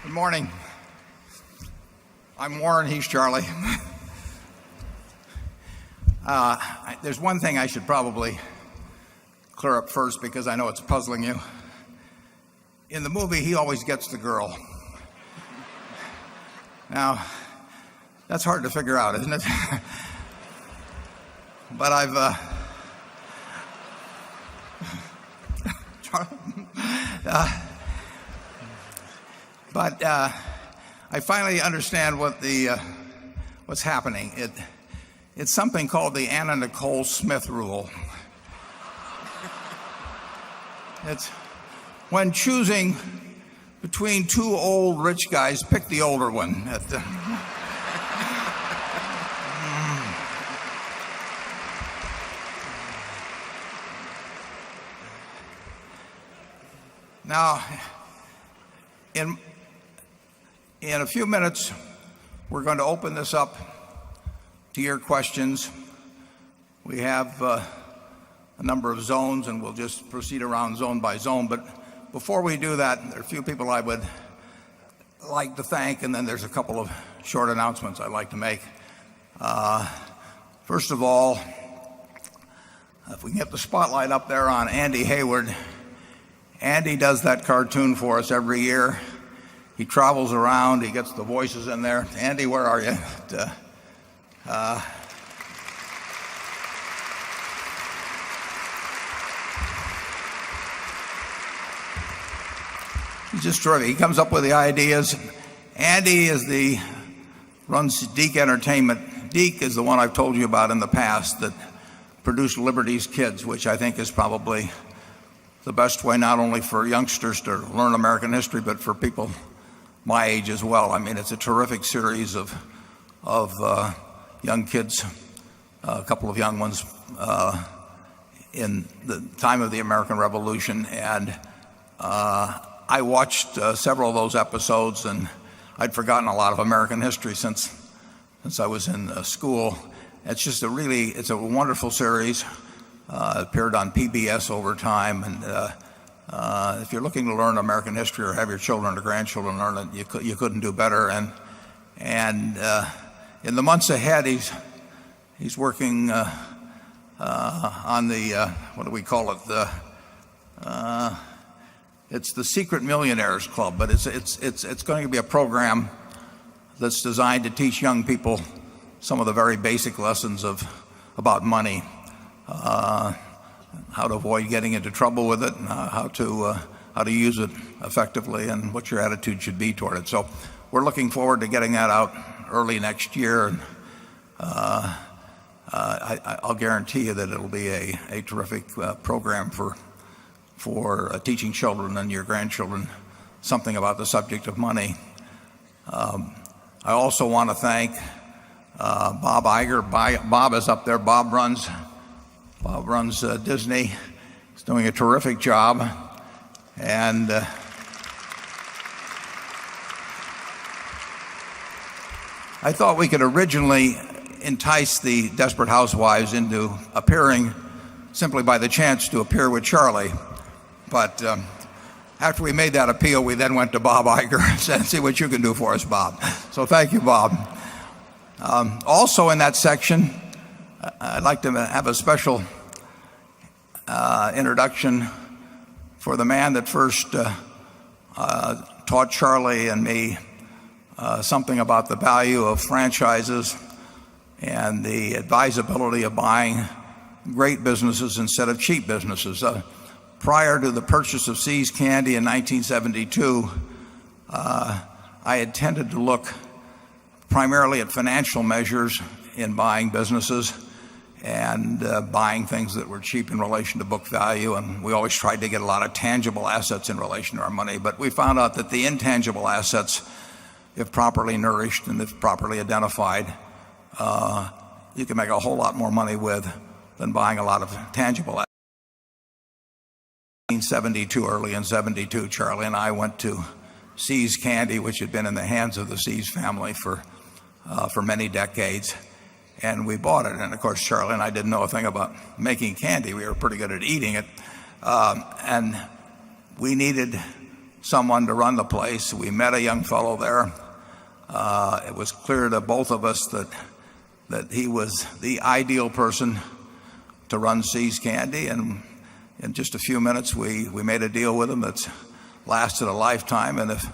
Good morning. I'm Warren, he's Charlie. There's one thing I should probably clear up first because I know it's puzzling you. In the movie, he always gets the girl. Now, that's hard to figure out, isn't it? But I finally understand what's happening. It's something called the Anna Nicole Smith rule. It's when choosing between two old rich guys, pick the older one. Now, in a few minutes, we're going to open this up to your questions. We have a number of zones, and we'll just proceed around zone by zone. But before we do that, there are a few people I would like to thank, and then there's a couple of short announcements I'd like to make. First of all, if we can get the spotlight up there on Andy Hayward. Andy does that cartoon for us every year. He travels around, he gets the voices in there. Andy, where are you? He's just terrific. He comes up with the ideas. Andy runs Deke Entertainment. Deke is the one I've told you about in the past that produced Liberty's Kids, which I think is probably the best way not only for youngsters to learn American history, but for people my age as well. I mean, it's a terrific series of young kids, a couple of young ones in the time of the American Revolution. And I watched several of those episodes, and I'd forgotten a lot of American history since I was in school. It's just it's a wonderful series. Appeared on PBS over time, and if you're looking to learn American history or have your children or grandchildren learn it, you couldn't do better. And in the months ahead, he's working on the what do we call it? It's the Secret Millionaires Club, but it's going to be a program that's designed to teach young people some of the very basic lessons about money. How to avoid getting into trouble with it, and how to use it effectively, and what your attitude should be toward it. So we're looking forward to getting that out early next year, and I'll guarantee you that it'll be a terrific program for teaching children and your grandchildren something about the subject of money. I also want to thank Bob Iger. Bob is up there. Bob runs Disney. He's doing a terrific job. And I thought we could originally entice the Desperate Housewives into appearing simply by the chance to appear with Charlie. But after we made that appeal, we then went to Bob Iger and said, see what you can do for us, Bob. So thank you, Bob. Also in that section, I'd like to have a special introduction for the man that first taught Charlie and me something about the value of franchises and the advisability of buying great businesses instead of cheap businesses. Prior to the purchase of See's Candy in 1972, I had tended to look primarily at financial measures in buying businesses and buying things that were cheap in relation to book value, and we always tried to get a lot of tangible assets in relation to our money. But we found out that the intangible assets, if properly nourished and if properly identified, you can make a whole lot more money with than buying a lot of tangible assets. 1972, early in 72, Charlie and I went to See's Candy, which had been in the hands of the See's family for many decades. And we bought it. And of course, Charlie and I didn't know a thing about making candy. We were pretty good at eating it. And we needed someone to run the place. We met a young fellow there. It was clear to both of us that he was the ideal person to run See's Candy, and in just a few minutes we made a deal with him that's lasted a lifetime. And if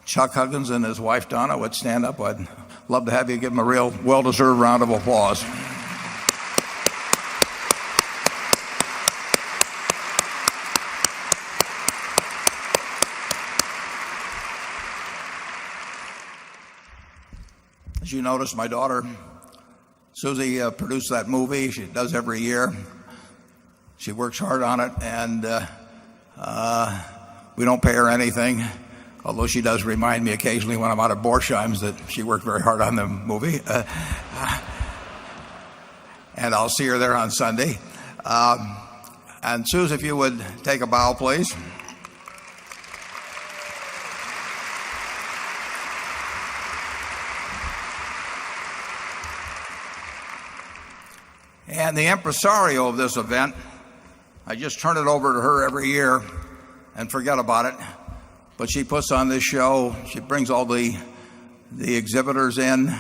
Chuck Huggins and his wife Donna would stand up, I'd love to have you give them a real well-deserved round of applause. As you notice, my daughter Susie produced that movie. She does every year. She works hard on it, and we don't pay her anything, although she does remind me occasionally when I'm out at Borsheim's that she worked very hard on the movie. And I'll see her there on Sunday. And Suze, if you would take a bow, please. And the impresario of this event, I just turn it over to her every year and forget about it. But she puts on this show. She brings all the exhibitors in.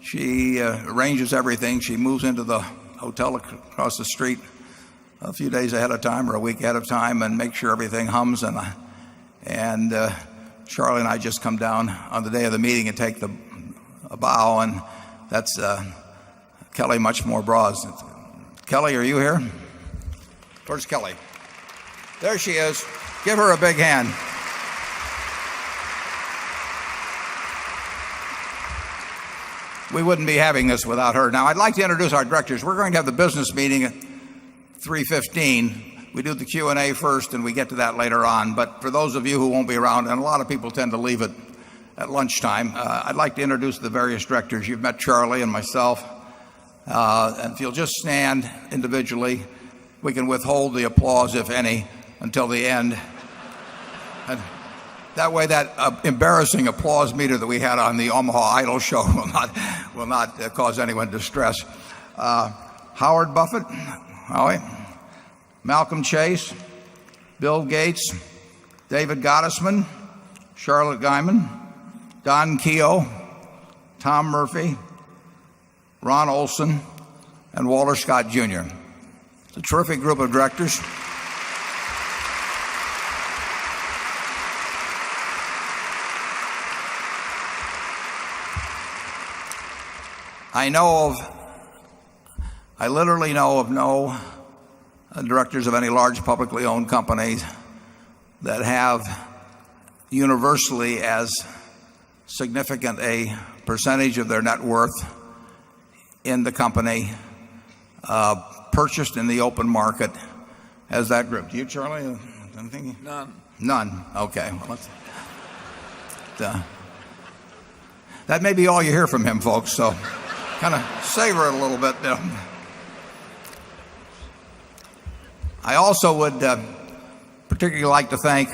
She arranges everything. She moves into the hotel across the street a few days ahead of time or a week ahead of time and makes sure everything hums. And Charlie and I just come down on the day of the meeting and take a bow. And that's Kelly Much More Bras. Kelly, are you here? Where's Kelly? There she is. Give her a big hand. We wouldn't be having this without her. Now, I'd like to introduce our directors. We're going to have the business meeting at 3:15. We do the Q&A first, and we get to that later on. But for those of you who won't be around, and a lot of people tend to leave it at lunchtime, I'd like to introduce the various directors. You've met Charlie and myself. And if you'll just stand individually, we can withhold the applause, if any, until the end. And that way, that embarrassing applause meter that we had on the Omaha Idol show will not cause anyone distress. Howard Buffett, Howie, Malcolm Chase, Bill Gates, David Gottesman, Charlotte Guyman, Don Keogh, Tom Murphy, Ron Olson, and Walter Scott Jr. It's a terrific group of directors. I literally know of no directors of any large publicly owned companies that have universally as significant a percentage of their net worth in the company purchased in the open market as that group. Do you, Charlie? None. None. Okay. Well, that may be all you hear from him, folks. So kind of savor it a little bit. You know. I also would particularly like to thank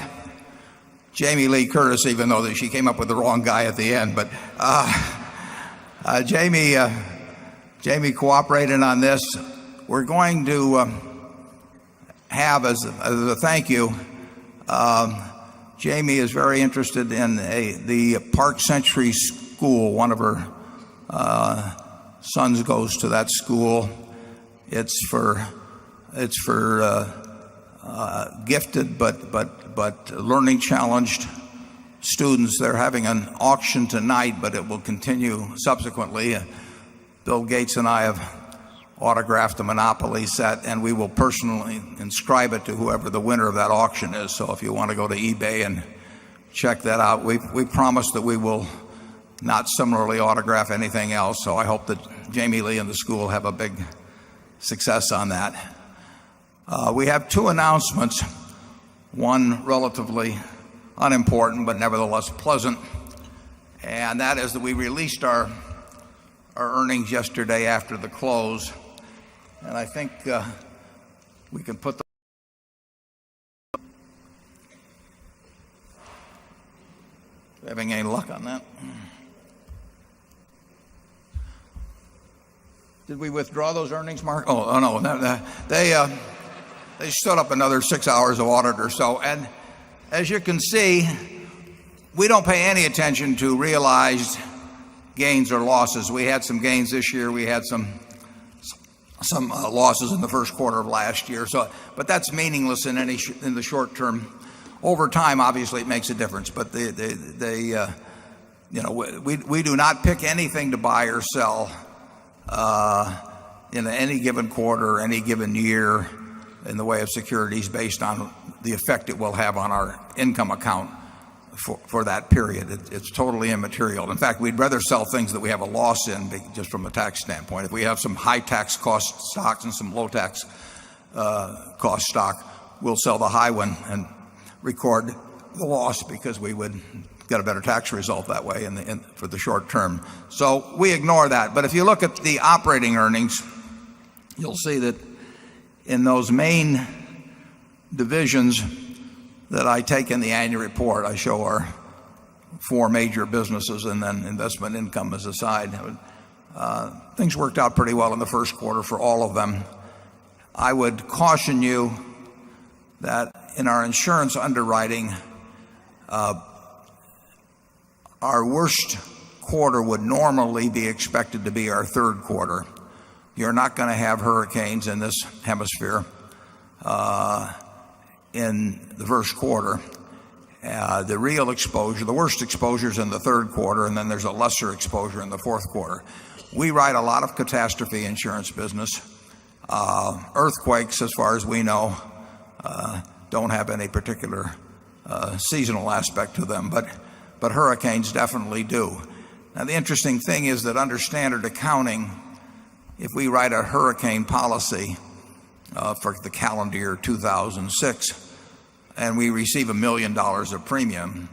Jamie Lee Curtis, even though she came up with the wrong guy at the end. But Jamie cooperated on this. We're going to have, as a thank you, Jamie is very interested in the Park Century School. One of her sons goes to that school. It's for gifted but learning challenged students. They're having an auction tonight, but it will continue subsequently. Bill Gates and I have autographed a Monopoly set, and we will personally inscribe it to whoever the winner of that auction is. So if you want to go to eBay and check that out, we promise that we will not similarly autograph anything else. So I hope that Jamie Lee and the school have a big success on that. We have two announcements, one relatively unimportant but nevertheless pleasant, and that is that we released our earnings yesterday after the close, and I think we can put having any luck on that. Did we withdraw those earnings, Mark? Oh no, they stood up another 6 hours of audit or so, and as you can see, we don't pay any attention to realized gains or losses. We had some gains this year. We had some losses in the first quarter of last year. But that's meaningless in the short term. Over time, obviously, it makes a difference. But we do not pick anything to buy or sell in any given quarter or any given year in the way of securities based on the effect it will have on our income account for that period. It's totally immaterial. In fact, we'd rather sell things that we have a loss in just from a tax standpoint. If we have some high tax cost stocks and some low tax cost stock, we'll sell the high one and record the loss because we would get a better tax result that way for the short term. So we ignore that. But if you look at the operating earnings, you'll see that in those main divisions that I take in the annual report, I show our four major businesses and then investment income as a side. Things worked out pretty well in the first quarter for all of them. I would caution you that in our insurance underwriting, our worst quarter would normally be expected to be our third quarter. You're not going to have hurricanes in this hemisphere in the first quarter. The real exposure, the worst exposure is in the third quarter, and then there's a lesser exposure in the fourth quarter. We write a lot of catastrophe insurance business. Earthquakes, as far as we know, don't have any particular seasonal aspect to them, but hurricanes definitely do. Now, the interesting thing is that under standard accounting, if we write a hurricane policy for the calendar year 2006 and we receive $1 million of premium,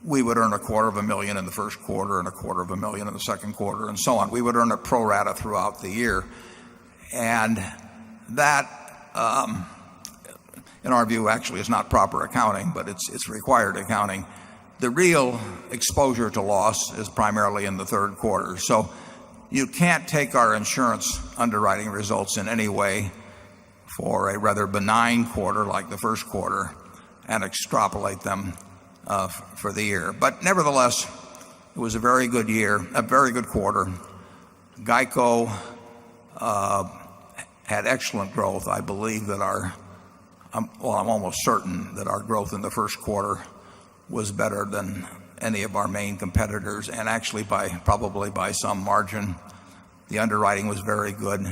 we would earn $250,000 in the first quarter and $250,000 in the second quarter and so on. We would earn it pro rata throughout the year. And that, in our view, actually is not proper accounting, but it's required accounting. The real exposure to loss is primarily in the third quarter. So you can't take our insurance underwriting results in any way for a rather benign quarter like the first quarter and extrapolate them for the year. But nevertheless, it was a very good year, a very good quarter. GEICO had excellent growth. I believe that I'm almost certain that our growth in the first quarter was better than any of our main competitors, and actually probably by some margin. The underwriting was very good.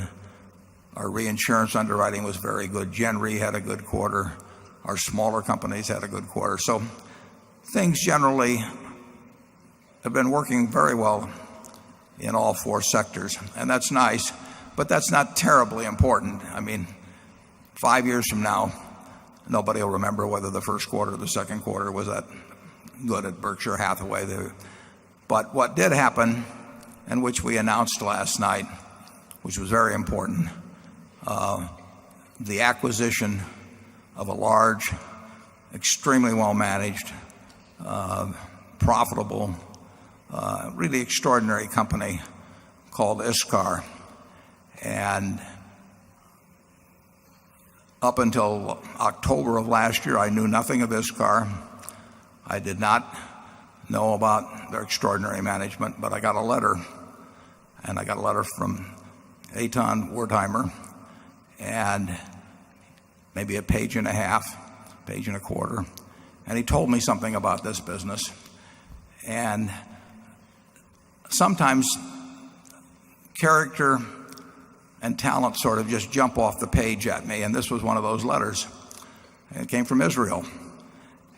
Our reinsurance underwriting was very good. Gen Re had a good quarter. Our smaller companies had a good quarter. So things generally have been working very well in all four sectors, and that's nice, but that's not terribly important. I mean, 5 years from now, nobody will remember whether the first quarter or the second quarter was that good at Berkshire Hathaway. But what did happen, and which we announced last night, which was very important, the acquisition of a large, extremely well-managed, profitable, really extraordinary company called ISCAR. And up until October of last year, I knew nothing of ISCAR. I did not know about their extraordinary management, but I got a letter, and I got a letter from Eitan Wertheimer, and maybe a page and a half, page and a quarter, and he told me something about this business. And sometimes character and talent sort of just jump off the page at me, and this was one of those letters. It came from Israel,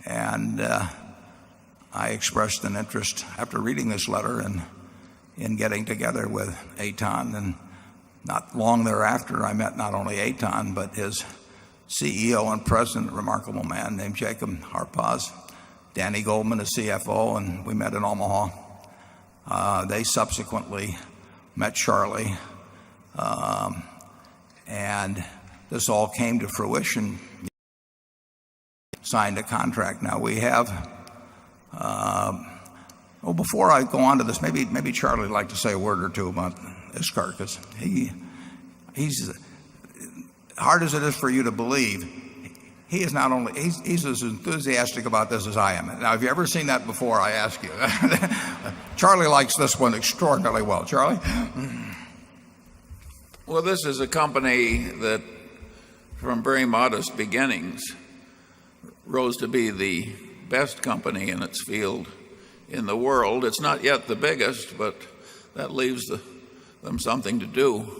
and I expressed an interest after reading this letter in getting together with Eitan. And not long thereafter, I met not only Eitan, but his CEO and president, a remarkable man named Jacob Harpaz, Danny Goldman, a CFO, and we met in Omaha. They subsequently met Charlie, and this all came to fruition. Signed a contract. Now we have, before I go on to this, maybe Charlie would like to say a word or two about ISCAR, because he's, hard as it is for you to believe, he is not only, he's as enthusiastic about this as I am. Now, have you ever seen that before, I ask you? Charlie likes this one extraordinarily well. Charlie? Well, this is a company that, from very modest beginnings, rose to be the best company in its field in the world. It's not yet the biggest, but that leaves them something to do.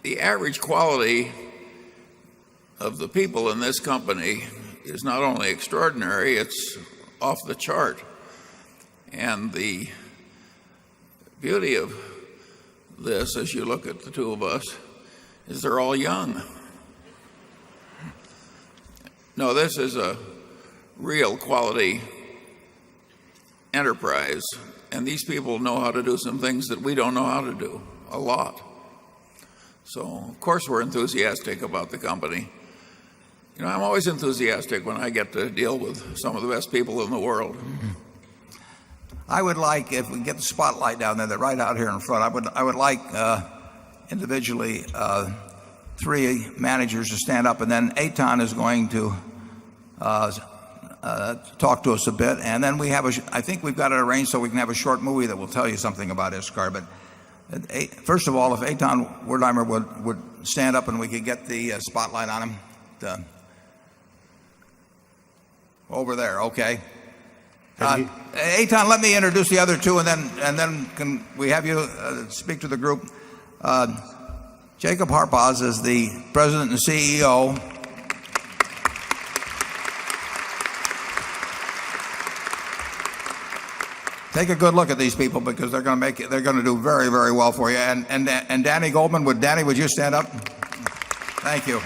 The average quality of the people in this company is not only extraordinary, it's off the chart. And the beauty of this, as you look at the two of us, is they're all young. No, this is a real quality enterprise, and these people know how to do some things that we don't know how to do, a lot. So, of course, we're enthusiastic about the company. You know, I'm always enthusiastic when I get to deal with some of the best people in the world. I would like, if we get the spotlight down there, right out here in front, I would like individually 3 managers to stand up, and then Eitan is going to talk to us a bit, and then I think we've got it arranged so we can have a short movie that will tell you something about ISCAR. But first of all, if Eitan Wertheimer would stand up and we could get the spotlight on him. Over there, okay. Eitan, let me introduce the other two, and then can we have you speak to the group. Jacob Harpaz is the president and CEO. Take a good look at these people, because they're going to do very, very well for you. And Danny Goldman, would you stand up? Thank you.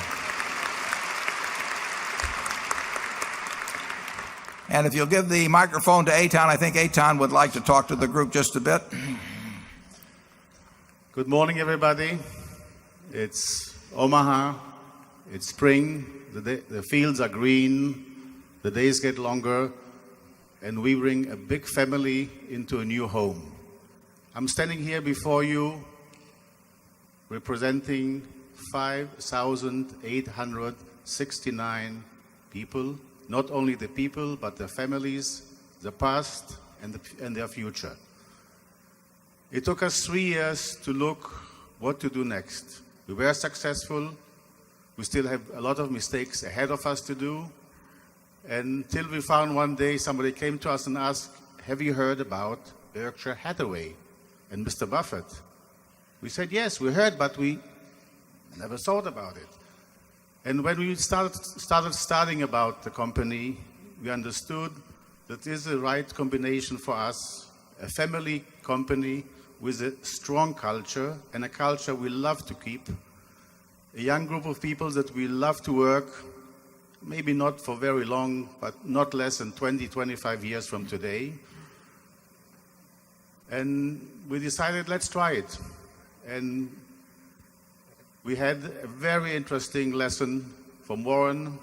And if you'll give the microphone to Eitan, I think Eitan would like to talk to the group just a bit. Good morning, everybody. It's Omaha. It's spring. The fields are green. The days get longer. And we bring a big family into a new home. I'm standing here before you representing 5,869 people. Not only the people, but their families, the past, and their future. It took us 3 years to look what to do next. We were successful. We still have a lot of mistakes ahead of us to do. Until we found one day somebody came to us and asked, have you heard about Berkshire Hathaway and Mr. Buffett? We said, yes, we heard, but we never thought about it. And when we started studying about the company, we understood that this is the right combination for us, a family company with a strong culture, and a culture we love to keep, a young group of people that we love to work, maybe not for very long, but not less than 20, 25 years from today. And we decided, let's try it. And we had a very interesting lesson from Warren.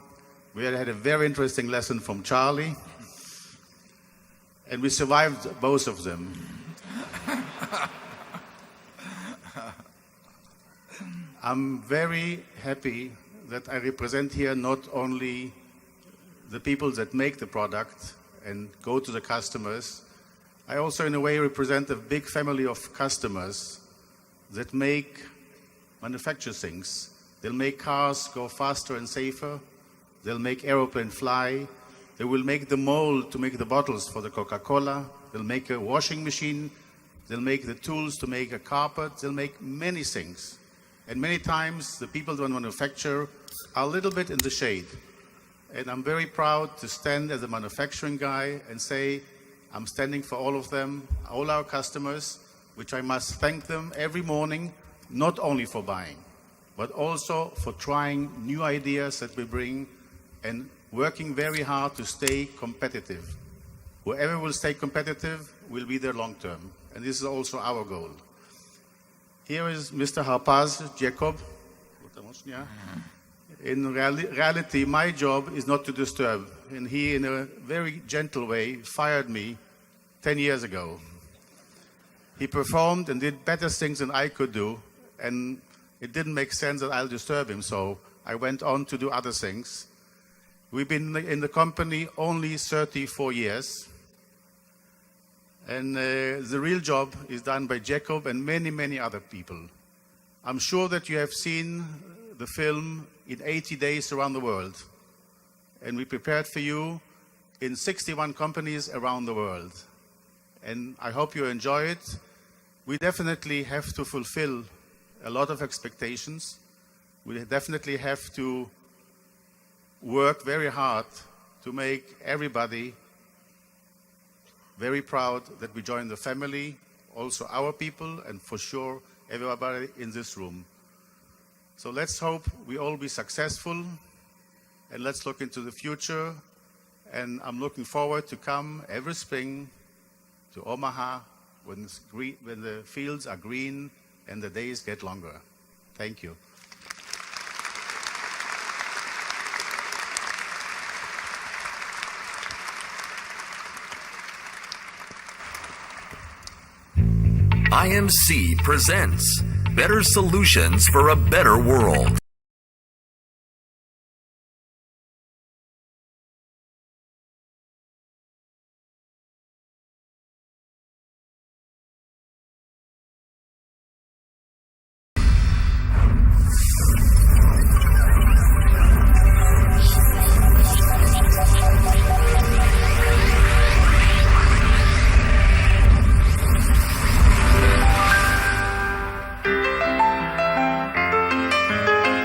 We had a very interesting lesson from Charlie. And we survived both of them. I'm very happy that I represent here not only the people that make the product and go to the customers. I also, in a way, represent a big family of customers that manufacture things. They'll make cars go faster and safer. They'll make airplanes fly. They will make the mold to make the bottles for the Coca-Cola. They'll make a washing machine. They'll make the tools to make a carpet. They'll make many things. And many times the people that manufacture are a little bit in the shade. And I'm very proud to stand as a manufacturing guy and say, I'm standing for all of them, all our customers, which I must thank them every morning, not only for buying, but also for trying new ideas that we bring and working very hard to stay competitive. Whoever will stay competitive will be there long term. And this is also our goal. Here is Mr. Harpaz, Jacob. In reality, my job is not to disturb. And he, in a very gentle way, fired me 10 years ago. He performed and did better things than I could do. And it didn't make sense that I'll disturb him, so I went on to do other things. We've been in the company only 34 years, and the real job is done by Jacob and many, many other people. I'm sure that you have seen the film in 80 days around the world, and we prepared for you in 61 companies around the world. And I hope you enjoy it. We definitely have to fulfill a lot of expectations. We definitely have to work very hard to make everybody very proud that we join the family, also our people, and for sure everybody in this room. So let's hope we all be successful, and let's look into the future. And I'm looking forward to come every spring to Omaha when the fields are green and the days get longer. Thank you. IMC presents Better Solutions for a Better World.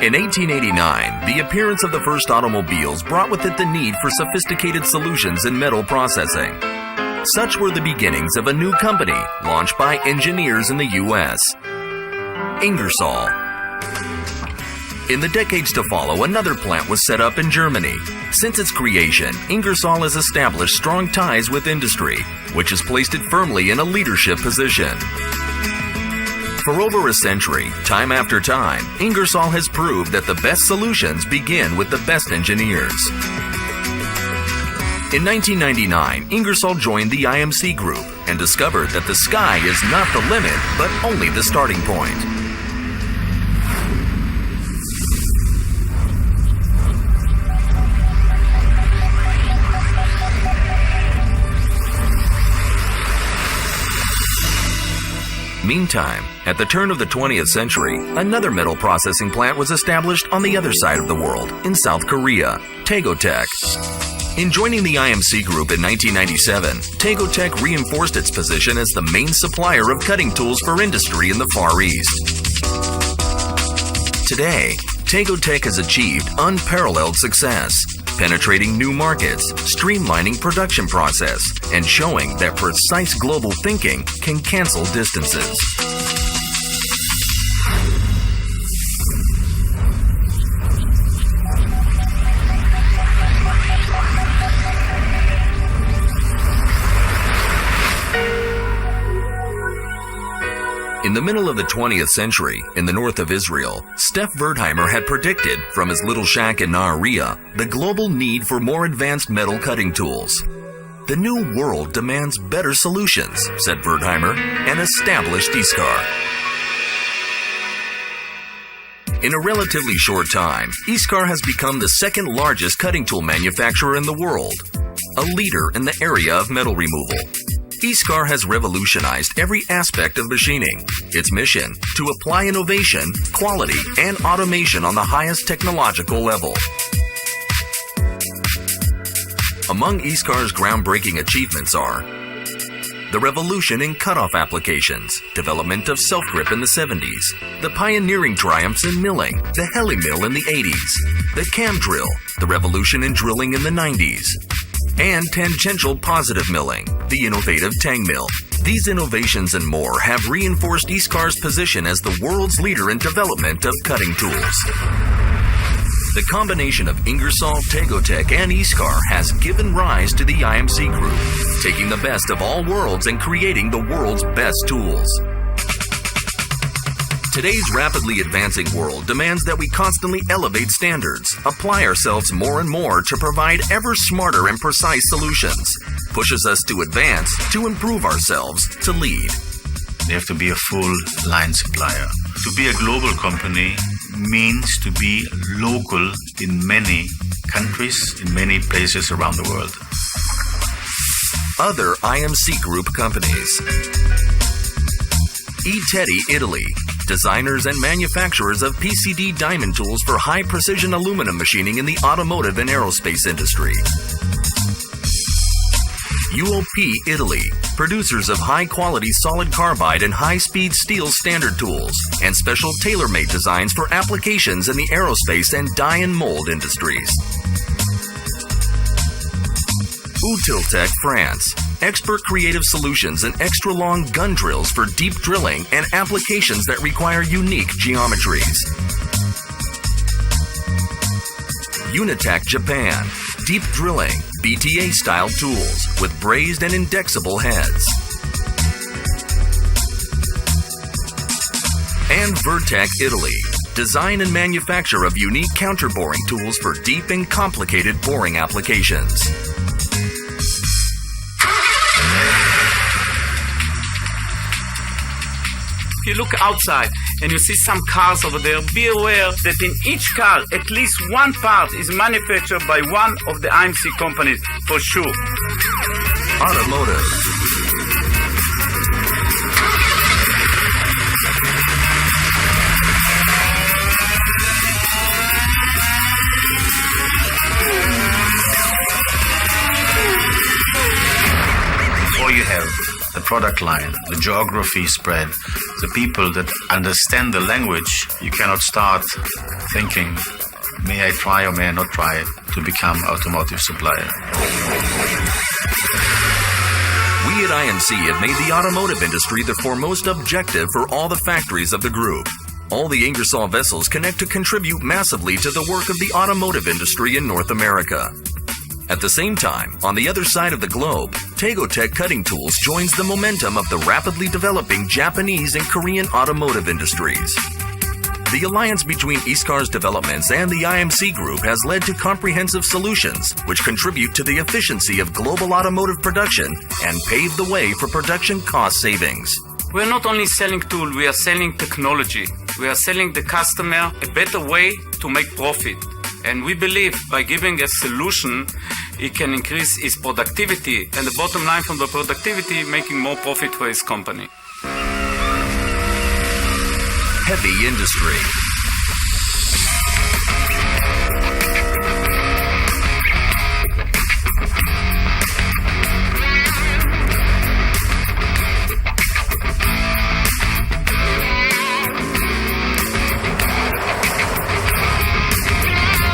In 1889, the appearance of the first automobiles brought with it the need for sophisticated solutions in metal processing. Such were the beginnings of a new company launched by engineers in the U.S., Ingersoll. In the decades to follow, another plant was set up in Germany. Since its creation, Ingersoll has established strong ties with industry, which has placed it firmly in a leadership position. For over a century, time after time, Ingersoll has proved that the best solutions begin with the best engineers. In 1999, Ingersoll joined the IMC Group and discovered that the sky is not the limit, but only the starting point. Meantime, at the turn of the 20th century, another metal processing plant was established on the other side of the world, in South Korea, Tegotech. In joining the IMC Group in 1997, Tegotech reinforced its position as the main supplier of cutting tools for industry in the Far East. Today, Tegotech has achieved unparalleled success, penetrating new markets, streamlining production process, and showing that precise global thinking can cancel distances. In the middle of the 20th century, in the north of Israel, Steph Wertheimer had predicted, from his little shack in Nahariya, the global need for more advanced metal cutting tools. The new world demands better solutions, said Wertheimer, and established Iskar. In a relatively short time, Iskar has become the second largest cutting tool manufacturer in the world, a leader in the area of metal removal. Iskar has revolutionized every aspect of machining. Its mission, to apply innovation, quality, and automation on the highest technological level. Among Iskar's groundbreaking achievements are the revolution in cutoff applications, development of self-grip in the 70s, the pioneering triumphs in milling, the heli mill in the 80s, the cam drill, the revolution in drilling in the 90s, and tangential positive milling, the innovative tang mill. These innovations and more have reinforced Iskar's position as the world's leader in development of cutting tools. The combination of Ingersoll, Tegotech, and Iskar has given rise to the IMC Group, taking the best of all worlds and creating the world's best tools. Today's rapidly advancing world demands that we constantly elevate standards, apply ourselves more and more to provide ever smarter and precise solutions, pushes us to advance, to improve ourselves, to lead. They have to be a full line supplier. To be a global company means to be local in many countries, in many places around the world. Other IMC Group companies. E-Teddy, Italy. Designers and manufacturers of PCD diamond tools for high-precision aluminum machining in the automotive and aerospace industry. UOP, Italy. Producers of high-quality solid carbide and high-speed steel standard tools and special tailor-made designs for applications in the aerospace and die and mold industries. Utiltech, France. Expert creative solutions and extra-long gun drills for deep drilling and applications that require unique geometries. Unitac, Japan. Deep drilling, BTA-style tools with brazed and indexable heads. And Vertec, Italy. Design and manufacture of unique counter-boring tools for deep and complicated boring applications. If you look outside and you see some cars over there, be aware that in each car, at least one part is manufactured by one of the IMC companies, for sure. Automotive. Before you have the product line, the geography spread, the people that understand the language, you cannot start thinking, may I try or may I not try to become automotive supplier. We at IMC have made the automotive industry the foremost objective for all the factories of the group. All the Ingersoll vessels connect to contribute massively to the work of the automotive industry in North America. At the same time, on the other side of the globe, Tegotech Cutting Tools joins the momentum of the rapidly developing Japanese and Korean automotive industries. The alliance between ISCAR's developments and the IMC Group has led to comprehensive solutions which contribute to the efficiency of global automotive production and pave the way for production cost savings. We are not only selling tools, we are selling technology. We are selling the customer a better way to make profit. And we believe by giving a solution, it can increase his productivity and the bottom line from the productivity, making more profit for his company. Heavy industry.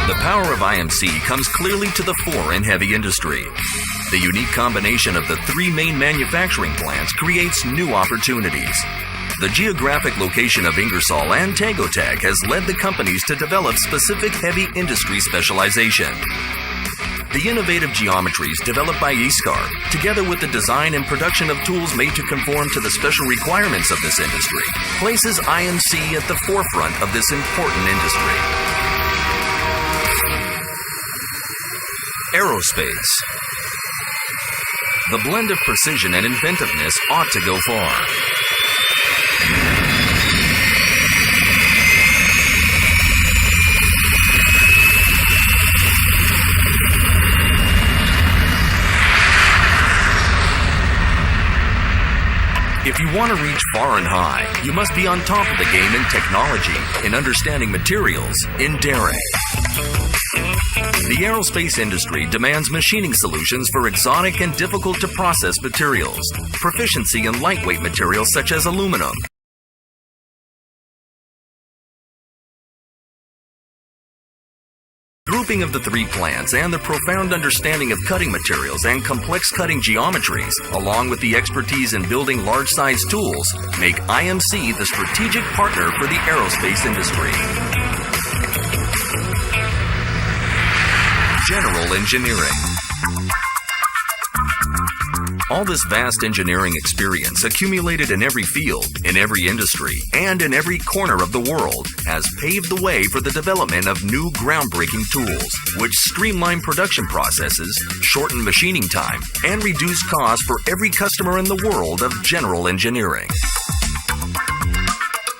The power of IMC comes clearly to the fore in heavy industry. The unique combination of the three main manufacturing plants creates new opportunities. The geographic location of Ingersoll and Tegotech has led the companies to develop specific heavy industry specialization. The innovative geometries developed by ISCAR, together with the design and production of tools made to conform to the special requirements of this industry, places IMC at the forefront of this important industry. Aerospace. The blend of precision and inventiveness ought to go far. If you want to reach far and high, you must be on top of the game in technology, in understanding materials, in daring. The aerospace industry demands machining solutions for exotic and difficult to process materials, proficiency in lightweight materials such as aluminum. Grouping of the three plants and the profound understanding of cutting materials and complex cutting geometries, along with the expertise in building large-sized tools, make IMC the strategic partner for the aerospace industry. General engineering. All this vast engineering experience accumulated in every field, in every industry, and in every corner of the world has paved the way for the development of new groundbreaking tools, which streamline production processes, shorten machining time, and reduce costs for every customer in the world of general engineering.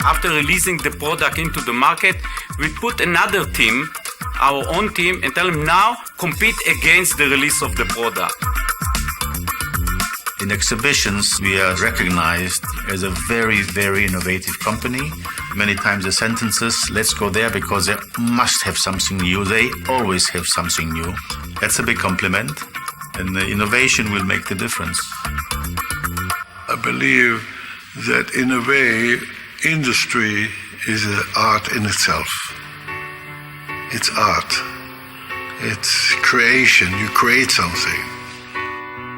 after releasing the product into the market, we put another team, our own team, and tell them now compete against the release of the product. In exhibitions, we are recognized as a very, very innovative company. Many times the sentences, let's go there because they must have something new. They always have something new. That's a big compliment, and the innovation will make the difference. I believe that in a way, industry is an art in itself. It's art. It's creation. You create something.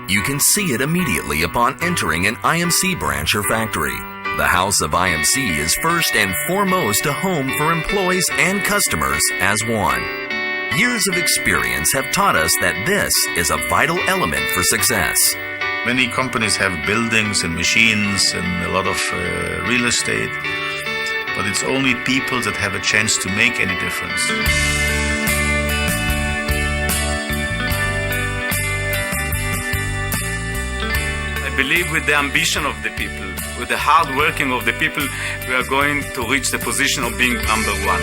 You can see it immediately upon entering an IMC branch or factory. The House of IMC is first and foremost a home for employees and customers as one. Years of experience have taught us that this is a vital element for success. Many companies have buildings and machines and a lot of real estate, but it's only people that have a chance to make any difference. I believe with the ambition of the people, with the hard working of the people, we are going to reach the position of being number one.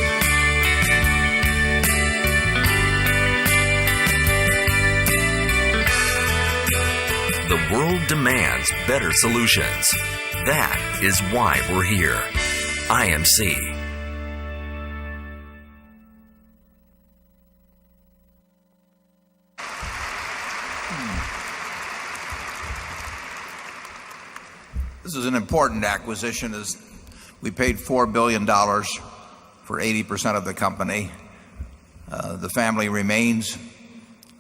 The world demands better solutions. That is why we're here. IMC. This is an important acquisition, as we paid $4 billion for 80% of the company. The family remains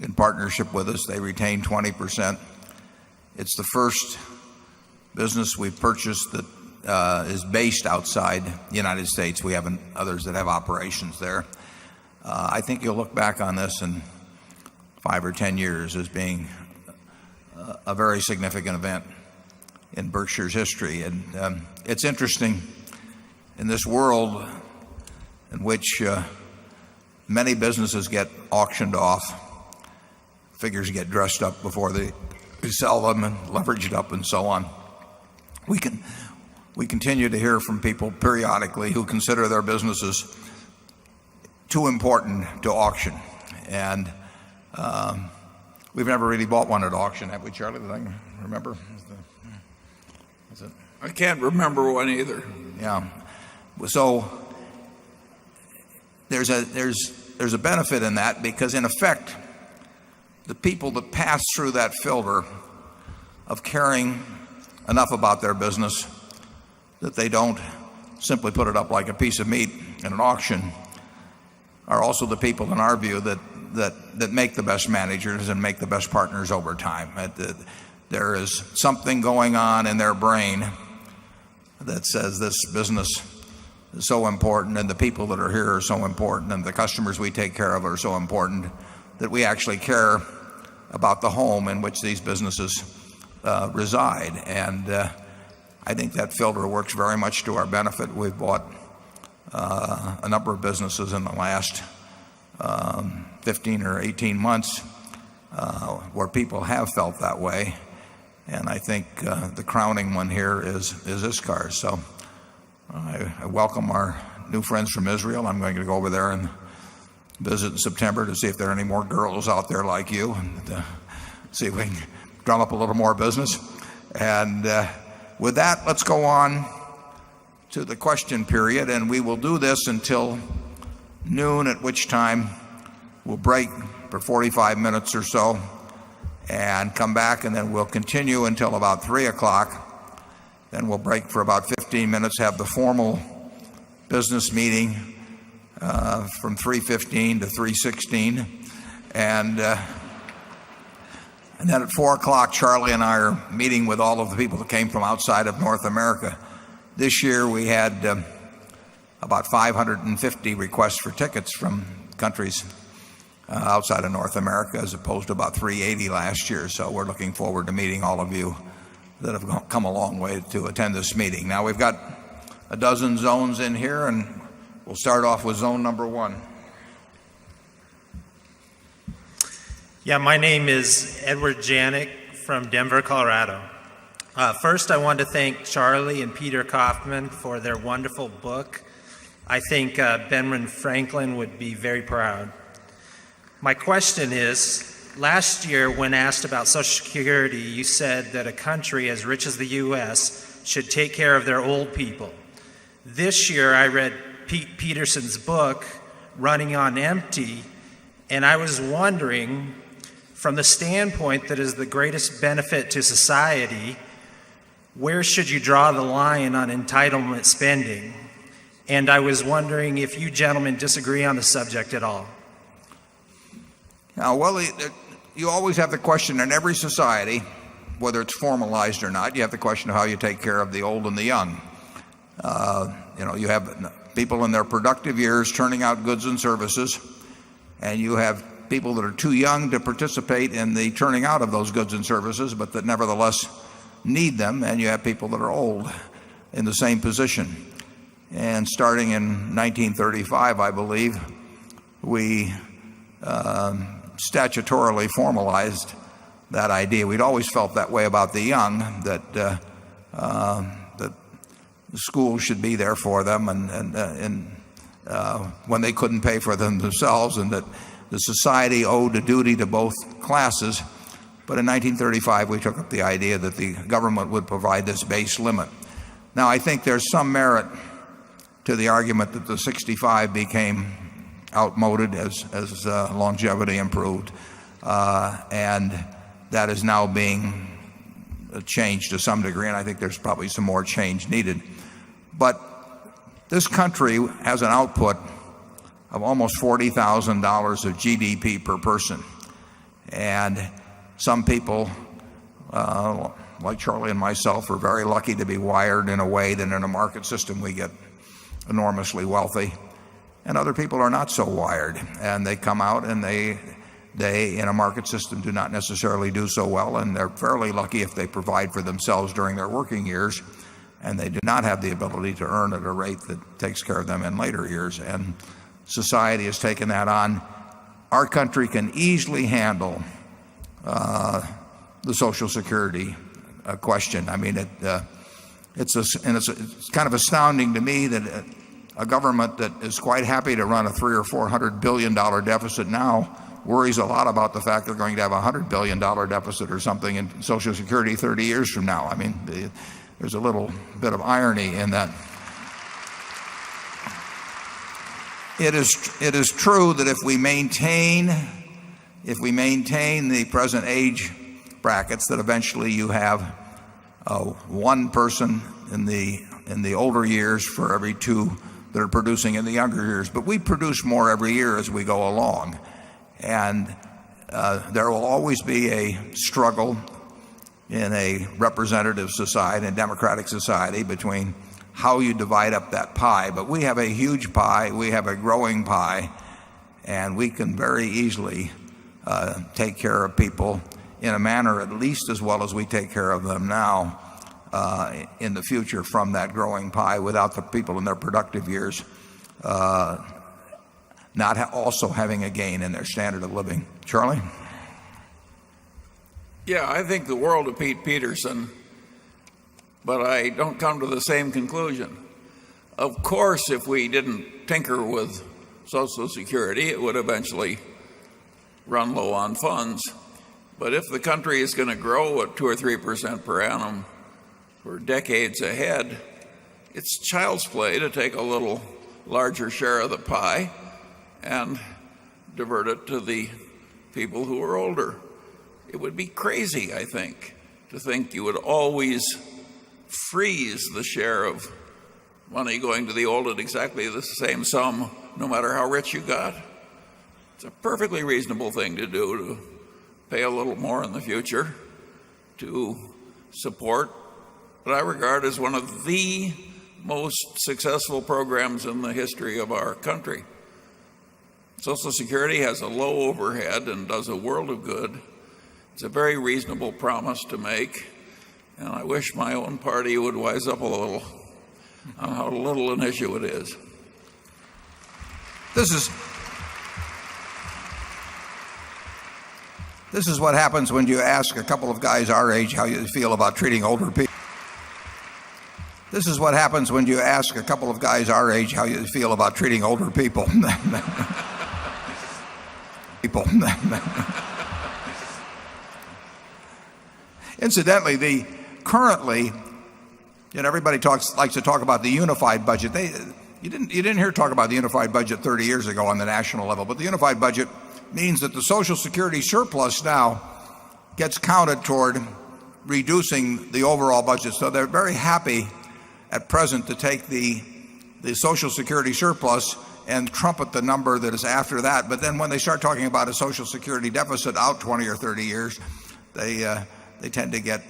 in partnership with us. They retain 20%. It's the first business we've purchased that is based outside the United States. We have others that have operations there. I think you'll look back on this in 5 or 10 years as being a very significant event in Berkshire's history. And it's interesting in this world in which many businesses get auctioned off, figures get dressed up before they sell them and leveraged up and so on. We continue to hear from people periodically who consider their businesses too important to auction. And we've never really bought one at auction, have we, Charlie? Did I remember? I can't remember one either. Yeah. So there's a benefit in that, because in effect, the people that pass through that filter of caring enough about their business that they don't simply put it up like a piece of meat in an auction are also the people, in our view, that make the best managers and make the best partners over time. There is something going on in their brain that says this business is so important, and the people that are here are so important, and the customers we take care of are so important, that we actually care about the home in which these businesses reside. And I think that filter works very much to our benefit. We've bought a number of businesses in the last 15 or 18 months where people have felt that way. And I think the crowning one here is ISCAR. So I welcome our new friends from Israel. I'm going to go over there and visit in September to see if there are any more girls out there like you, and see if we can drum up a little more business. And with that, let's go on to the question period, and we will do this until noon, at which time we'll break for 45 minutes or so and come back, and then we'll continue until about 3 o'clock. Then we'll break for about 15 minutes, have the formal business meeting from 3:15 to 3:16, and then at 4 o'clock, Charlie and I are meeting with all of the people that came from outside of North America. This year we had about 550 requests for tickets from countries outside of North America, as opposed to about 380 last year. So we're looking forward to meeting all of you that have come a long way to attend this meeting. Now we've got a dozen zones in here, and we'll start off with zone number 1. Yeah, my name is Edward Janik from Denver, Colorado. First, I want to thank Charlie and Peter Kaufman for their wonderful book. I think Benjamin Franklin would be very proud. My question is, last year when asked about Social Security, you said that a country as rich as the U.S. should take care of their old people. This year I read Pete Peterson's book, Running on Empty, and I was wondering, from the standpoint that is the greatest benefit to society, where should you draw the line on entitlement spending? And I was wondering if you gentlemen disagree on the subject at all. Well, you always have the question in every society, whether it's formalized or not, you have the question of how you take care of the old and the young. You have people in their productive years turning out goods and services, and you have people that are too young to participate in the turning out of those goods and services, but that nevertheless need them, and you have people that are old in the same position. And starting in 1935, I believe, we statutorily formalized that idea. We'd always felt that way about the young, that the school should be there for them and when they couldn't pay for them themselves, and that the society owed a duty to both classes. But in 1935, we took up the idea that the government would provide this base limit. Now, I think there's some merit to the argument that the 65 became outmoded as longevity improved, and that is now being changed to some degree, and I think there's probably some more change needed. But this country has an output of almost $40,000 of GDP per person, and some people, like Charlie and myself, are very lucky to be wired in a way that in a market system we get enormously wealthy, and other people are not so wired, and they come out and they in a market system do not necessarily do so well, and they're fairly lucky if they provide for themselves during their working years, and they do not have the ability to earn at a rate that takes care of them in later years. And society has taken that on. Our country can easily handle the Social Security question. I mean, it's kind of astounding to me that a government that is quite happy to run a $300 or $400 billion deficit now worries a lot about the fact they're going to have a $100 billion deficit or something in Social Security 30 years from now. I mean, there's a little bit of irony in that. It is true that if we maintain the present age brackets, that eventually you have one person in the older years for every two that are producing in the younger years. But we produce more every year as we go along, and there will always be a struggle in a representative society, a democratic society, between how you divide up that pie. But we have a huge pie, we have a growing pie, and we can very easily take care of people in a manner at least as well as we take care of them now in the future from that growing pie, without the people in their productive years not also having a gain in their standard of living. Charlie? Yeah, I think the world of Pete Peterson, but I don't come to the same conclusion. Of course, if we didn't tinker with Social Security, it would eventually run low on funds. But if the country is going to grow at 2 or 3% per annum for decades ahead, it's child's play to take a little larger share of the pie and divert it to the people who are older. It would be crazy, I think, to think you would always freeze the share of money going to the old at exactly the same sum, no matter how rich you got. It's a perfectly reasonable thing to do, to pay a little more in the future to support what I regard as one of the most successful programs in the history of our country. Social Security has a low overhead and does a world of good. It's a very reasonable promise to make, and I wish my own party would wise up a little on how little an issue it is. This is what happens when you ask a couple of guys our age how you feel about treating older people. this is what happens when you ask a couple of guys our age how you feel about treating older people. Incidentally, currently, everybody likes to talk about the unified budget. You didn't hear talk about the unified budget 30 years ago on the national level, but the unified budget means that the Social Security surplus now gets counted toward reducing the overall budget. So they're very happy at present to take the Social Security surplus and trumpet the number that is after that. But then when they start talking about a Social Security deficit out 20 or 30 years, they tend to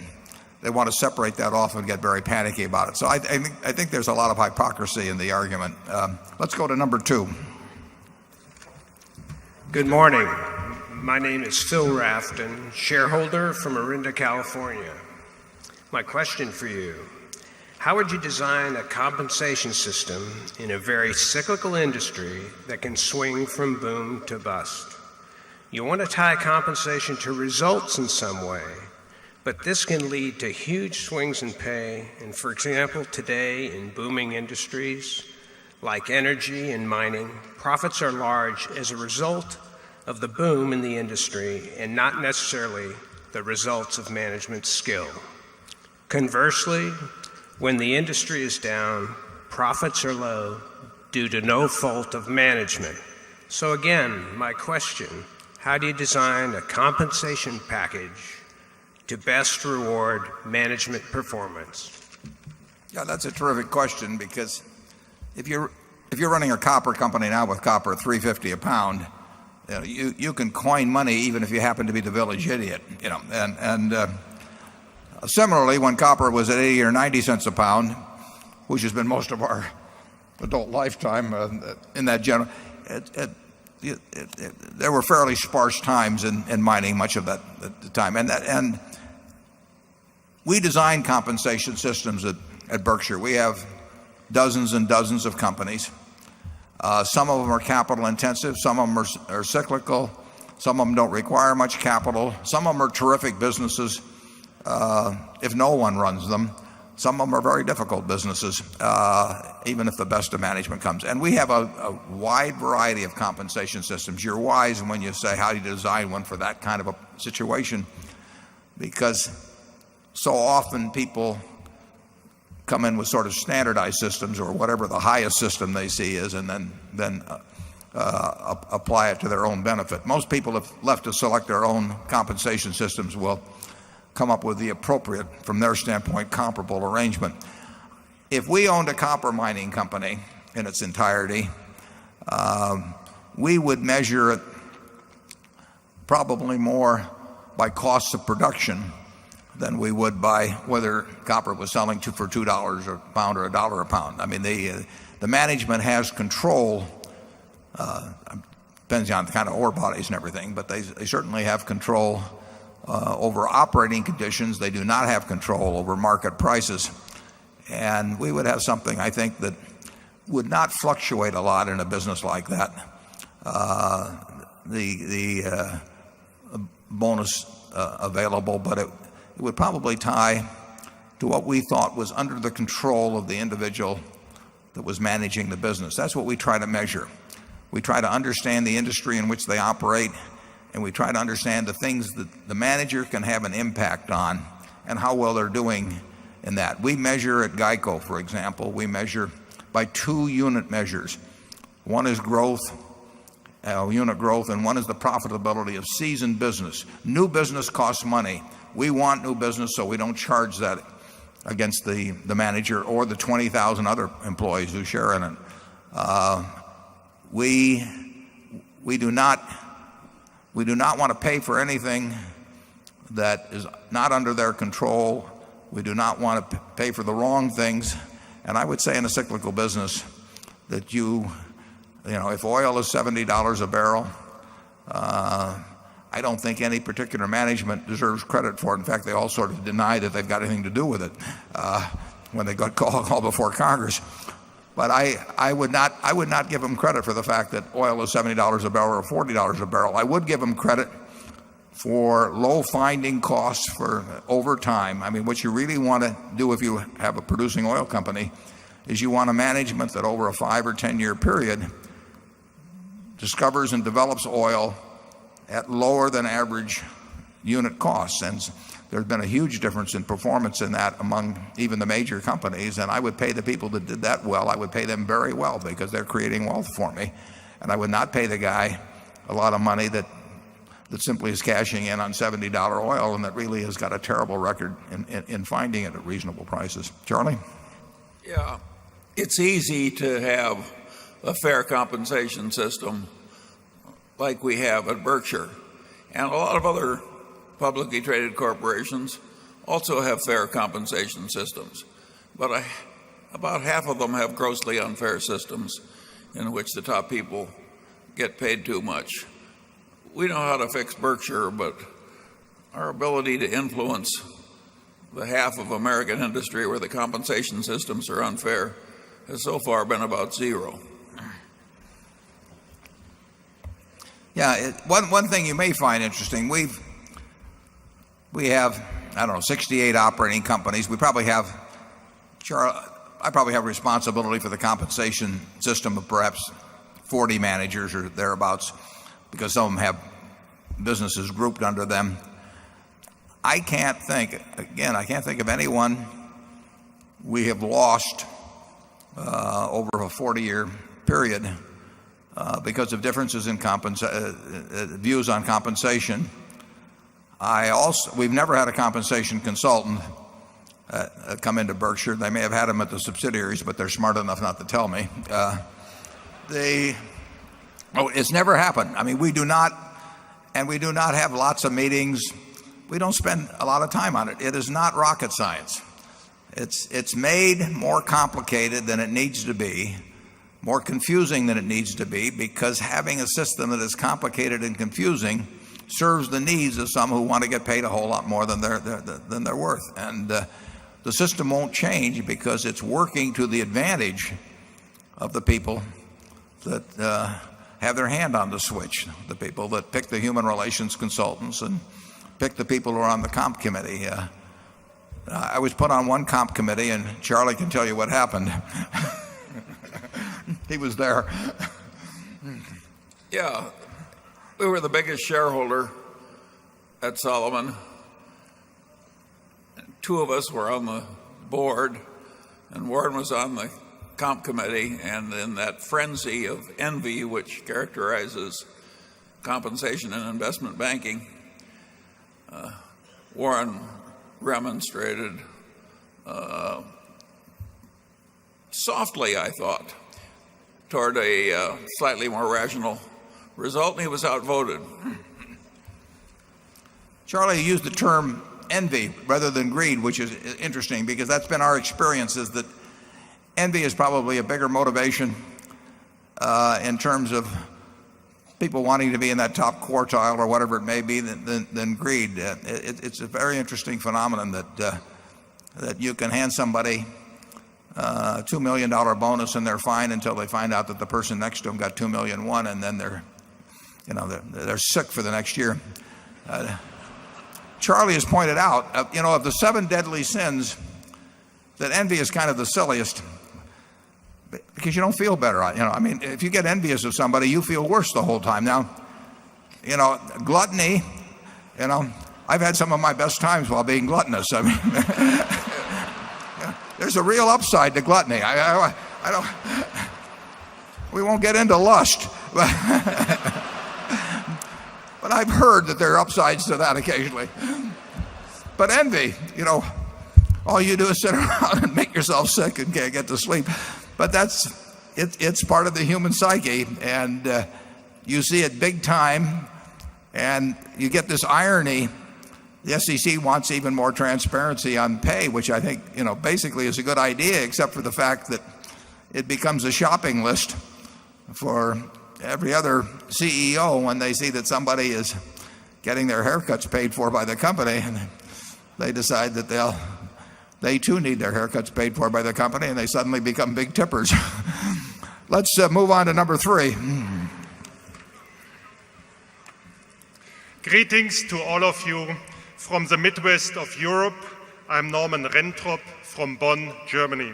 they want to separate that off and get very panicky about it. So I think there's a lot of hypocrisy in the argument. Let's go to number 2. Good morning. My name is Phil Rafton, shareholder from Orinda, California. My question for you: how would you design a compensation system in a very cyclical industry that can swing from boom to bust? You want to tie compensation to results in some way, but this can lead to huge swings in pay. And for example, today in booming industries like energy and mining, profits are large as a result of the boom in the industry and not necessarily the results of management skill. Conversely, when the industry is down, profits are low due to no fault of management. So again, my question: how do you design a compensation package to best reward management performance? Yeah, that's a terrific question, because if you're running a copper company now with copper at $3.50 a pound, you can coin money even if you happen to be the village idiot. Similarly, when copper was at 80 or 90 cents a pound, which has been most of our adult lifetime in that general, there were fairly sparse times in mining much of that at the time. And we design compensation systems at Berkshire. We have dozens and dozens of companies. Some of them are capital intensive, some of them are cyclical, some of them don't require much capital, some of them are terrific businesses if no one runs them. Some of them are very difficult businesses, even if the best of management comes. And we have a wide variety of compensation systems. You're wise when you say, how do you design one for that kind of a situation? Because so often people come in with sort of standardized systems or whatever the highest system they see is, and then apply it to their own benefit. Most people, if left to select their own compensation systems, will come up with the appropriate, from their standpoint, comparable arrangement. If we owned a copper mining company in its entirety, we would measure it probably more by costs of production than we would by whether copper was selling for $2 a pound or $1 a pound. I mean, the management has control, depends on the kind of ore bodies and everything, but they certainly have control over operating conditions. They do not have control over market prices. And we would have something, I think, that would not fluctuate a lot in a business like that. The bonus available, but it would probably tie to what we thought was under the control of the individual that was managing the business. That's what we try to measure. We try to understand the industry in which they operate, and we try to understand the things that the manager can have an impact on and how well they're doing in that. We measure at GEICO, for example, we measure by 2 unit measures. One is growth, unit growth, and one is the profitability of seasoned business. New business costs money. We want new business, so we don't charge that against the manager or the 20,000 other employees who share in it. We do not want to pay for anything that is not under their control. We do not want to pay for the wrong things. And I would say in a cyclical business that if oil is $70 a barrel, I don't think any particular management deserves credit for it. In fact, they all sort of deny that they've got anything to do with it when they got called before Congress. But I would not give them credit for the fact that oil is $70 a barrel or $40 a barrel. I would give them credit for low finding costs for over time. I mean, what you really want to do if you have a producing oil company is you want a management that over a 5 or 10 year period discovers and develops oil at lower than average unit costs. And there's been a huge difference in performance in that among even the major companies. And I would pay the people that did that well. I would pay them very well because they're creating wealth for me. And I would not pay the guy a lot of money that simply is cashing in on $70 oil and that really has got a terrible record in finding it at reasonable prices. Charlie? Yeah, it's easy to have a fair compensation system like we have at Berkshire. And a lot of other publicly traded corporations also have fair compensation systems. But about half of them have grossly unfair systems in which the top people get paid too much. We know how to fix Berkshire, but our ability to influence the half of American industry where the compensation systems are unfair has so far been about zero. Yeah, one thing you may find interesting, we have, I don't know, 68 operating companies. We probably have, I probably have responsibility for the compensation system of perhaps 40 managers or thereabouts, because some of them have businesses grouped under them. I can't think of anyone we have lost over a 40-year period because of differences in views on compensation. We've never had a compensation consultant come into Berkshire. They may have had them at the subsidiaries, but they're smart enough not to tell me. It's never happened. I mean, we do not have lots of meetings. We don't spend a lot of time on it. It is not rocket science. It's made more complicated than it needs to be, more confusing than it needs to be, because having a system that is complicated and confusing serves the needs of some who want to get paid a whole lot more than they're worth. And the system won't change because it's working to the advantage of the people that have their hand on the switch, the people that pick the human relations consultants and pick the people who are on the comp committee. I was put on one comp committee, and Charlie can tell you what happened. He was there. Yeah, we were the biggest shareholder at Solomon. Two of us were on the board, and Warren was on the comp committee. And in that frenzy of envy which characterizes compensation and investment banking, Warren remonstrated softly, I thought, toward a slightly more rational result, and he was outvoted. Charlie used the term envy rather than greed, which is interesting because that's been our experience, is that envy is probably a bigger motivation in terms of people wanting to be in that top quartile or whatever it may be than greed. It's a very interesting phenomenon that you can hand somebody a $2 million bonus and they're fine until they find out that the person next to them got $2.1 million, and then they're sick for the next year. Charlie has pointed out, of the 7 deadly sins, that envy is kind of the silliest, because you don't feel better. I mean, if you get envious of somebody, you feel worse the whole time. Now, gluttony, I've had some of my best times while being gluttonous. I mean, there's a real upside to gluttony. I don't. We won't get into lust, but I've heard that there are upsides to that occasionally. But envy, all you do is sit around and make yourself sick and can't get to sleep. But it's part of the human psyche, and you see it big time, and you get this irony. The SEC wants even more transparency on pay, which I think, basically is a good idea, except for the fact that it becomes a shopping list for every other CEO when they see that somebody is getting their haircuts paid for by the company, and they decide that they too need their haircuts paid for by the company, and they suddenly become big tippers. Let's move on to number 3. Greetings to all of you from the Midwest of Europe. I'm Norman Rentrop from Bonn, Germany.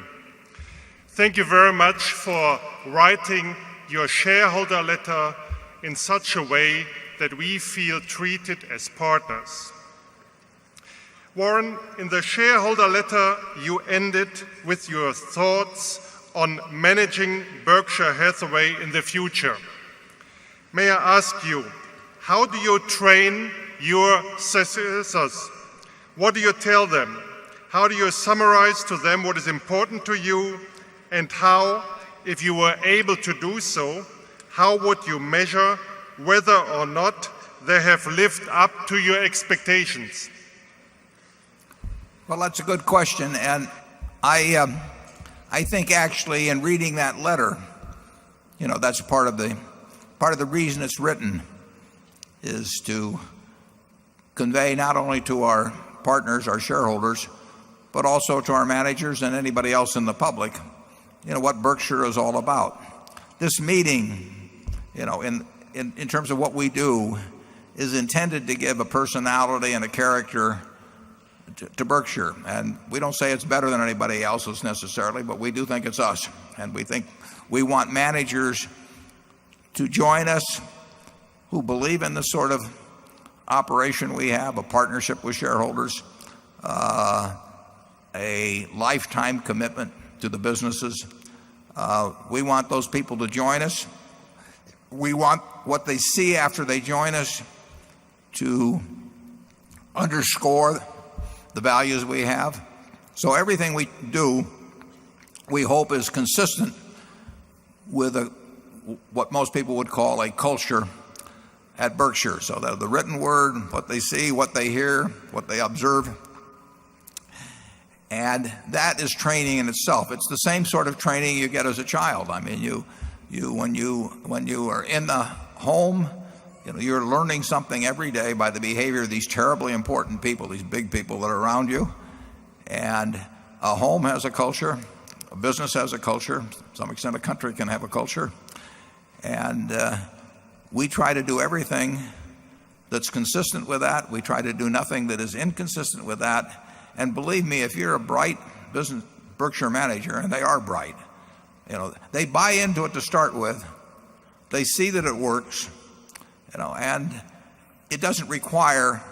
Thank you very much for writing your shareholder letter in such a way that we feel treated as partners. Warren, in the shareholder letter, you ended with your thoughts on managing Berkshire Hathaway in the future. May I ask you, how do you train your successors? What do you tell them? How do you summarize to them what is important to you? And how, if you were able to do so, how would you measure whether or not they have lived up to your expectations? Well, that's a good question, and I think actually in reading that letter, that's part of the reason it's written is to convey not only to our partners, our shareholders, but also to our managers and anybody else in the public, what Berkshire is all about. This meeting, in terms of what we do, is intended to give a personality and a character to Berkshire. And we don't say it's better than anybody else's necessarily, but we do think it's us. And we think we want managers to join us who believe in the sort of operation we have, a partnership with shareholders, a lifetime commitment to the businesses. We want those people to join us. We want what they see after they join us to underscore the values we have. So everything we do, we hope is consistent with what most people would call a culture at Berkshire. So that the written word, what they see, what they hear, what they observe. And that is training in itself. It's the same sort of training you get as a child. I mean, when you are in the home, you're learning something every day by the behavior of these terribly important people, these big people that are around you. And a home has a culture, a business has a culture, to some extent a country can have a culture. And we try to do everything that's consistent with that. We try to do nothing that is inconsistent with that. And believe me, if you're a bright business Berkshire manager, and they are bright, they buy into it to start with. They see that it works, and it doesn't require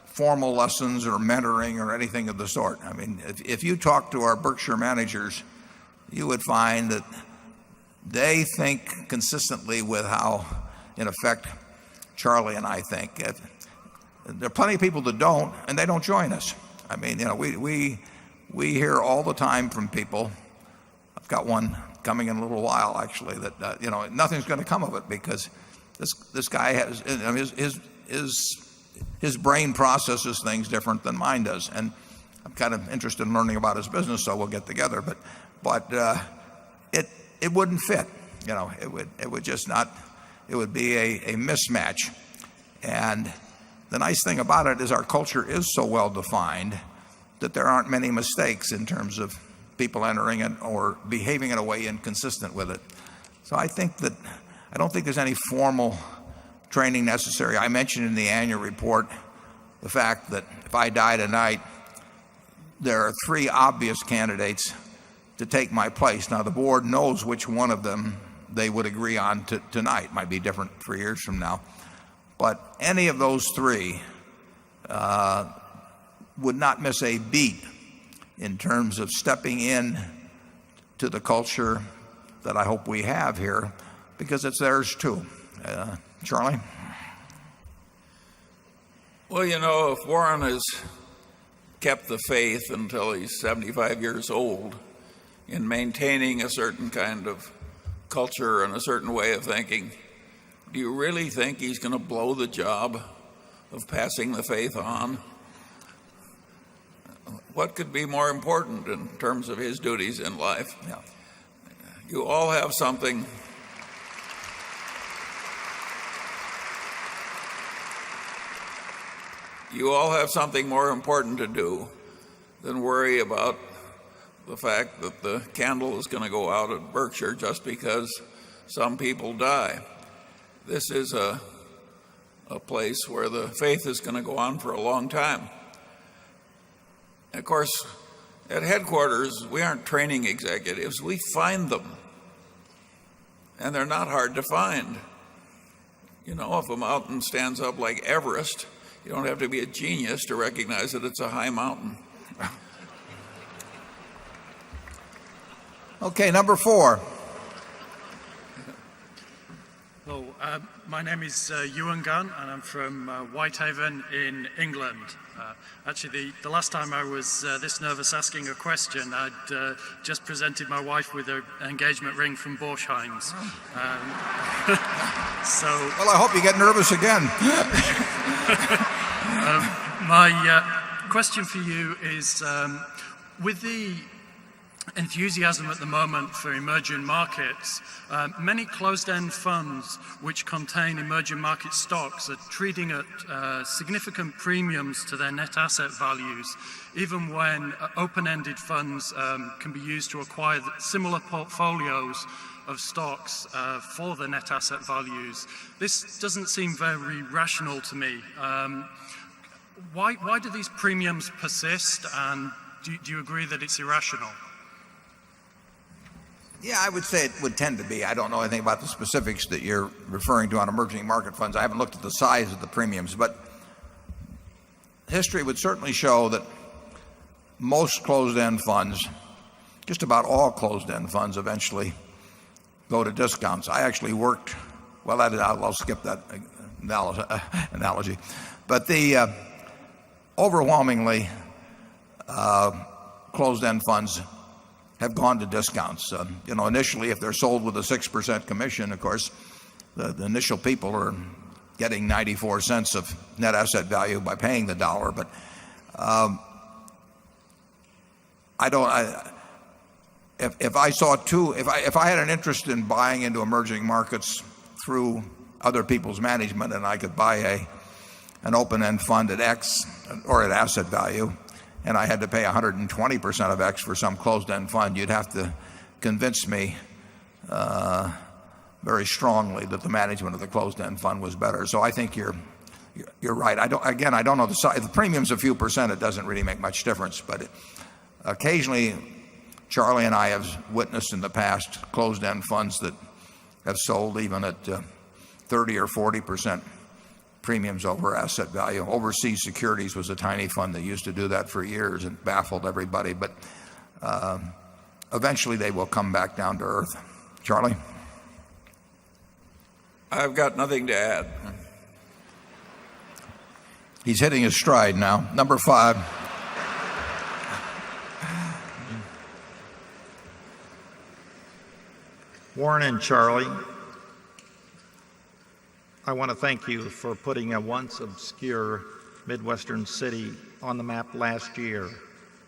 formal lessons or mentoring or anything of the sort. I mean, if you talk to our Berkshire managers, you would find that they think consistently with how, in effect, Charlie and I think. There are plenty of people that don't, and they don't join us. I mean, we hear all the time from people. I've got one coming in a little while, actually, that nothing's going to come of it because this guy has his brain processes things different than mine does, and I'm kind of interested in learning about his business, so we'll get together. But it wouldn't fit. It would just not. It would be a mismatch. And the nice thing about it is our culture is so well defined that there aren't many mistakes in terms of people entering it or behaving in a way inconsistent with it. So I don't think there's any formal training necessary. I mentioned in the annual report the fact that if I die tonight, there are 3 obvious candidates to take my place. Now the board knows which one of them they would agree on tonight. Might be different 3 years from now. But any of those 3 would not miss a beat in terms of stepping in to the culture that I hope we have here, because it's theirs too. Charlie? Well, if Warren has kept the faith until he's 75 years old in maintaining a certain kind of culture and a certain way of thinking, do you really think he's going to blow the job of passing the faith on? What could be more important in terms of his duties in life? Yeah. You all have something. You all have something more important to do than worry about the fact that the candle is going to go out at Berkshire just because some people die. This is a a place where the faith is going to go on for a long time. And of course, at headquarters, we aren't training executives. We find them. And they're not hard to find. You know, if a mountain stands up like Everest, you don't have to be a genius to recognize that it's a high mountain. Okay, number 4. Hello, my name is Ewan Gunn, and I'm from Whitehaven in England. Actually, the last time I was this nervous asking a question, I'd just presented my wife with an engagement ring from Borsheims. So, well, I hope you get nervous again. My question for you is, with the enthusiasm at the moment for emerging markets, many closed-end funds which contain emerging market stocks are trading at significant premiums to their net asset values, even when open-ended funds can be used to acquire similar portfolios of stocks for the net asset values. This doesn't seem very rational to me. Why do these premiums persist, and do you agree that it's irrational? Yeah, I would say it would tend to be. I don't know anything about the specifics that you're referring to on emerging market funds. I haven't looked at the size of the premiums, but history would certainly show that most closed-end funds, just about all closed-end funds, eventually go to discounts. I actually worked, well, I'll skip that analogy, but the overwhelmingly closed-end funds have gone to discounts. You know, initially, if they're sold with a 6% commission, of course, the initial people are getting 94 cents of net asset value by paying the dollar. But if I had an interest in buying into emerging markets through other people's management, and I could buy an open-end fund at X or at asset value, and I had to pay 120% of X for some closed-end fund, you'd have to convince me very strongly that the management of the closed-end fund was better. So I think you're right. I don't know the size. The premium's a few percent. It doesn't really make much difference. But occasionally, Charlie and I have witnessed in the past closed-end funds that have sold even at 30 or 40% premiums over asset value. Overseas Securities was a tiny fund that used to do that for years and baffled everybody. But eventually they will come back down to earth. Charlie? I've got nothing to add. He's hitting his stride now. Number 5. Warren and Charlie, I want to thank you for putting a once obscure Midwestern city on the map last year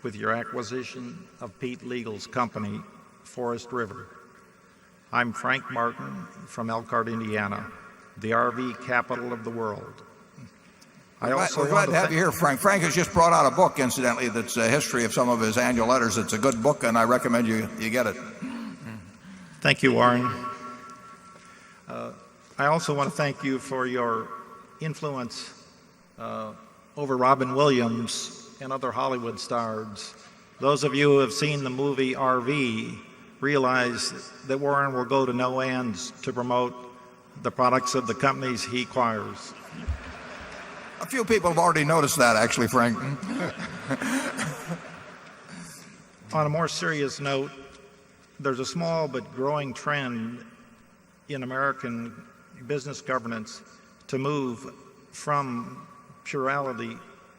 with your acquisition of Pete Legal's company, Forest River. I'm Frank Martin from Elkhart, Indiana, the RV capital of the world. We're glad to have you here, Frank. Frank has just brought out a book, incidentally, that's a history of some of his annual letters. It's a good book, and I recommend you get it. Thank you, Warren. I also want to thank you for your influence over Robin Williams and other Hollywood stars. Those of you who have seen the movie RV realize that Warren will go to no ends to promote the products of the companies he acquires. A few people have already noticed that, actually, Frank. On a more serious note, there's a small but growing trend in American business governance to move from plurality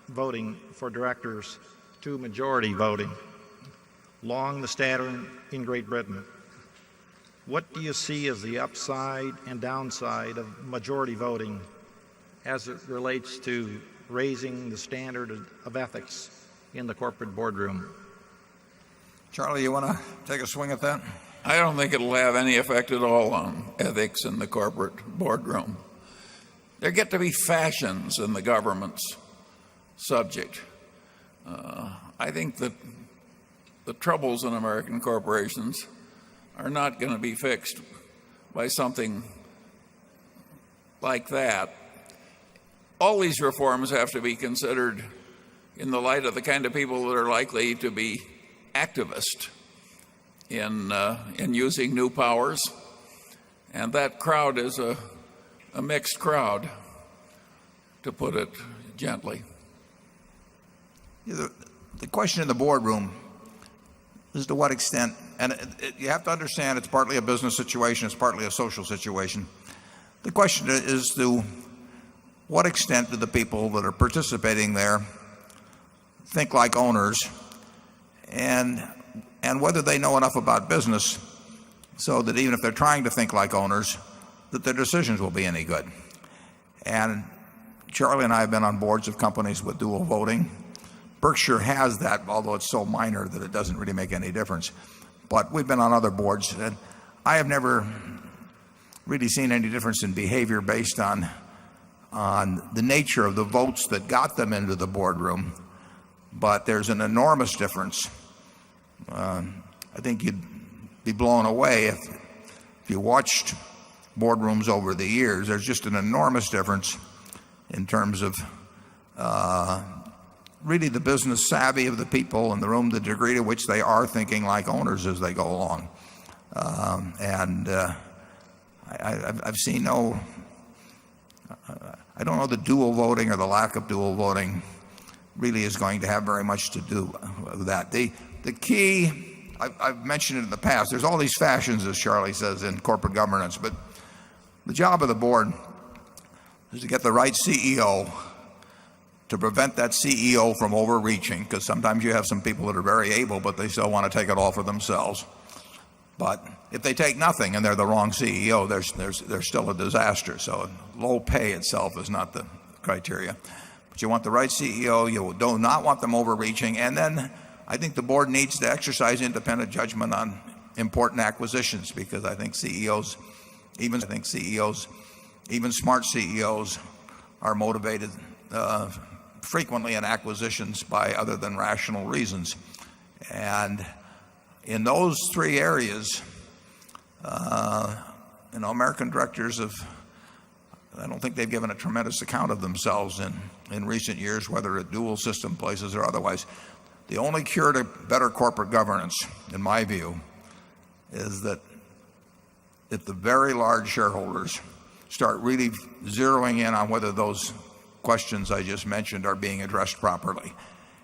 voting for directors to majority voting, along the standard in Great Britain. What do you see as the upside and downside of majority voting as it relates to raising the standard of ethics in the corporate boardroom? Charlie, you want to take a swing at that? I don't think it'll have any effect at all on ethics in the corporate boardroom. There get to be fashions in the government's subject. I think that the troubles in American corporations are not going to be fixed by something like that. all these reforms have to be considered in the light of the kind of people that are likely to be activist in using new powers. And that crowd is a mixed crowd, to put it gently. The question in the boardroom is to what extent, and you have to understand it's partly a business situation, it's partly a social situation. The question is to what extent do the people that are participating there think like owners, and whether they know enough about business so that even if they're trying to think like owners, that their decisions will be any good. And Charlie and I have been on boards of companies with dual voting. Berkshire has that, although it's so minor that it doesn't really make any difference. But we've been on other boards, and I have never really seen any difference in behavior based on the nature of the votes that got them into the boardroom. But there's an enormous difference. I think you'd be blown away if you watched boardrooms over the years. There's just an enormous difference in terms of really the business savvy of the people in the room, the degree to which they are thinking like owners as they go along. I've seen no, I don't know that dual voting or the lack of dual voting really is going to have very much to do with that. The key, I've mentioned it in the past, there's all these fashions, as Charlie says, in corporate governance, but the job of the board is to get the right CEO, to prevent that CEO from overreaching, because sometimes you have some people that are very able, but they still want to take it all for themselves. But if they take nothing and they're the wrong CEO, there's still a disaster. So low pay itself is not the criteria. But you want the right CEO, you do not want them overreaching, and then I think the board needs to exercise independent judgment on important acquisitions, because I think CEOs, even smart CEOs, are motivated frequently in acquisitions by other than rational reasons. And in those three areas, American directors I don't think they've given a tremendous account of themselves in recent years, whether at dual system places or otherwise. The only cure to better corporate governance, in my view, is that if the very large shareholders start really zeroing in on whether those questions I just mentioned are being addressed properly.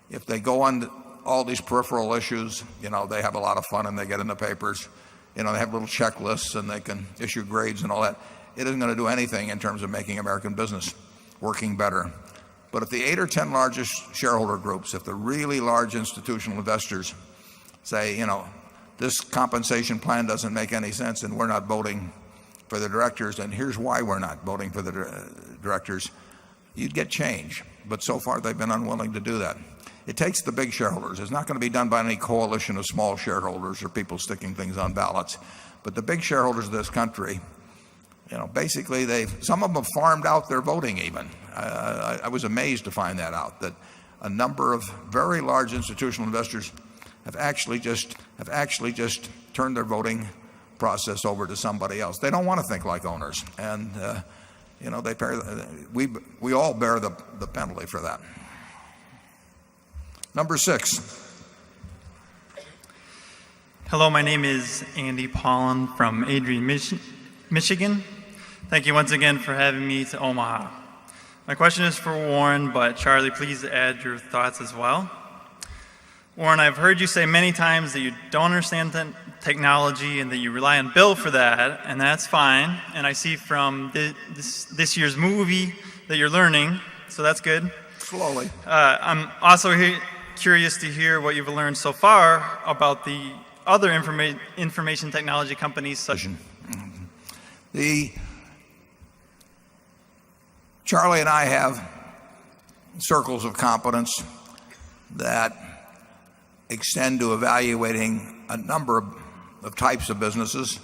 If they go on all these peripheral issues, they have a lot of fun and they get in the papers, they have little checklists and they can issue grades and all that. It isn't going to do anything in terms of making American business working better. But if the 8 or 10 largest shareholder groups, if the really large institutional investors say, this compensation plan doesn't make any sense and we're not voting for the directors, and here's why we're not voting for the directors, you'd get change. But so far they've been unwilling to do that. It takes the big shareholders. It's not going to be done by any coalition of small shareholders or people sticking things on ballots. But the big shareholders of this country, basically some of them have farmed out their voting even. I was amazed to find that out, that a number of very large institutional investors have actually just turned their voting process over to somebody else. They don't want to think like owners, and we all bear the penalty for that. Number 6. Hello, my name is Andy Pollan from Adrian, Michigan. Thank you once again for having me to Omaha. My question is for Warren, but Charlie, please add your thoughts as well. Warren, I've heard you say many times that you don't understand technology and that you rely on Bill for that, and that's fine. And I see from this year's movie that you're learning, so that's good. Slowly. I'm also curious to hear what you've learned so far about the other information technology companies such as Charlie and I have circles of competence that extend to evaluating a number of types of businesses,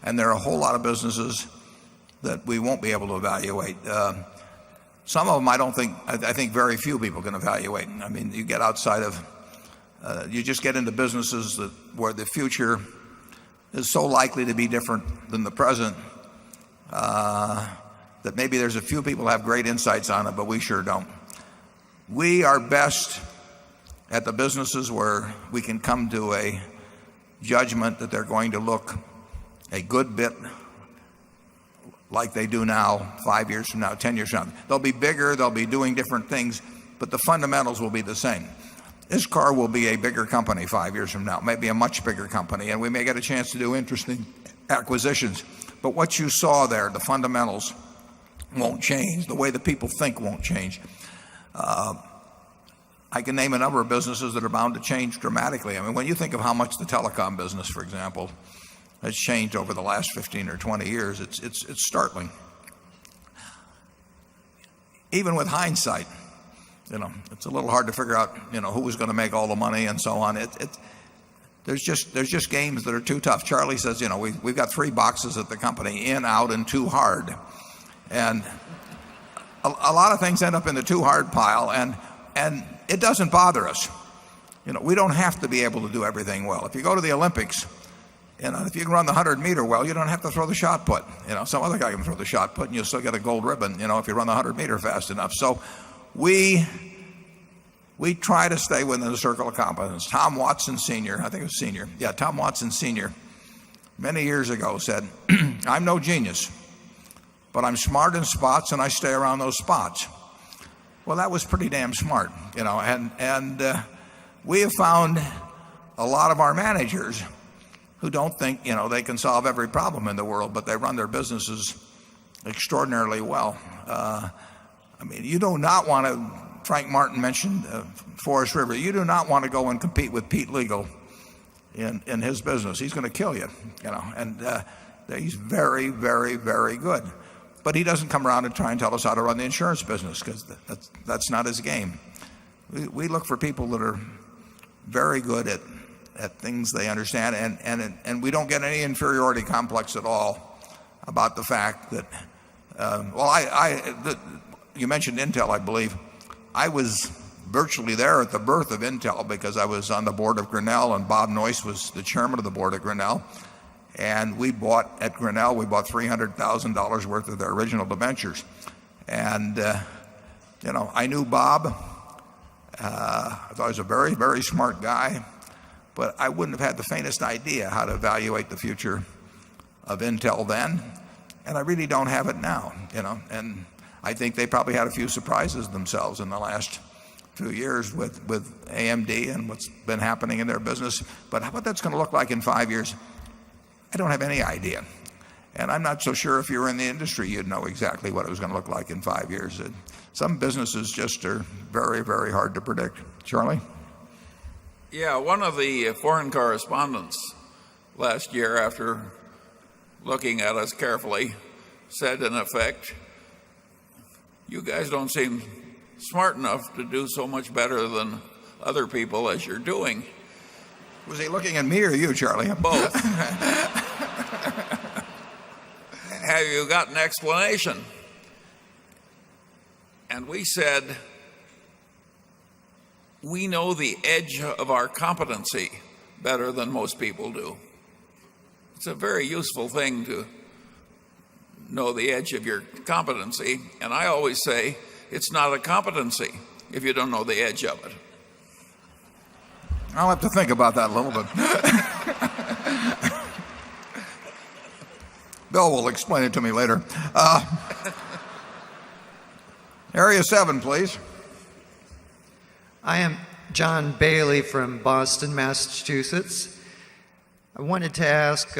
and there are a whole lot of businesses that we won't be able to evaluate. Some of them I think very few people can evaluate. I mean, you get outside of, you just get into businesses where the future is so likely to be different than the present. that maybe there's a few people who have great insights on it, but we sure don't. We are best at the businesses where we can come to a judgment that they're going to look a good bit like they do now, 5 years from now, 10 years from now. They'll be bigger, they'll be doing different things, but the fundamentals will be the same. This car will be a bigger company 5 years from now, maybe a much bigger company, and we may get a chance to do interesting acquisitions. But what you saw there, the fundamentals won't change. The way the people think won't change. I can name a number of businesses that are bound to change dramatically. I mean, when you think of how much the telecom business, for example, has changed over the last 15 or 20 years, it's startling. Even with hindsight, it's a little hard to figure out, who was going to make all the money and so on. There's just games that are too tough. Charlie says, we've got 3 boxes at the company: in, out, and too hard. And a lot of things end up in the too hard pile, and it doesn't bother us. We don't have to be able to do everything well. If you go to the Olympics, if you can run the 100-meter well, you don't have to throw the shot put. Some other guy can throw the shot put, and you'll still get a gold ribbon, if you run the 100-meter fast enough. So we try to stay within the circle of competence. Tom Watson Sr., I think it was Sr. Yeah, Tom Watson Sr. many years ago said, "I'm no genius, but I'm smart in spots, and I stay around those spots." Well, that was pretty damn smart, and we have found a lot of our managers who don't think, they can solve every problem in the world, but they run their businesses extraordinarily well. You do not want to, Frank Martin mentioned Forest River, you do not want to go and compete with Pete Legal in his business. He's going to kill you, and he's very, very, very good. But he doesn't come around and try and tell us how to run the insurance business, because that's not his game. We look for people that are very good at things they understand, and we don't get any inferiority complex at all about the fact that, you mentioned Intel, I believe. I was virtually there at the birth of Intel because I was on the board of Grinnell, and Bob Noyce was the chairman of the board of Grinnell. And we bought $300,000 worth of their original debentures. And, I knew Bob. I thought he was a very, very smart guy. But I wouldn't have had the faintest idea how to evaluate the future of Intel then. And I really don't have it now, And I think they probably had a few surprises themselves in the last few years with AMD and what's been happening in their business. But what that's going to look like in 5 years, I don't have any idea. And I'm not so sure if you were in the industry, you'd know exactly what it was going to look like in 5 years. Some businesses just are very, very hard to predict. Charlie? Yeah, one of the foreign correspondents last year, after looking at us carefully, said in effect, "You guys don't seem smart enough to do so much better than other people as you're doing." Was he looking at me or you, Charlie? Both. Have you got an explanation? And we said, we know the edge of our competency better than most people do. It's a very useful thing to know the edge of your competency. And I always say, it's not a competency if you don't know the edge of it. I'll have to think about that a little bit. Bill will explain it to me later. Area 7, please. I am John Bailey from Boston, Massachusetts. I wanted to ask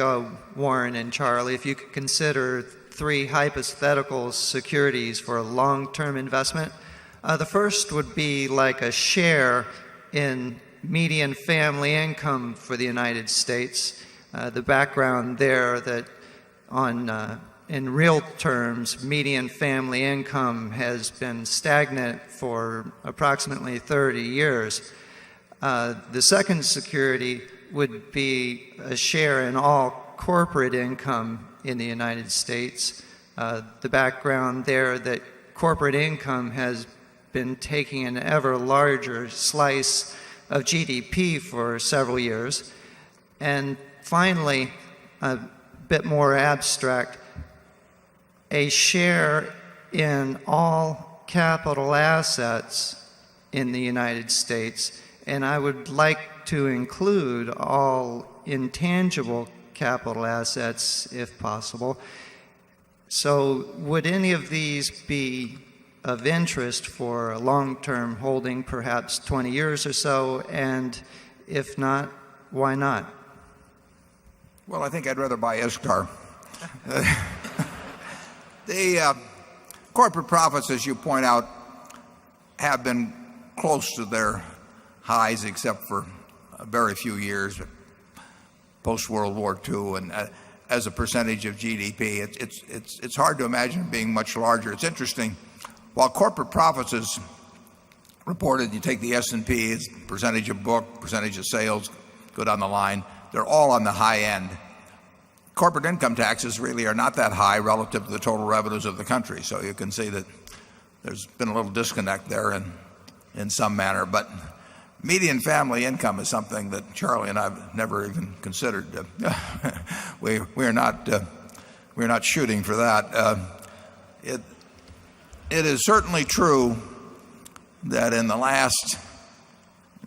Warren and Charlie if you could consider 3 hypothetical securities for a long-term investment. The first would be like a share in median family income for the United States. The background there that in real terms, median family income has been stagnant for approximately 30 years. The second security would be a share in all corporate income in the United States. The background there that corporate income has been taking an ever larger slice of GDP for several years. And finally, a bit more abstract, a share in all capital assets in the United States, and I would like to include all intangible capital assets if possible. So would any of these be of interest for a long-term holding, perhaps 20 years or so, and if not, why not? Well, I think I'd rather buy ISCAR. The corporate profits, as you point out, have been close to their highs except for a very few years, post-World War II, and as a percentage of GDP. It's hard to imagine it being much larger. It's interesting. While corporate profits is reported, you take the S&P, it's percentage of book, percentage of sales, go down the line, they're all on the high end. Corporate income taxes really are not that high relative to the total revenues of the country. So you can see that there's been a little disconnect there in some manner. But median family income is something that Charlie and I have never even considered. We're not shooting for that. It is certainly true that in the last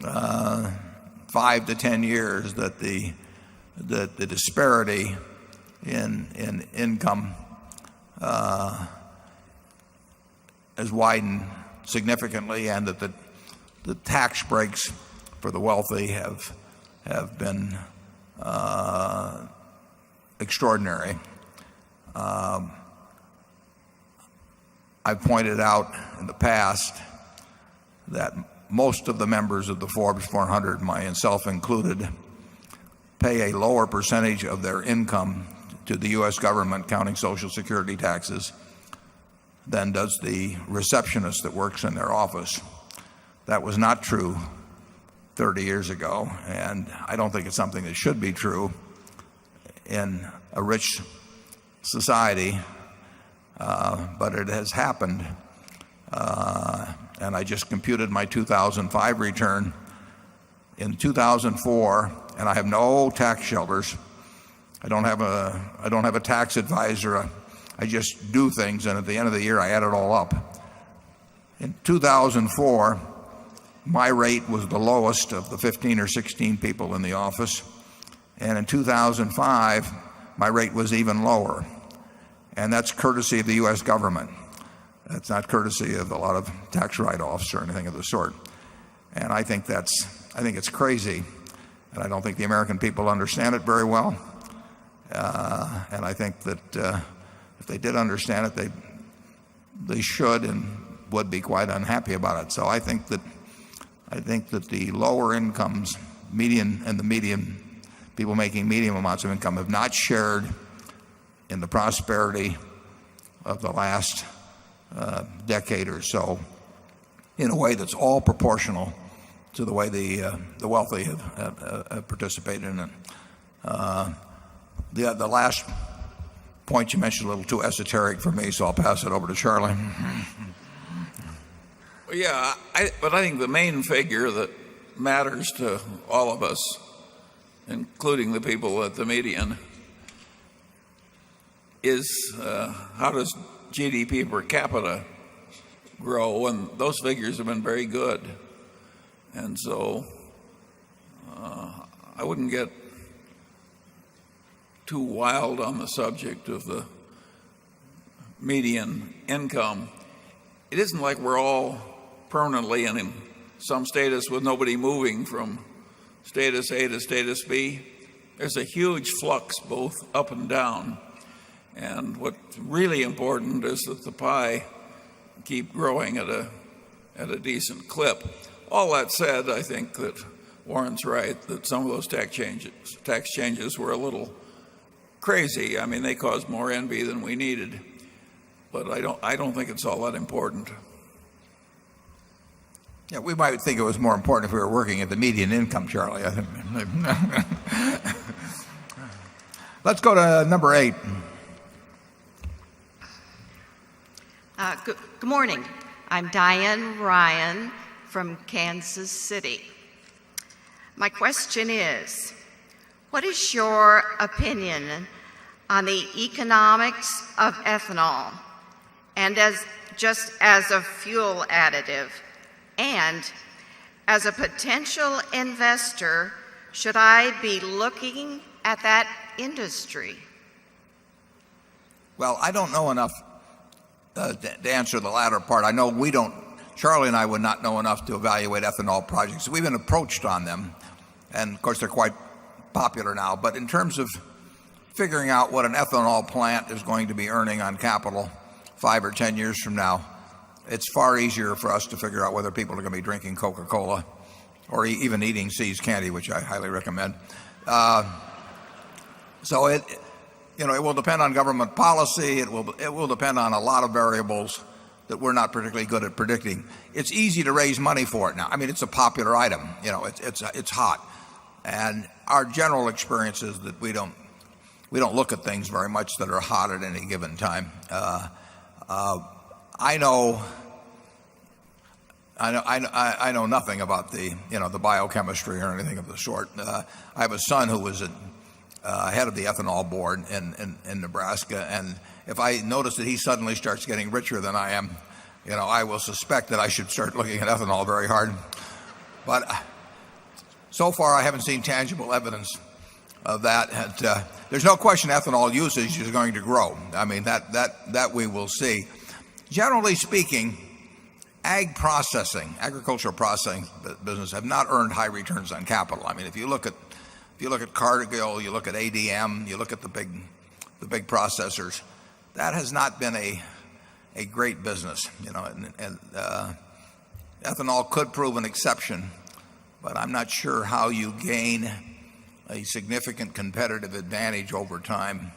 5 to 10 years that the disparity in income has widened significantly, and that the tax breaks for the wealthy have been extraordinary. I've pointed out in the past that most of the members of the Forbes 400, myself included, pay a lower percentage of their income to the U.S. government, counting Social Security taxes, than does the receptionist that works in their office. That was not true 30 years ago, and I don't think it's something that should be true in a rich society, but it has happened. And I just computed my 2005 return. In 2004, and I have no tax shelters. I don't have a tax advisor. I just do things, and at the end of the year I add it all up. In 2004, my rate was the lowest of the 15 or 16 people in the office, and in 2005 my rate was even lower. And that's courtesy of the US government. That's not courtesy of a lot of tax write-offs or anything of the sort. And I think it's crazy, and I don't think the American people understand it very well. And I think that if they did understand it, they should and would be quite unhappy about it. So I think that the lower incomes, median people making medium amounts of income have not shared in the prosperity of the last decade or so in a way that's all proportional to the way the wealthy have participated in it. The last point you mentioned a little too esoteric for me, so I'll pass it over to Charlie. Well, yeah, but I think the main figure that matters to all of us, including the people at the median, is how does GDP per capita grow, and those figures have been very good. And so I wouldn't get too wild on the subject of the median income. It isn't like we're all permanently in some status with nobody moving from status A to status B. There's a huge flux both up and down. And what's really important is that the pie keep growing at a decent clip. All that said, I think that Warren's right that some of those tax changes were a little crazy. I mean, they caused more envy than we needed. But I don't think it's all that important. Yeah, we might think it was more important if we were working at the median income, Charlie. I think. Let's go to number 8. Good morning. I'm Diane Ryan from Kansas City. My question is, what is your opinion on the economics of ethanol and just as a fuel additive? And as a potential investor, should I be looking at that industry? Well, I don't know enough to answer the latter part. I know Charlie and I would not know enough to evaluate ethanol projects. We've been approached on them, and of course they're quite popular now. But in terms of figuring out what an ethanol plant is going to be earning on capital 5 or 10 years from now, it's far easier for us to figure out whether people are going to be drinking Coca-Cola or even eating See's candy, which I highly recommend. So it will depend on government policy. It will depend on a lot of variables that we're not particularly good at predicting. It's easy to raise money for it now. I mean, it's a popular item. It's hot, and our general experience is that we don't look at things very much that are hot at any given time. I know nothing about the biochemistry or anything of the sort. I have a son who was head of the ethanol board in Nebraska, and if I notice that he suddenly starts getting richer than I am, I will suspect that I should start looking at ethanol very hard. But so far I haven't seen tangible evidence of that. And, there's no question ethanol usage is going to grow. I mean, that we will see. Generally speaking, agricultural processing business have not earned high returns on capital. I mean, if you look at Cargill, you look at ADM, you look at the big processors, that has not been a great business, and ethanol could prove an exception, but I'm not sure how you gain a significant competitive advantage over time,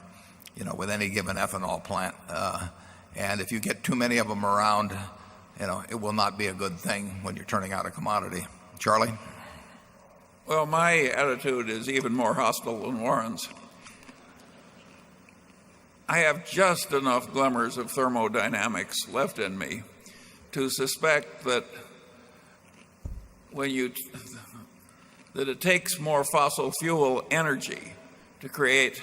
with any given ethanol plant. And if you get too many of them around, it will not be a good thing when you're turning out a commodity. Charlie? Well, my attitude is even more hostile than Warren's. I have just enough glimmers of thermodynamics left in me to suspect that that it takes more fossil fuel energy to create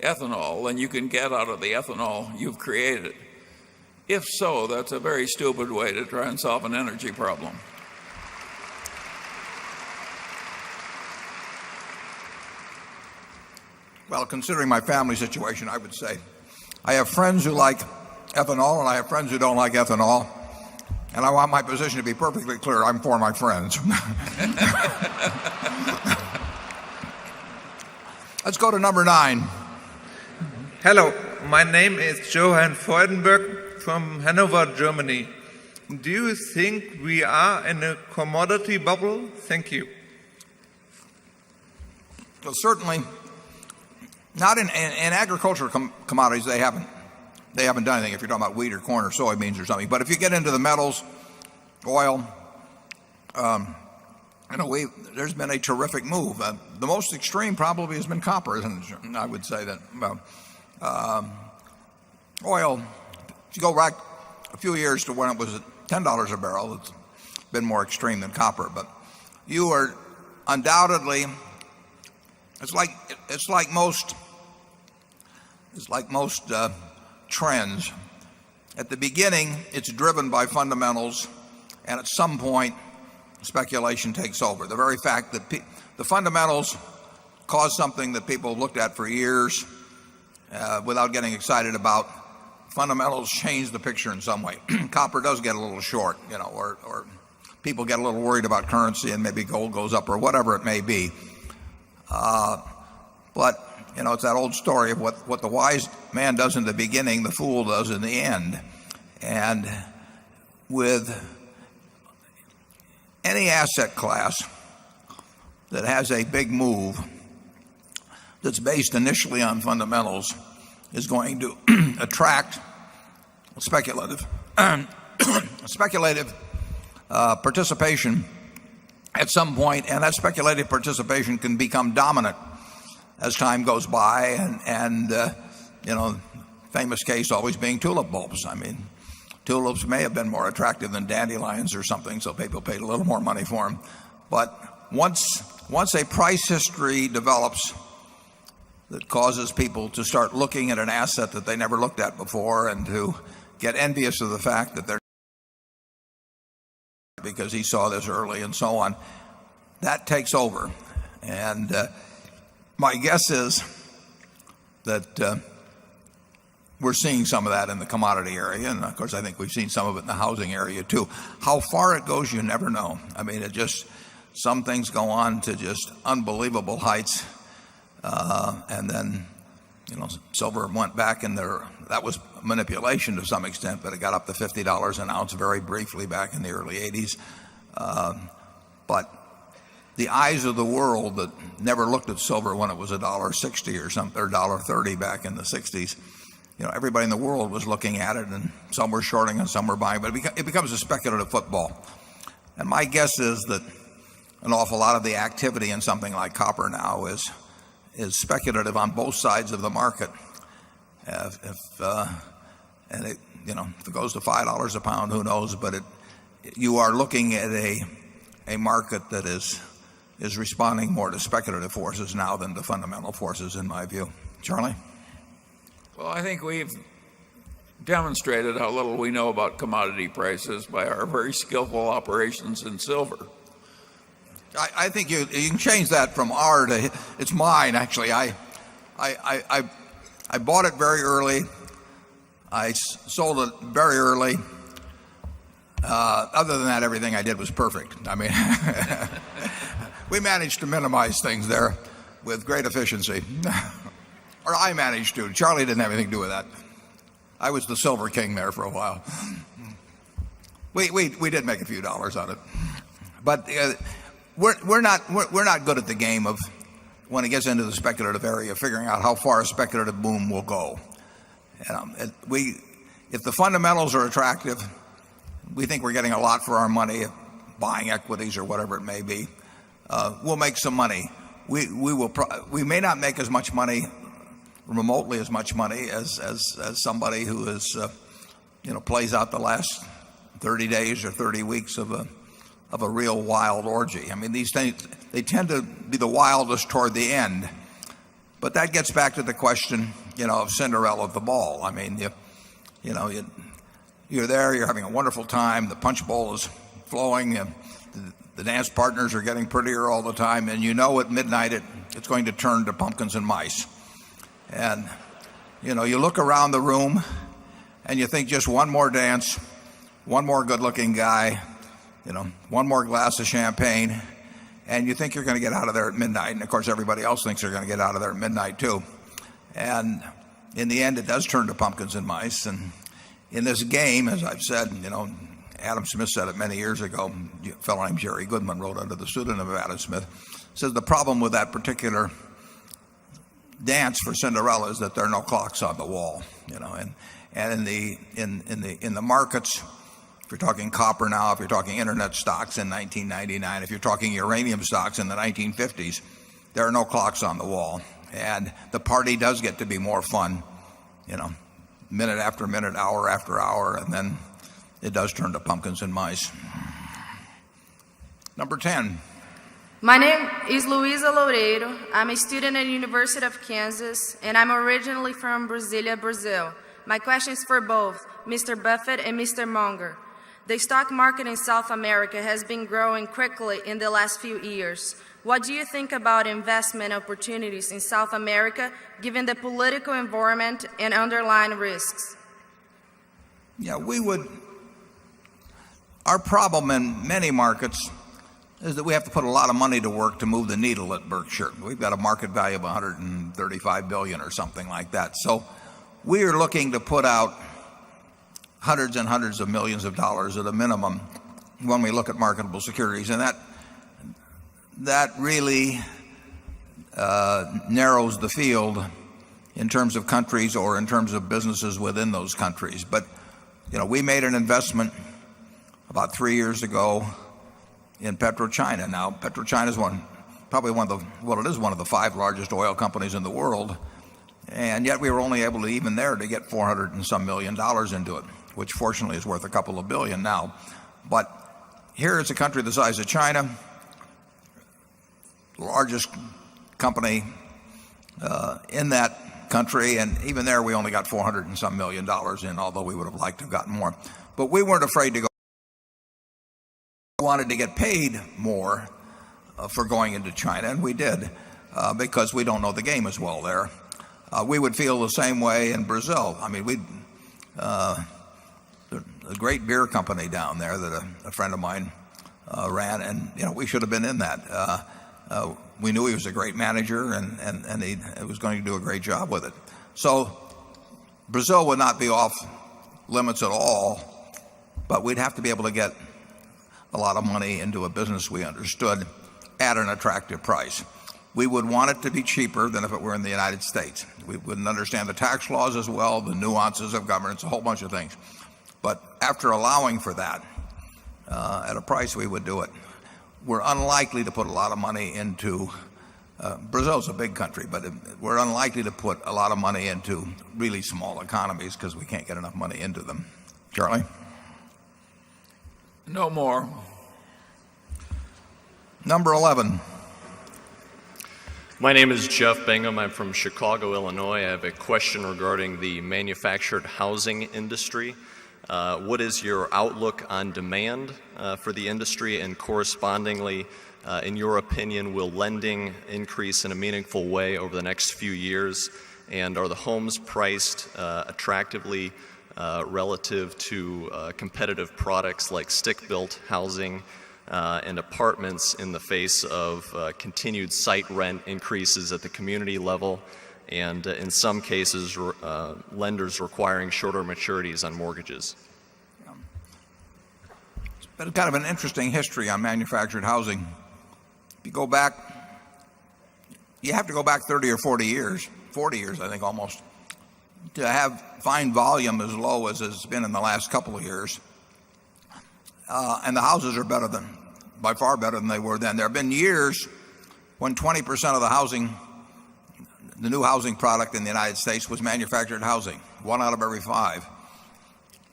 ethanol than you can get out of the ethanol you've created. If so, that's a very stupid way to try and solve an energy problem. Well, considering my family situation, I would say I have friends who like ethanol and I have friends who don't like ethanol. And I want my position to be perfectly clear. I'm for my friends. Let's go to number 9. Hello, my name is Johann Freudenberg from Hanover, Germany. Do you think we are in a commodity bubble? Thank you. Well, certainly not in agricultural commodities. They haven't done anything if you're talking about wheat or corn or soybeans or something. But if you get into the metals, oil, there's been a terrific move. The most extreme probably has been copper, and I would say that oil, if you go back a few years to when it was at $10 a barrel, it's been more extreme than copper. But you are undoubtedly, it's like most trends. At the beginning, it's driven by fundamentals, and at some point, speculation takes over. The very fact that the fundamentals cause something that people have looked at for years without getting excited about, fundamentals change the picture in some way. Copper does get a little short, or people get a little worried about currency and maybe gold goes up or whatever it may be. But it's that old story of what the wise man does in the beginning, the fool does in the end. And with any asset class that has a big move that's based initially on fundamentals is going to attract speculative participation at some point, and that speculative participation can become dominant as time goes by, and famous case always being tulip bulbs. I mean, tulips may have been more attractive than dandelions or something, so people paid a little more money for them. But once a price history develops causes people to start looking at an asset that they never looked at before and to get envious of the fact that they're because he saw this early and so on. That takes over. And my guess is that we're seeing some of that in the commodity area. And of course, I think we've seen some of it in the housing area too. How far it goes, you never know. I mean, some things go on to just unbelievable heights. And then, silver went back in there. That was manipulation to some extent, but it got up to $50 an ounce very briefly back in the early 80s. But the eyes of the world that never looked at silver when it was $1.60 or something, or $1.30 back in the 60s, everybody in the world was looking at it, and some were shorting and some were buying, but it becomes a speculative football. And my guess is that an awful lot of the activity in something like copper now is speculative on both sides of the market. If it goes to $5 a pound, who knows? But you are looking at a market that is responding more to speculative forces now than to fundamental forces, in my view. Charlie? Well, I think we've demonstrated how little we know about commodity prices by our very skillful operations in silver. I think you can change that from R to it's mine. Actually, I bought it very early. I sold it very early. Other than that, everything I did was perfect. I mean, we managed to minimize things there with great efficiency. Or I managed to. Charlie didn't have anything to do with that. I was the silver king there for a while. We did make a few dollars on it, but we're not good at the game of, when it gets into the speculative area, figuring out how far a speculative boom will go. If the fundamentals are attractive, we think we're getting a lot for our money, buying equities or whatever it may be. We'll make some money. We may not make as much money, remotely as much money as somebody who is plays out the last 30 days or 30 weeks of a real wild orgy. I mean, these things, they tend to be the wildest toward the end. But that gets back to the question, of Cinderella of the ball. I mean, you're there, you're having a wonderful time, the punch bowl is flowing, the dance partners are getting prettier all the time, and at midnight it's going to turn to pumpkins and mice. And you look around the room and you think just one more dance, one more good-looking guy, one more glass of champagne, and you think you're going to get out of there at midnight. And of course, everybody else thinks they're going to get out of there at midnight too. And in the end, it does turn to pumpkins and mice. And in this game, as I've said, Adam Smith said it many years ago. A fellow named Jerry Goodman wrote under the pseudonym of Adam Smith. Says the problem with that particular dance for Cinderella is that there are no clocks on the wall. And in the markets, if you're talking copper now, if you're talking internet stocks in 1999, if you're talking uranium stocks in the 1950s, there are no clocks on the wall. And the party does get to be more fun, minute after minute, hour after hour, and then it does turn to pumpkins and mice. Number 10. My name is Luisa Loureiro. I'm a student at the University of Kansas, and I'm originally from Brasilia, Brazil. My question is for both Mr. Buffett and Mr. Munger. The stock market in South America has been growing quickly in the last few years. What do you think about investment opportunities in South America, given the political environment and underlying risks? Yeah, our problem in many markets is that we have to put a lot of money to work to move the needle at Berkshire. We've got a market value of $135 billion or something like that. So we are looking to put out hundreds and hundreds of millions of dollars at a minimum when we look at marketable securities. And that really narrows the field in terms of countries or in terms of businesses within those countries. But, we made an investment about 3 years ago in PetroChina. Now, PetroChina is one of the 5 largest oil companies in the world. And yet we were only able to, even there, to get $400 and some million into it, which fortunately is worth a couple of billion now. But here is a country the size of China, the largest company in that country, and even there we only got $400 and some million in, although we would have liked to have gotten more. But we weren't afraid to go. We wanted to get paid more for going into China, and we did, because we don't know the game as well there. We would feel the same way in Brazil. I mean, a great beer company down there that a friend of mine ran, and we should have been in that. We knew he was a great manager, and he was going to do a great job with it. So Brazil would not be off limits at all, but we'd have to be able to get a lot of money into a business we understood at an attractive price. We would want it to be cheaper than if it were in the United States. We wouldn't understand the tax laws as well, the nuances of governance, a whole bunch of things. But after allowing for that, at a price, we would do it. We're unlikely to put a lot of money into Brazil's a big country, but we're unlikely to put a lot of money into really small economies because we can't get enough money into them. Charlie? No more. Number 11. My name is Jeff Bingham. I'm from Chicago, Illinois. I have a question regarding the manufactured housing industry. What is your outlook on demand for the industry, and correspondingly, in your opinion, will lending increase in a meaningful way over the next few years? And are the homes priced attractively relative to competitive products like stick-built housing and apartments in the face of continued site rent increases at the community level, and in some cases lenders requiring shorter maturities on mortgages? It's been kind of an interesting history on manufactured housing. If you go back, you have to go back 30 or 40 years, I think almost, to find volume as low as it's been in the last couple of years. And the houses are by far better than they were then. There have been years when 20% of the new housing product in the United States was manufactured housing, 1 out of every 5.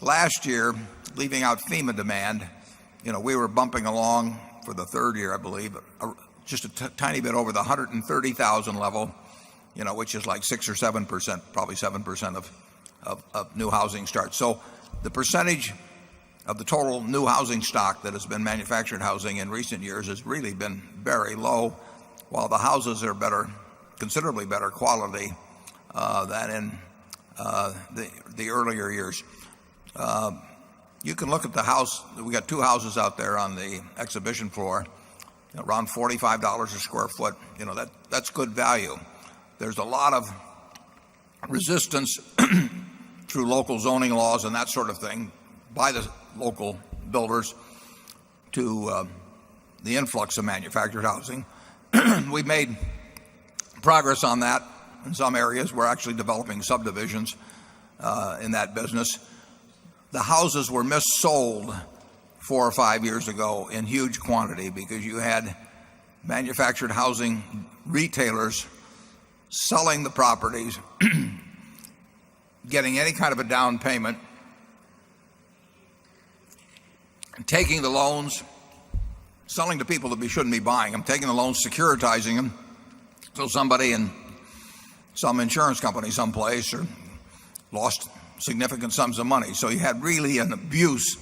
Last year, leaving out FEMA demand, we were bumping along for the third year, I believe, just a tiny bit over the 130,000 level, which is like 6 or 7%, probably 7% of new housing starts. So the percentage of the total new housing stock that has been manufactured housing in recent years has really been very low, while the houses are considerably better quality than in the earlier years. You can look at the house. We got 2 houses out there on the exhibition floor, around $45 a square foot. That's good value. There's a lot of resistance through local zoning laws and that sort of thing by the local builders to the influx of manufactured housing. We've made progress on that in some areas. We're actually developing subdivisions in that business. The houses were missold 4 or 5 years ago in huge quantity because you had manufactured housing retailers selling the properties, getting any kind of a down payment, taking the loans, selling to people that we shouldn't be buying them, taking the loans, securitizing them, so somebody in some insurance company someplace or lost significant sums of money. So you had really an abuse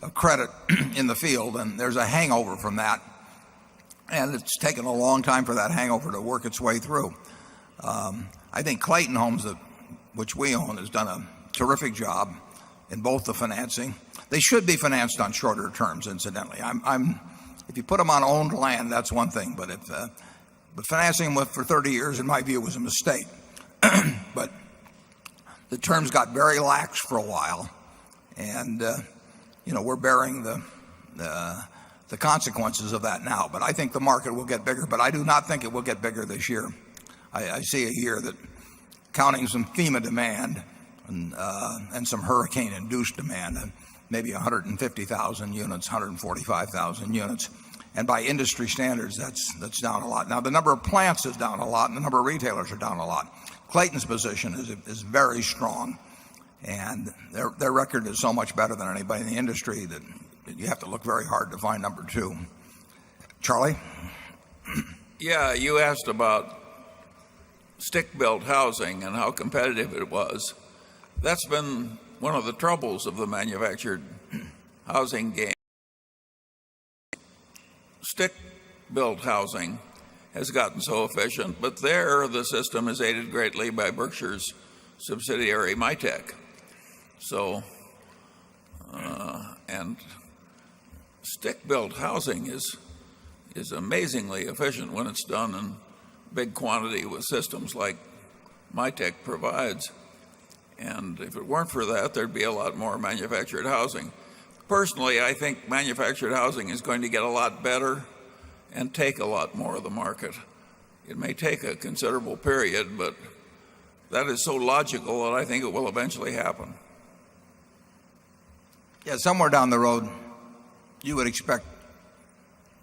of credit in the field, and there's a hangover from that, and it's taken a long time for that hangover to work its way through. I think Clayton Homes, which we own, has done a terrific job in both the financing. They should be financed on shorter terms, incidentally. If you put them on owned land, that's one thing, but financing them for 30 years, in my view, was a mistake. But the terms got very lax for a while, and we're bearing the consequences of that now. But I think the market will get bigger, but I do not think it will get bigger this year. I see a year that, counting some FEMA demand and some hurricane-induced demand, maybe 150,000 units, 145,000 units. And by industry standards, that's down a lot. Now, the number of plants is down a lot, and the number of retailers are down a lot. Clayton's position is very strong, and their record is so much better than anybody in the industry that you have to look very hard to find number 2. Charlie? Yeah, you asked about stick-built housing and how competitive it was, that's been one of the troubles of the manufactured housing game. Stick-built housing has gotten so efficient, but there the system is aided greatly by Berkshire's subsidiary Mytech. So, and stick-built housing is amazingly efficient when it's done in big quantity with systems like Mytech provides. And if it weren't for that, there'd be a lot more manufactured housing. Personally, I think manufactured housing is going to get a lot better and take a lot more of the market. It may take a considerable period, but that is so logical that I think it will eventually happen. Yeah, somewhere down the road, you would expect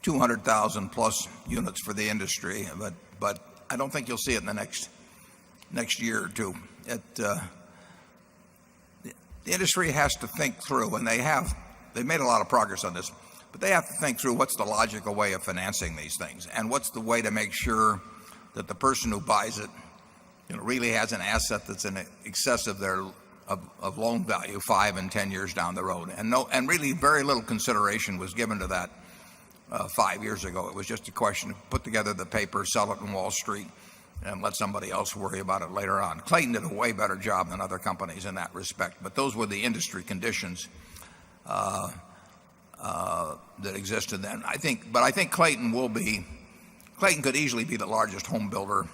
200,000 plus units for the industry, but I don't think you'll see it in the next year or two. The industry has to think through, and they've made a lot of progress on this, but they have to think through what's the logical way of financing these things, and what's the way to make sure that the person who buys it, really has an asset that's in excess of their of loan value 5 and 10 years down the road. And really very little consideration was given to that 5 years ago. It was just a question of put together the paper, sell it in Wall Street, and let somebody else worry about it later on. Clayton did a way better job than other companies in that respect, but those were the industry conditions that existed then. I think Clayton could easily be the largest home builder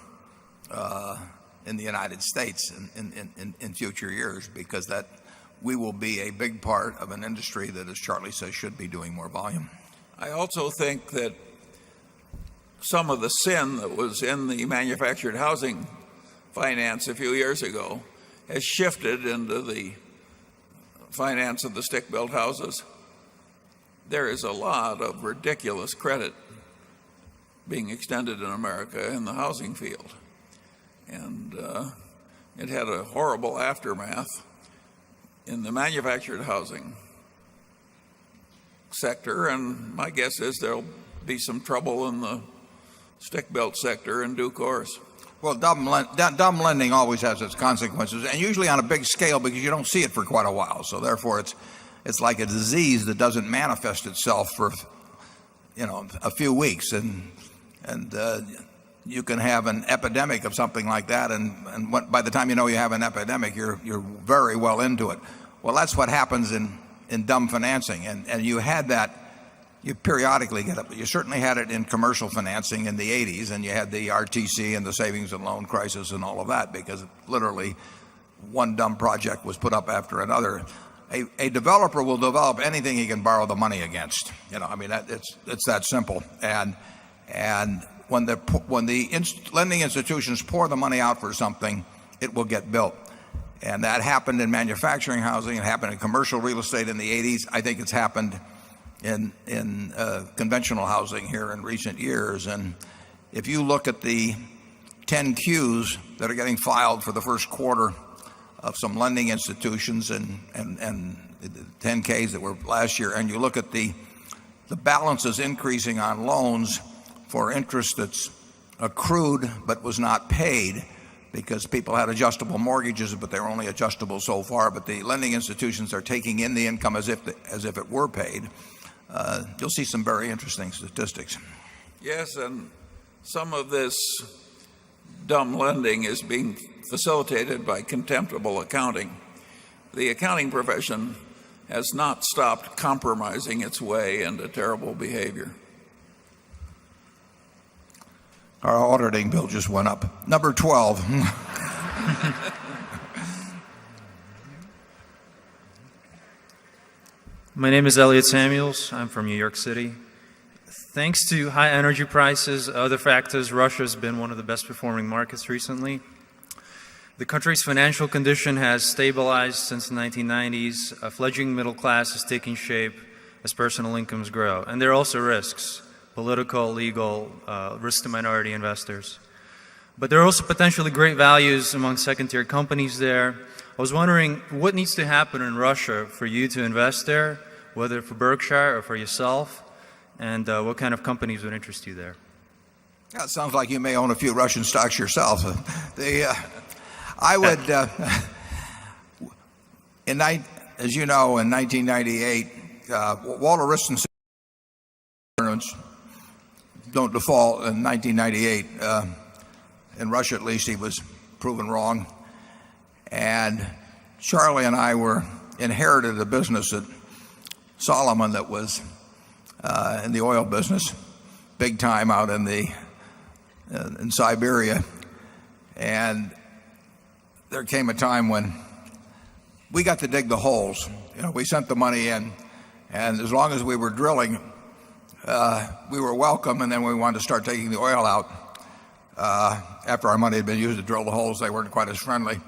in the United States in future years, because that we will be a big part of an industry that, as Charlie says, should be doing more volume. I also think that some of the sin that was in the manufactured housing finance a few years ago has shifted into the finance of the stick-built houses. There is a lot of ridiculous credit being extended in America in the housing field. And it had a horrible aftermath in the manufactured housing sector, and my guess is there'll be some trouble in the stick-built sector in due course. Well, dumb lending always has its consequences, and usually on a big scale, because you don't see it for quite a while. So therefore, it's like a disease that doesn't manifest itself for a few weeks, and you can have an epidemic of something like that, and by the time you know you have an epidemic, you're very well into it. Well, that's what happens in dumb financing, and you had that. You periodically get it, but you certainly had it in commercial financing in the 80s, and you had the RTC and the savings and loan crisis and all of that, because literally one dumb project was put up after another. A developer will develop anything he can borrow the money against. It's that simple. And when the lending institutions pour the money out for something, it will get built. And that happened in manufacturing housing. It happened in commercial real estate in the 80s. I think it's happened in conventional housing here in recent years. And if you look at the 10 Qs that are getting filed for the first quarter of some lending institutions and the 10 Ks that were last year, and you look at the balances increasing on loans for interest that's accrued but was not paid, because people had adjustable mortgages, but they were only adjustable so far, but the lending institutions are taking in the income as if it were paid. You'll see some very interesting statistics. Yes, and some of this dumb lending is being facilitated by contemptible accounting. The accounting profession has not stopped compromising its way into terrible behavior. Our auditing bill just went up. Number 12. My name is Elliot Samuels. I'm from New York City. Thanks to high energy prices, other factors, Russia has been one of the best performing markets recently. The country's financial condition has stabilized since the 1990s. A fledgling middle class is taking shape as personal incomes grow. And there are also risks, political, legal, risk to minority investors. But there are also potentially great values among second-tier companies there. I was wondering what needs to happen in Russia for you to invest there, whether for Berkshire or for yourself, and what kind of companies would interest you there? That sounds like you may own a few Russian stocks yourself. I would, as you know, in 1998, Walter Wriston don't default in 1998. In Russia, at least, he was proven wrong. And Charlie and I inherited a business at Solomon that was in the oil business, big time out in Siberia. And there came a time when we got to dig the holes. We sent the money in, and as long as we were drilling, we were welcome. And then we wanted to start taking the oil out. After our money had been used to drill the holes, they weren't quite as friendly.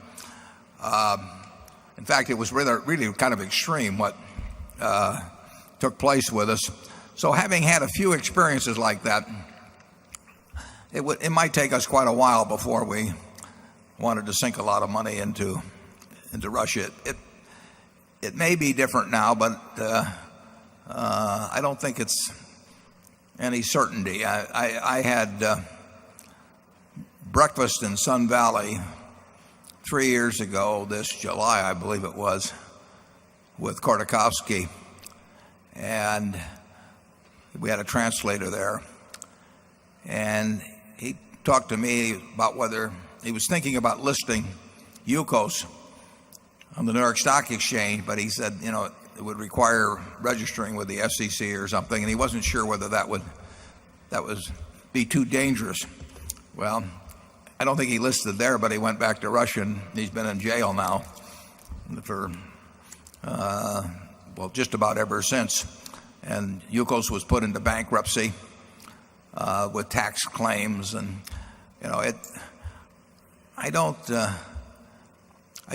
In fact, it was really kind of extreme what took place with us. So having had a few experiences like that, it might take us quite a while before we wanted to sink a lot of money into Russia. It may be different now, but I don't think it's any certainty. I had breakfast in Sun Valley 3 years ago, this July, I believe it was, with Kordakovsky, and we had a translator there, and he talked to me about whether he was thinking about listing Yukos on the New York Stock Exchange, but he said, it would require registering with the SEC or something, and he wasn't sure whether that would be too dangerous. Well, I don't think he listed there, but he went back to Russia, and he's been in jail now for just about ever since. And Yukos was put into bankruptcy with tax claims, and I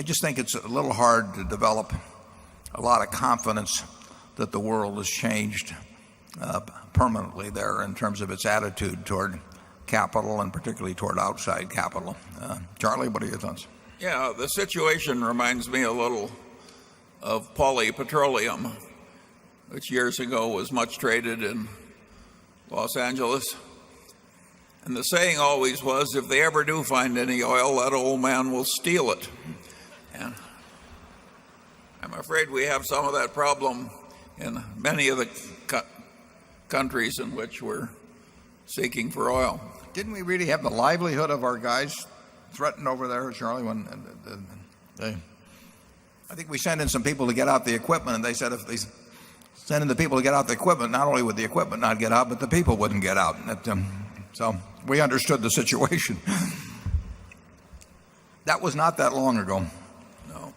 just think it's a little hard to develop a lot of confidence that the world has changed permanently there in terms of its attitude toward capital, and particularly toward outside capital. Charlie, what are your thoughts? Yeah, the situation reminds me a little of polypetroleum, which years ago was much traded in Los Angeles. And the saying always was, if they ever do find any oil, that old man will steal it. And I'm afraid we have some of that problem in many of the countries in which we're seeking for oil. Didn't we really have the livelihood of our guys threatened over there, Charlie? I think we sent in some people to get out the equipment, and they said if they sent in the people to get out the equipment, not only would the equipment not get out, but the people wouldn't get out. So we understood the situation. That was not that long ago. No.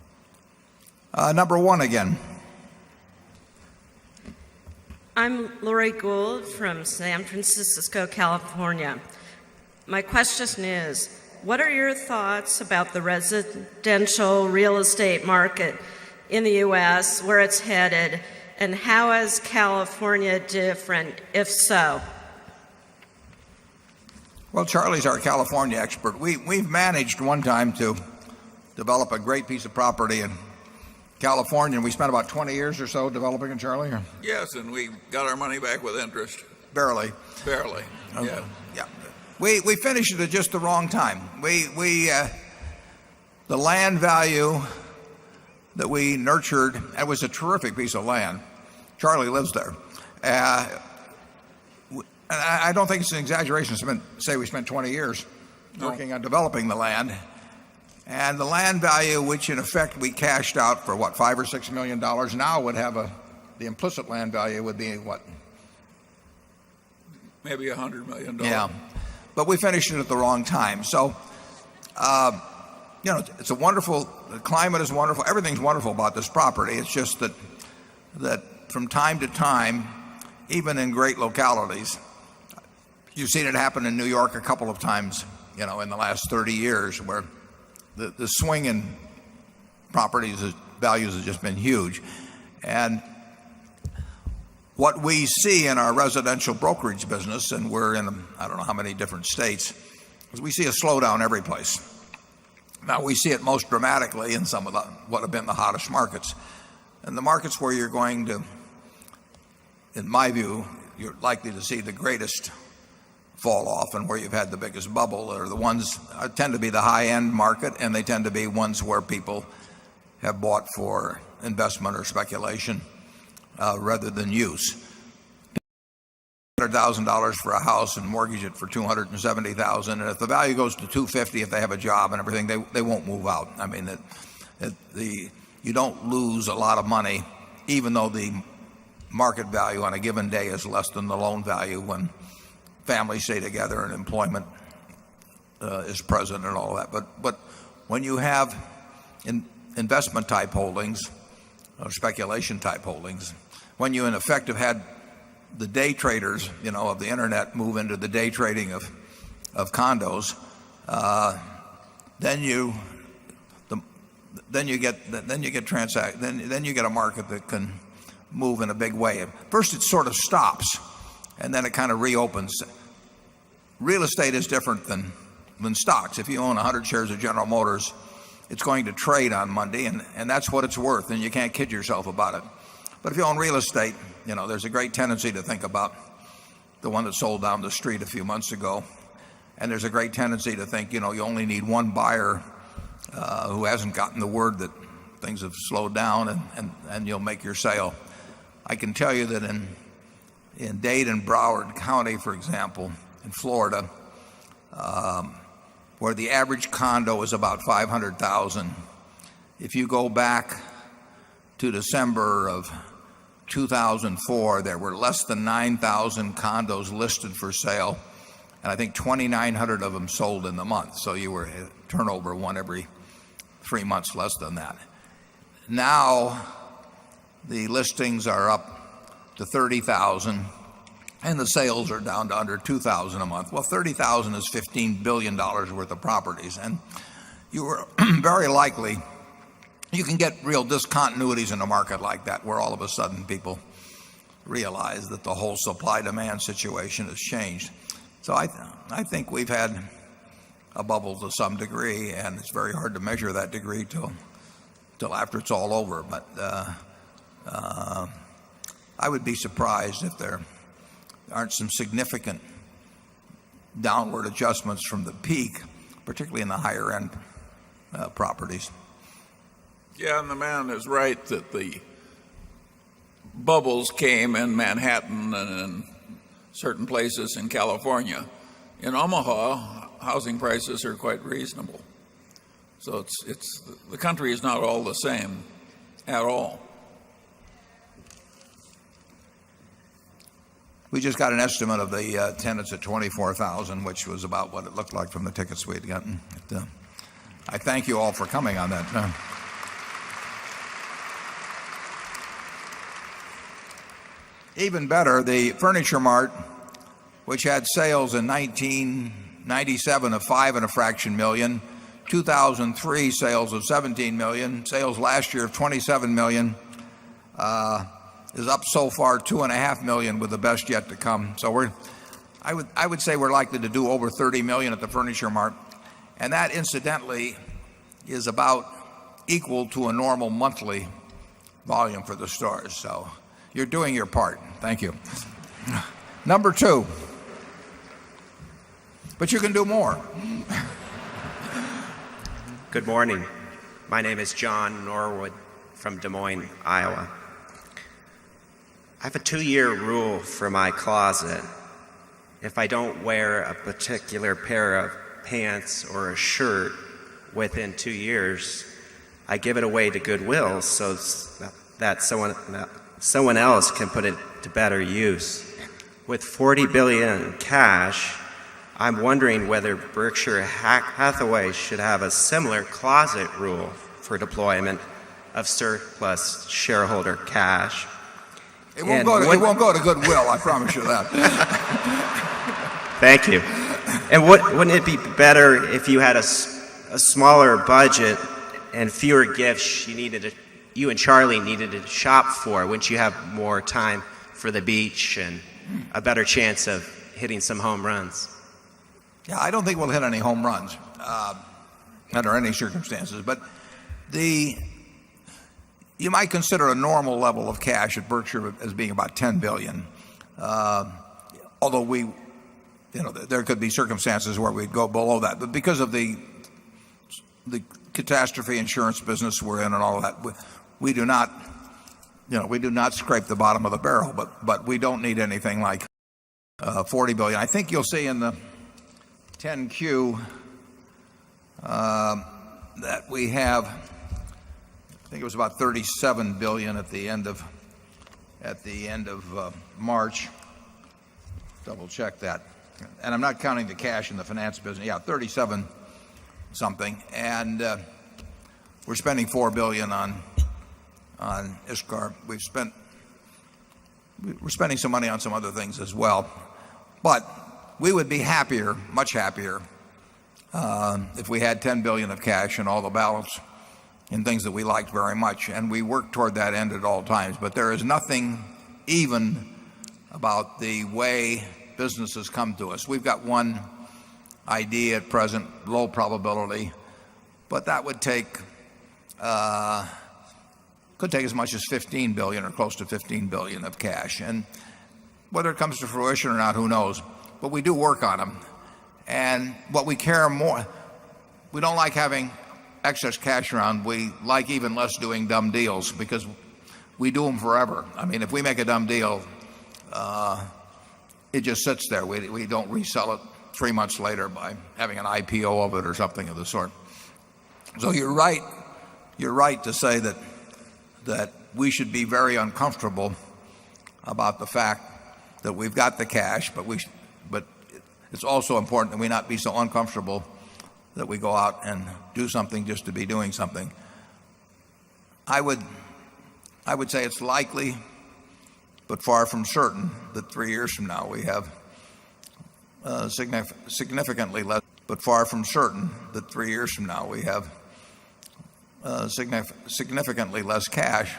Number one again. I'm Lori Gould from San Francisco, California. My question is, what are your thoughts about the residential real estate market in the U.S., where it's headed, and how is California different, if so? Well, Charlie's our California expert. We've managed one time to develop a great piece of property in California, and we spent about 20 years or so developing it, Charlie? Or? Yes, and we got our money back with interest. Barely. Barely. Okay. Yeah. We finished it at just the wrong time. The land value that we nurtured, it was a terrific piece of land. Charlie lives there. I don't think it's an exaggeration to say we spent 20 years working on developing the land. And the land value, which in effect we cashed out for what, $5 or $6 million, now would have the implicit land value would be what? Maybe $100 million. Yeah. But we finished it at the wrong time. So, it's a wonderful, the climate is wonderful. Everything's wonderful about this property. It's just that from time to time, even in great localities, you've seen it happen in New York a couple of times, in the last 30 years, where the swing in properties values has just been huge. And what we see in our residential brokerage business, and we're in I don't know how many different states, is we see a slowdown every place. Now we see it most dramatically in some of what have been the hottest markets. And the markets where you're going to, in my view, you're likely to see the greatest fall off and where you've had the biggest bubble are the ones tend to be the high-end market, and they tend to be ones where people have bought for investment or speculation rather than use. $100,000 for a house and mortgage it for $270,000, and if the value goes to $250,000, if they have a job and everything, they won't move out. I mean, you don't lose a lot of money, even though the market value on a given day is less than the loan value when families stay together and employment is present and all that. But when you have investment type holdings or speculation type holdings, when you in effect have had the day traders, of the internet move into the day trading of condos, then you get a market that can move in a big way. First it sort of stops, and then it kind of reopens. Real estate is different than stocks. If you own 100 shares of General Motors, it's going to trade on Monday, and that's what it's worth, and you can't kid yourself about it. But if you own real estate, there's a great tendency to think about the one that sold down the street a few months ago, and there's a great tendency to think, you only need one buyer who hasn't gotten the word that things have slowed down, and you'll make your sale. I can tell you that in Dade and Broward County, for example, in Florida, where the average condo is about $500,000, if you go back to December of 2004, there were less than 9,000 condos listed for sale, and I think 2,900 of them sold in the month. So you were turnover one every 3 months, less than that. Now the listings are up to 30,000, and the sales are down to under 2,000 a month. Well, 30,000 is $15 billion worth of properties, and you were very likely. You can get real discontinuities in a market like that, where all of a sudden people realize that the whole supply-demand situation has changed. So I think we've had a bubble to some degree, and it's very hard to measure that degree till after it's all over. But I would be surprised if there aren't some significant downward adjustments from the peak, particularly in the higher end properties. Yeah, and the man is right that the bubbles came in Manhattan and in certain places in California. In Omaha, housing prices are quite reasonable. So the country is not all the same at all. We just got an estimate of the attendance at 24,000, which was about what it looked like from the tickets we'd gotten. I thank you all for coming on that. Even better, the Furniture Mart, which had sales in 1997 of 5 and a fraction million, 2003 sales of 17 million, sales last year of 27 million, is up so far 2.5 million, with the best yet to come. So I would say we're likely to do over 30 million at the Furniture Mart, and that incidentally is about equal to a normal monthly volume for the stores. So you're doing your part. Thank you. Number 2. But you can do more. Good morning. My name is John Norwood from Des Moines, Iowa. I have a 2-year rule for my closet. If I don't wear a particular pair of pants or a shirt within 2 years, I give it away to Goodwill so that someone else can put it to better use. With $40 billion in cash, I'm wondering whether Berkshire Hathaway should have a similar closet rule for deployment of surplus shareholder cash. It won't go to Goodwill, I promise you that. Thank you. And wouldn't it be better if you had a smaller budget and fewer gifts you and Charlie needed to shop for? Wouldn't you have more time for the beach and a better chance of hitting some home runs? Yeah, I don't think we'll hit any home runs under any circumstances. But you might consider a normal level of cash at Berkshire as being about $10 billion. Although there could be circumstances where we'd go below that. But because of the catastrophe insurance business we're in and all of that, we do not scrape the bottom of the barrel, but we don't need anything like $40 billion. I think you'll see in the 10Q that we have, I think it was about $37 billion at the end of March. Double check that. And I'm not counting the cash in the finance business. Yeah, 37 something. And we're spending $4 billion on ISCAR. We're spending some money on some other things as well. But we would be happier, much happier, if we had $10 billion of cash and all the balance in things that we liked very much. And we work toward that end at all times. But there is nothing even about the way businesses come to us. We've got one idea at present, low probability, but that would could take as much as $15 billion or close to $15 billion of cash. And whether it comes to fruition or not, who knows? But we do work on them. And what we care more, we don't like having excess cash around. We like even less doing dumb deals because we do them forever. I mean, if we make a dumb deal, it just sits there. We don't resell it 3 months later by having an IPO of it or something of the sort. So you're right. You're right to say that we should be very uncomfortable about the fact that we've got the cash, but it's also important that we not be so uncomfortable that we go out and do something just to be doing something. I would say it's likely, but far from certain, that 3 years from now we have significantly less. But far from certain that 3 years from now we have significantly less cash,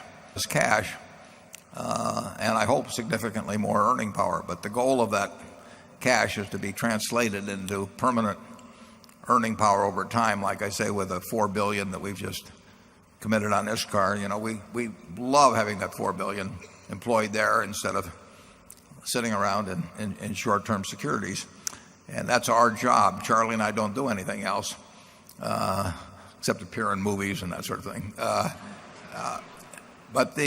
and I hope significantly more earning power. But the goal of that cash is to be translated into permanent earning power over time. Like I say, with the $4 billion that we've just committed on ISCAR, we love having that $4 billion employed there instead of sitting around in short-term securities. And that's our job. Charlie and I don't do anything else except appear in movies and that sort of thing. But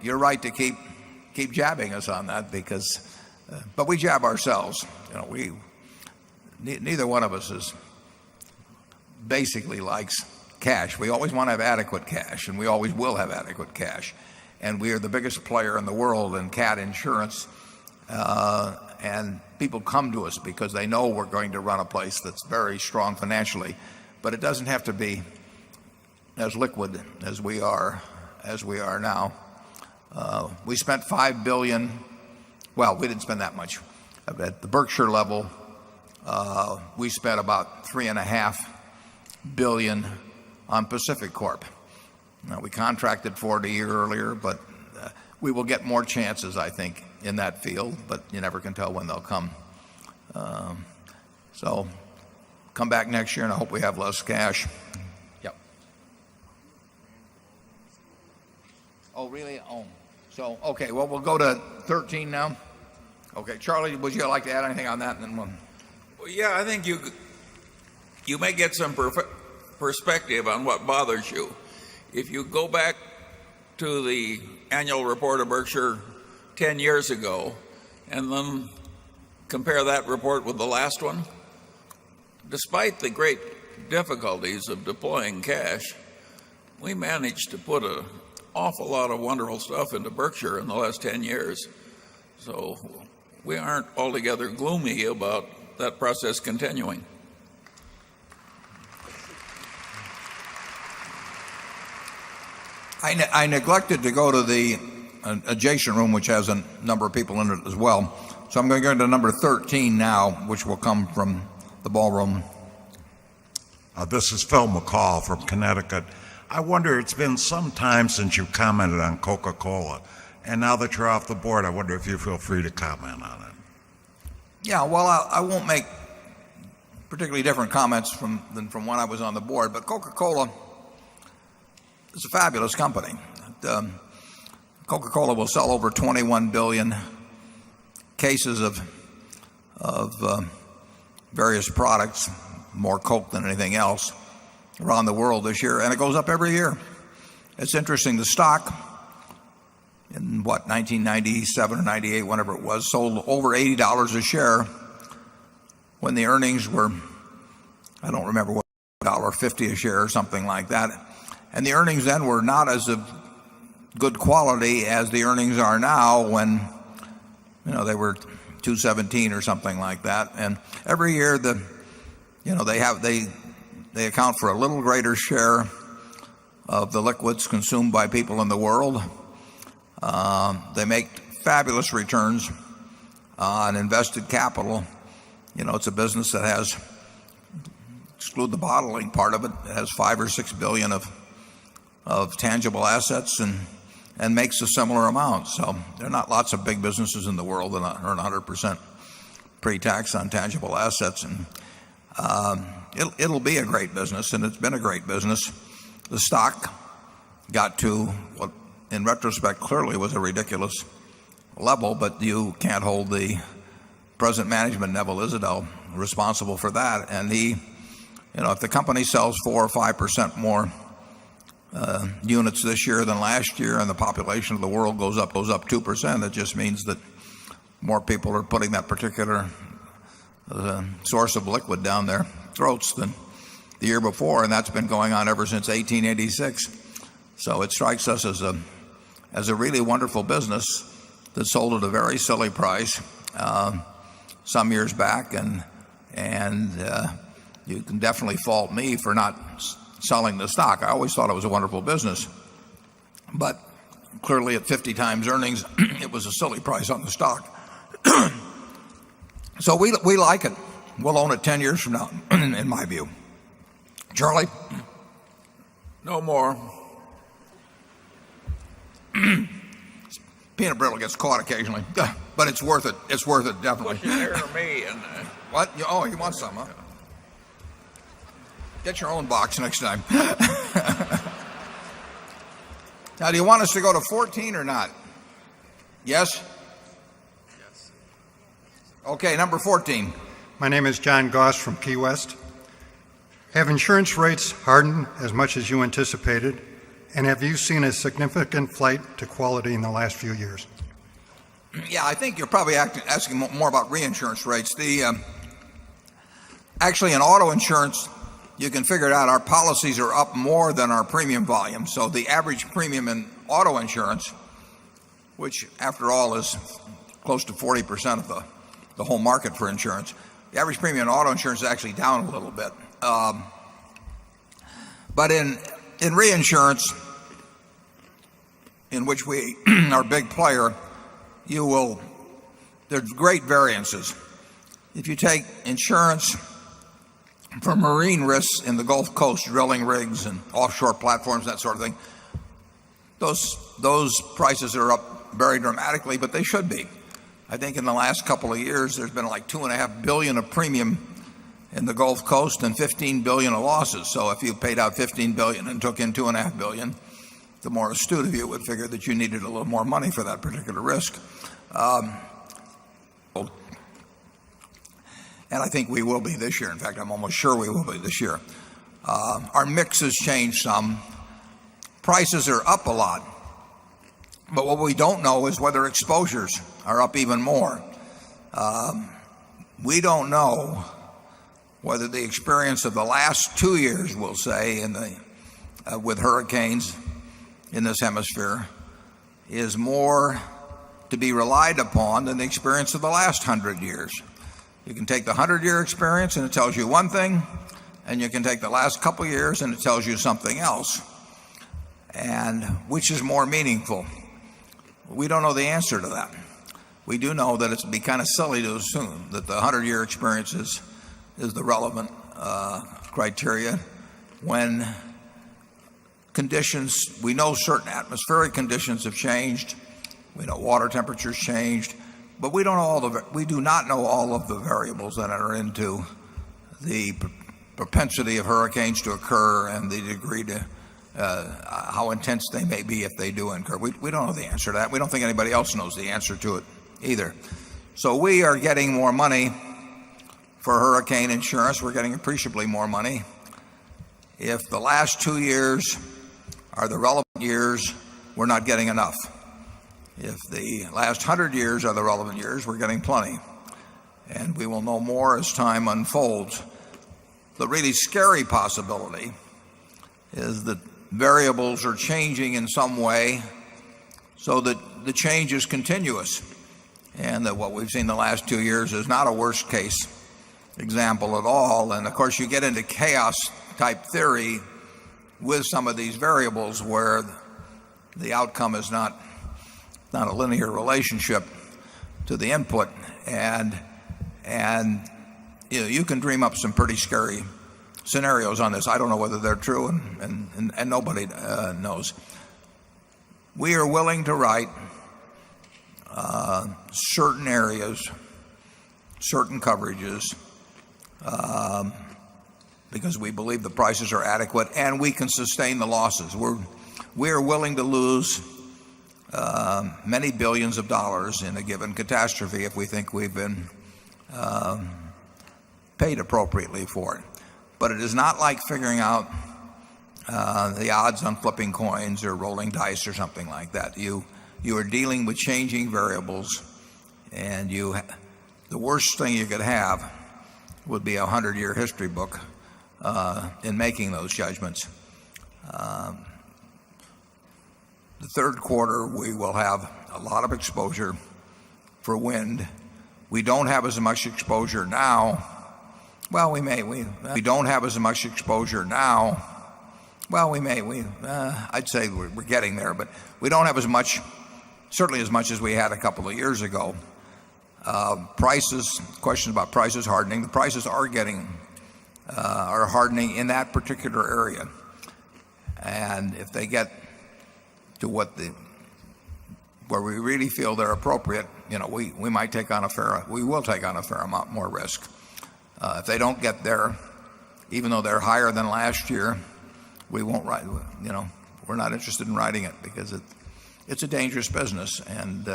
you're right to keep jabbing us on that because, but we jab ourselves. Neither one of us basically likes cash. We always want to have adequate cash, and we always will have adequate cash. And we are the biggest player in the world in cat insurance. And people come to us because they know we're going to run a place that's very strong financially, but it doesn't have to be as liquid as we are now. We spent $5 billion. Well, we didn't spend that much. At the Berkshire level, we spent about $3.5 billion on Pacific Corp. Now, we contracted for it a year earlier, but we will get more chances, I think, in that field, but you never can tell when they'll come. So come back next year, and I hope we have less cash. Yep. Oh, really? Oh. So, okay, well, we'll go to 13 now. Okay, Charlie, would you like to add anything on that? And then Well, yeah, I think you may get some perspective on what bothers you. If you go back to the annual report of Berkshire 10 years ago and then compare that report with the last one, despite the great difficulties of deploying cash, we managed to put an awful lot of wonderful stuff into Berkshire in the last 10 years. So we aren't altogether gloomy about that process continuing. I neglected to go to the adjacent room, which has a number of people in it as well. So I'm going to go to number 13 now, which will come from the ballroom. This is Phil McCall from Connecticut. I wonder, it's been some time since you commented on Coca-Cola. And now that you're off the board, I wonder if you feel free to comment on it. Yeah, well, I won't make particularly different comments than from when I was on the board, but Coca-Cola is a fabulous company. Coca-Cola will sell over 21 billion cases of various products, more Coke than anything else, around the world this year, and it goes up every year. It's interesting. The stock in 1997 or 98, whenever it was, sold over $80 a share when the earnings were, I don't remember what, $1.50 a share or something like that. And the earnings then were not as of good quality as the earnings are now, when they were $2.17 or something like that. And every year they account for a little greater share of the liquids consumed by people in the world. They make fabulous returns on invested capital. It's a business that has, exclude the bottling part of it, it has $5 or $6 billion of tangible assets and makes a similar amount. So there are not lots of big businesses in the world that earn 100% pre-tax on tangible assets. And it'll be a great business, and it's been a great business. The stock got to what, in retrospect, clearly was a ridiculous level, but you can't hold the present management, Neville Isidell, responsible for that. And he, if the company sells 4 or 5% more units this year than last year, and the population of the world goes up 2%, it just means that more people are putting that particular source of liquid down their throats than the year before, and that's been going on ever since 1886. So it strikes us as a really wonderful business that sold at a very silly price some years back, and you can definitely fault me for not selling the stock. I always thought it was a wonderful business, but clearly at 50 times earnings, it was a silly price on the stock. So we like it. We'll own it 10 years from now, in my view. Charlie? No more. Peanut brittle gets caught occasionally, but it's worth it. It's worth it, definitely. Push it near me. And, what? Oh, you want some, huh? Get your own box next time. Now, do you want us to go to 14 or not? Yes? Yes. Okay, number 14. My name is John Goss from Key West. Have insurance rates hardened as much as you anticipated? And have you seen a significant flight to quality in the last few years? Yeah, I think you're probably asking more about reinsurance rates. Actually, in auto insurance, you can figure it out. Our policies are up more than our premium volume. So the average premium in auto insurance, which after all is close to 40% of the whole market for insurance, the average premium in auto insurance is actually down a little bit. But in reinsurance, in which we are a big player, there's great variances. If you take insurance for marine risks in the Gulf Coast, drilling rigs and offshore platforms, that sort of thing, those prices are up very dramatically, but they should be. I think in the last couple of years, there's been like $2.5 billion of premium in the Gulf Coast and $15 billion of losses. So if you paid out $15 billion and took in $2.5 billion, the more astute of you would figure that you needed a little more money for that particular risk. And I think we will be this year. In fact, I'm almost sure we will be this year. Our mix has changed some. Prices are up a lot. But what we don't know is whether exposures are up even more. We don't know whether the experience of the last 2 years, we'll say, with hurricanes in this hemisphere is more to be relied upon than the experience of the last 100 years. You can take the 100-year experience and it tells you one thing, and you can take the last couple of years and it tells you something else. And which is more meaningful? We don't know the answer to that. We do know that it'd be kind of silly to assume that the 100-year experience is the relevant criteria when conditions, we know certain atmospheric conditions have changed, we know water temperatures changed, but we do not know all of the variables that are into the propensity of hurricanes to occur and the degree to how intense they may be if they do occur. We don't know the answer to that. We don't think anybody else knows the answer to it either. So we are getting more money for hurricane insurance. We're getting appreciably more money. If the last 2 years are the relevant years, we're not getting enough. If the last 100 years are the relevant years, we're getting plenty. And we will know more as time unfolds. The really scary possibility is that variables are changing in some way so that the change is continuous, and that what we've seen the last 2 years is not a worst case example at all. And of course you get into chaos type theory with some of these variables where the outcome is not a linear relationship to the input, and you can dream up some pretty scary scenarios on this. I don't know whether they're true, and nobody knows. We are willing to write certain areas, certain coverages, because we believe the prices are adequate and we can sustain the losses. We are willing to lose many billions of dollars in a given catastrophe if we think we've been paid appropriately for it. But it is not like figuring out the odds on flipping coins or rolling dice or something like that. You are dealing with changing variables, and the worst thing you could have would be a 100-year history book in making those judgments. The third quarter, we will have a lot of exposure for wind. We don't have as much exposure now. Well, we may. We don't have as much exposure now. Well, we may. I'd say we're getting there, but we don't have as much, certainly as much as we had a couple of years ago. Prices, questions about prices hardening. The prices are hardening in that particular area. And if they get to where we really feel they're appropriate, we might take on we will take on a fair amount more risk. If they don't get there, even though they're higher than last year, we won't write. We're not interested in writing it because it's a dangerous business, and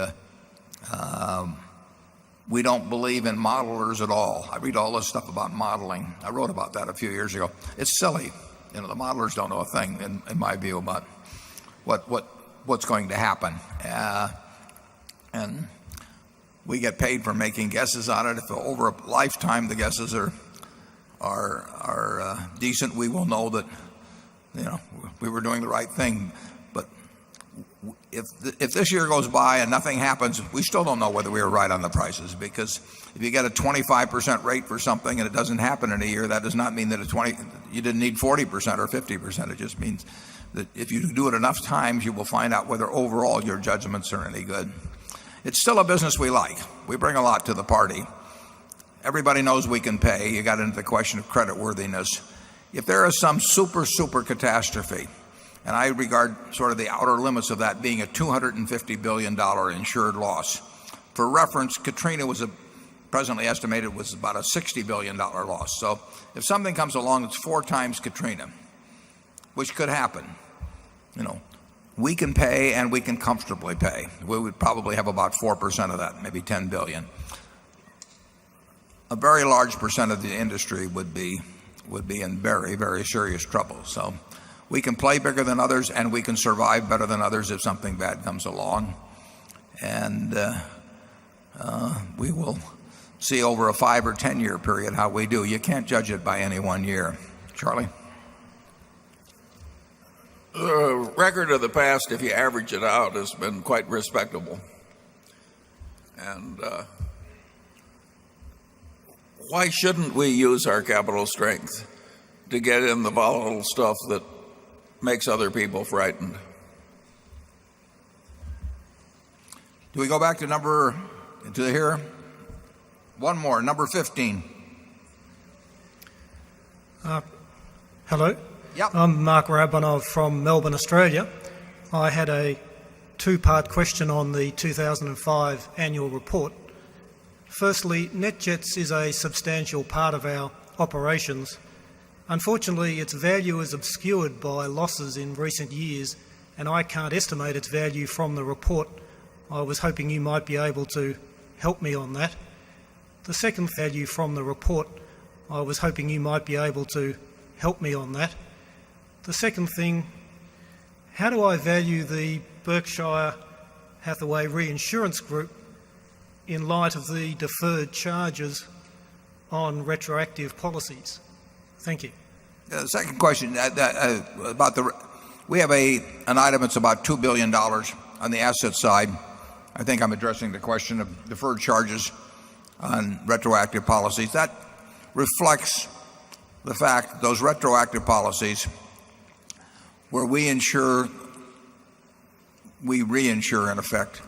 we don't believe in modelers at all. I read all this stuff about modeling. I wrote about that a few years ago. It's silly. The modelers don't know a thing, in my view, about what's going to happen. And we get paid for making guesses on it. If over a lifetime the guesses are decent, we will know that we were doing the right thing. But if this year goes by and nothing happens, we still don't know whether we were right on the prices, because if you get a 25% rate for something and it doesn't happen in a year, that does not mean that you didn't need 40% or 50%. It just means that if you do it enough times, you will find out whether overall your judgments are any good. It's still a business we like. We bring a lot to the party. Everybody knows we can pay. You got into the question of creditworthiness. If there is some super catastrophe, and I regard sort of the outer limits of that being a $250 billion insured loss. For reference, Katrina presently estimated was about a $60 billion loss. So if something comes along that's 4 times Katrina, which could happen, we can pay, and we can comfortably pay. We would probably have about 4% of that, maybe 10 billion. A very large percent of the industry would be in very, very serious trouble. So we can play bigger than others, and we can survive better than others if something bad comes along. And we will see over a 5 or 10 year period how we do. You can't judge it by any one year. Charlie? The record of the past, if you average it out, has been quite respectable. And why shouldn't we use our capital strength to get in the volatile stuff that makes other people frightened? Do we go back to here? One more, number 15. Hello. Yep. I'm Mark Rabinov from Melbourne, Australia. I had a 2-part question on the 2005 annual report. Firstly, NetJets is a substantial part of our operations. Unfortunately, its value is obscured by losses in recent years, and I can't estimate its value from the report. I was hoping you might be able to help me on that. The second value from the report, I was hoping you might be able to help me on that. The second thing, how do I value the Berkshire Hathaway Reinsurance Group in light of the deferred charges on retroactive policies? Thank you. The second question about we have an item that's about $2 billion on the asset side. I think I'm addressing the question of deferred charges on retroactive policies. That reflects the fact that those retroactive policies where we reinsure in effect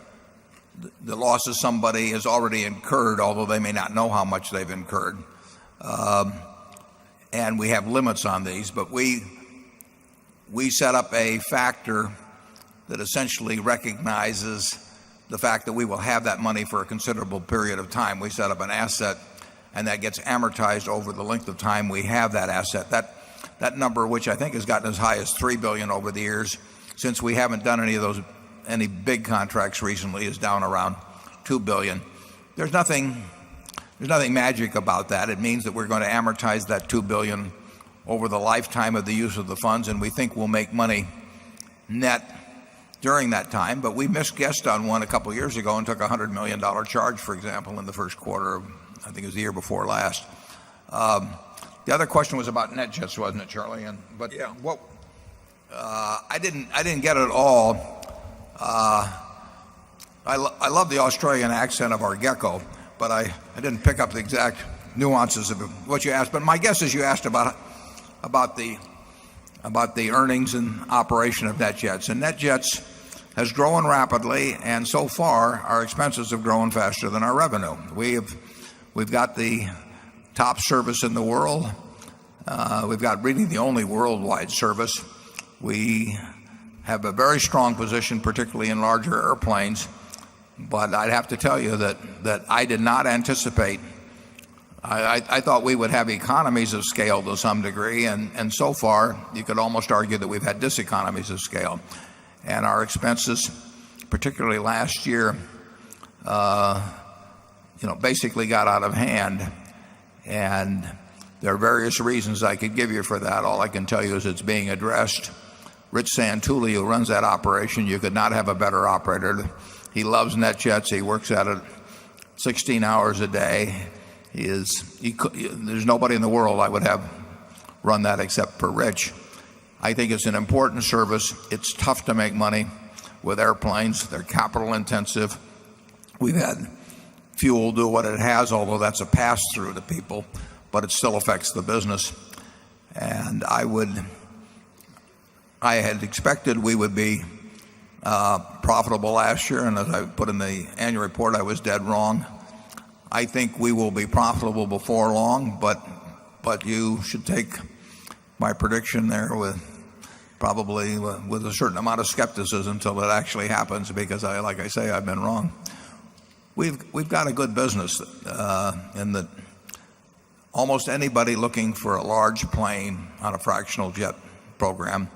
the losses somebody has already incurred, although they may not know how much they've incurred. And we have limits on these, but we set up a factor that essentially recognizes the fact that we will have that money for a considerable period of time. We set up an asset, and that gets amortized over the length of time we have that asset. That number, which I think has gotten as high as $3 billion over the years, since we haven't done any big contracts recently, is down around $2 billion. There's nothing magic about that. It means that we're going to amortize that $2 billion over the lifetime of the use of the funds, and we think we'll make money net during that time. But we misguessed on one a couple of years ago and took a $100 million charge, for example, in the first quarter of, I think it was the year before last. The other question was about NetJets, wasn't it, Charlie? But yeah, I didn't get it all. I love the Australian accent of our gecko, but I didn't pick up the exact nuances of what you asked. But my guess is you asked about the earnings and operation of NetJets. And NetJets has grown rapidly, and so far our expenses have grown faster than our revenue. We've got the top service in the world. We've got really the only worldwide service. We have a very strong position, particularly in larger airplanes. But I'd have to tell you that I did not anticipate. I thought we would have economies of scale to some degree, and so far you could almost argue that we've had diseconomies of scale. And our expenses, particularly last year, basically got out of hand. And there are various reasons I could give you for that. All I can tell you is it's being addressed. Rich Santulli, who runs that operation, you could not have a better operator. He loves NetJets. He works at it 16 hours a day. There's nobody in the world I would have run that except for Rich. I think it's an important service. It's tough to make money with airplanes. They're capital intensive. We've had fuel do what it has, although that's a pass-through to people, but it still affects the business. And I had expected we would be profitable last year, and as I put in the annual report, I was dead wrong. I think we will be profitable before long, but you should take my prediction there with a certain amount of skepticism until it actually happens, because like I say, I've been wrong. We've got a good business in that almost anybody looking for a large plane on a fractional jet program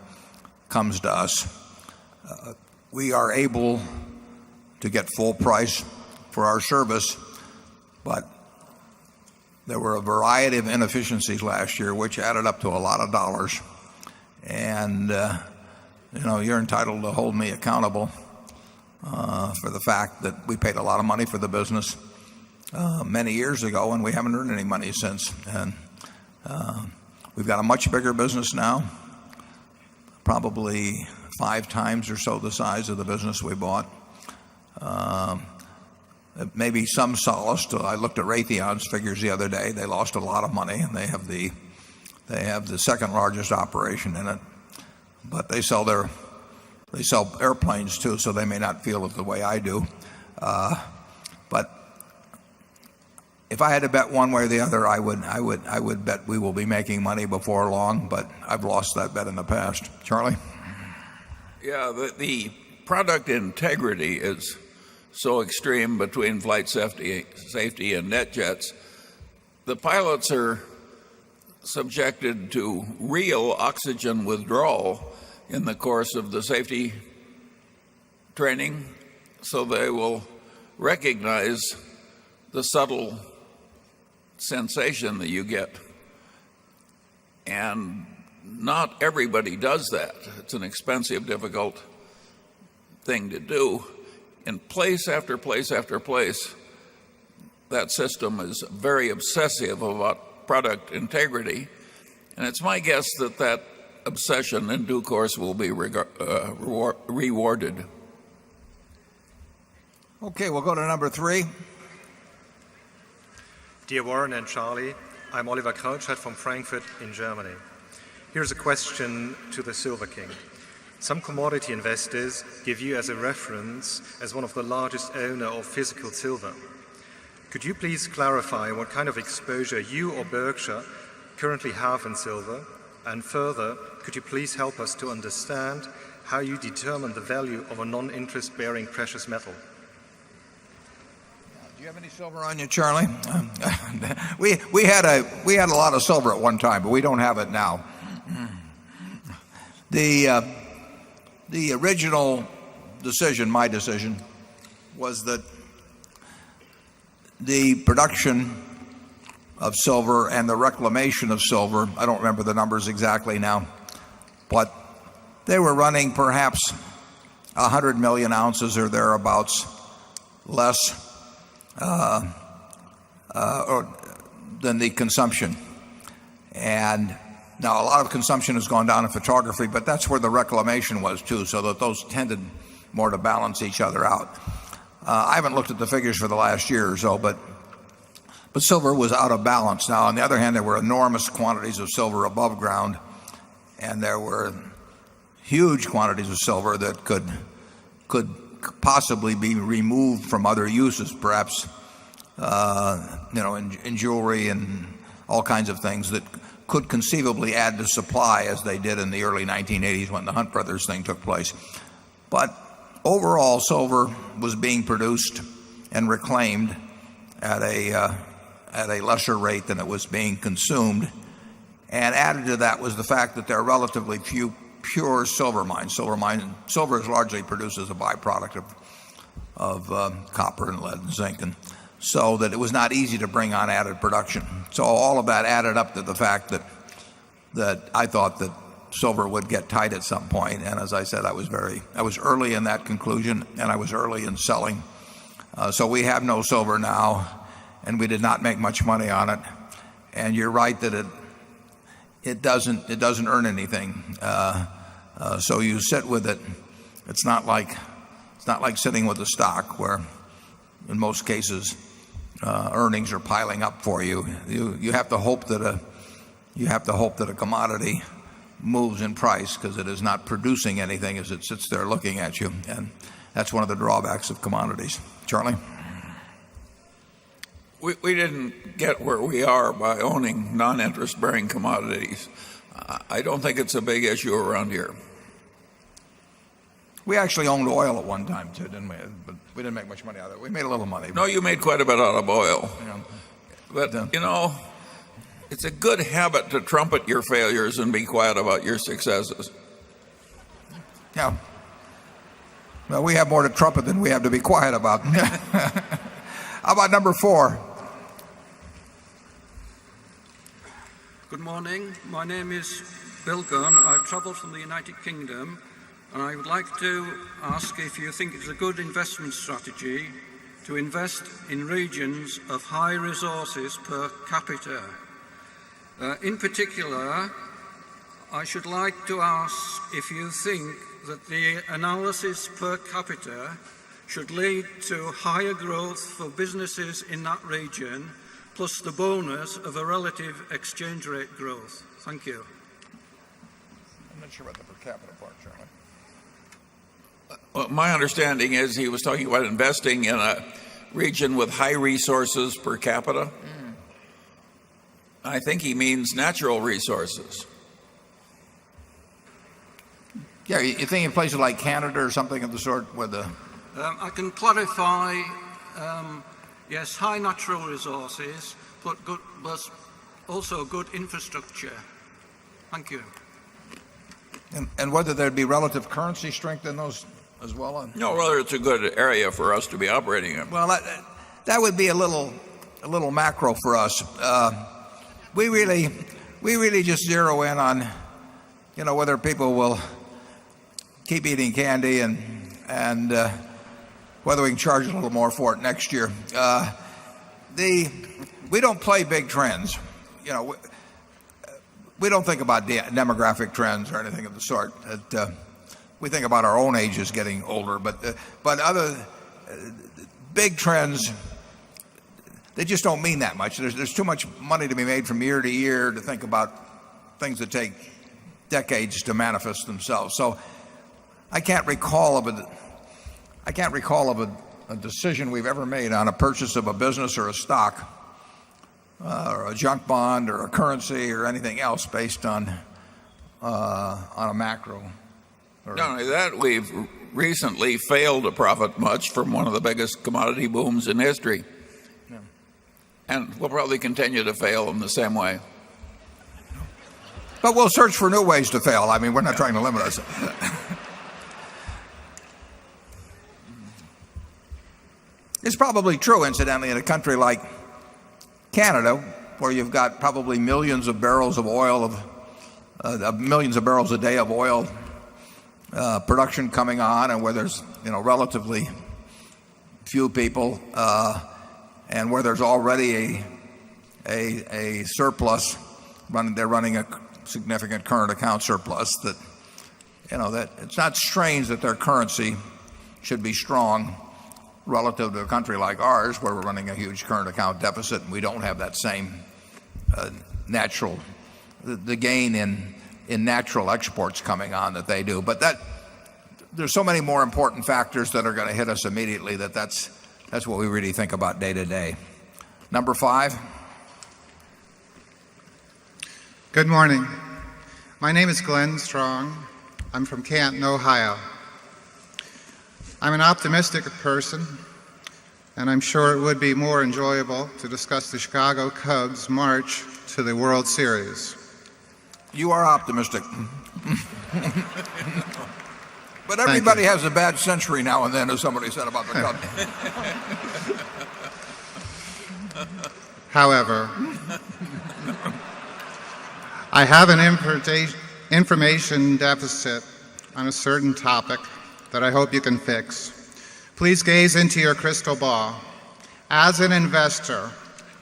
comes to us. We are able to get full price for our service, but there were a variety of inefficiencies last year which added up to a lot of dollars. And you're entitled to hold me accountable for the fact that we paid a lot of money for the business many years ago, and we haven't earned any money since. And we've got a much bigger business now, probably 5 times or so the size of the business we bought. Maybe some solace. I looked at Raytheon's figures the other day. They lost a lot of money, and they have the second largest operation in it. But they sell airplanes too, so they may not feel it the way I do. But if I had to bet one way or the other, I would bet we will be making money before long. But I've lost that bet in the past. Charlie? Yeah, the product integrity is so extreme between flight safety and NetJets. The pilots are subjected to real oxygen withdrawal in the course of the safety training, so they will recognize the subtle sensation that you get. And not everybody does that. It's an expensive, difficult thing to do. In place after place after place, that system is very obsessive about product integrity. And it's my guess that that obsession in due course will be rewarded. Okay, we'll go to number 3. Dear Warren and Charlie, I'm Oliver Krautschat from Frankfurt in Germany. Here's a question to the Silver King. Some commodity investors give you as a reference as one of the largest owner of physical silver. Could you please clarify what kind of exposure you or Berkshire currently have in silver? And further, could you please help us to understand how you determine the value of a non-interest bearing precious metal? Do you have any silver on you, Charlie? we had a lot of silver at one time, but we don't have it now. The original decision, my decision, was that the production of silver and the reclamation of silver, I don't remember the numbers exactly now, but they were running perhaps 100 million ounces or thereabouts less than the consumption. And now a lot of consumption has gone down in photography, but that's where the reclamation was too, so that those tended more to balance each other out. I haven't looked at the figures for the last year or so, but silver was out of balance. Now, on the other hand, there were enormous quantities of silver above ground, and there were huge quantities of silver that could possibly be removed from other uses, perhaps in jewelry and all kinds of things that could conceivably add to supply, as they did in the early 1980s when the Hunt Brothers thing took place. But overall, silver was being produced and reclaimed at a lesser rate than it was being consumed. And added to that was the fact that there are relatively few pure silver mines. Silver is largely produced as a byproduct of copper and lead and zinc, and so that it was not easy to bring on added production. So all of that added up to the fact that I thought that silver would get tight at some point. And as I said, I was early in that conclusion, and I was early in selling. So we have no silver now, and we did not make much money on it. And you're right that it doesn't earn anything. So you sit with it. It's not like sitting with a stock where, in most cases, earnings are piling up for you. You have to hope that a commodity moves in price, because it is not producing anything as it sits there looking at you, and that's one of the drawbacks of commodities. Charlie? We didn't get where we are by owning non-interest bearing commodities. I don't think it's a big issue around here. We actually owned oil at one time too, didn't we? But we didn't make much money out of it. We made a little money. No, you made quite a bit out of oil. Yeah. But, it's a good habit to trumpet your failures and be quiet about your successes. Yeah. Well, we have more to trumpet than we have to be quiet about. How about number 4? Good morning. My name is Bill Gunn. I've travelled from the United Kingdom, and I would like to ask if you think it's a good investment strategy to invest in regions of high resources per capita. In particular, I should like to ask if you think that the analysis per capita should lead to higher growth for businesses in that region, plus the bonus of a relative exchange rate growth. Thank you. I'm not sure about the per capita part, Charlie. Well, my understanding is he was talking about investing in a region with high resources per capita. I think he means natural resources. Yeah, you think in places like Canada or something of the sort where the... I can clarify, yes, high natural resources, but also good infrastructure. Thank you. And whether there'd be relative currency strength in those as well? No, whether it's a good area for us to be operating in. Well, that would be a little macro for us. We really just zero in on, whether people will keep eating candy and whether we can charge a little more for it next year. We don't play big trends. We don't think about demographic trends or anything of the sort. We think about our own ages getting older, but other big trends, they just don't mean that much. There's too much money to be made from year to year to think about things that take decades to manifest themselves. So I can't recall of a decision we've ever made on a purchase of a business or a stock or a junk bond or a currency or anything else based on a macro. Not only that, we've recently failed to profit much from one of the biggest commodity booms in history. Yeah. And we'll probably continue to fail in the same way. But we'll search for new ways to fail. I mean, we're not trying to limit us. It's probably true, incidentally, in a country like Canada, where you've got probably millions of barrels of oil, millions of barrels a day of oil production coming on, and where there's relatively few people, and where there's already a surplus. They're running a significant current account surplus. That it's not strange that their currency should be strong relative to a country like ours, where we're running a huge current account deficit, and we don't have that same natural the gain in natural exports coming on that they do. But there's so many more important factors that are going to hit us immediately that's what we really think about day to day. Number 5. Good morning. My name is Glenn Strong. I'm from Canton, Ohio. I'm an optimistic person, and I'm sure it would be more enjoyable to discuss the Chicago Cubs' march to the World Series. You are optimistic. But everybody has a bad century now and then, as somebody said about the Cubs. However, I have an information deficit on a certain topic that I hope you can fix. Please gaze into your crystal ball. As an investor,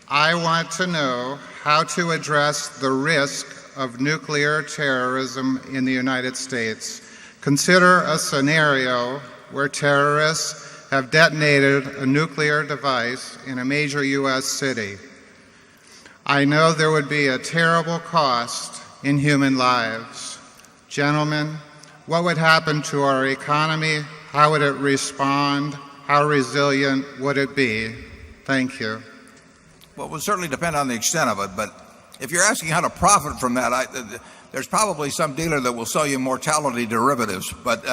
I want to know how to address the risk of nuclear terrorism in the United States. Consider a scenario where terrorists have detonated a nuclear device in a major U.S. city. I know there would be a terrible cost in human lives. Gentlemen, what would happen to our economy? How would it respond? How resilient would it be? Thank you. Well, it would certainly depend on the extent of it, but if you're asking how to profit from that, there's probably some dealer that will sell you mortality derivatives, but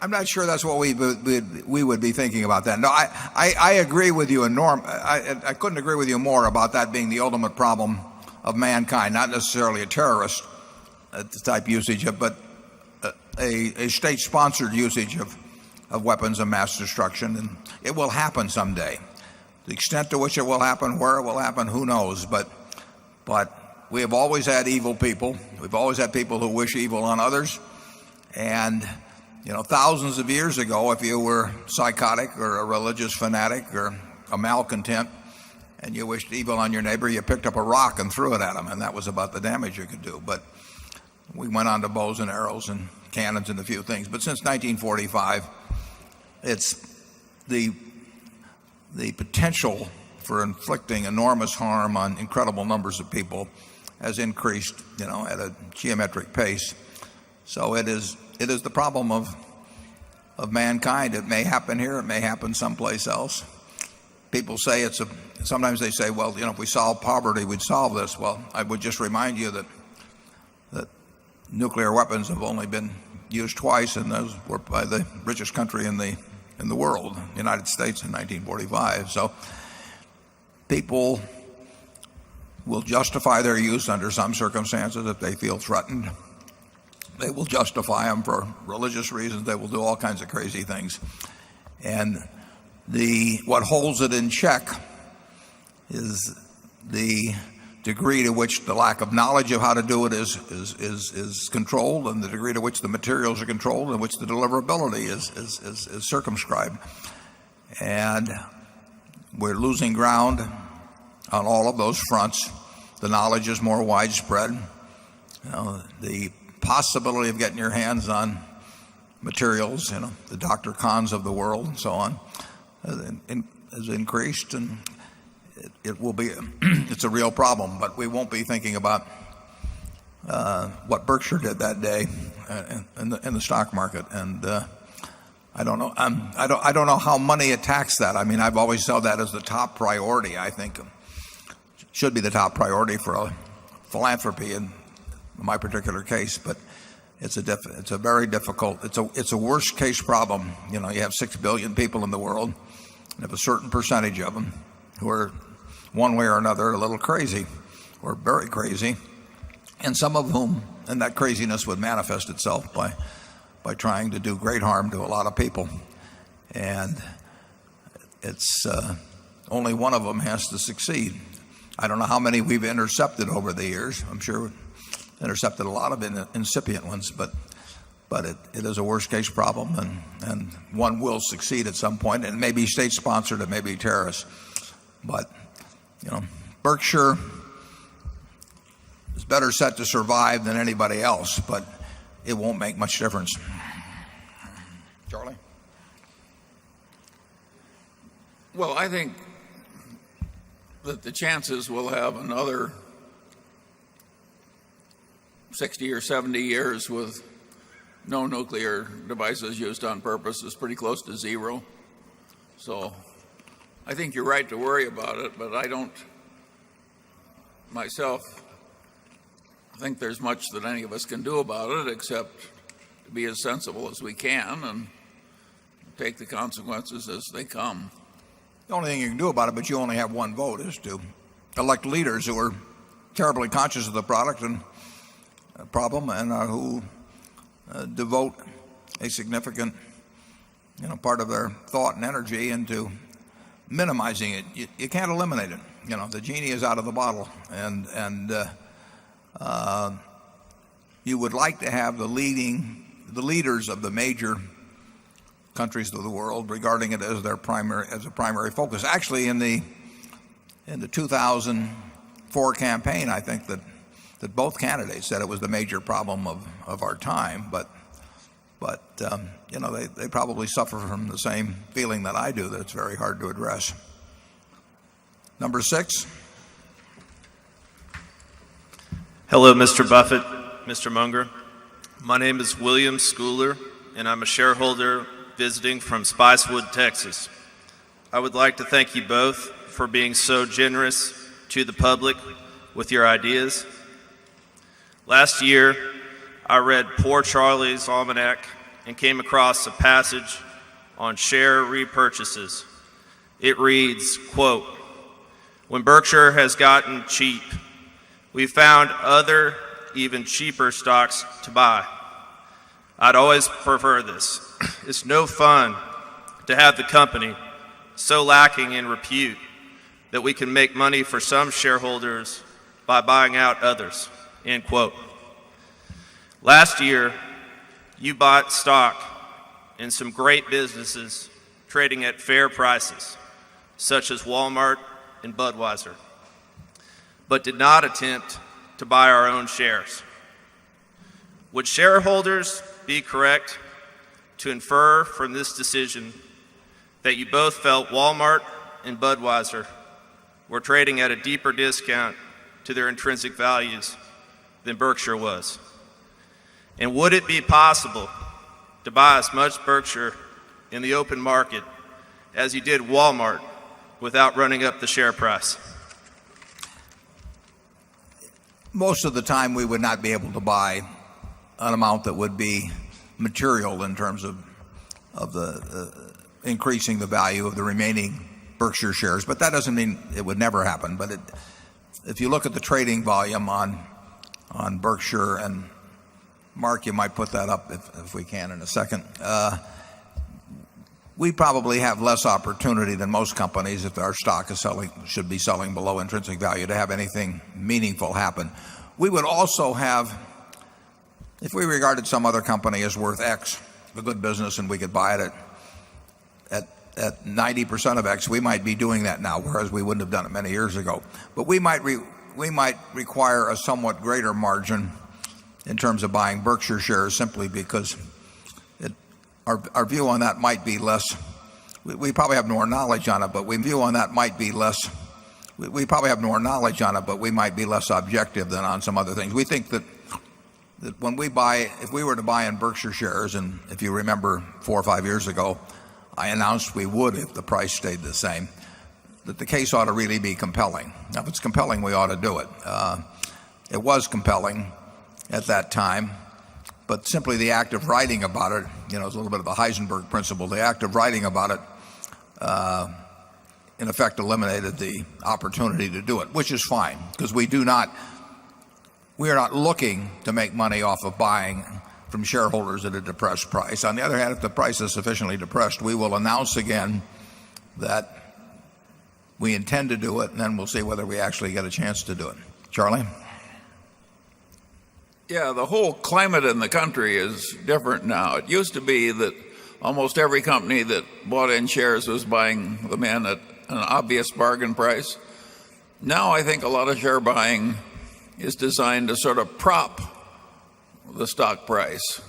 I'm not sure that's what we would be thinking about that. No, I agree with you, and Norm, I couldn't agree with you more about that being the ultimate problem of mankind, not necessarily a terrorist type usage, but a state-sponsored usage of weapons of mass destruction, and it will happen someday. The extent to which it will happen, where it will happen, who knows? But we have always had evil people. We've always had people who wish evil on others, and thousands of years ago, if you were psychotic or a religious fanatic or a malcontent, and you wished evil on your neighbor, you picked up a rock and threw it at him, and that was about the damage you could do. But we went on to bows and arrows and cannons and a few things. But since 1945, it's the potential for inflicting enormous harm on incredible numbers of people has increased, at a geometric pace. So it is the problem of mankind. It may happen here, it may happen someplace else. People say sometimes they say, well, if we solve poverty, we'd solve this. Well, I would just remind you that nuclear weapons have only been used twice, and those were by the richest country in the world, the United States, in 1945. So people will justify their use under some circumstances if they feel threatened. They will justify them for religious reasons. They will do all kinds of crazy things. And what holds it in check is the degree to which the lack of knowledge of how to do it is controlled, and the degree to which the materials are controlled, and which the deliverability is circumscribed. And we're losing ground on all of those fronts. The knowledge is more widespread. The possibility of getting your hands on materials, the Dr. Kahns of the world and so on, has increased, and it will be it's a real problem. But we won't be thinking about what Berkshire did that day in the stock market. And I don't know. I don't know how money attacks that. I mean, I've always held that as the top priority. I think should be the top priority for a philanthropy in my particular case. But it's a very difficult. It's a worst case problem. You have 6 billion people in the world, and if a certain percentage of them who are one way or another a little crazy or very crazy, and some of whom, and that craziness would manifest itself by trying to do great harm to a lot of people. And it's only one of them has to succeed. I don't know how many we've intercepted over the years. I'm sure we've intercepted a lot of incipient ones, but it is a worst case problem, and one will succeed at some point, and it may be state sponsored, it may be terrorists. But Berkshire is better set to survive than anybody else, but it won't make much difference. Charlie? Well, I think that the chances we'll have another 60 or 70 years with no nuclear devices used on purpose is pretty close to zero. So I think you're right to worry about it, but I don't myself think there's much that any of us can do about it except to be as sensible as we can and take the consequences as they come. The only thing you can do about it, but you only have one vote, is to elect leaders who are terribly conscious of the product and problem, and who devote a significant part of their thought and energy into minimizing it. You can't eliminate it. The genie is out of the bottle, and you would like to have the leaders of the major countries of the world regarding it as a primary focus. Actually, in the 2004 campaign, I think that both candidates said it was the major problem of our time, but they probably suffer from the same feeling that I do, that it's very hard to address. Number 6. Hello, Mr. Buffett, Mr. Munger. My name is William Schooler, and I'm a shareholder visiting from Spicewood, Texas. I would like to thank you both for being so generous to the public with your ideas. Last year, I read Poor Charlie's Almanac and came across a passage on share repurchases. It reads, quote, "When Berkshire has gotten cheap, we found other, even cheaper stocks to buy. I'd always prefer this. It's no fun to have the company so lacking in repute that we can make money for some shareholders by buying out others." End quote. Last year, you bought stock in some great businesses trading at fair prices, such as Walmart and Budweiser, but did not attempt to buy our own shares. Would shareholders be correct to infer from this decision that you both felt Walmart and Budweiser were trading at a deeper discount to their intrinsic values than Berkshire was? And would it be possible to buy as much Berkshire in the open market as you did Walmart without running up the share price? Most of the time we would not be able to buy an amount that would be material in terms of the increasing the value of the remaining Berkshire shares, but that doesn't mean it would never happen. But if you look at the trading volume on Berkshire, and Mark, you might put that up if we can in a second, we probably have less opportunity than most companies if our stock is should be selling below intrinsic value to have anything meaningful happen. We would also have, if we regarded some other company as worth X, a good business, and we could buy it at 90% of X, we might be doing that now, whereas we wouldn't have done it many years ago. But we might require a somewhat greater margin in terms of buying Berkshire shares, simply because our view on that might be less. We probably have more knowledge on it, but we view on that might be less. We probably have more knowledge on it, but we might be less objective than on some other things. We think that when we buy, if we were to buy in Berkshire shares, and if you remember 4 or 5 years ago, I announced we would if the price stayed the same, that the case ought to really be compelling. Now, if it's compelling, we ought to do it. It was compelling at that time, but simply the act of writing about it, it's a little bit of the Heisenberg principle. The act of writing about it, in effect, eliminated the opportunity to do it, which is fine, because we are not looking to make money off of buying from shareholders at a depressed price. On the other hand, if the price is sufficiently depressed, we will announce again that we intend to do it, and then we'll see whether we actually get a chance to do it. Charlie? Yeah, the whole climate in the country is different now. It used to be that almost every company that bought in shares was buying them in at an obvious bargain price. Now I think a lot of share buying is designed to sort of prop the stock price.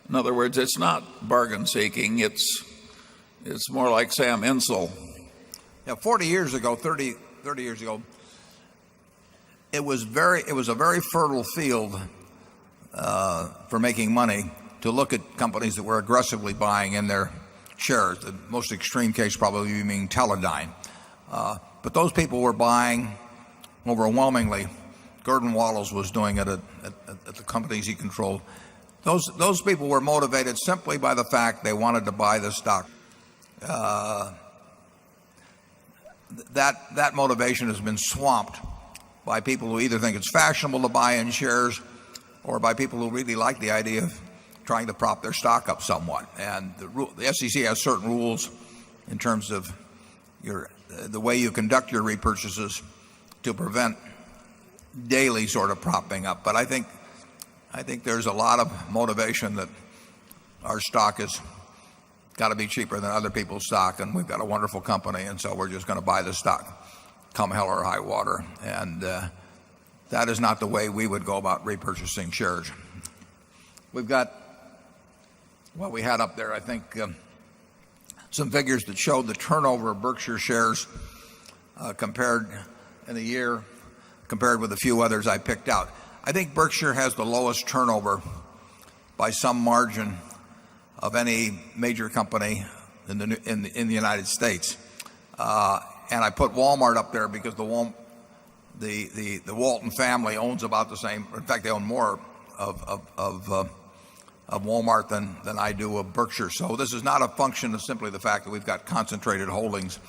In other words, it's not bargain seeking, it's more like Sam Insel. Yeah, 40 years ago, 30 years ago, it was a very fertile field for making money to look at companies that were aggressively buying in their shares. The most extreme case probably being Teledyne. But those people were buying overwhelmingly. Gordon Wallows was doing it at the companies he controlled. Those people were motivated simply by the fact they wanted to buy the stock. That motivation has been swamped by people who either think it's fashionable to buy in shares or by people who really like the idea of trying to prop their stock up somewhat. And the SEC has certain rules in terms of the way you conduct your repurchases to prevent daily sort of propping up. But I think there's a lot of motivation that our stock has got to be cheaper than other people's stock, and we've got a wonderful company, and so we're just going to buy the stock come hell or high water. And that is not the way we would go about repurchasing shares. We've got what we had up there, I think, some figures that showed the turnover of Berkshire shares compared in a year compared with a few others I picked out. I think Berkshire has the lowest turnover by some margin of any major company in the United States. And I put Walmart up there because the Walton family owns about the same. In fact, they own more of Walmart than I do of Berkshire. So this is not a function of simply the fact that we've got concentrated holdings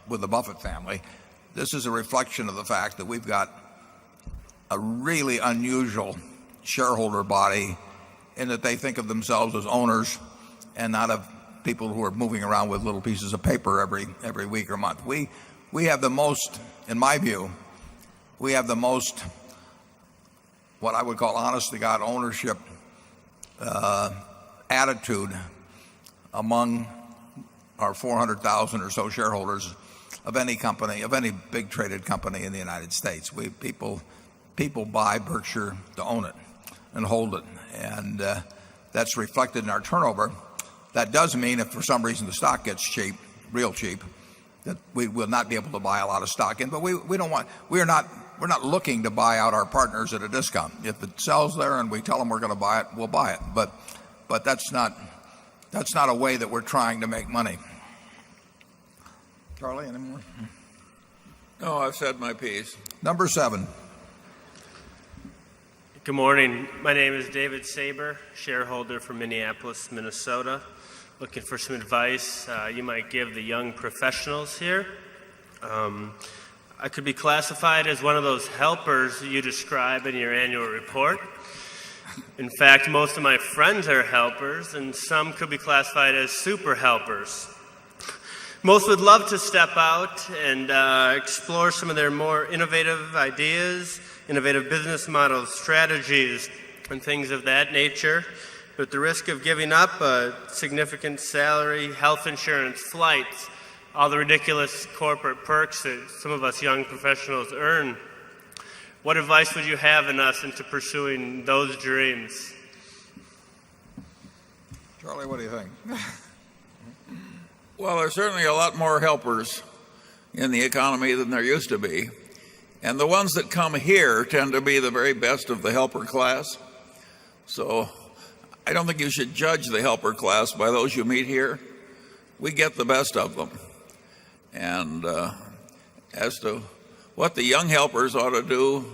with the Buffett family. This is a reflection of the fact that we've got a really unusual shareholder body in that they think of themselves as owners and not of people who are moving around with little pieces of paper every week or month. We have the most, in my view, we have the most what I would call honest to God ownership attitude among our 400,000 or so shareholders of any company, of any big traded company in the United States. People buy Berkshire to own it and hold it, and that's reflected in our turnover. That does mean if for some reason the stock gets cheap, real cheap, that we will not be able to buy a lot of stock in. But we're not looking to buy out our partners at a discount. If it sells there and we tell them we're going to buy it, we'll buy it. But that's not a way that we're trying to make money. Charlie, any more? No, I've said my piece. Number 7. Good morning. My name is David Saber, shareholder from Minneapolis, Minnesota. Looking for some advice you might give the young professionals here. I could be classified as one of those helpers you describe in your annual report. In fact, most of my friends are helpers, and some could be classified as super helpers. Most would love to step out and explore some of their more innovative ideas, innovative business models, strategies, and things of that nature. But at the risk of giving up a significant salary, health insurance, flights, all the ridiculous corporate perks that some of us young professionals earn, what advice would you have in us into pursuing those dreams? Charlie, what do you think? Well, there's certainly a lot more helpers in the economy than there used to be. And the ones that come here tend to be the very best of the helper class. So I don't think you should judge the helper class by those you meet here. We get the best of them. And as to what the young helpers ought to do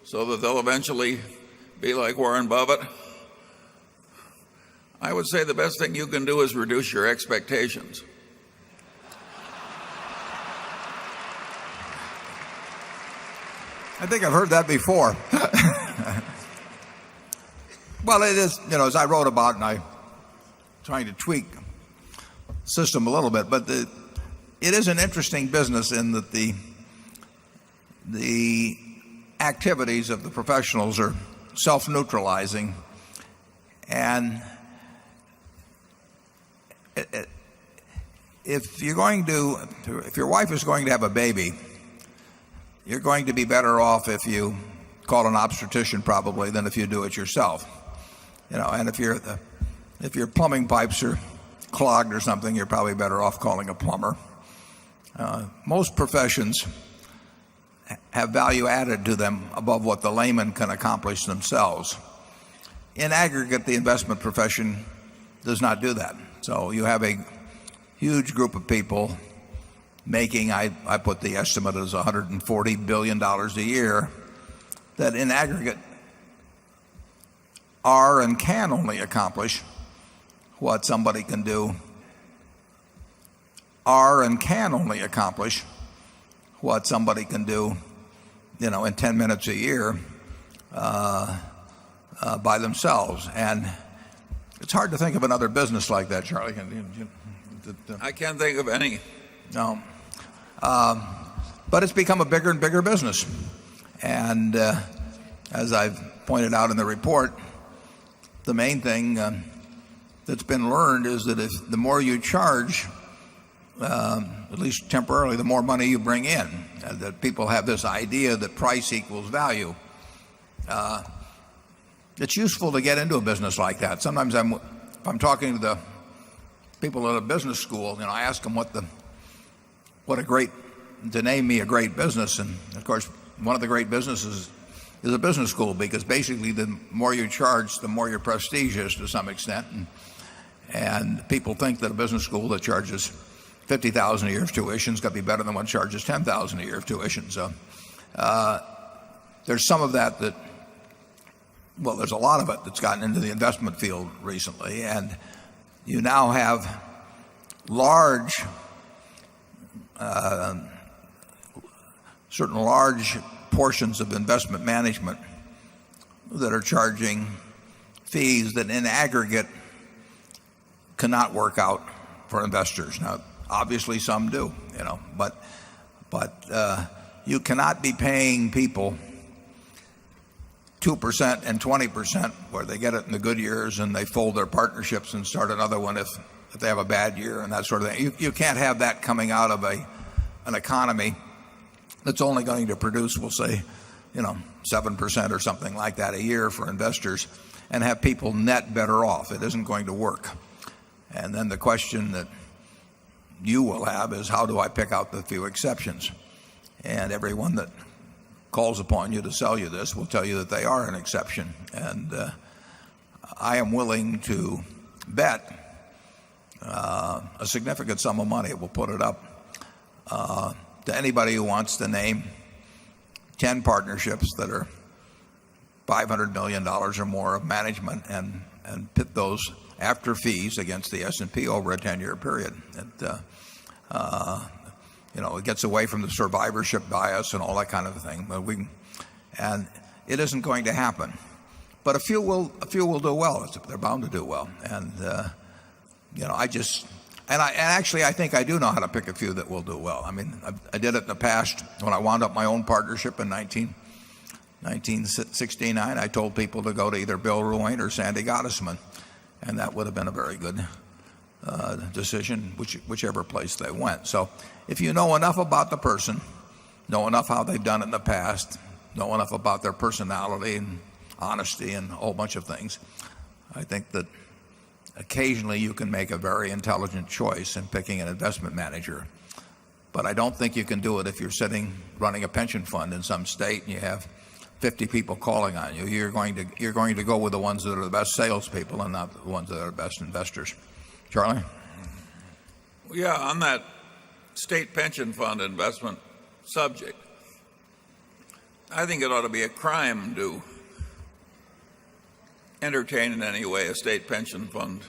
so that they'll eventually be like Warren Buffett, I would say the best thing you can do is reduce your expectations. I think I've heard that before. Well, it is, as I wrote about, and I'm trying to tweak the system a little bit, but it is an interesting business in that the activities of the professionals are self-neutralizing, and if your wife is going to have a baby, you're going to be better off if you call an obstetrician probably than if you do it yourself. And if your plumbing pipes are clogged or something, you're probably better off calling a plumber. Most professions have value added to them above what the layman can accomplish themselves. In aggregate, the investment profession does not do that. So you have a huge group of people making, I put the estimate as $140 billion a year, that in aggregate are and can only accomplish what somebody can do, in 10 minutes a year by themselves. And it's hard to think of another business like that, Charlie. I can't think of any. No. But it's become a bigger and bigger business. And as I've pointed out in the report, the main thing that's been learned is that if the more you charge, at least temporarily, the more money you bring in. That people have this idea that price equals value. It's useful to get into a business like that. Sometimes if I'm talking to the people at a business school, I ask them to name me a great business. And of course, one of the great businesses is a business school, because basically the more you charge, the more your prestige is to some extent. And people think that a business school that charges $50,000 a year of tuition is going to be better than one charges $10,000 a year of tuition. So there's some of that there's a lot of it that's gotten into the investment field recently, and you now have certain large portions of investment management that are charging fees that in aggregate cannot work out for investors. Now, obviously some do, but you cannot be paying people 2% and 20% where they get it in the good years and they fold their partnerships and start another one if they have a bad year and that sort of thing. You can't have that coming out of an economy that's only going to produce, we'll say, 7% or something like that a year for investors, and have people net better off. It isn't going to work. And then the question that you will have is, how do I pick out the few exceptions? And everyone that calls upon you to sell you this will tell you that they are an exception. And I am willing to bet a significant sum of money, we'll put it up, to anybody who wants to name 10 partnerships that are $500 million or more of management and pit those after fees against the S&P over a 10-year period. It gets away from the survivorship bias and all that kind of thing. And it isn't going to happen. but a few will do well. They're bound to do well. And I think I do know how to pick a few that will do well. I mean, I did it in the past when I wound up my own partnership in 1969. I told people to go to either Bill Ruane or Sandy Gottesman, and that would have been a very good decision, whichever place they went. So if you know enough about the person, know enough how they've done it in the past, know enough about their personality and honesty and a whole bunch of things, I think that occasionally you can make a very intelligent choice in picking an investment manager. But I don't think you can do it if you're running a pension fund in some state and you have 50 people calling on you. You're going to go with the ones that are the best salespeople and not the ones that are the best investors. Charlie? Well, yeah, on that state pension fund investment subject, I think it ought to be a crime to entertain in any way a state pension fund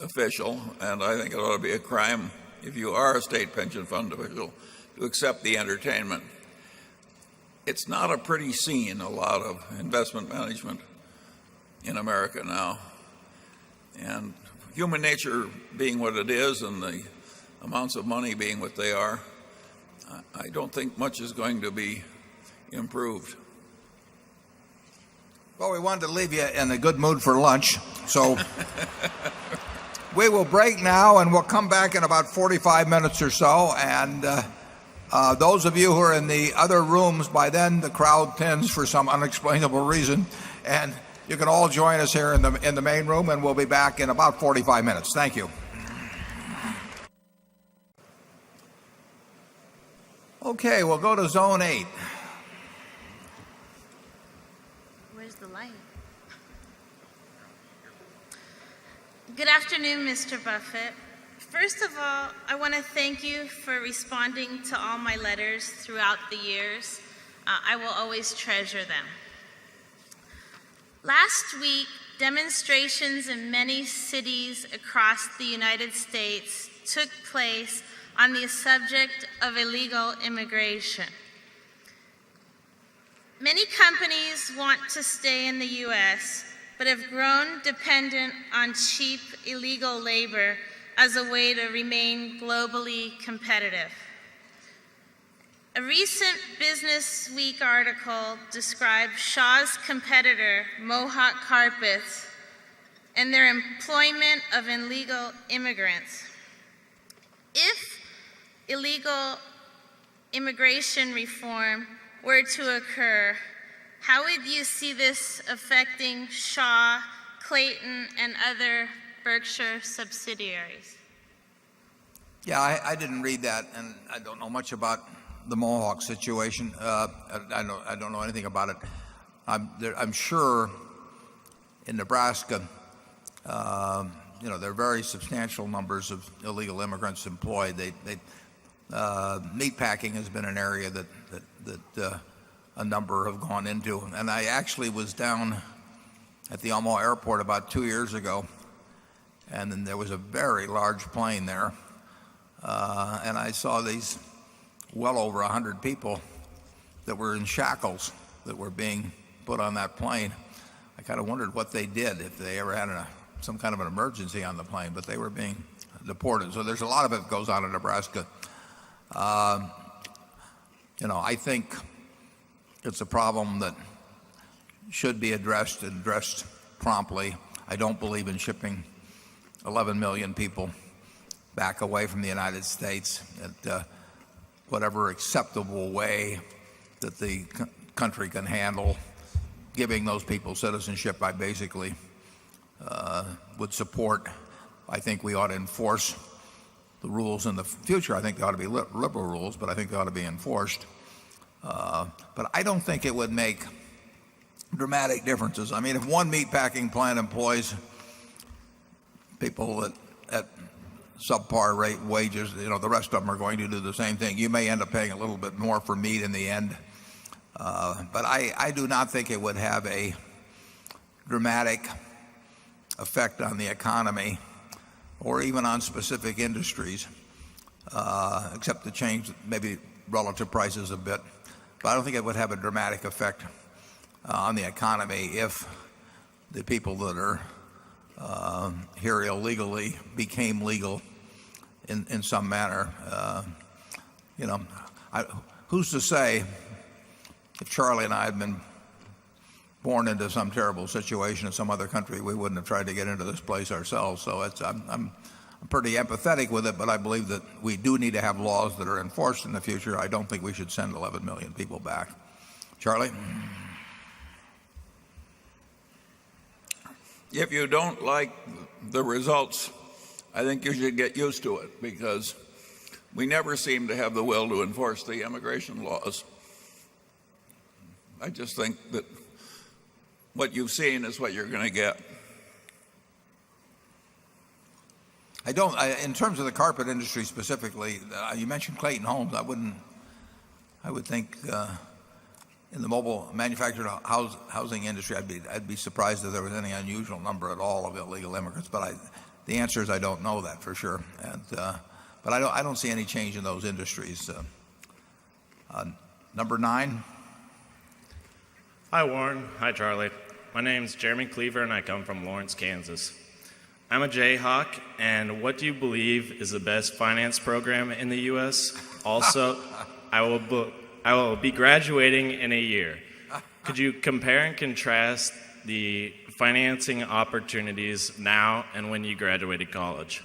official, and I think it ought to be a crime if you are a state pension fund official to accept the entertainment. It's not a pretty scene, a lot of investment management in America now. And human nature being what it is and the amounts of money being what they are, I don't think much is going to be improved. Well, we wanted to leave you in a good mood for lunch, so we will break now and we'll come back in about 45 minutes or so. And those of you who are in the other rooms, by then the crowd thins for some unexplainable reason, and you can all join us here in the main room, and we'll be back in about 45 minutes. Thank you. Okay, we'll go to Zone 8. Where's the light? Good afternoon, Mr. Buffett. First of all, I want to thank you for responding to all my letters throughout the years. I will always treasure them. Last week, demonstrations in many cities across the United States took place on the subject of illegal immigration. Many companies want to stay in the U.S., but have grown dependent on cheap illegal labor as a way to remain globally competitive. A recent Business Week article described Shaw's competitor, Mohawk Carpets, and their employment of illegal immigrants. If illegal immigration reform were to occur, how would you see this affecting Shaw, Clayton, and other Berkshire subsidiaries? Yeah, I didn't read that, and I don't know much about the Mohawk situation. I don't know anything about it. I'm sure in Nebraska, there are very substantial numbers of illegal immigrants employed. Meatpacking has been an area that a number have gone into. And I actually was down at the Omaha airport about 2 years ago, and then there was a very large plane there. And I saw these well over 100 people that were in shackles that were being put on that plane. I kind of wondered what they did, if they ever had some kind of an emergency on the plane, but they were being deported. So there's a lot of it that goes on in Nebraska. I think it's a problem that should be addressed promptly. I don't believe in shipping 11 million people back away from the United States at whatever acceptable way that the country can handle giving those people citizenship. I basically would support. I think we ought to enforce the rules in the future. I think they ought to be liberal rules, but I think they ought to be enforced. But I don't think it would make dramatic differences. I mean, if one meatpacking plant employs people at subpar rate wages, the rest of them are going to do the same thing. You may end up paying a little bit more for meat in the end. But I do not think it would have a dramatic effect on the economy or even on specific industries, except to change maybe relative prices a bit. But I don't think it would have a dramatic effect on the economy if the people that are here illegally became legal in some manner. Who's to say if Charlie and I had been born into some terrible situation in some other country, we wouldn't have tried to get into this place ourselves. So I'm pretty empathetic with it, but I believe that we do need to have laws that are enforced in the future. I don't think we should send 11 million people back. Charlie? If you don't like the results, I think you should get used to it, because we never seem to have the will to enforce the immigration laws. I just think that what you've seen is what you're going to get. In terms of the carpet industry specifically, you mentioned Clayton Homes. I would think in the mobile manufactured housing industry, I'd be surprised if there was any unusual number at all of illegal immigrants. But the answer is I don't know that for sure. But I don't see any change in those industries. Number 9. Hi, Warren. Hi, Charlie. My name's Jeremy Cleaver, and I come from Lawrence, Kansas. I'm a Jayhawk, and what do you believe is the best finance program in the U.S.? Also, I will be graduating in a year. Could you compare and contrast the financing opportunities now and when you graduated college?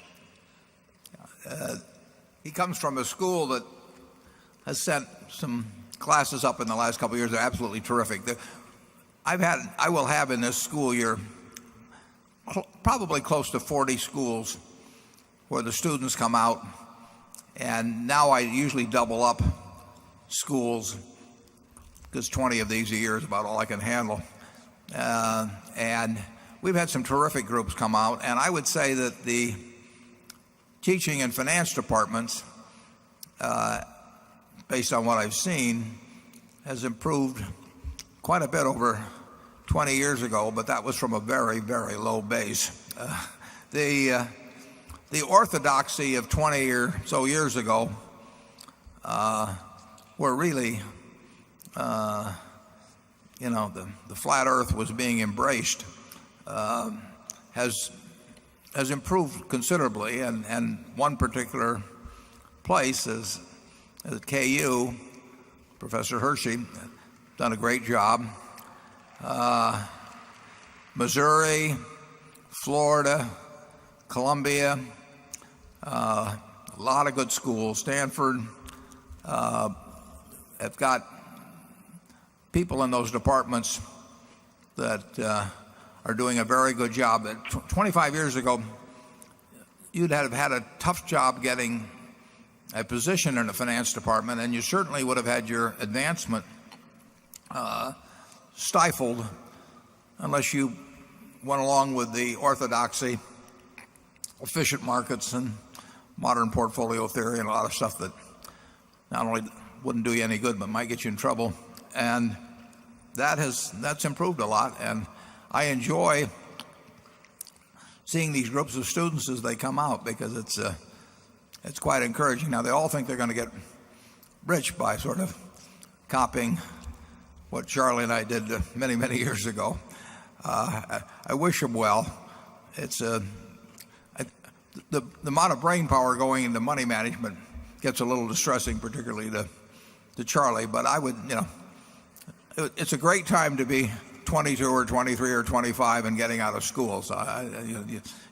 He comes from a school that has sent some classes up in the last couple of years. They're absolutely terrific. I will have in this school year probably close to 40 schools where the students come out, and now I usually double up schools because 20 of these a year is about all I can handle. And we've had some terrific groups come out, and I would say that the teaching and finance departments, based on what I've seen, has improved quite a bit over 20 years ago, but that was from a very, very low base. The orthodoxy of 20 or so years ago, where really, the flat earth was being embraced, has improved considerably. And one particular place is at KU, Professor Hershey done a great job. Missouri, Florida, Columbia, a lot of good schools. Stanford have got people in those departments that are doing a very good job. 25 years ago, you'd have had a tough job getting a position in the finance department, and you certainly would have had your advancement stifled unless you went along with the orthodoxy, efficient markets and modern portfolio theory and a lot of stuff that not only wouldn't do you any good but might get you in trouble. And that's improved a lot, and I enjoy seeing these groups of students as they come out, because it's quite encouraging. Now, they all think they're going to get rich by sort of copying what Charlie and I did many, many years ago. I wish them well. It's the amount of brain power going into money management gets a little distressing, particularly to Charlie. But I would, it's a great time to be 22 or 23 or 25 and getting out of school. So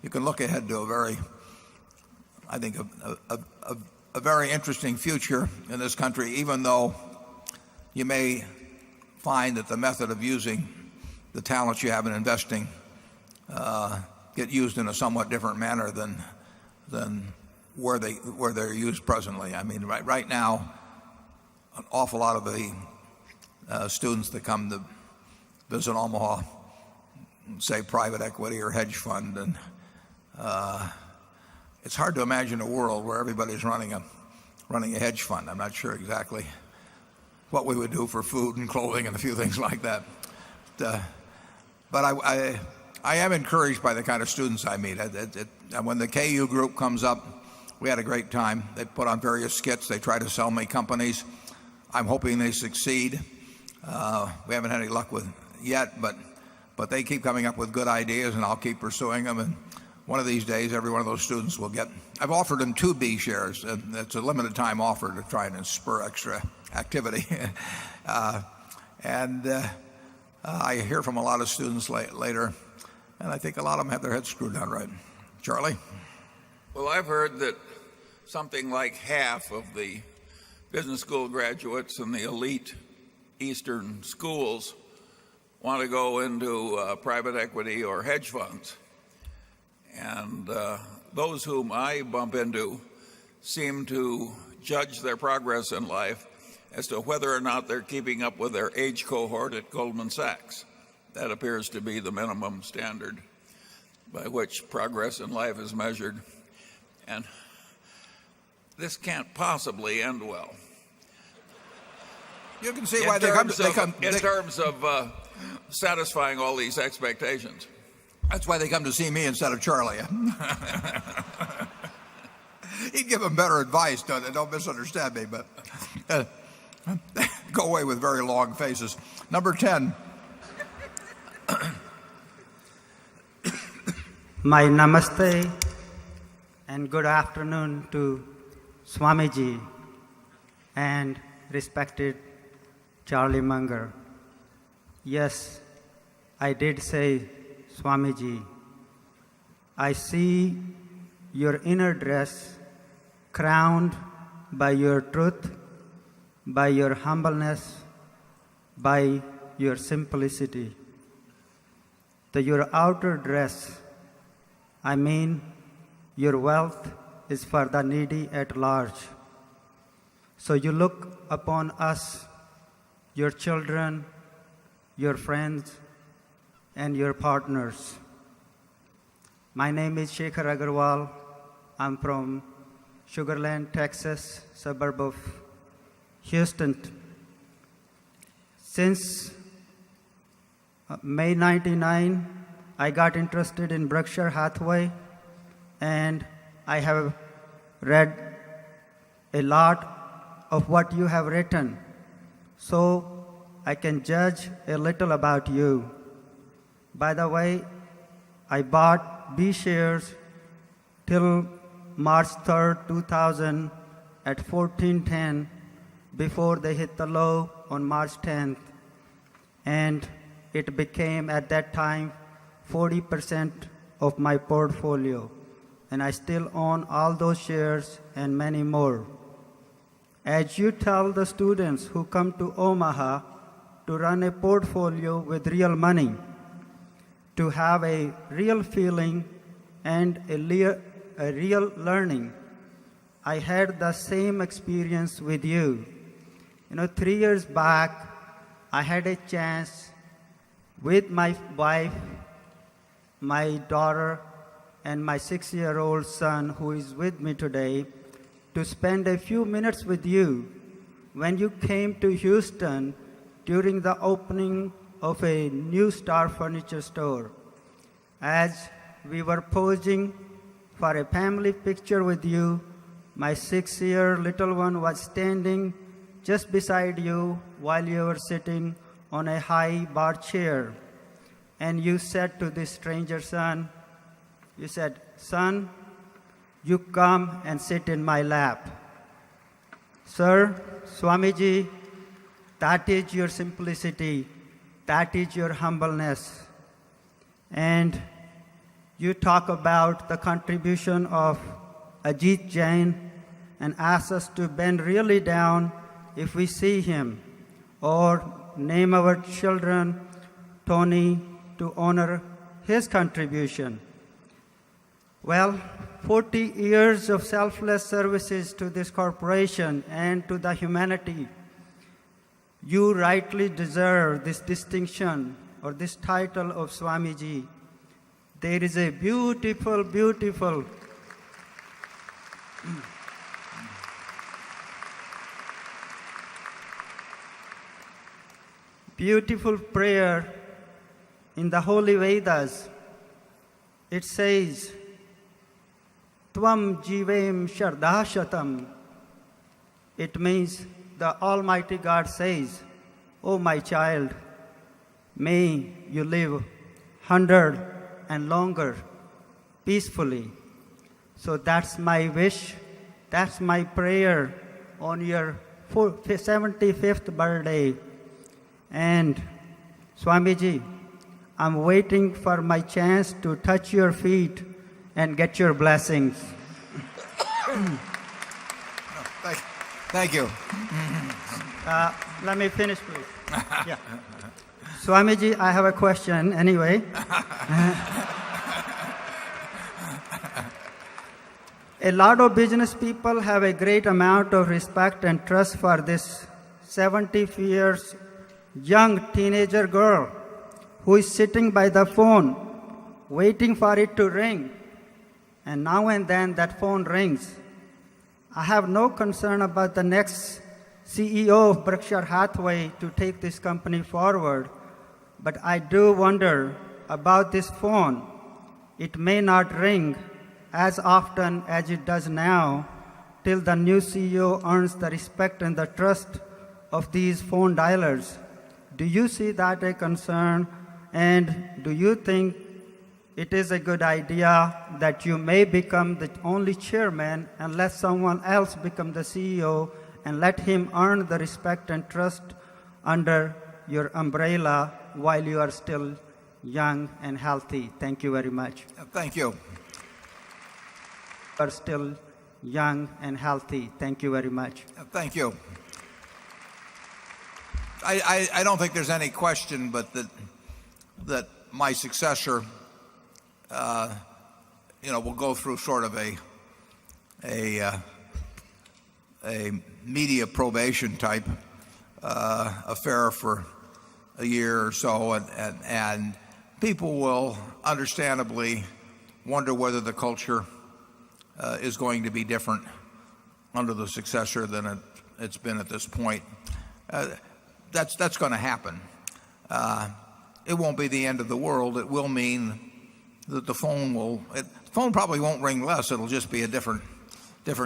you can look ahead to a very, I think, a very interesting future in this country, even though you may find that the method of using the talents you have in investing get used in a somewhat different manner than where they're used presently. I mean, right now, an awful lot of the students that come to visit Omaha, say private equity or hedge fund, and it's hard to imagine a world where everybody's running a hedge fund. I'm not sure exactly what we would do for food and clothing and a few things like that. But I am encouraged by the kind of students I meet. When the KU group comes up, we had a great time. They put on various skits. They try to sell me companies. I'm hoping they succeed. We haven't had any luck with yet, but they keep coming up with good ideas, and I'll keep pursuing them. And one of these days, every one of those students will get. I've offered them 2 B shares. It's a limited time offer to try and spur extra activity. I hear from a lot of students later, and I think a lot of them have their heads screwed on right. Charlie? Well, I've heard that something like half of the business school graduates in the elite Eastern schools want to go into private equity or hedge funds. And those whom I bump into seem to judge their progress in life as to whether or not they're keeping up with their age cohort at Goldman Sachs. That appears to be the minimum standard by which progress in life is measured. And this can't possibly end well. You can see why they come in terms of satisfying all these expectations. That's why they come to see me instead of Charlie. He'd give them better advice. Don't misunderstand me, but go away with very long faces. Number 10. My namaste and good afternoon to Swamiji and respected Charlie Munger. Yes, I did say Swamiji. I see your inner dress crowned by your truth, by your humbleness, by your simplicity. Your outer dress, I mean, your wealth is for the needy at large. So you look upon us, your children, your friends, and your partners. My name is Shekhar Agarwal. I'm from Sugarland, Texas, suburb of Houston. Since May 99, I got interested in Berkshire Hathaway, and I have read a lot of what you have written, so I can judge a little about you. By the way, I bought B shares till March 3rd, 2000 at 1410 before they hit the low on March 10th. And it became at that time 40% of my portfolio. And I still own all those shares and many more. As you tell the students who come to Omaha to run a portfolio with real money, to have a real feeling and a real learning, I had the same experience with you. 3 years back, I had a chance with my wife, my daughter, and my 6-year-old son, who is with me today, to spend a few minutes with you when you came to Houston during the opening of a new Star Furniture store. As we were posing for a family picture with you, my 6-year little one was standing just beside you while you were sitting on a high bar chair. And you said to this stranger son, you said, "Son, you come and sit in my lap." Sir, Swamiji, that is your simplicity, that is your humbleness. And you talk about the contribution of Ajit Jain and ask us to bend really down if we see him, or name our children Tony to honor his contribution. Well, 40 years of selfless services to this corporation and to the humanity. You rightly deserve this distinction or this title of Swamiji. There is a beautiful, beautiful beautiful prayer in the Holy Vedas. It says, Tvam jivem shardashatam. It means the Almighty God says, "Oh my child, May you live 100 and longer peacefully. So that's my wish, that's my prayer on your 75th birthday. And Swamiji, I'm waiting for my chance to touch your feet and get your blessings. Thank you. Let me finish, please. Yeah. Swamiji, I have a question anyway. A lot of business people have a great amount of respect and trust for this 70 years young teenager girl who is sitting by the phone waiting for it to ring. And now and then that phone rings. I have no concern about the next CEO of Berkshire Hathaway to take this company forward, but I do wonder about this phone. It may not ring as often as it does now till the new CEO earns the respect and the trust of these phone dialers. Do you see that a concern? And do you think it is a good idea that you may become the only chairman and let someone else become the CEO and let him earn the respect and trust under your umbrella while you are still young and healthy? Thank you very much. Thank you. Are still young and healthy. Thank you very much. Thank you. I don't think there's any question but that my successor will go through sort of a media probation type affair for a year or so, and people will understandably wonder whether the culture is going to be different under the successor than it's been at this point. That's going to happen. It won't be the end of the world. It will mean that the phone probably won't ring less. It'll just be a different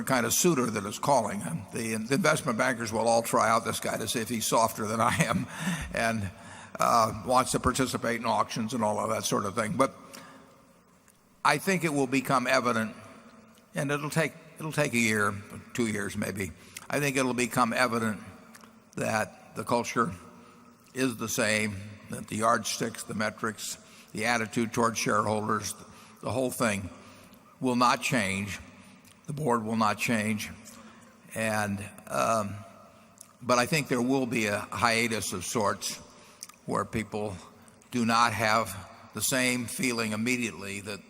kind of suitor that is calling. The investment bankers will all try out this guy to see if he's softer than I am and wants to participate in auctions and all of that sort of thing. But I think it will become evident, and it'll take a year, 2 years maybe. I think it'll become evident that the culture is the same, that the yardsticks, the metrics, the attitude toward shareholders, the whole thing will not change. The board will not change. And but I think there will be a hiatus of sorts where people do not have the same feeling immediately that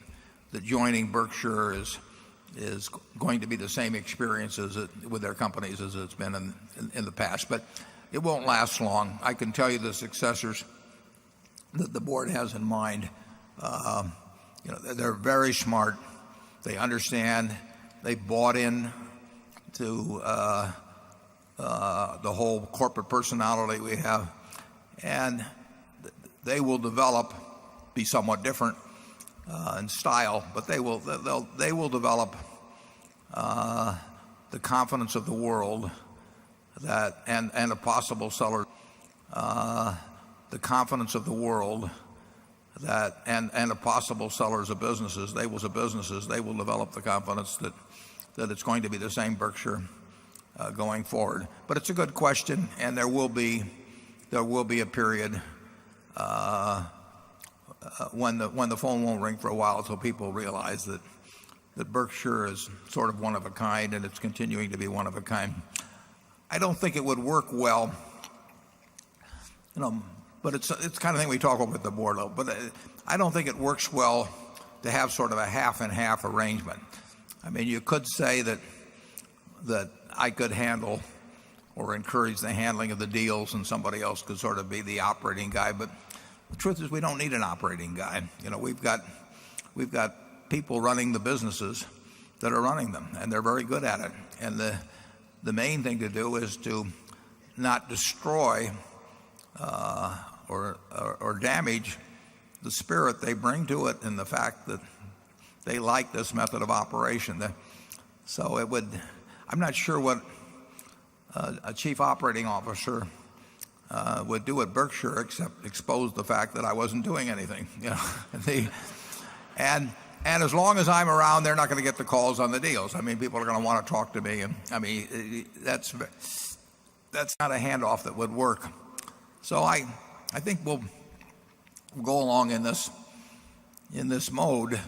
joining Berkshire is going to be the same experience with their companies as it's been in the past. But it won't last long. I can tell you the successors that the board has in mind, they're very smart. They understand. They bought in to the whole corporate personality we have, and they will be somewhat different in style, but they will develop the confidence of the world that and a possible seller, the confidence of the world that and a possible sellers of businesses. They will develop the confidence that it's going to be the same Berkshire going forward. But it's a good question, and there will be a period when the phone won't ring for a while until people realize that Berkshire is sort of one of a kind, and it's continuing to be one of a kind. I don't think it would work well, but it's the kind of thing we talk about with the board. But I don't think it works well to have sort of a half and half arrangement. I mean, you could say that I could handle or encourage the handling of the deals, and somebody else could sort of be the operating guy. But the truth is, we don't need an operating guy. We've got people running the businesses that are running them, and they're very good at it. And the main thing to do is to not destroy or damage the spirit they bring to it, and the fact that they like this method of operation. So I'm not sure what a chief operating officer would do at Berkshire except expose the fact that I wasn't doing anything. And as long as I'm around, they're not going to get the calls on the deals. I mean, people are going to want to talk to me. And I mean, that's not a handoff that would work. So I think we'll go along in this mode,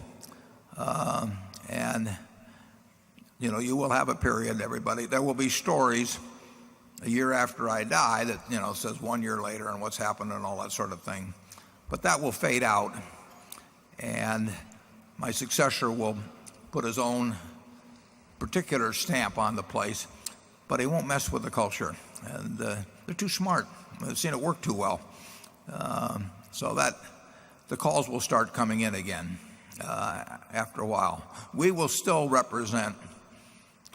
and you will have a period. Everybody, there will be stories a year after I die that says 1 year later and what's happened and all that sort of thing. But that will fade out, and my successor will put his own particular stamp on the place, but he won't mess with the culture. And they're too smart. They've seen it work too well. So that the calls will start coming in again after a while. We will still represent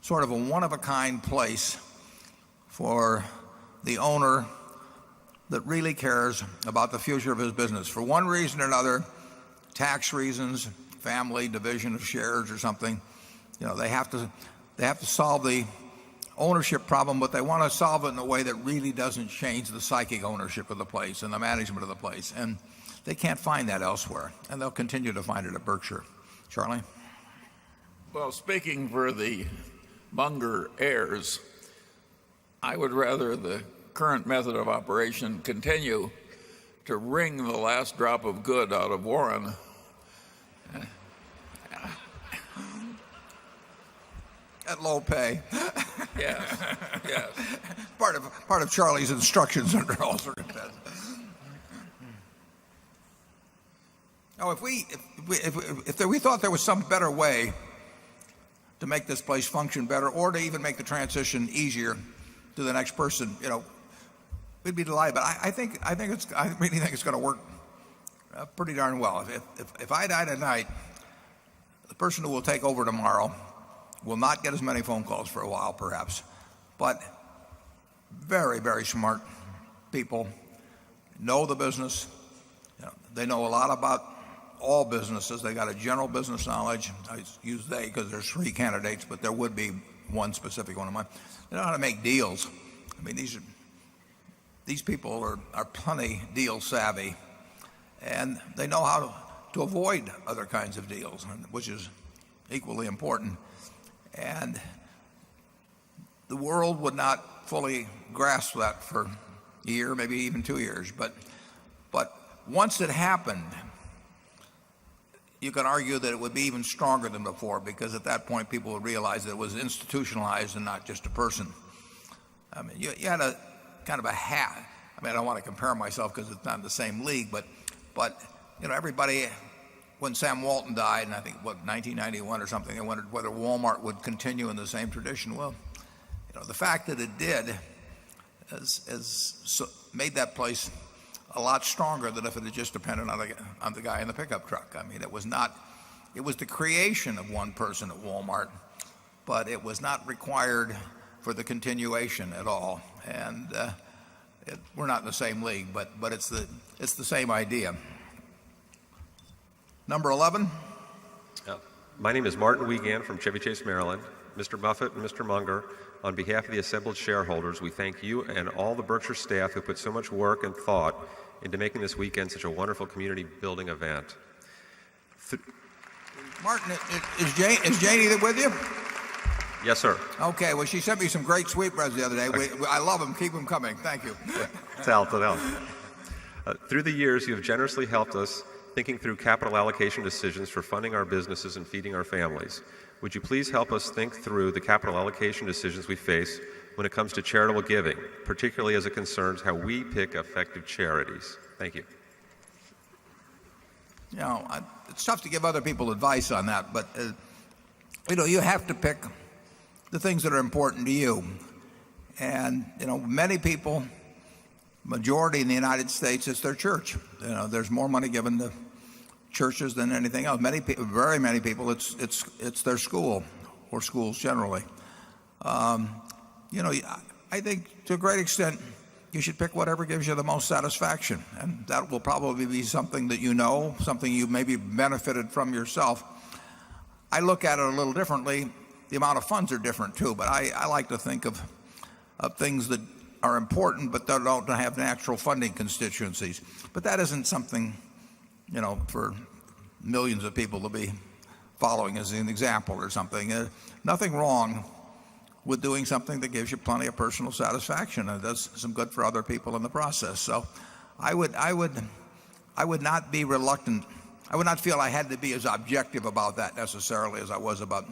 sort of a one-of-a-kind place for the owner that really cares about the future of his business. For one reason or another, tax reasons, family, division of shares or something, they have to solve the ownership problem, but they want to solve it in a way that really doesn't change the psychic ownership of the place and the management of the place. And they can't find that elsewhere, and they'll continue to find it at Berkshire. Charlie? Well, speaking for the Munger heirs, I would rather the current method of operation continue to wring the last drop of good out of Warren. At low pay. Yes. Part of Charlie's instructions under all circumstances. Now, if we thought there was some better way to make this place function better, or to even make the transition easier to the next person, we'd be delighted. But I really think it's going to work pretty darn well. If I die tonight, the person who will take over tomorrow will not get as many phone calls for a while, perhaps, but very, very smart people, know the business. They know a lot about all businesses. They got a general business knowledge. I use they because there's 3 candidates, but there would be one specific one of mine. They know how to make deals. I mean, these people are plenty deal savvy, and they know how to avoid other kinds of deals, which is equally important. And the world would not fully grasp that for a year, maybe even 2 years. But once it happened, you can argue that it would be even stronger than before, because at that point people would realize that it was institutionalized and not just a person. I mean, you had a kind of a hat. I mean, I don't want to compare myself because it's not in the same league, but everybody, when Sam Walton died, and I think 1991 or something, they wondered whether Walmart would continue in the same tradition. Well, the fact that it did has made that place a lot stronger than if it had just depended on the guy in the pickup truck. I mean, it was the creation of one person at Walmart, but it was not required for the continuation at all. And we're not in the same league, but it's the same idea. Number 11. My name is Martin Wiegand from Chevy Chase, Maryland. Mr. Buffett and Mr. Munger, on behalf of the assembled shareholders, we thank you and all the Berkshire staff who put so much work and thought into making this weekend such a wonderful community building event. Martin, is Janie with you? Yes, sir. Okay, well, she sent me some great sweetbreads the other day. I love them. Keep them coming. Thank you. Through the years, you have generously helped us thinking through capital allocation decisions for funding our businesses and feeding our families. Would you please help us think through the capital allocation decisions we face when it comes to charitable giving, particularly as it concerns how we pick effective charities? Thank you. It's tough to give other people advice on that, but you have to pick the things that are important to you. And many people, majority in the United States, it's their church. There's more money given to churches than anything else. Very many people, it's their school or schools generally. I think to a great extent you should pick whatever gives you the most satisfaction, and that will probably be something that something you maybe benefited from yourself. I look at it a little differently. The amount of funds are different too, but I like to think of things that are important, but they don't have natural funding constituencies. But that isn't something, for millions of people to be following as an example or something. Nothing wrong with doing something that gives you plenty of personal satisfaction and does some good for other people in the process. So I would not be reluctant. I would not feel I had to be as objective about that necessarily as I was about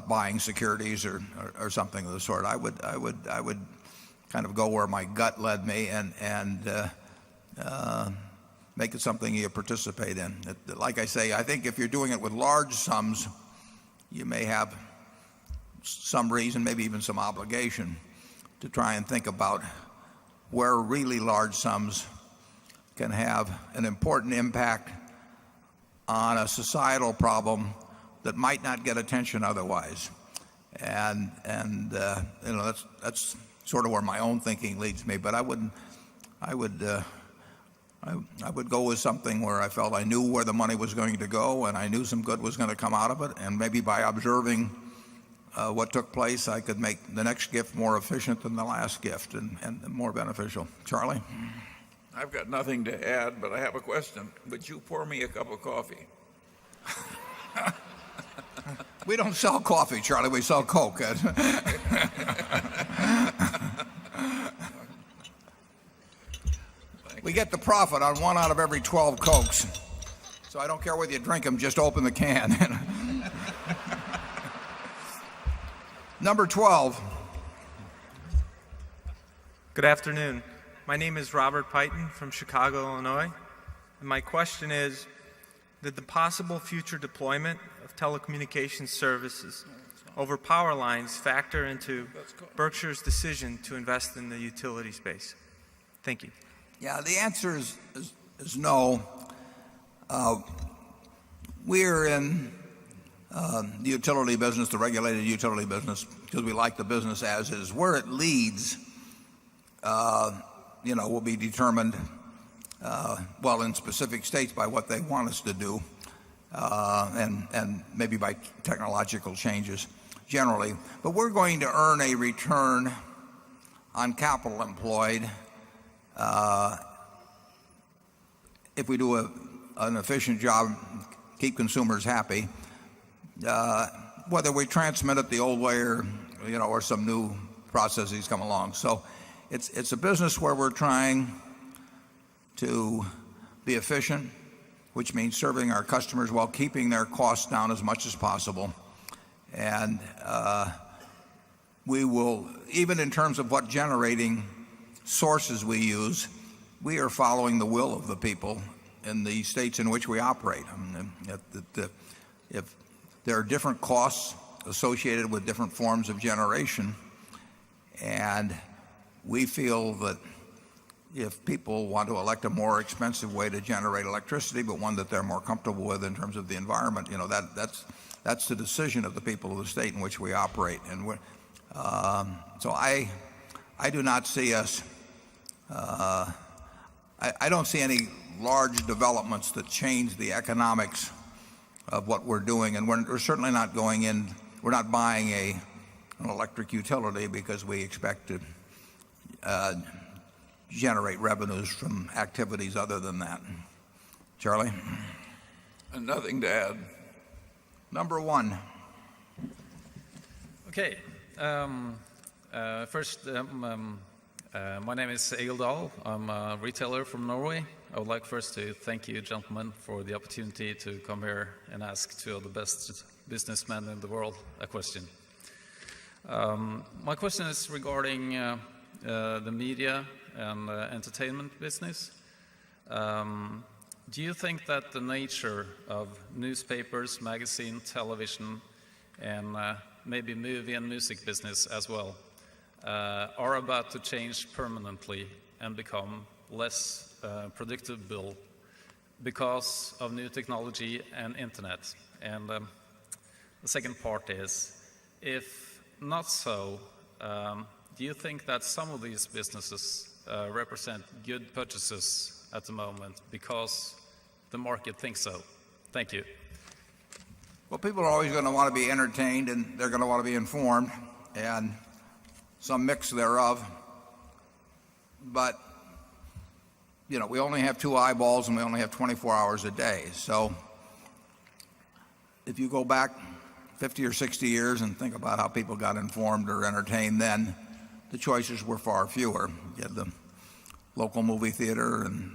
buying securities or something of the sort. I would kind of go where my gut led me and make it something you participate in. Like I say, I think if you're doing it with large sums, you may have some reason, maybe even some obligation, to try and think about where really large sums can have an important impact on a societal problem that might not get attention otherwise. And that's sort of where my own thinking leads me. But I would go with something where I felt I knew where the money was going to go and I knew some good was going to come out of it, and maybe by observing what took place, I could make the next gift more efficient than the last gift and more beneficial. Charlie? I've got nothing to add, but I have a question. Would you pour me a cup of coffee? We don't sell coffee, Charlie. We sell Coke. We get the profit on 1 out of every 12 Cokes. So I don't care whether you drink them, just open the can. Number 12. Good afternoon. My name is Robert Peyton from Chicago, Illinois. And my question is, did the possible future deployment of telecommunications services over power lines factor into Berkshire's decision to invest in the utility space? Thank you. Yeah, the answer is no. We're in the utility business, the regulated utility business, because we like the business as is. Where it leads, will be determined, in specific states by what they want us to do, and maybe by technological changes generally. But we're going to earn a return on capital employed if we do an efficient job, keep consumers happy, whether we transmit it the old way or some new processes come along. So it's a business where we're trying to be efficient, which means serving our customers while keeping their costs down as much as possible. And we will, even in terms of what generating sources we use, we are following the will of the people in the states in which we operate. If there are different costs associated with different forms of generation, and we feel that if people want to elect a more expensive way to generate electricity, but one that they're more comfortable with in terms of the environment, that's the decision of the people of the state in which we operate. And so I do not see us. I don't see any large developments that change the economics of what we're doing, and we're certainly not going in. We're not buying an electric utility because we expect to generate revenues from activities other than that. Charlie? Nothing to add. Number 1. Okay. First, my name is Egil Dahl. I'm a retailer from Norway. I would like first to thank you, gentlemen, for the opportunity to come here and ask two of the best businessmen in the world a question. My question is regarding the media and entertainment business. Do you think that the nature of newspapers, magazine, television, and maybe movie and music business as well are about to change permanently and become less predictable because of new technology and internet? And the second part is, if not so, do you think that some of these businesses represent good purchases at the moment because the market thinks so? Thank you. Well, people are always going to want to be entertained, and they're going to want to be informed, and some mix thereof but we only have 2 eyeballs and we only have 24 hours a day. So if you go back 50 or 60 years and think about how people got informed or entertained then, the choices were far fewer. You had the local movie theater, and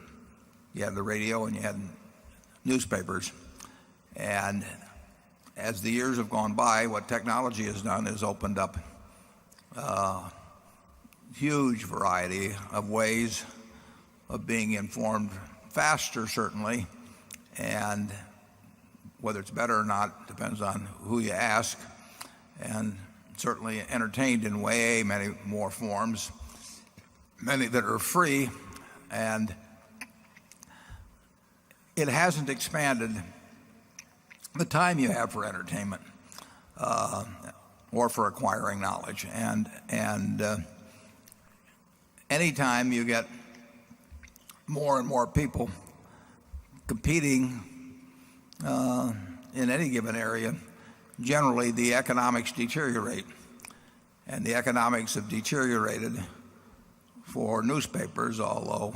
you had the radio, and you had newspapers. And as the years have gone by, what technology has done is opened up a huge variety of ways of being informed faster, certainly, and whether it's better or not depends on who you ask, and certainly entertained in way many more forms, many that are free, and it hasn't expanded the time you have for entertainment or for acquiring knowledge. And anytime you get more and more people competing in any given area, generally the economics deteriorate. And the economics have deteriorated for newspapers, although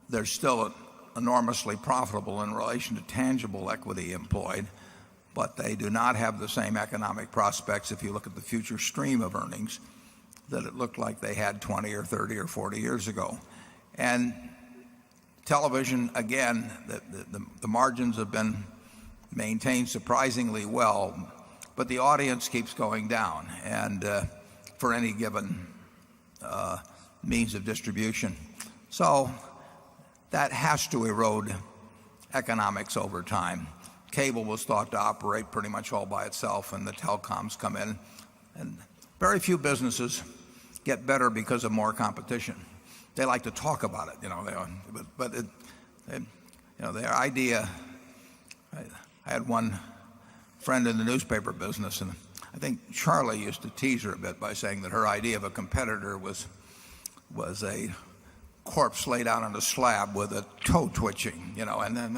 they're still enormously profitable in relation to tangible equity employed, but they do not have the same economic prospects if you look at the future stream of earnings that it looked like they had 20 or 30 or 40 years ago. And television, again, the margins have been maintained surprisingly well, but the audience keeps going down, and for any given means of distribution. So that has to erode economics over time. Cable was thought to operate pretty much all by itself, and the telecoms come in, and very few businesses get better because of more competition. They like to talk about it, but their idea. I had one friend in the newspaper business, and I think Charlie used to tease her a bit by saying that her idea of a competitor was a corpse laid out on a slab with a toe twitching, and then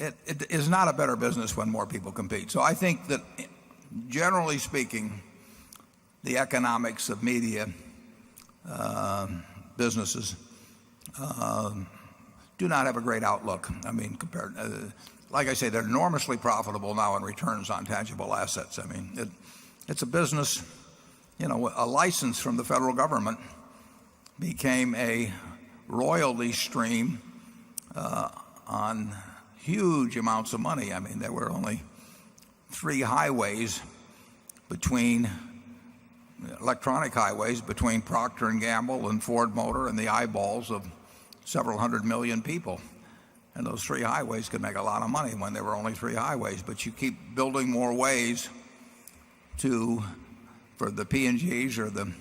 it is not a better business when more people compete. So I think that, generally speaking, the economics of media businesses do not have a great outlook. I mean, compared, like I say, they're enormously profitable now in returns on tangible assets. I mean, it's a business. A license from the federal government became a royalty stream on huge amounts of money. I mean, there were only 3 highways electronic highways between Procter & Gamble and Ford Motor and the eyeballs of several hundred million people. And those 3 highways could make a lot of money when there were only 3 highways. But you keep building more ways for the P&Gs or the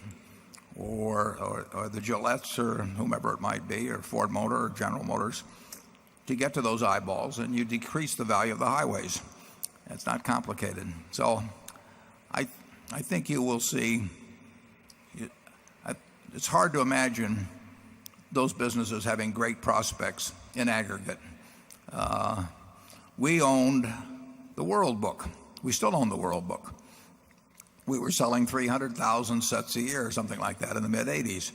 Gillettes or whomever it might be, or Ford Motor or General Motors, to get to those eyeballs, and you decrease the value of the highways. It's not complicated. So I think you will see, it's hard to imagine those businesses having great prospects in aggregate. We owned the World Book. We still own the World Book. We were selling 300,000 sets a year, something like that, in the mid-'80s.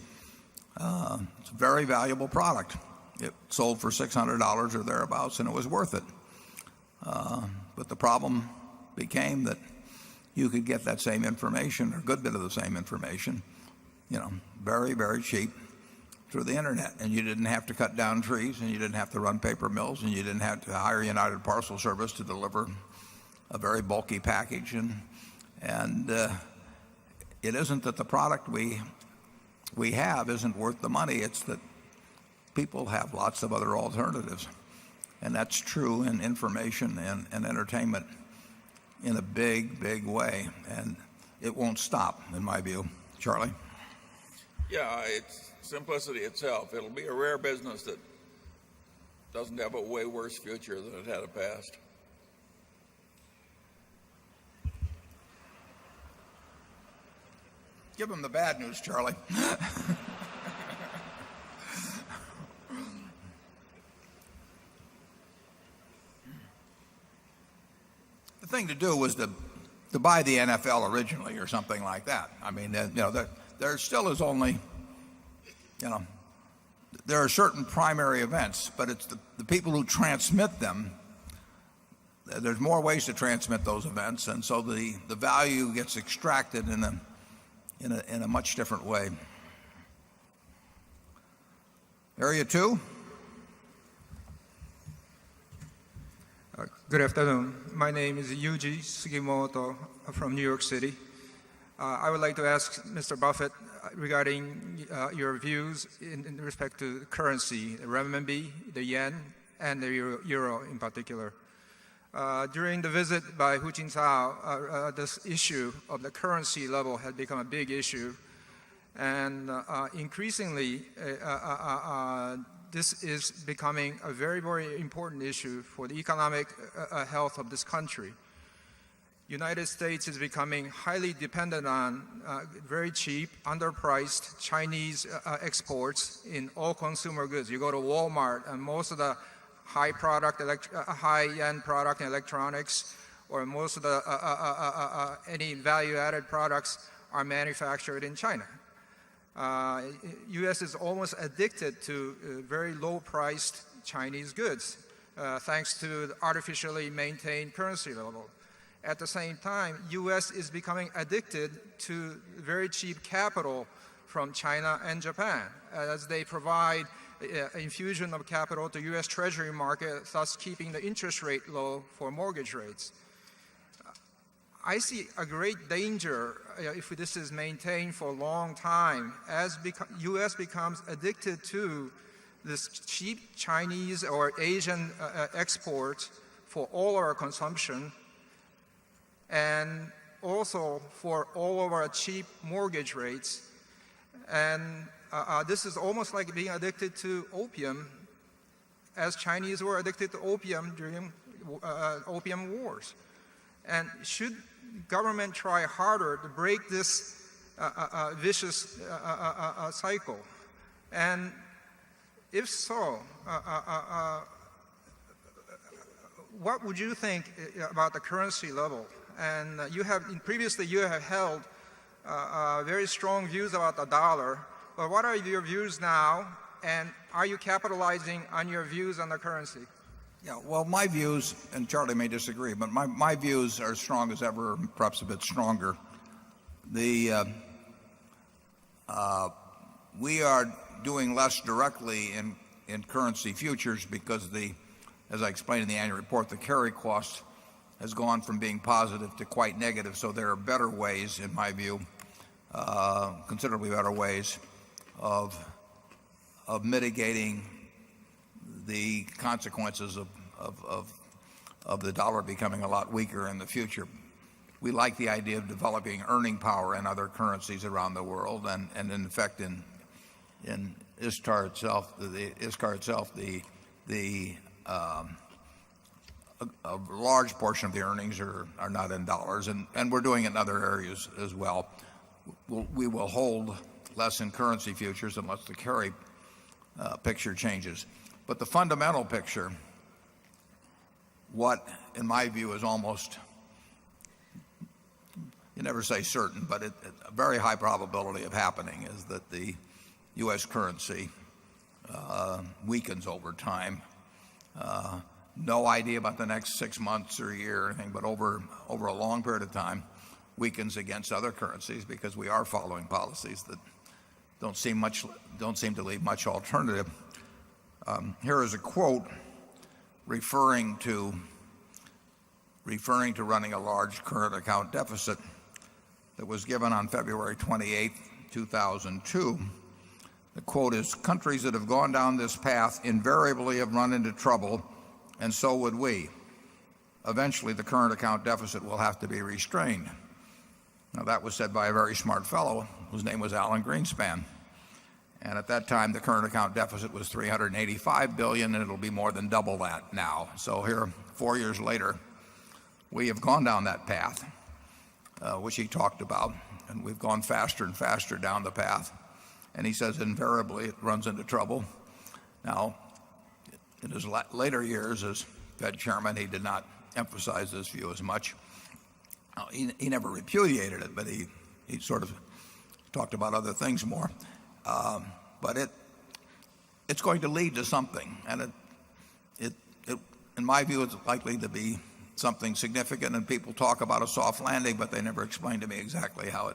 It's a very valuable product. It sold for $600 or thereabouts, and it was worth it. But the problem became that you could get that same information, or a good bit of the same information, very, very cheap through the internet. And you didn't have to cut down trees, and you didn't have to run paper mills, and you didn't have to hire United Parcel Service to deliver a very bulky package. And it isn't that the product we have isn't worth the money. It's that people have lots of other alternatives. And that's true in information and entertainment in a big, big way. And it won't stop, in my view. Charlie? Yeah, it's simplicity itself. It'll be a rare business that doesn't have a way worse future than it had a past. Give them the bad news, Charlie. The thing to do was to buy the NFL originally, or something like that. I mean, there still is only, there are certain primary events, but it's the people who transmit them. There's more ways to transmit those events, and so the value gets extracted in a much different way. Area 2. Good afternoon. My name is Yuji Sugimoto from New York City. I would like to ask Mr. Buffett regarding your views in respect to currency, the renminbi, the yen, and the euro in particular. During the visit by Hu Jintao, this issue of the currency level had become a big issue, and increasingly this is becoming a very, very important issue for the economic health of this country. United States is becoming highly dependent on very cheap, underpriced Chinese exports in all consumer goods. You go to Walmart, and most of the high-end product in electronics, or most of the any value-added products are manufactured in China. U.S. is almost addicted to very low-priced Chinese goods, thanks to the artificially maintained currency level. At the same time, U.S. is becoming addicted to very cheap capital from China and Japan, as they provide infusion of capital to U.S. Treasury market, thus keeping the interest rate low for mortgage rates. I see a great danger if this is maintained for a long time, as U.S. becomes addicted to this cheap Chinese or Asian export for all our consumption, and also for all of our cheap mortgage rates. And this is almost like being addicted to opium, as Chinese were addicted to opium during opium wars. And should government try harder to break this vicious cycle? And if so, what would you think about the currency level? And previously you have held very strong views about the dollar, but what are your views now, and are you capitalizing on your views on the currency? Yeah, well, my views, and Charlie may disagree, but my views are as strong as ever, perhaps a bit stronger. We are doing less directly in currency futures because as I explained in the annual report, the carry cost has gone from being positive to quite negative. So there are better ways, in my view, considerably better ways of mitigating the consequences of the dollar becoming a lot weaker in the future. We like the idea of developing earning power in other currencies around the world, and in effect in ISCAR itself, a large portion of the earnings are not in dollars, and we're doing it in other areas as well. We will hold less in currency futures unless the carry picture changes. But the fundamental picture, what in my view is almost, you never say certain, but a very high probability of happening, is that the U.S. currency weakens over time. No idea about the next 6 months or a year or anything, but over a long period of time, weakens against other currencies because we are following policies that don't seem to leave much alternative. Here is a quote referring to running a large current account deficit that was given on February 28, 2002. The quote is, "Countries that have gone down this path invariably have run into trouble, and so would we. Eventually, the current account deficit will have to be restrained." Now, that was said by a very smart fellow whose name was Alan Greenspan. And at that time, the current account deficit was $385 billion, and it'll be more than double that now. So here, 4 years later, we have gone down that path, which he talked about, and we've gone faster and faster down the path. And he says invariably it runs into trouble. Now, in his later years as Fed chairman, he did not emphasize this view as much. He never repudiated it, but he sort of talked about other things more. But it's going to lead to something, and in my view, it's likely to be something significant. And people talk about a soft landing, but they never explain to me exactly how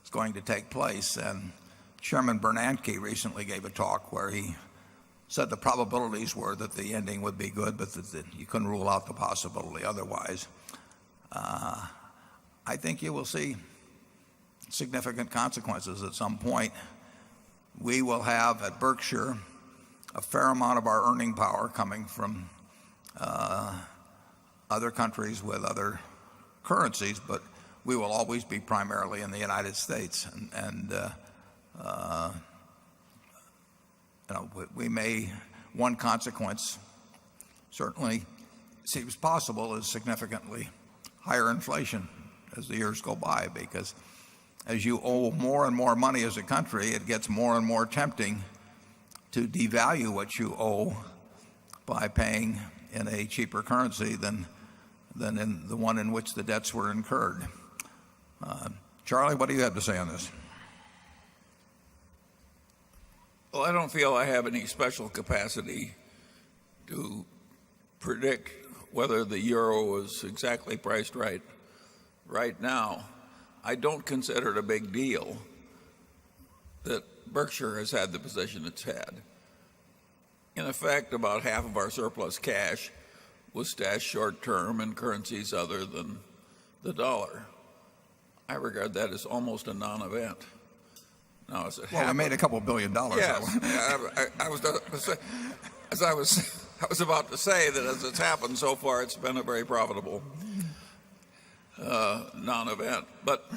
it's going to take place. And Chairman Bernanke recently gave a talk where he said the probabilities were that the ending would be good, but that you couldn't rule out the possibility otherwise. I think you will see significant consequences at some point. We will have at Berkshire a fair amount of our earning power coming from other countries with other currencies, but we will always be primarily in the United States. One consequence certainly seems possible is significantly higher inflation as the years go by, because as you owe more and more money as a country, it gets more and more tempting to devalue what you owe by paying in a cheaper currency than in the one in which the debts were incurred. Charlie, what do you have to say on this? Well, I don't feel I have any special capacity to predict whether the euro is exactly priced right now. I don't consider it a big deal that Berkshire has had the position it's had. In effect, about half of our surplus cash was stashed short-term in currencies other than the dollar. I regard that as almost a non-event. Now, I made a couple $1 billion. Yes, I was about to say that as it's happened so far, it's been a very profitable non-event. But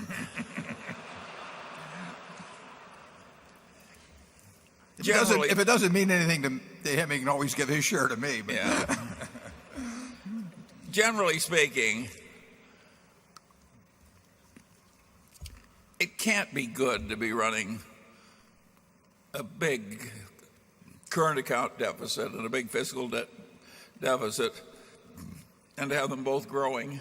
if it doesn't mean anything to him, he can always give his share to me. But yeah. Generally speaking, it can't be good to be running a big current account deficit and a big fiscal deficit and to have them both growing.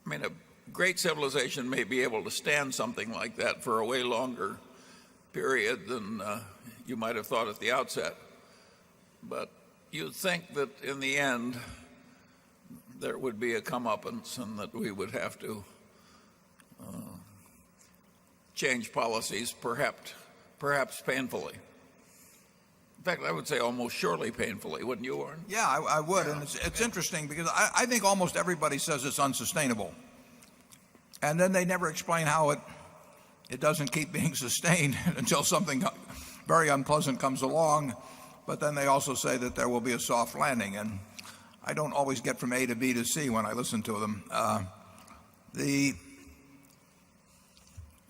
I mean, a great civilization may be able to stand something like that for a way longer period than you might have thought at the outset. But you'd think that in the end there would be a comeuppance and that we would have to change policies, perhaps painfully. In fact, I would say almost surely painfully, wouldn't you, Warren? Yeah, I would. And it's interesting because I think almost everybody says it's unsustainable. And then they never explain how it doesn't keep being sustained until something very unpleasant comes along. But then they also say that there will be a soft landing. And I don't always get from A to B to C when I listen to them.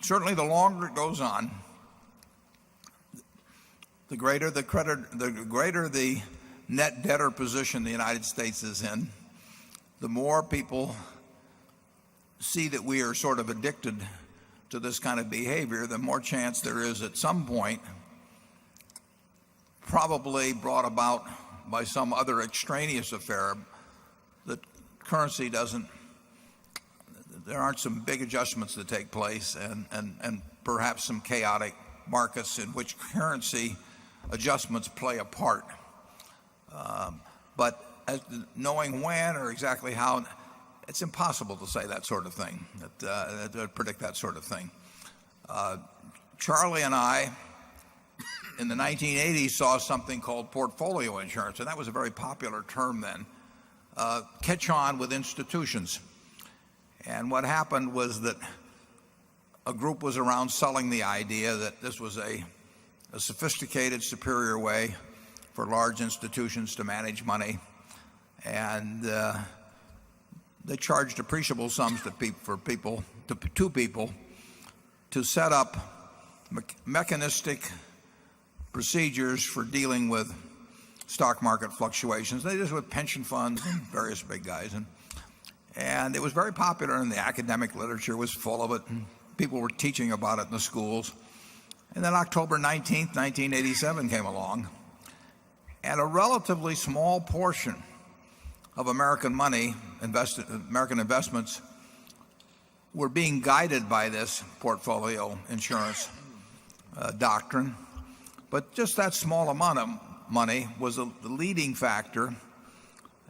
Certainly the longer it goes on, the greater the net debtor position the United States is in, the more people see that we are sort of addicted to this kind of behavior, the more chance there is at some point, probably brought about by some other extraneous affair, that currency there aren't some big adjustments that take place and perhaps some chaotic markets in which currency adjustments play a part. But knowing when or exactly how, it's impossible to say that sort of thing, to predict that sort of thing. Charlie and I, in the 1980s, saw something called portfolio insurance, and that was a very popular term then, catch on with institutions. And what happened was that a group was around selling the idea that this was a sophisticated, superior way for large institutions to manage money. And they charged appreciable sums to people to set up mechanistic procedures for dealing with stock market fluctuations. They did this with pension funds and various big guys. And it was very popular, and the academic literature was full of it. And people were teaching about it in the schools. And then October 19th, 1987 came along, and a relatively small portion of American money, American investments, were being guided by this portfolio insurance doctrine. But just that small amount of money was the leading factor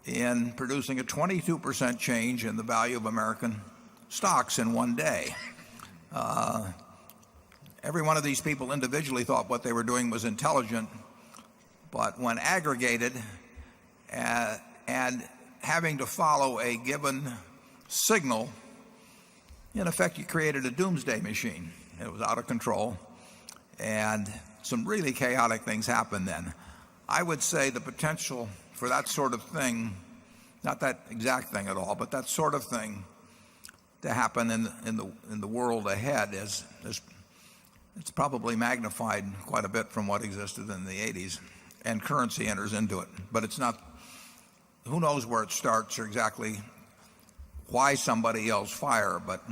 in producing a 22% change in the value of American stocks in one day. Every one of these people individually thought what they were doing was intelligent, but when aggregated and having to follow a given signal, in effect you created a doomsday machine. It was out of control, and some really chaotic things happened then. I would say the potential for that sort of thing, not that exact thing at all, but that sort of thing to happen in the world ahead is it's probably magnified quite a bit from what existed in the 80s, and currency enters into it. But it's not, who knows where it starts or exactly why somebody yells fire, but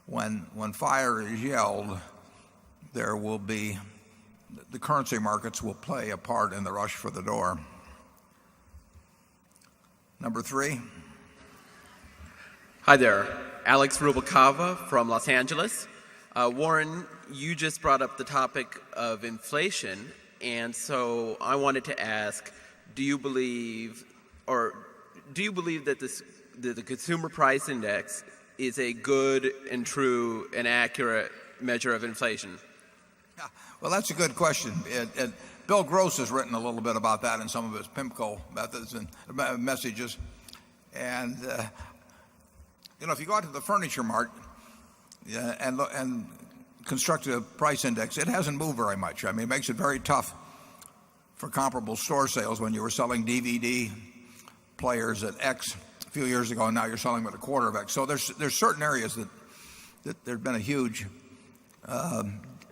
when fire is yelled, there will be, the currency markets will play a part in the rush for the door. Number 3. Hi there, Alex Rubalcava from Los Angeles. Warren, you just brought up the topic of inflation, and so I wanted to ask, do you believe that the Consumer Price Index is a good and true and accurate measure of inflation? Yeah, well, that's a good question. Bill Gross has written a little bit about that in some of his PIMCO methods and messages. And if you go out to the furniture mart and construct a price index, it hasn't moved very much. I mean, it makes it very tough for comparable store sales when you were selling DVD players at X a few years ago, and now you're selling them at a quarter of X. So there's certain areas that there's been a huge,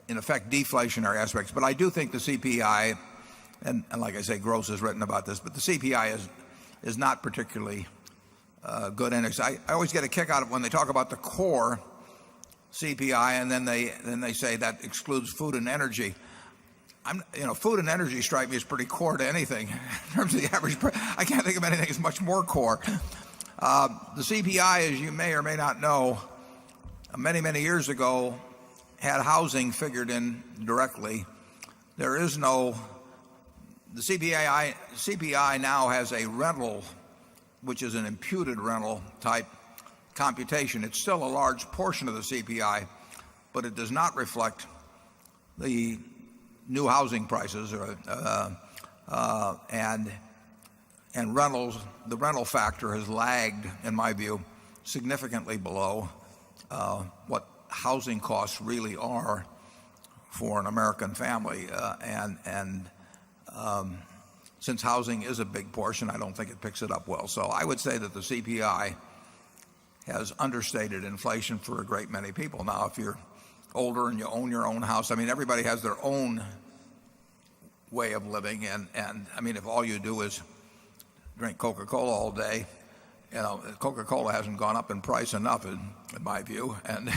in effect, deflationary aspects. But I do think the CPI, and like I say, Gross has written about this, but the CPI is not particularly good index. I always get a kick out of when they talk about the core CPI, and then they say that excludes food and energy. Food and energy strike me as pretty core to anything in terms of the average price. I can't think of anything that's much more core. The CPI, as you may or may not know, many years ago had housing figured in directly. There is no, the CPI now has a rental, which is an imputed rental type computation. It's still a large portion of the CPI, but it does not reflect the new housing prices and rentals. The rental factor has lagged, in my view, significantly below what housing costs really are for an American family. Since housing is a big portion, I don't think it picks it up well. So I would say that the CPI has understated inflation for a great many people. Now, if you're older and you own your own house, I mean, everybody has their own way of living. And I mean, if all you do is drink Coca-Cola all day, Coca-Cola hasn't gone up in price enough, in my view. And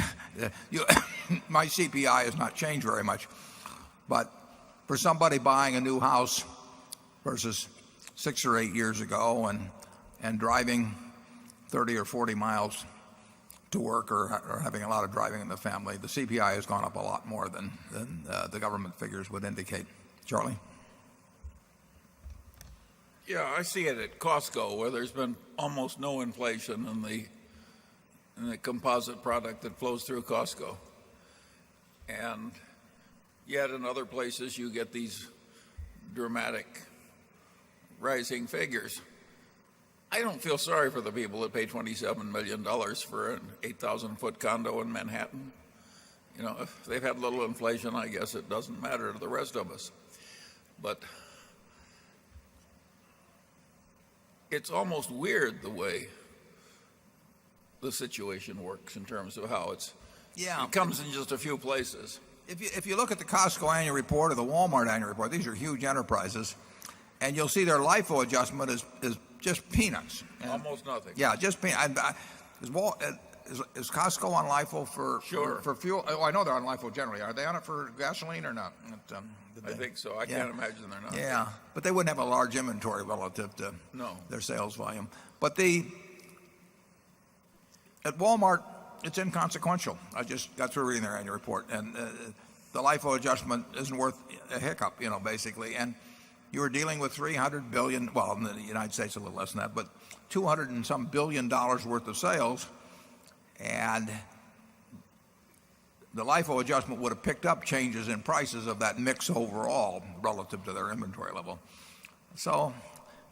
my CPI has not changed very much. But for somebody buying a new house versus 6 or 8 years ago and driving 30 or 40 miles to work or having a lot of driving in the family, the CPI has gone up a lot more than the government figures would indicate. Charlie? Yeah, I see it at Costco, where there's been almost no inflation in the composite product that flows through Costco. And yet in other places you get these dramatic rising figures. I don't feel sorry for the people that pay $27 million for an 8,000-foot condo in Manhattan. If they've had little inflation, I guess it doesn't matter to the rest of us. But it's almost weird the way the situation works in terms of how it comes in just a few places. If you look at the Costco annual report or the Walmart annual report, these are huge enterprises, and you'll see their LIFO adjustment is just peanuts. Almost nothing. Yeah, just peanuts. Is Costco on LIFO for fuel? Oh, I know they're on LIFO generally. Are they on it for gasoline or not? I think so. I can't imagine they're not. Yeah, but they wouldn't have a large inventory relative to their sales volume. But at Walmart, it's inconsequential. I just got through reading their annual report, and the LIFO adjustment isn't worth a hiccup, basically. And you were dealing with $300 billion, well, in the United States a little less than that, but $200 and some billion worth of sales, and the LIFO adjustment would have picked up changes in prices of that mix overall relative to their inventory level. So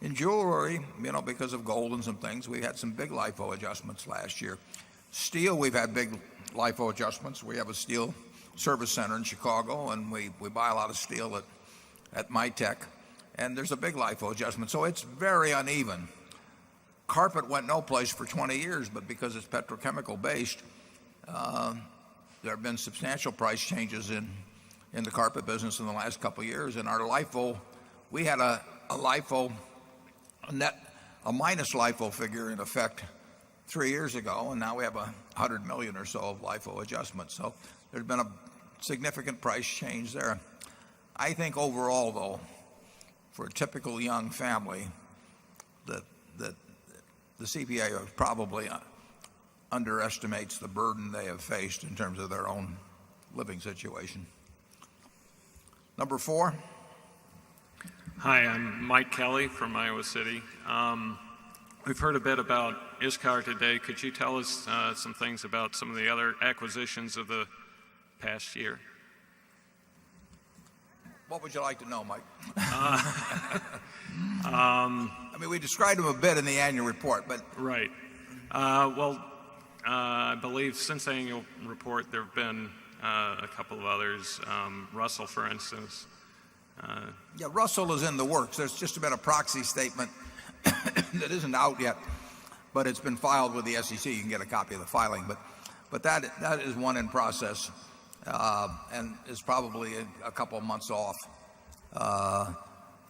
in jewelry, because of gold and some things, we had some big LIFO adjustments last year. Steel, we've had big LIFO adjustments. We have a steel service center in Chicago, and we buy a lot of steel at MyTech, and there's a big LIFO adjustment. So it's very uneven. Carpet went no place for 20 years, but because it's petrochemical based, there have been substantial price changes in the carpet business in the last couple of years. And our LIFO, we had a LIFO, a minus LIFO figure in effect 3 years ago, and now we have $100 million or so of LIFO adjustments. So there's been a significant price change there. I think overall, though, for a typical young family, that the CPA probably underestimates the burden they have faced in terms of their own living situation. Number 4. Hi, I'm Mike Kelly from Iowa City. We've heard a bit about ISCAR today. Could you tell us some things about some of the other acquisitions of the past year? What would you like to know, Mike? I mean, we described them a bit in the annual report, but... Right. I believe since the annual report there have been a couple of others. Russell, for instance. Yeah, Russell is in the works. There's just been a proxy statement that isn't out yet, but it's been filed with the SEC. You can get a copy of the filing, but that is one in process, and is probably a couple of months off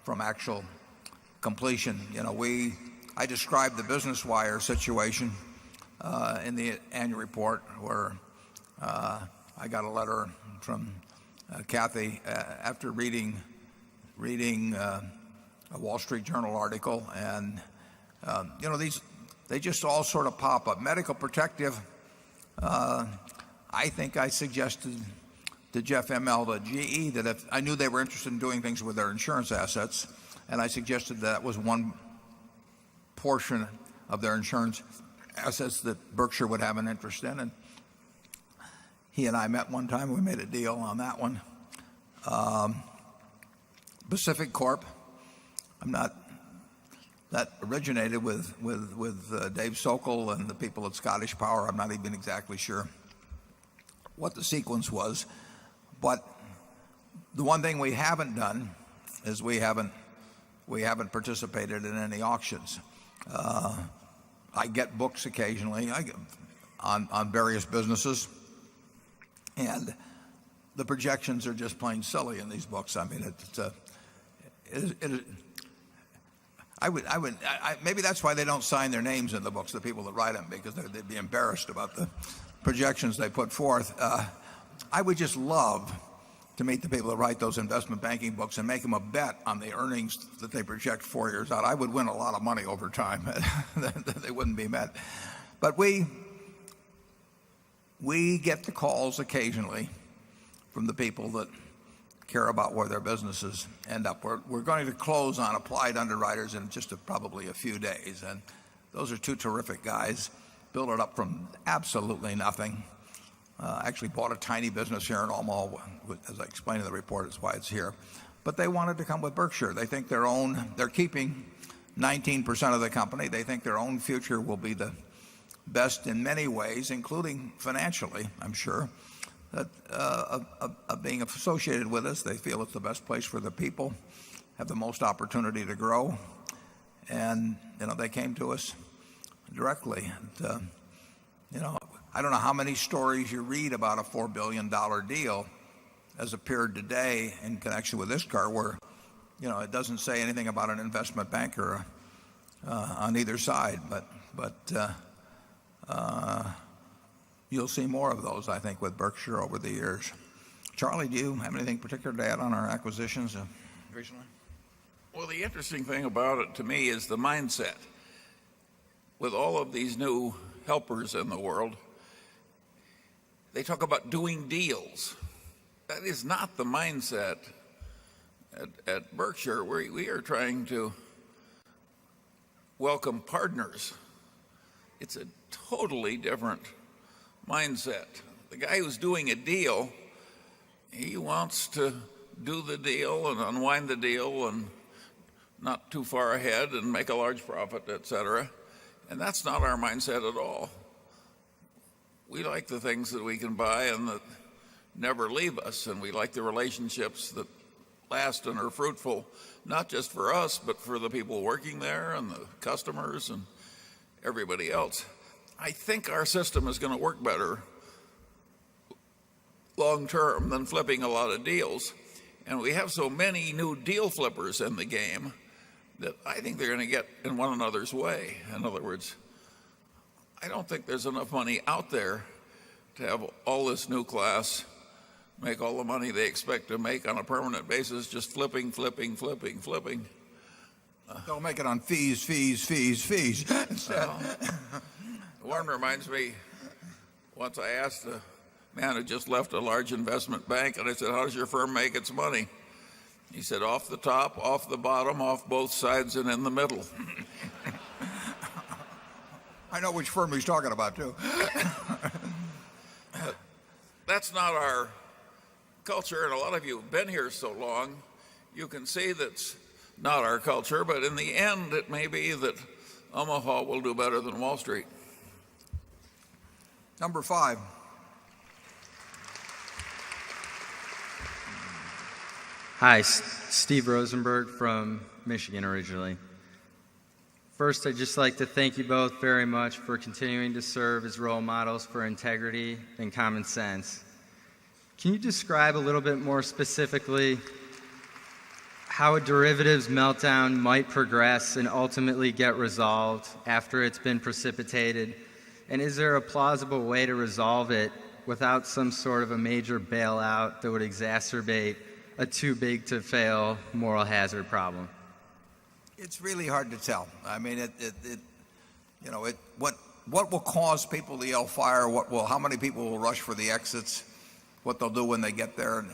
from actual completion. I described the Business Wire situation in the annual report, where I got a letter from Kathy after reading a Wall Street Journal article, and they just all sort of pop up. Medical Protective, I think I suggested to Jeff Immelt at GE that if I knew they were interested in doing things with their insurance assets, and I suggested that was one portion of their insurance assets that Berkshire would have an interest in, and he and I met one time. We made a deal on that one. Pacific Corp, that originated with Dave Sokol and the people at Scottish Power. I'm not even exactly sure what the sequence was, but the one thing we haven't done is we haven't participated in any auctions. I get books occasionally on various businesses, and the projections are just plain silly in these books. I mean, maybe that's why they don't sign their names in the books, the people that write them, because they'd be embarrassed about the projections they put forth. I would just love to meet the people that write those investment banking books and make them a bet on the earnings that they project 4 years out. I would win a lot of money over time. They wouldn't be met. But we get the calls occasionally from the people that care about where their businesses end up. We're going to close on Applied Underwriters in just probably a few days, and those are two terrific guys. Built it up from absolutely nothing. Actually bought a tiny business here in Omaha, as I explained in the report. It's why it's here. But they wanted to come with Berkshire. They think they're keeping 19% of the company. They think their own future will be the best in many ways, including financially, I'm sure, of being associated with us. They feel it's the best place for the people, have the most opportunity to grow. And, they came to us directly. And, I don't know how many stories you read about a $4 billion deal as appeared today in connection with ISCAR, where, it doesn't say anything about an investment banker on either side. But you'll see more of those, I think, with Berkshire over the years. Charlie, do you have anything particular to add on our acquisitions recently? Well, the interesting thing about it to me is the mindset. With all of these new helpers in the world, they talk about doing deals. That is not the mindset at Berkshire. We are trying to welcome partners. It's a totally different mindset. The guy who's doing a deal, he wants to do the deal and unwind the deal and not too far ahead and make a large profit, etc. And that's not our mindset at all. We like the things that we can buy and that never leave us, and we like the relationships that last and are fruitful, not just for us, but for the people working there and the customers and everybody else. I think our system is going to work better long term than flipping a lot of deals. And we have so many new deal flippers in the game that I think they're going to get in one another's way. In other words, I don't think there's enough money out there to have all this new class make all the money they expect to make on a permanent basis, just flipping. They'll make it on fees. One reminds me, once I asked a man who just left a large investment bank, and I said, how does your firm make its money? He said, off the top, off the bottom, off both sides, and in the middle. I know which firm he's talking about, too. That's not our culture, and a lot of you have been here so long, you can see that's not our culture, but in the end, it may be that Omaha will do better than Wall Street. Number 5. Hi, Steve Rosenberg from Michigan originally. First, I'd just like to thank you both very much for continuing to serve as role models for integrity and common sense. Can you describe a little bit more specifically how a derivatives meltdown might progress and ultimately get resolved after it's been precipitated? And is there a plausible way to resolve it without some sort of a major bailout that would exacerbate a too-big-to-fail moral hazard problem? It's really hard to tell. I mean, what will cause people to yell fire? How many people will rush for the exits? What they'll do when they get there?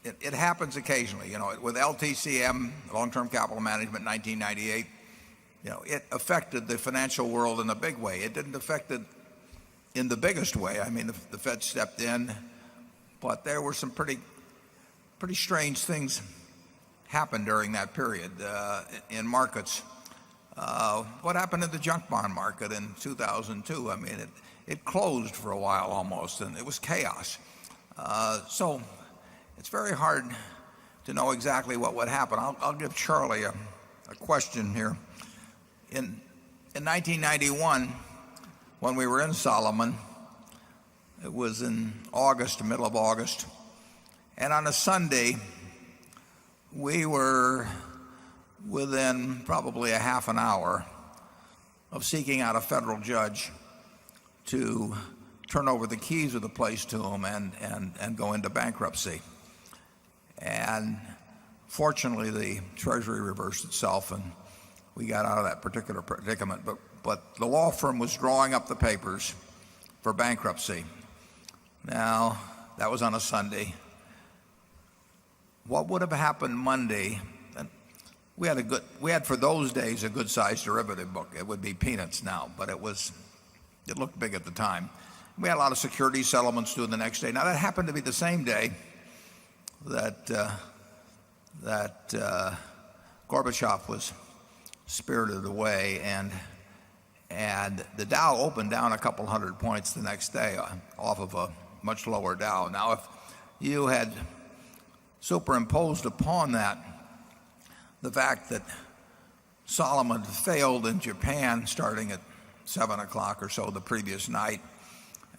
It happens occasionally. With LTCM, Long-Term Capital Management, in 1998, it affected the financial world in a big way. It didn't affect it in the biggest way. I mean, the Fed stepped in, but there were some pretty strange things happened during that period in markets. What happened in the junk bond market in 2002? I mean, it closed for a while almost, and it was chaos. So it's very hard to know exactly what would happen. I'll give Charlie a question here. In 1991, when we were in Solomon, it was in August, middle of August, and on a Sunday, we were within probably a half an hour of seeking out a federal judge to turn over the keys of the place to him and go into bankruptcy. And fortunately, the Treasury reversed itself and we got out of that particular predicament. But the law firm was drawing up the papers for bankruptcy. Now, that was on a Sunday. What would have happened Monday? And we had for those days a good-sized derivative book. It would be peanuts now, but it looked big at the time. We had a lot of security settlements due the next day. Now that happened to be the same day that Gorbachev was spirited away, and the Dow opened down a couple hundred points the next day off of a much lower Dow. Now, if you had superimposed upon that the fact that Solomon failed in Japan starting at 7 o'clock or so the previous night,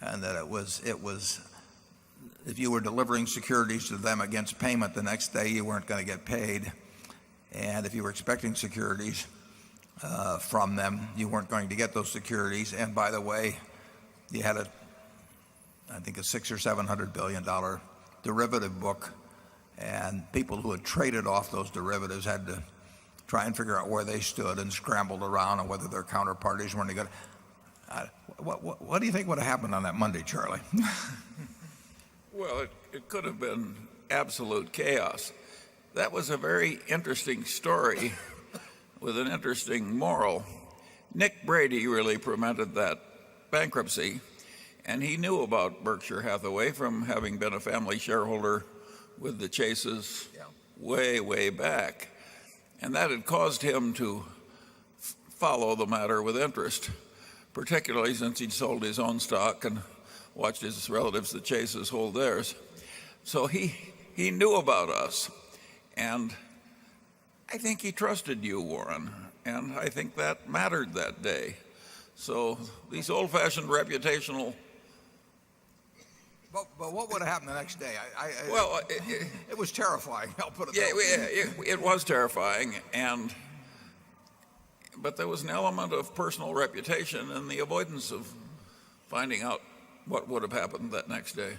and that it was if you were delivering securities to them against payment the next day, you weren't going to get paid, and if you were expecting securities from them, you weren't going to get those securities. And by the way, you had I think a $600 or $700 billion derivative book, and people who had traded off those derivatives had to try and figure out where they stood and scrambled around and whether their counterparties weren't any good. What do you think would have happened on that Monday, Charlie? Well, it could have been absolute chaos. That was a very interesting story with an interesting moral. Nick Brady really prevented that bankruptcy, and he knew about Berkshire Hathaway from having been a family shareholder with the Chases way, way back. And that had caused him to follow the matter with interest, particularly since he'd sold his own stock and watched his relatives, the Chases, hold theirs. So he knew about us, and I think he trusted you, Warren, and I think that mattered that day. So these old-fashioned reputational... But what would have happened the next day? Well, it was terrifying, I'll put it yeah, that way. it was terrifying, but there was an element of personal reputation and the avoidance of finding out what would have happened that next day.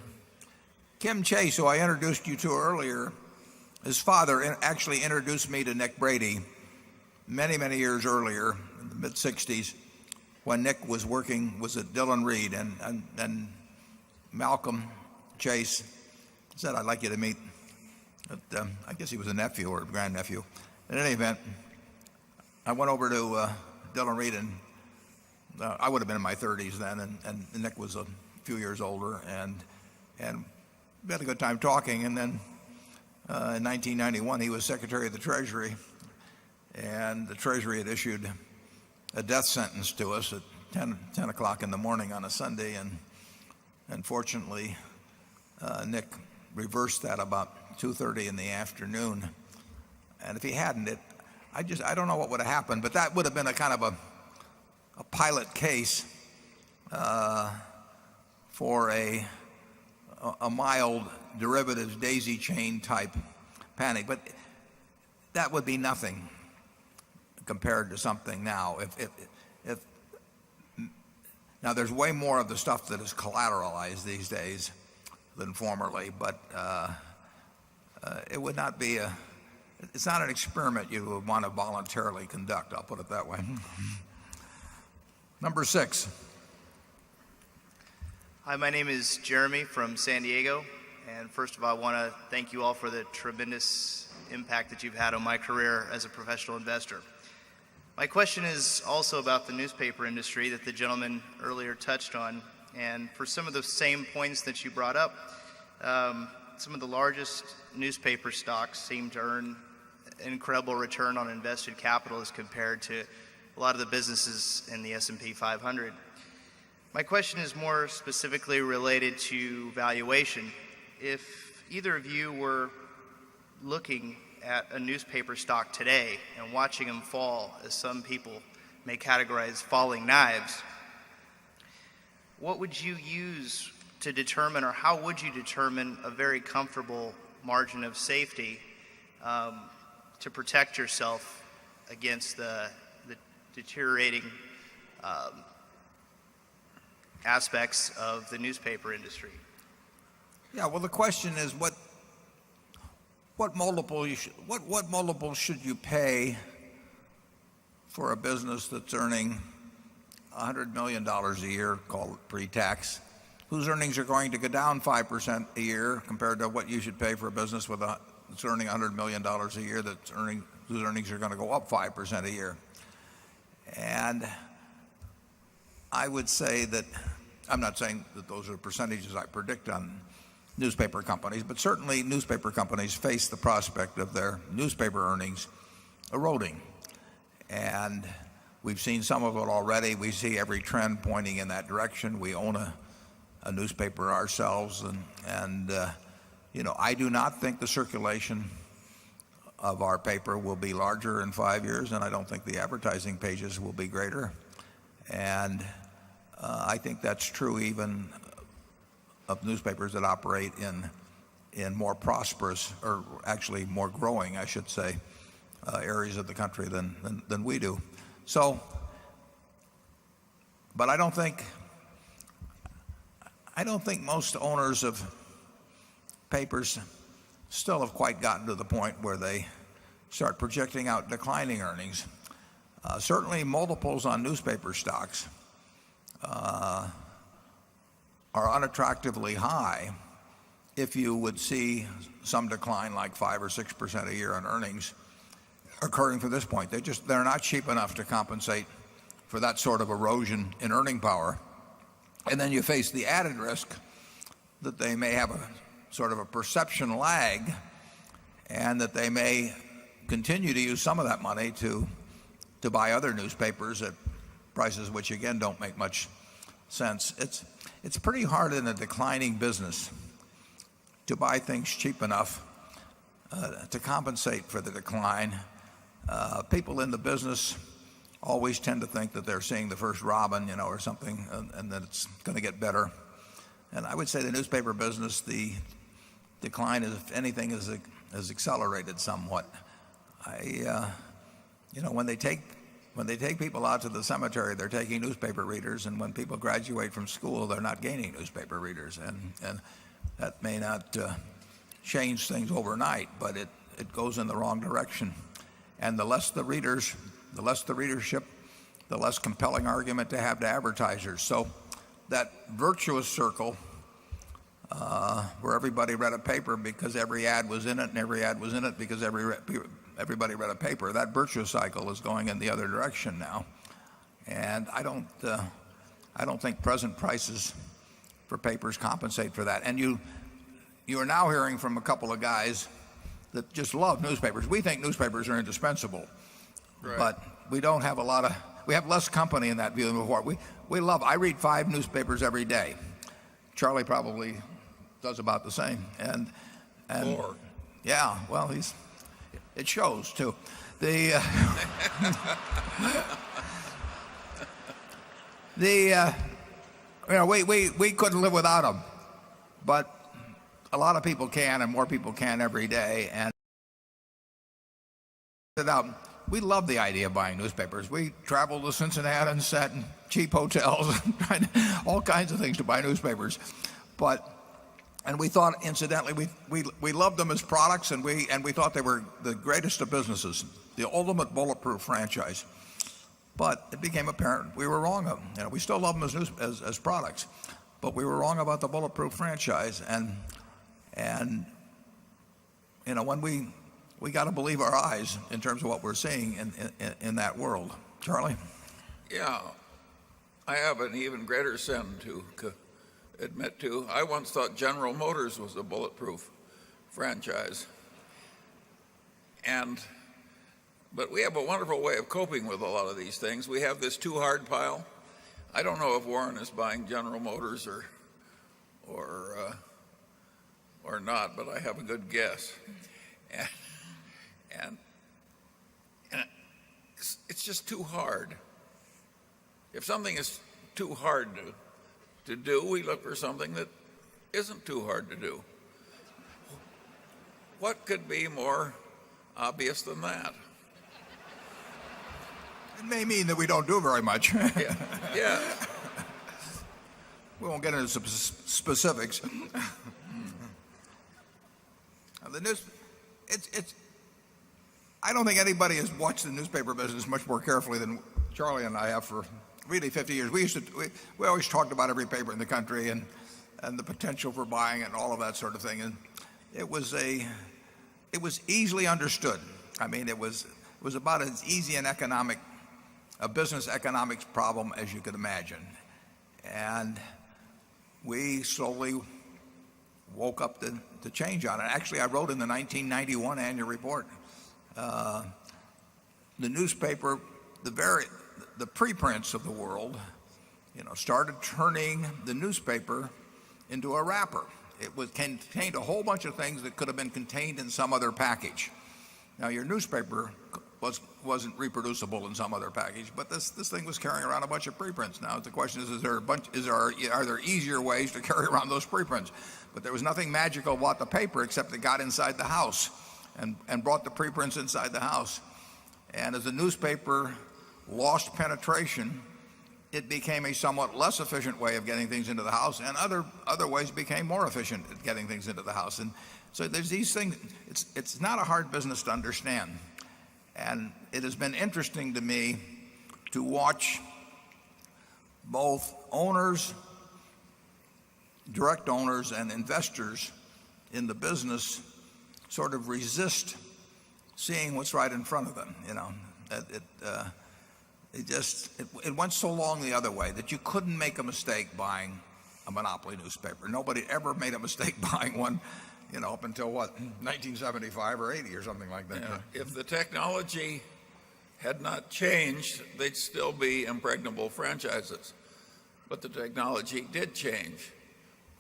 Kim Chase, who I introduced you to earlier, his father actually introduced me to Nick Brady many, many years earlier, in the mid-'60s, when Nick was at Dillon Reed, and Malcolm Chase said, "I'd like you to meet," I guess he was a nephew or a grandnephew. In any event, I went over to Dillon Reed, and I would have been in my 30s then, and Nick was a few years older, and we had a good time talking. And then in 1991, he was Secretary of the Treasury, and the Treasury had issued a death sentence to us at 10 o'clock in the morning on a Sunday, and fortunately, Nick reversed that about 2:30 in the afternoon. And if he hadn't, I don't know what would have happened, but that would have been a kind of a pilot case for a mild derivatives daisy chain type panic. But that would be nothing compared to something now. Now, there's way more of the stuff that is collateralized these days than formerly, but it would not be it's not an experiment you would want to voluntarily conduct, I'll put it that way. Number 6. Hi, my name is Jeremy from San Diego, and first of all, I want to thank you all for the tremendous impact that you've had on my career as a professional investor. My question is also about the newspaper industry that the gentleman earlier touched on, and for some of the same points that you brought up, some of the largest newspaper stocks seem to earn an incredible return on invested capital as compared to a lot of the businesses in the S&P 500. My question is more specifically related to valuation. If either of you were looking at a newspaper stock today and watching them fall, as some people may categorize falling knives, what would you use to determine, or how would you determine a very comfortable margin of safety to protect yourself against the deteriorating aspects of the newspaper industry? Yeah, well, the question is what multiple should you pay for a business that's earning $100 million a year, called pre-tax, whose earnings are going to go down 5% a year compared to what you should pay for a business that's earning $100 million a year whose earnings are going to go up 5% a year. And I would say that, I'm not saying that those are percentages I predict on newspaper companies, but certainly newspaper companies face the prospect of their newspaper earnings eroding. And we've seen some of it already. We see every trend pointing in that direction. We own a newspaper ourselves, and I do not think the circulation of our paper will be larger in 5 years, and I don't think the advertising pages will be greater. And I think that's true even of newspapers that operate in more prosperous, or actually more growing, I should say, areas of the country than we do. So, but I don't think most owners of papers still have quite gotten to the point where they start projecting out declining earnings. Certainly multiples on newspaper stocks are unattractively high if you would see some decline like 5 or 6% a year in earnings occurring from this point. They're not cheap enough to compensate for that sort of erosion in earning power. And then you face the added risk that they may have a sort of a perception lag, and that they may continue to use some of that money to buy other newspapers at prices which again don't make much sense. It's pretty hard in a declining business to buy things cheap enough to compensate for the decline. People in the business always tend to think that they're seeing the first robin, or something, and that it's going to get better. And I would say the newspaper business, the decline, if anything, has accelerated somewhat. When they take people out to the cemetery, they're taking newspaper readers, and when people graduate from school, they're not gaining newspaper readers, and that may not change things overnight, but it goes in the wrong direction. And the less the readership, the less compelling argument to have to advertisers. So that virtuous circle where everybody read a paper because every ad was in it, and every ad was in it because everybody read a paper, that virtuous cycle is going in the other direction now. And I don't think present prices for papers compensate for that. And you are now hearing from a couple of guys that just love newspapers. We think newspapers are indispensable, right, but we don't have we have less company in that view than before. I read 5 newspapers every day. Charlie probably does about the same. And more. Yeah, well, it shows too. We couldn't live without them, but a lot of people can, and more people can every day. And we love the idea of buying newspapers. We traveled to Cincinnati and sat in cheap hotels, all kinds of things to buy newspapers. And we thought, incidentally, we loved them as products, and we thought they were the greatest of businesses, the ultimate bulletproof franchise. But it became apparent we were wrong. We still love them as products, but we were wrong about the bulletproof franchise. And when we got to believe our eyes in terms of what we're seeing in that world. Charlie? Yeah, I have an even greater sin to admit to. I once thought General Motors was a bulletproof franchise. But we have a wonderful way of coping with a lot of these things. We have this too hard pile. I don't know if Warren is buying General Motors or not, but I have a good guess. And it's just too hard. If something is too hard to do, we look for something that isn't too hard to do. What could be more obvious than that? It may mean that we don't do very much. Yeah. We won't get into some specifics. I don't think anybody has watched the newspaper business much more carefully than Charlie and I have for really 50 years. We always talked about every paper in the country and the potential for buying it and all of that sort of thing. And it was easily understood. I mean, it was about as easy a business economics problem as you could imagine. And we slowly woke up to change on it. Actually, I wrote in the 1991 annual report, the newspaper, the preprints of the world, started turning the newspaper into a wrapper. It contained a whole bunch of things that could have been contained in some other package. Now, your newspaper wasn't reproducible in some other package, but this thing was carrying around a bunch of preprints. Now the question is are there easier ways to carry around those preprints? But there was nothing magical about the paper except it got inside the house and brought the preprints inside the house. And as the newspaper lost penetration, it became a somewhat less efficient way of getting things into the house, and other ways became more efficient at getting things into the house. And so there's these things. It's not a hard business to understand. And it has been interesting to me to watch both owners, direct owners, and investors in the business sort of resist seeing what's right in front of them. It went so long the other way that you couldn't make a mistake buying a monopoly newspaper. Nobody ever made a mistake buying one, up until 1975 or 80 or something like that. Yeah. If the technology had not changed, they'd still be impregnable franchises. But the technology did change.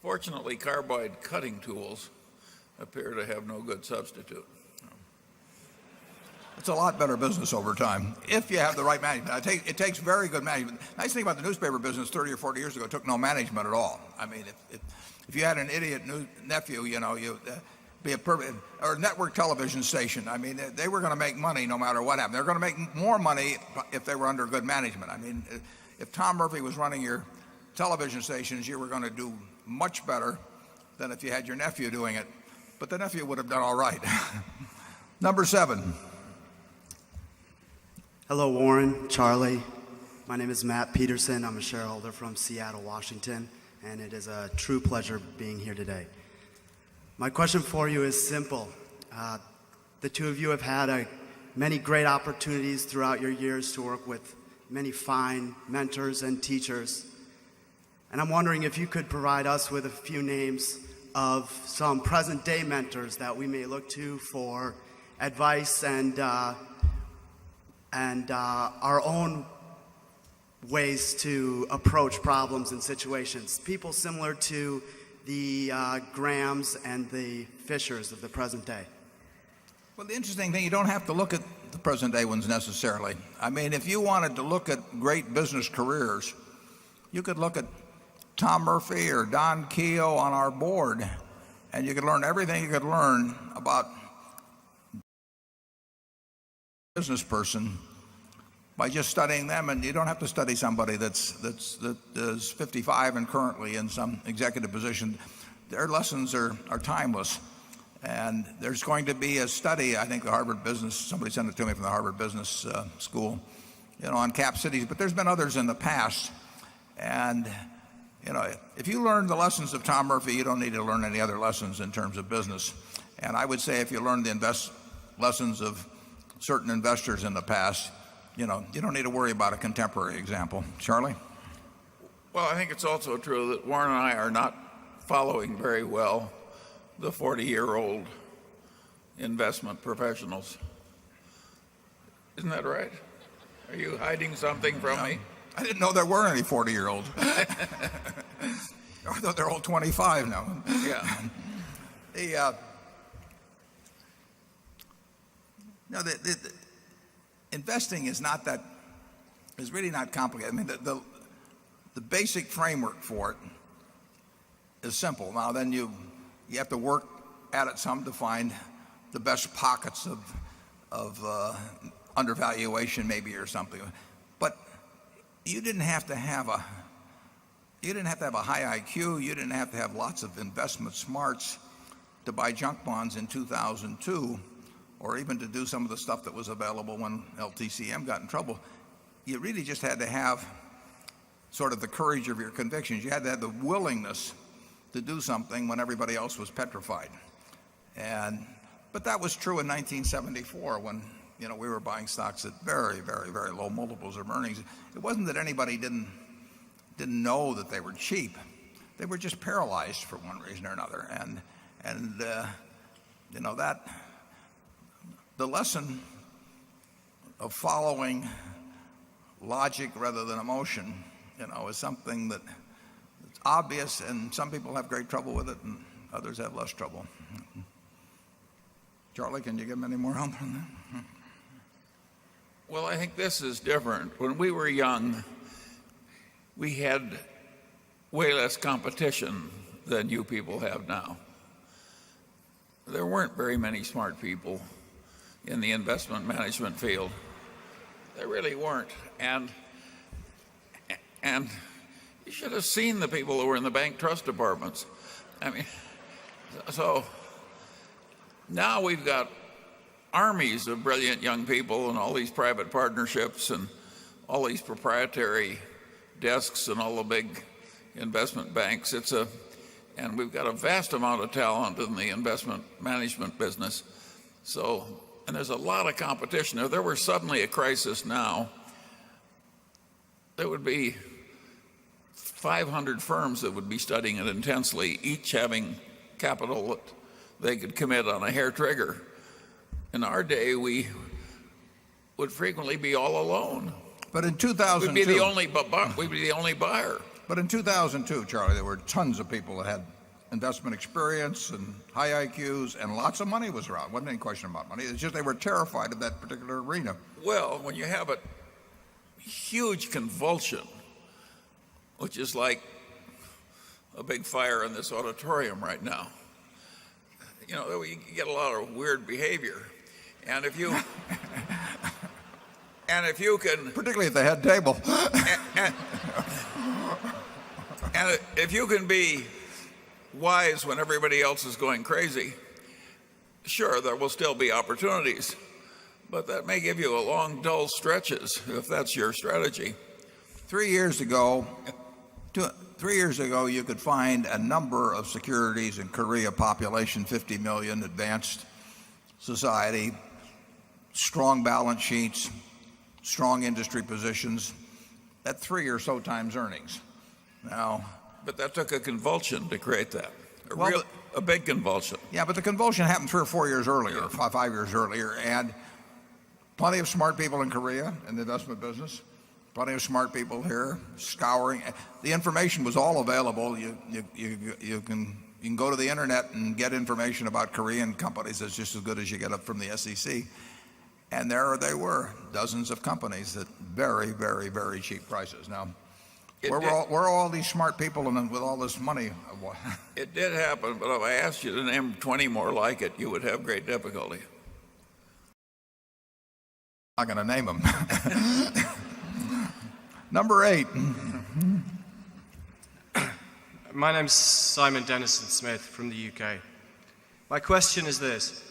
Fortunately, carbide cutting tools appear to have no good substitute. It's a lot better business over time if you have the right management. It takes very good management. Nice thing about the newspaper business 30 or 40 years ago, it took no management at all. I mean, if you had an idiot nephew, you'd be a perfect, or a network television station. I mean, they were going to make money no matter what happened. They're going to make more money if they were under good management. I mean, if Tom Murphy was running your television stations, you were going to do much better than if you had your nephew doing it. But the nephew would have done all right. Number 7. Hello, Warren, Charlie. My name is Matt Peterson. I'm a shareholder from Seattle, Washington, and it is a true pleasure being here today. My question for you is simple. The two of you have had many great opportunities throughout your years to work with many fine mentors and teachers. And I'm wondering if you could provide us with a few names of some present-day mentors that we may look to for advice and our own ways to approach problems and situations. People similar to the Grahams and the Fishers of the present day. Well, the interesting thing, you don't have to look at the present day ones necessarily. I mean, if you wanted to look at great business careers, you could look at Tom Murphy or Don Keogh on our board, and you could learn everything you could learn about a business person by just studying them. And you don't have to study somebody that is 55 and currently in some executive position. Their lessons are timeless. And there's going to be a study, I think the Harvard Business, somebody sent it to me from the Harvard Business School, on cap cities, but there's been others in the past. And if you learn the lessons of Tom Murphy, you don't need to learn any other lessons in terms of business. And I would say if you learn the lessons of certain investors in the past, you don't need to worry about a contemporary example. Charlie? Well, I think it's also true that Warren and I are not following very well the 40-year-old investment professionals. Isn't that right? Are you hiding something from me? I didn't know there were any 40-year-olds. I thought they're all 25 now. Yeah. The investing is really not complicated. I mean, the basic framework for it is simple. Now, then you have to work at it some to find the best pockets of undervaluation, maybe, or something. But you didn't have to have a high IQ. You didn't have to have lots of investment smarts to buy junk bonds in 2002, or even to do some of the stuff that was available when LTCM got in trouble. You really just had to have sort of the courage of your convictions. You had to have the willingness to do something when everybody else was petrified. But that was true in 1974 when we were buying stocks at very, very, very low multiples of earnings. It wasn't that anybody didn't know that they were cheap. They were just paralyzed for one reason or another. And that the lesson of following logic rather than emotion, is something that's obvious, and some people have great trouble with it, and others have less trouble. Charlie, can you give them any more help on that? Well, I think this is different. When we were young, we had way less competition than you people have now. There weren't very many smart people in the investment management field. There really weren't. And you should have seen the people who were in the bank trust departments. I mean, so now we've got armies of brilliant young people and all these private partnerships and all these proprietary desks in all the big investment banks. And we've got a vast amount of talent in the investment management business. And there's a lot of competition. If there were suddenly a crisis now, there would be 500 firms that would be studying it intensely, each having capital that they could commit on a hair trigger. In our day, we would frequently be all alone. But in 2002, we'd be the only buyer. But in 2002, Charlie, there were tons of people that had investment experience and high IQs, and lots of money was around. Wasn't any question about money. It's just they were terrified of that particular arena. Well, when you have a huge convulsion, which is like a big fire in this auditorium right now, you get a lot of weird behavior. And if you can, particularly at the head table, and if you can be wise when everybody else is going crazy, sure, there will still be opportunities, but that may give you a long, dull stretches if that's your strategy. 3 years ago, you could find a number of securities in Korea, population 50 million, advanced society, strong balance sheets, strong industry positions at 3 or so times earnings. Now, but that took a convulsion to create that. A big convulsion. Yeah, but the convulsion happened 3 or 4 years earlier, 5 years earlier, and plenty of smart people in Korea in the investment business, plenty of smart people here scouring. The information was all available. You can go to the internet and get information about Korean companies that's just as good as you get up from the SEC. And there they were, dozens of companies at very, very, very cheap prices. Now, where are all these smart people and with all this money? It did happen, but if I asked you to name 20 more like it, you would have great difficulty. I'm not going to name them. Number 8. My name's Simon Dennison Smith from the UK. My question is this.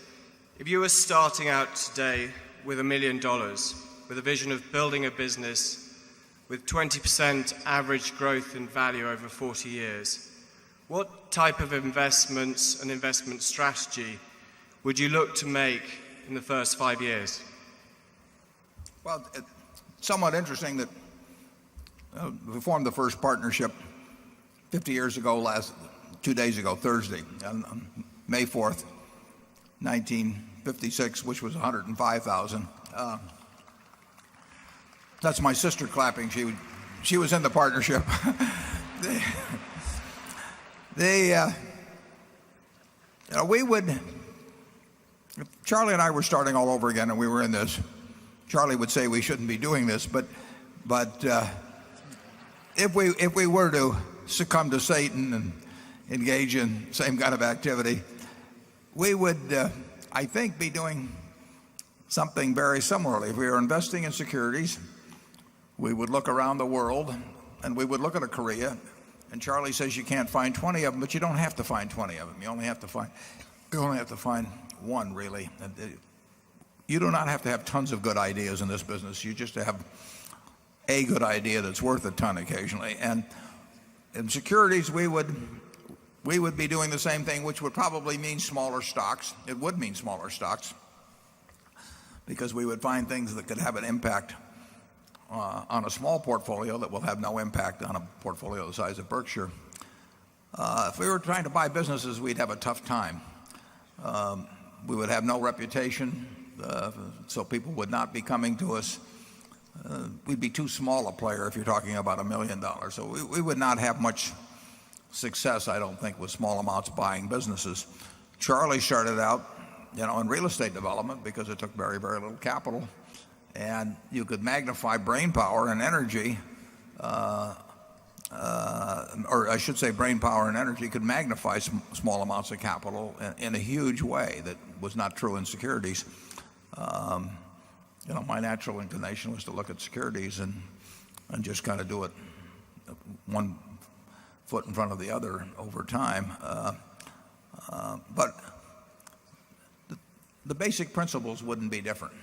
If you were starting out today with $1 million, with a vision of building a business with 20% average growth in value over 40 years, what type of investments and investment strategy would you look to make in the first 5 years? Well, it's somewhat interesting that we formed the first partnership 50 years ago, 2 days ago, Thursday, on May 4th, 1956, which was 105,000. That's my sister clapping. She was in the partnership. We would, if Charlie and I were starting all over again and we were in this, Charlie would say we shouldn't be doing this, but if we were to succumb to Satan and engage in the same kind of activity, we would, I think, be doing something very similarly. If we were investing in securities, we would look around the world and we would look at a Korea, and Charlie says you can't find 20 of them, but you don't have to find 20 of them. You only have to find one, really. You do not have to have tons of good ideas in this business. You just have a good idea that's worth a ton occasionally. And in securities, we would be doing the same thing, which would probably mean smaller stocks. It would mean smaller stocks because we would find things that could have an impact on a small portfolio that will have no impact on a portfolio the size of Berkshire. If we were trying to buy businesses, we'd have a tough time. We would have no reputation, so people would not be coming to us. We'd be too small a player if you're talking about $1 million. So we would not have much success, I don't think, with small amounts buying businesses. Charlie started out, in real estate development because it took very, very little capital, and you could magnify brain power and energy, or I should say brain power and energy could magnify small amounts of capital in a huge way that was not true in securities. My natural inclination was to look at securities and just kind of do it one foot in front of the other over time. But the basic principles wouldn't be different.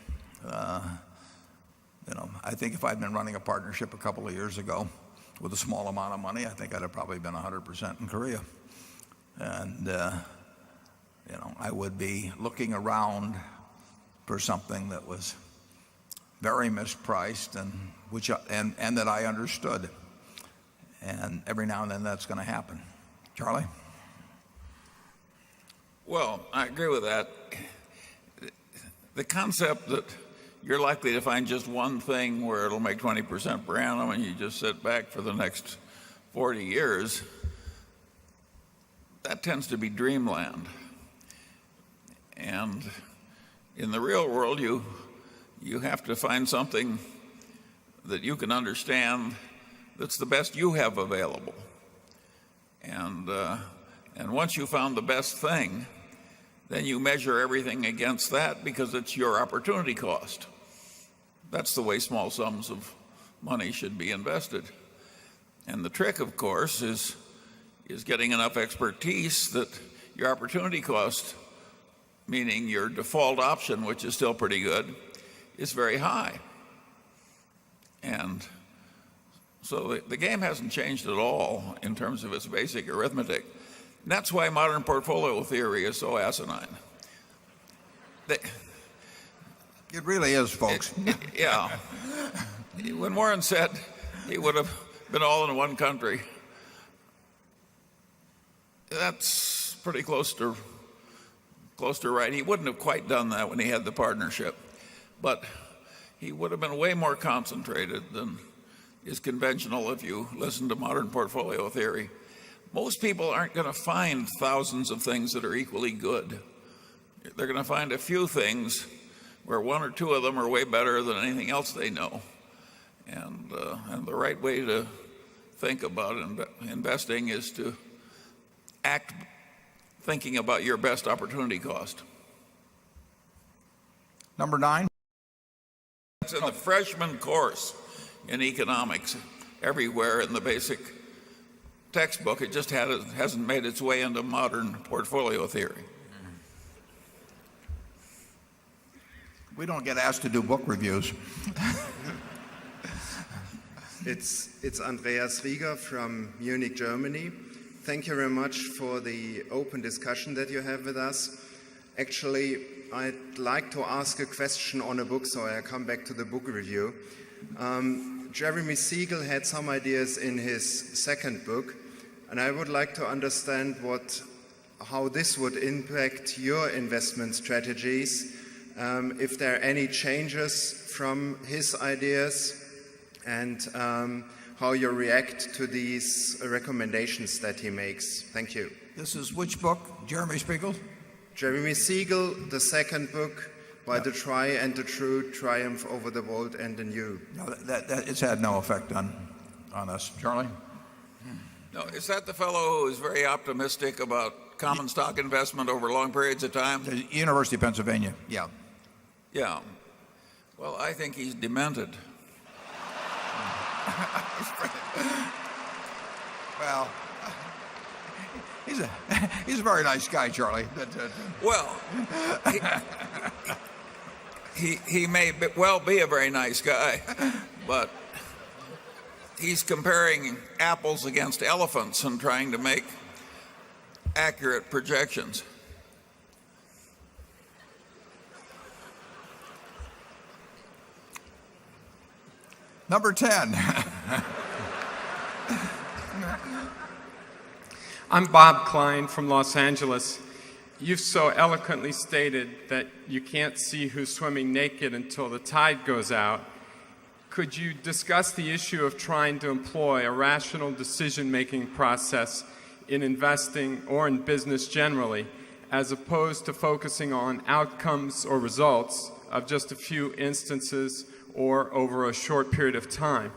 I think if I'd been running a partnership a couple of years ago, with a small amount of money, I think I'd have probably been 100% in Korea. And, I would be looking around for something that was very mispriced and that I understood. And every now and then that's going to happen. Charlie? Well, I agree with that. The concept that you're likely to find just one thing where it'll make 20% per annum and you just sit back for the next 40 years, that tends to be dreamland. And in the real world, you have to find something that you can understand that's the best you have available. And once you found the best thing, then you measure everything against that because it's your opportunity cost. That's the way small sums of money should be invested. And the trick, of course, is getting enough expertise that your opportunity cost, meaning your default option, which is still pretty good, is very high. And so the game hasn't changed at all in terms of its basic arithmetic. And that's why modern portfolio theory is so asinine. It really is, folks. Yeah. When Warren said he would have been all in one country, that's pretty close to right. He wouldn't have quite done that when he had the partnership, but he would have been way more concentrated than is conventional if you listen to modern portfolio theory. Most people aren't going to find thousands of things that are equally good. They're going to find a few things where one or two of them are way better than anything else they know. And the right way to think about investing is to act thinking about your best opportunity cost. Number 9. It's in the freshman course in economics everywhere in the basic textbook. It just hasn't made its way into modern portfolio theory. We don't get asked to do book reviews. It's Andreas Rieger from Munich, Germany. Thank you very much for the open discussion that you have with us. Actually, I'd like to ask a question on a book, so I come back to the book review. Jeremy Siegel had some ideas in his second book, and I would like to understand how this would impact your investment strategies, if there are any changes from his ideas, and how you react to these recommendations that he makes. Thank you. This is which book? Jeremy Siegel? Jeremy Siegel, the second book, by the Try and the True, Triumph over the Old and the New. No, it's had no effect on us. Charlie? No, is that the fellow who is very optimistic about common stock investment over long periods of time? The University of Pennsylvania, yeah. Yeah. Well, I think he's demented. Well, he's a very nice guy, Charlie. Well, he may well be a very nice guy, but he's comparing apples against elephants and trying to make accurate projections. Number 10. I'm Bob Klein from Los Angeles. You've so eloquently stated that you can't see who's swimming naked until the tide goes out. Could you discuss the issue of trying to employ a rational decision-making process in investing or in business generally, as opposed to focusing on outcomes or results of just a few instances or over a short period of time?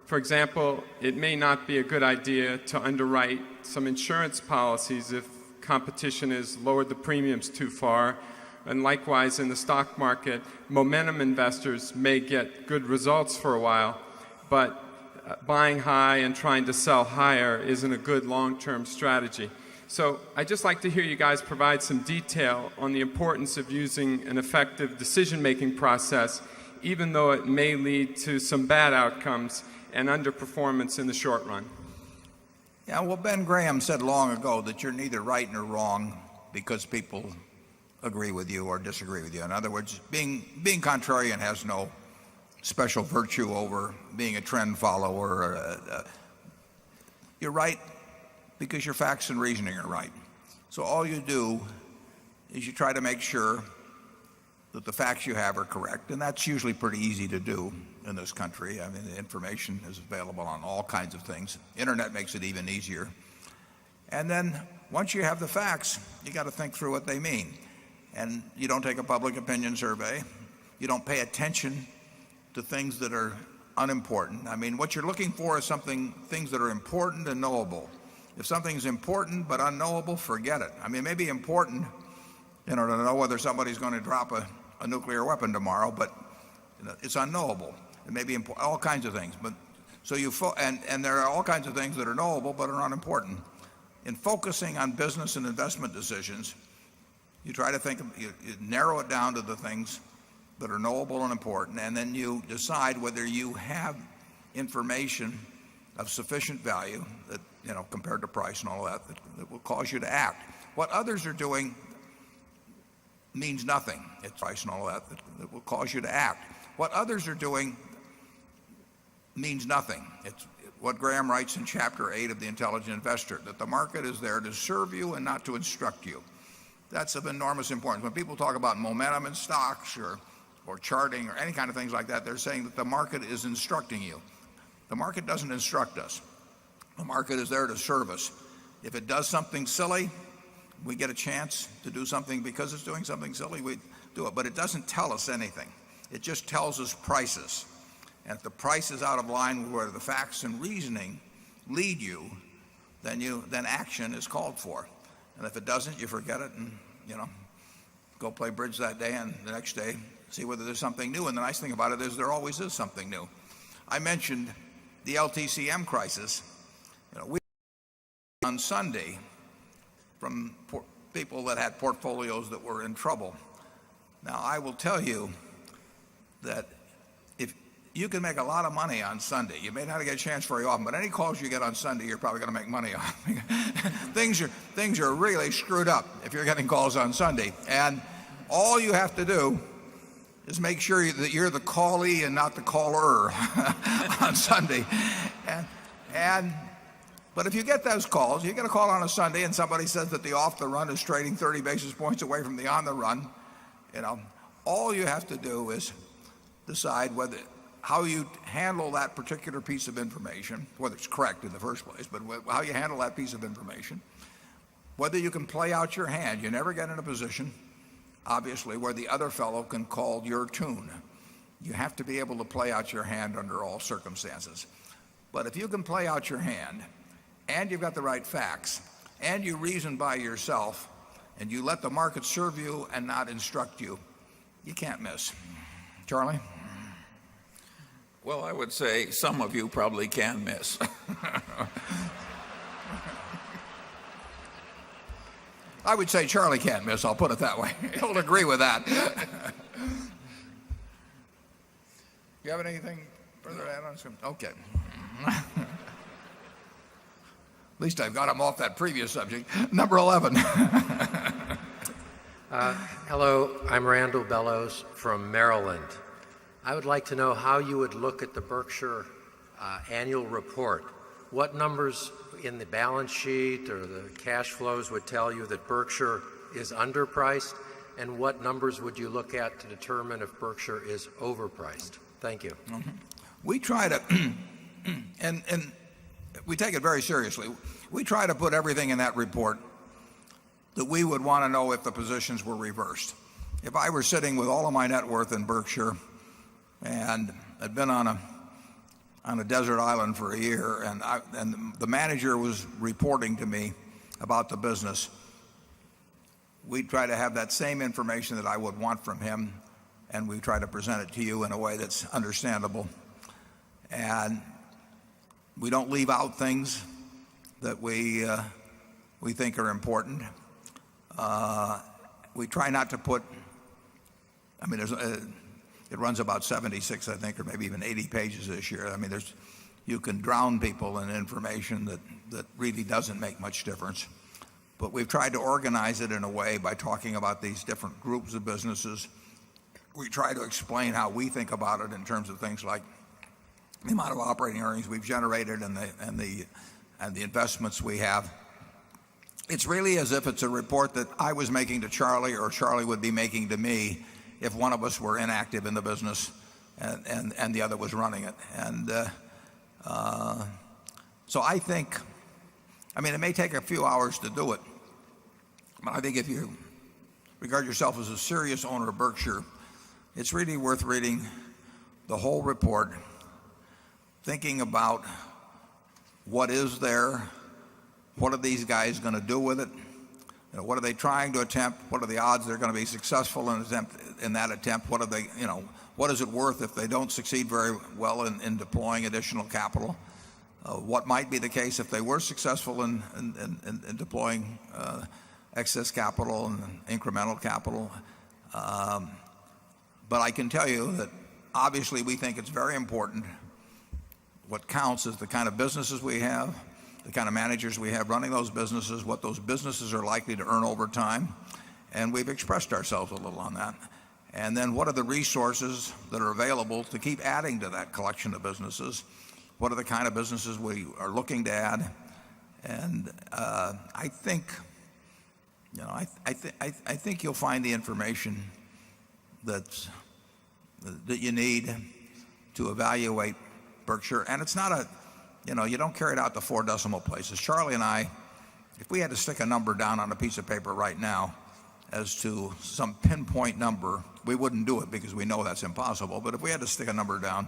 For example, it may not be a good idea to underwrite some insurance policies if competition has lowered the premiums too far. And likewise, in the stock market, momentum investors may get good results for a while, but buying high and trying to sell higher isn't a good long-term strategy. So I'd just like to hear you guys provide some detail on the importance of using an effective decision-making process, even though it may lead to some bad outcomes, and underperformance in the short run? Yeah, well, Ben Graham said long ago that you're neither right nor wrong because people agree with you or disagree with you. In other words, being contrarian has no special virtue over being a trend follower. You're right because your facts and reasoning are right. So all you do is you try to make sure that the facts you have are correct, and that's usually pretty easy to do in this country. I mean, the information is available on all kinds of things. Internet makes it even easier. And then once you have the facts, you got to think through what they mean. And you don't take a public opinion survey. You don't pay attention to things that are unimportant. I mean, what you're looking for is things that are important and knowable. If something's important but unknowable, forget it. I mean, it may be important, to know whether somebody's going to drop a nuclear weapon tomorrow, but it's unknowable. It may be all kinds of things. But so and there are all kinds of things that are knowable but are unimportant. In focusing on business and investment decisions, you try to you narrow it down to the things that are knowable and important, and then you decide whether you have information of sufficient value that, compared to price and all that will cause you to act. What others are doing means nothing. It's price and all that will cause you to act. What others are doing means nothing. It's what Graham writes in chapter 8 of The Intelligent Investor, that the market is there to serve you and not to instruct you. That's of enormous importance. When people talk about momentum in stocks or charting or any kind of things like that, they're saying that the market is instructing you. The market doesn't instruct us. The market is there to serve us. If it does something silly, we get a chance to do something because it's doing something silly, we do it. But it doesn't tell us anything. It just tells us prices. And if the price is out of line with where the facts and reasoning lead you, then action is called for. And if it doesn't, you forget it and, go play bridge that day and the next day see whether there's something new. And the nice thing about it is there always is something new. I mentioned the LTCM crisis. We on Sunday from people that had portfolios that were in trouble. Now, I will tell you that if you can make a lot of money on Sunday, you may not get a chance very often, but any calls you get on Sunday, you're probably going to make money on. Things are really screwed up if you're getting calls on Sunday. And all you have to do is make sure that you're the callee and not the caller on Sunday. But if you get those calls, you get a call on a Sunday and somebody says that the off the run is trading 30 basis points away from the on the run, all you have to do is decide how you handle that particular piece of information, whether it's correct in the first place, but how you handle that piece of information, whether you can play out your hand. You never get in a position, obviously, where the other fellow can call your tune. You have to be able to play out your hand under all circumstances. But if you can play out your hand, and you've got the right facts, and you reason by yourself, and you let the market serve you and not instruct you, you can't miss. Charlie? Well, I would say some of you probably can miss. I would say Charlie can't miss, I'll put it that way. He'll agree with that. You have anything further to add on? Okay. At least I've got him off that previous subject. Number 11. Hello, I'm Randall Bellows from Maryland. I would like to know how you would look at the Berkshire annual report. What numbers in the balance sheet or the cash flows would tell you that Berkshire is underpriced, and what numbers would you look at to determine if Berkshire is overpriced? Thank you. Mm-hmm. We try to, and we take it very seriously. We try to put everything in that report that we would want to know if the positions were reversed. If I were sitting with all of my net worth in Berkshire and had been on a desert island for a year, and the manager was reporting to me about the business, we'd try to have that same information that I would want from him, and we try to present it to you in a way that's understandable. And we don't leave out things that we think are important. We try not to put, it runs about 76, I think, or maybe even 80 pages this year. I mean, you can drown people in information that really doesn't make much difference. But we've tried to organize it in a way by talking about these different groups of businesses. We try to explain how we think about it in terms of things like the amount of operating earnings we've generated and the investments we have. It's really as if it's a report that I was making to Charlie or Charlie would be making to me if one of us were inactive in the business and the other was running it. And so I think, I mean, it may take a few hours to do it, but I think if you regard yourself as a serious owner of Berkshire, it's really worth reading the whole report, thinking about what is there, what are these guys going to do with it, what are they trying to attempt, what are the odds they're going to be successful in that attempt, what are they, what is it worth if they don't succeed very well in deploying additional capital, what might be the case if they were successful in deploying excess capital and incremental capital. But I can tell you that obviously we think it's very important. What counts is the kind of businesses we have, the kind of managers we have running those businesses, what those businesses are likely to earn over time, and we've expressed ourselves a little on that. And then what are the resources that are available to keep adding to that collection of businesses? What are the kind of businesses we are looking to add? And I think, I think you'll find the information that you need to evaluate Berkshire. And it's not you don't carry it out to 4 decimal places. Charlie and I, if we had to stick a number down on a piece of paper right now as to some pinpoint number, we wouldn't do it because we know that's impossible. But if we had to stick a number down,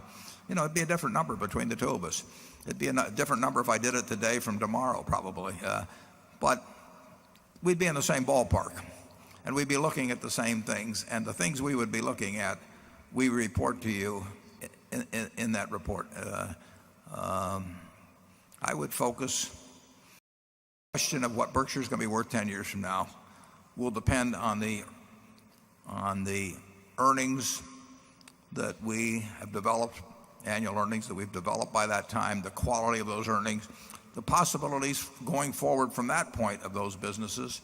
it'd be a different number between the two of us. It'd be a different number if I did it today from tomorrow, probably. But we'd be in the same ballpark, and we'd be looking at the same things. And the things we would be looking at, we report to you in that report. I would focus. The question of what Berkshire is going to be worth 10 years from now will depend on the earnings that we have developed, annual earnings that we've developed by that time, the quality of those earnings, the possibilities going forward from that point of those businesses,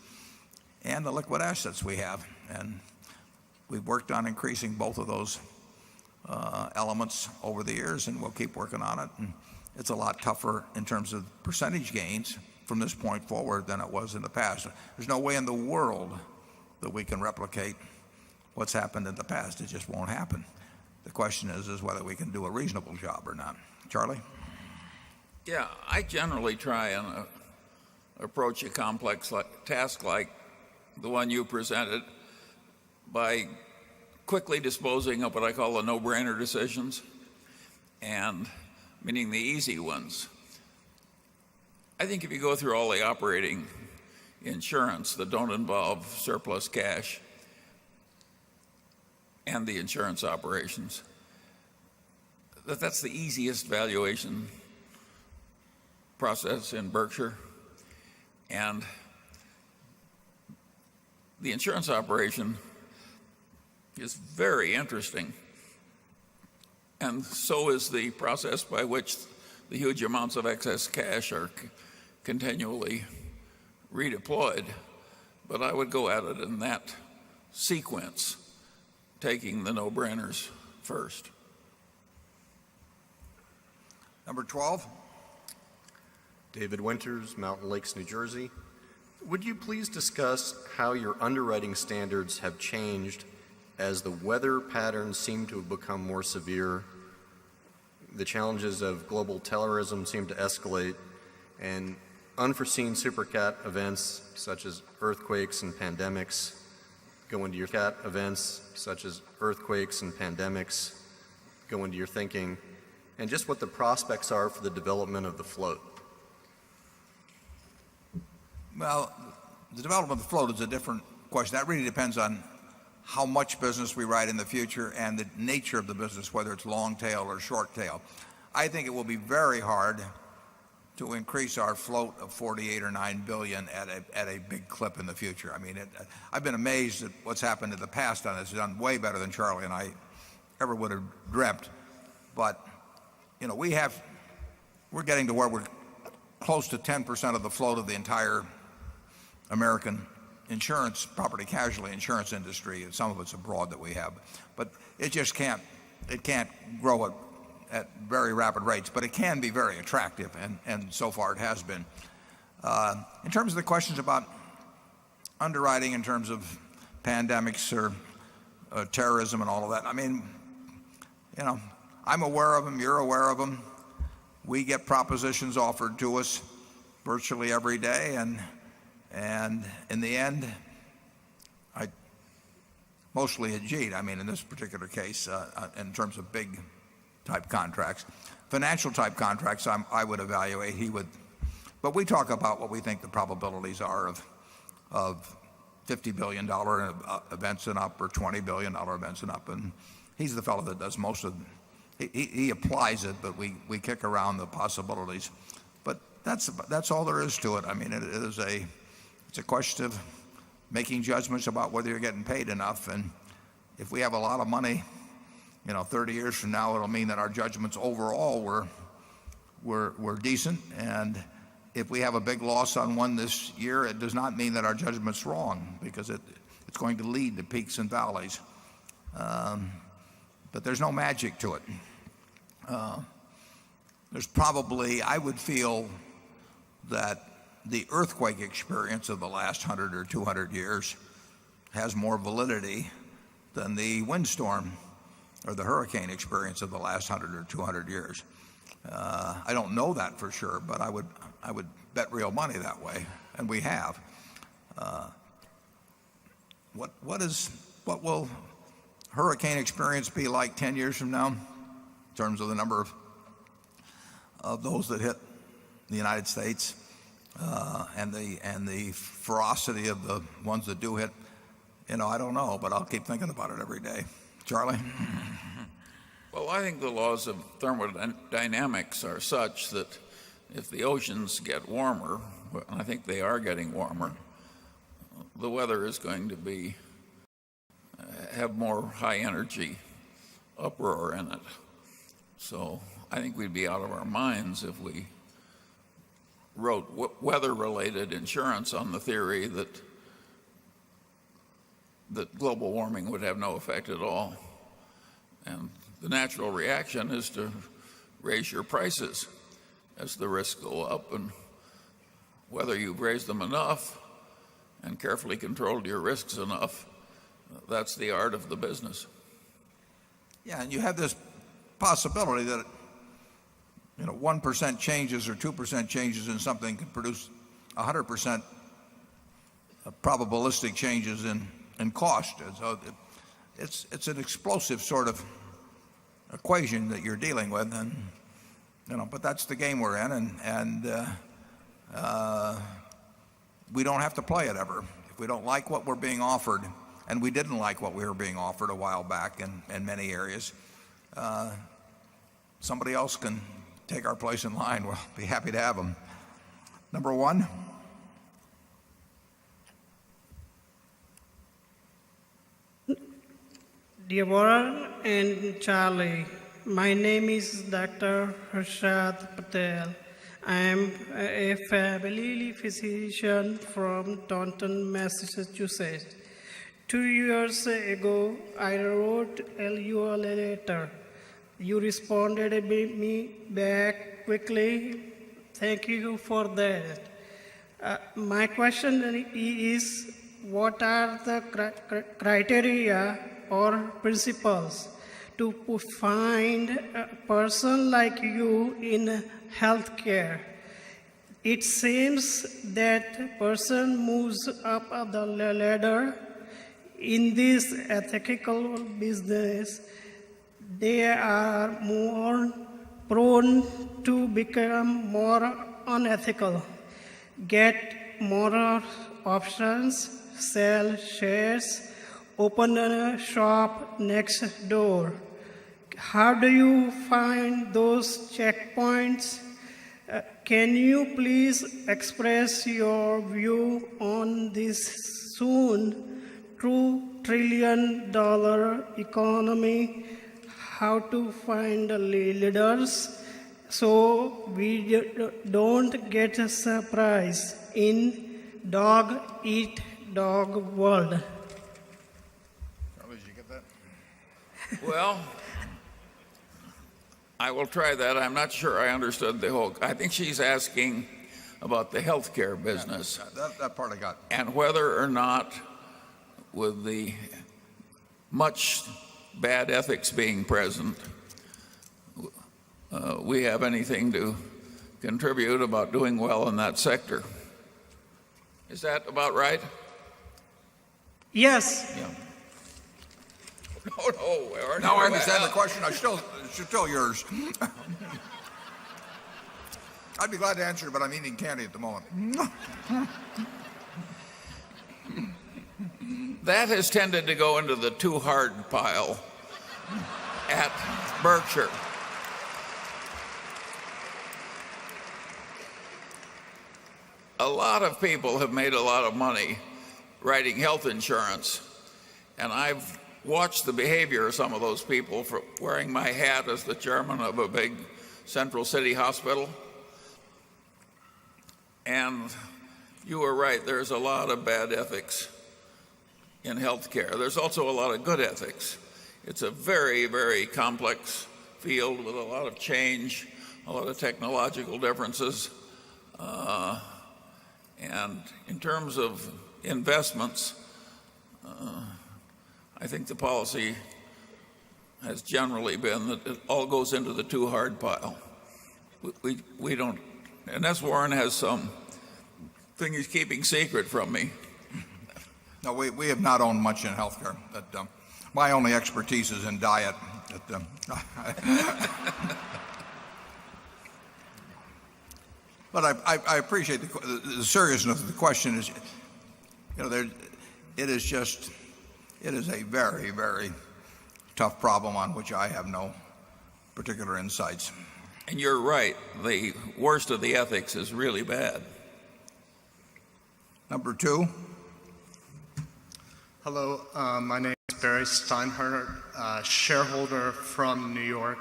and the liquid assets we have. And we've worked on increasing both of those elements over the years, and we'll keep working on it. And it's a lot tougher in terms of percentage gains from this point forward than it was in the past. There's no way in the world that we can replicate what's happened in the past. It just won't happen. The question is whether we can do a reasonable job or not. Charlie? Yeah, I generally try and approach a complex task like the one you presented by quickly disposing of what I call the no-brainer decisions, and meaning the easy ones. I think if you go through all the operating insurance that don't involve surplus cash and the insurance operations, that's the easiest valuation process in Berkshire. And the insurance operation is very interesting. And so is the process by which the huge amounts of excess cash are continually redeployed. But I would go at it in that sequence, taking the no-brainers first. Number 12. David Winters, Mountain Lakes, New Jersey. Would you please discuss how your underwriting standards have changed as the weather patterns seem to have become more severe, the challenges of global terrorism seem to escalate, and unforeseen supercat events such as earthquakes and pandemics go into your thinking, and just what the prospects are for the development of the float? Well, the development of the float is a different question. That really depends on how much business we write in the future and the nature of the business, whether it's long tail or short tail. I think it will be very hard to increase our float of 48 or 9 billion at a big clip in the future. I mean, I've been amazed at what's happened in the past on this. It's done way better than Charlie and I ever would have dreamt. But, we have we're getting to where we're close to 10% of the float of the entire American insurance, property casualty insurance industry. Some of it's abroad that we have, but it just can't grow at very rapid rates, but it can be very attractive, and so far it has been. In terms of the questions about underwriting in terms of pandemics or terrorism and all of that, I mean, I'm aware of them, you're aware of them. We get propositions offered to us virtually every day, and in the end, I mostly Ajit, I mean, in this particular case, in terms of big type contracts. Financial type contracts, I would evaluate, he would, but we talk about what we think the probabilities are of $50 billion events and up, or $20 billion events and up, and he's the fellow that does most of he applies it, but we kick around the possibilities. But that's all there is to it. I mean, it's a question of making judgments about whether you're getting paid enough, and if we have a lot of money, 30 years from now, it'll mean that our judgments overall were decent, and if we have a big loss on one this year, it does not mean that our judgment's wrong, because it's going to lead to peaks and valleys. But there's no magic to it. There's probably, I would feel that the earthquake experience of the last 100 or 200 years has more validity than the windstorm or the hurricane experience of the last 100 or 200 years. I don't know that for sure, but I would bet real money that way, and we have. What will hurricane experience be like 10 years from now in terms of the number of those that hit the United States, and the ferocity of the ones that do hit? I don't know, but I'll keep thinking about it every day. Charlie? Well, I think the laws of thermodynamics are such that if the oceans get warmer, and I think they are getting warmer, the weather is going to have more high energy uproar in it. So I think we'd be out of our minds if we wrote weather-related insurance on the theory that global warming would have no effect at all. And the natural reaction is to raise your prices as the risks go up, and whether you've raised them enough and carefully controlled your risks enough, that's the art of the business. Yeah, and you have this possibility that 1% changes or 2% changes in something can produce 100% probabilistic changes in cost. And so it's an explosive sort of equation that you're dealing with, and but that's the game we're in, and we don't have to play it ever. If we don't like what we're being offered, and we didn't like what we were being offered a while back in many areas, somebody else can take our place in line. We'll be happy to have them. Number one. Dear Warren and Charlie, my name is Dr. Harshad Patel. I am a family physician from Taunton, Massachusetts. 2 years ago, I wrote you a letter. You responded me back quickly. Thank you for that. My question is, what are the criteria or principles to find a person like you in healthcare? It seems that person moves up the ladder in this ethical business. They are more prone to become more unethical, get more options, sell shares, open a shop next door. How do you find those checkpoints? Can you please express your view on this soon $2 trillion economy? How to find leaders so we don't get a surprise in dog eat dog world. Charlie, did you get that? Well, I will try that. I'm not sure I understood the whole. I think she's asking about the healthcare business. Yeah, that part I got. And whether or not, with the much bad ethics being present, we have anything to contribute about doing well in that sector. Is that about right? Yes. Yeah. No, Now I understand the question. It's still yours. I'd be glad to answer, but I'm eating candy at the moment. That has tended to go into the too hard pile at Berkshire. A lot of people have made a lot of money writing health insurance, and I've watched the behavior of some of those people for wearing my hat as the chairman of a big central city hospital. And you were right, there's a lot of bad ethics in healthcare. There's also a lot of good ethics. It's a very, very complex field with a lot of change, a lot of technological differences. And in terms of investments, I think the policy has generally been that it all goes into the too hard pile. We don't, unless Warren has some thing he's keeping secret from me. No, we have not owned much in healthcare. My only expertise is in diet. But I appreciate the seriousness of the question. Is, it is a very, very tough problem on which I have no particular insights. And you're right. The worst of the ethics is really bad. Number two. Hello, my name is Barry Steinhardt, shareholder from New York.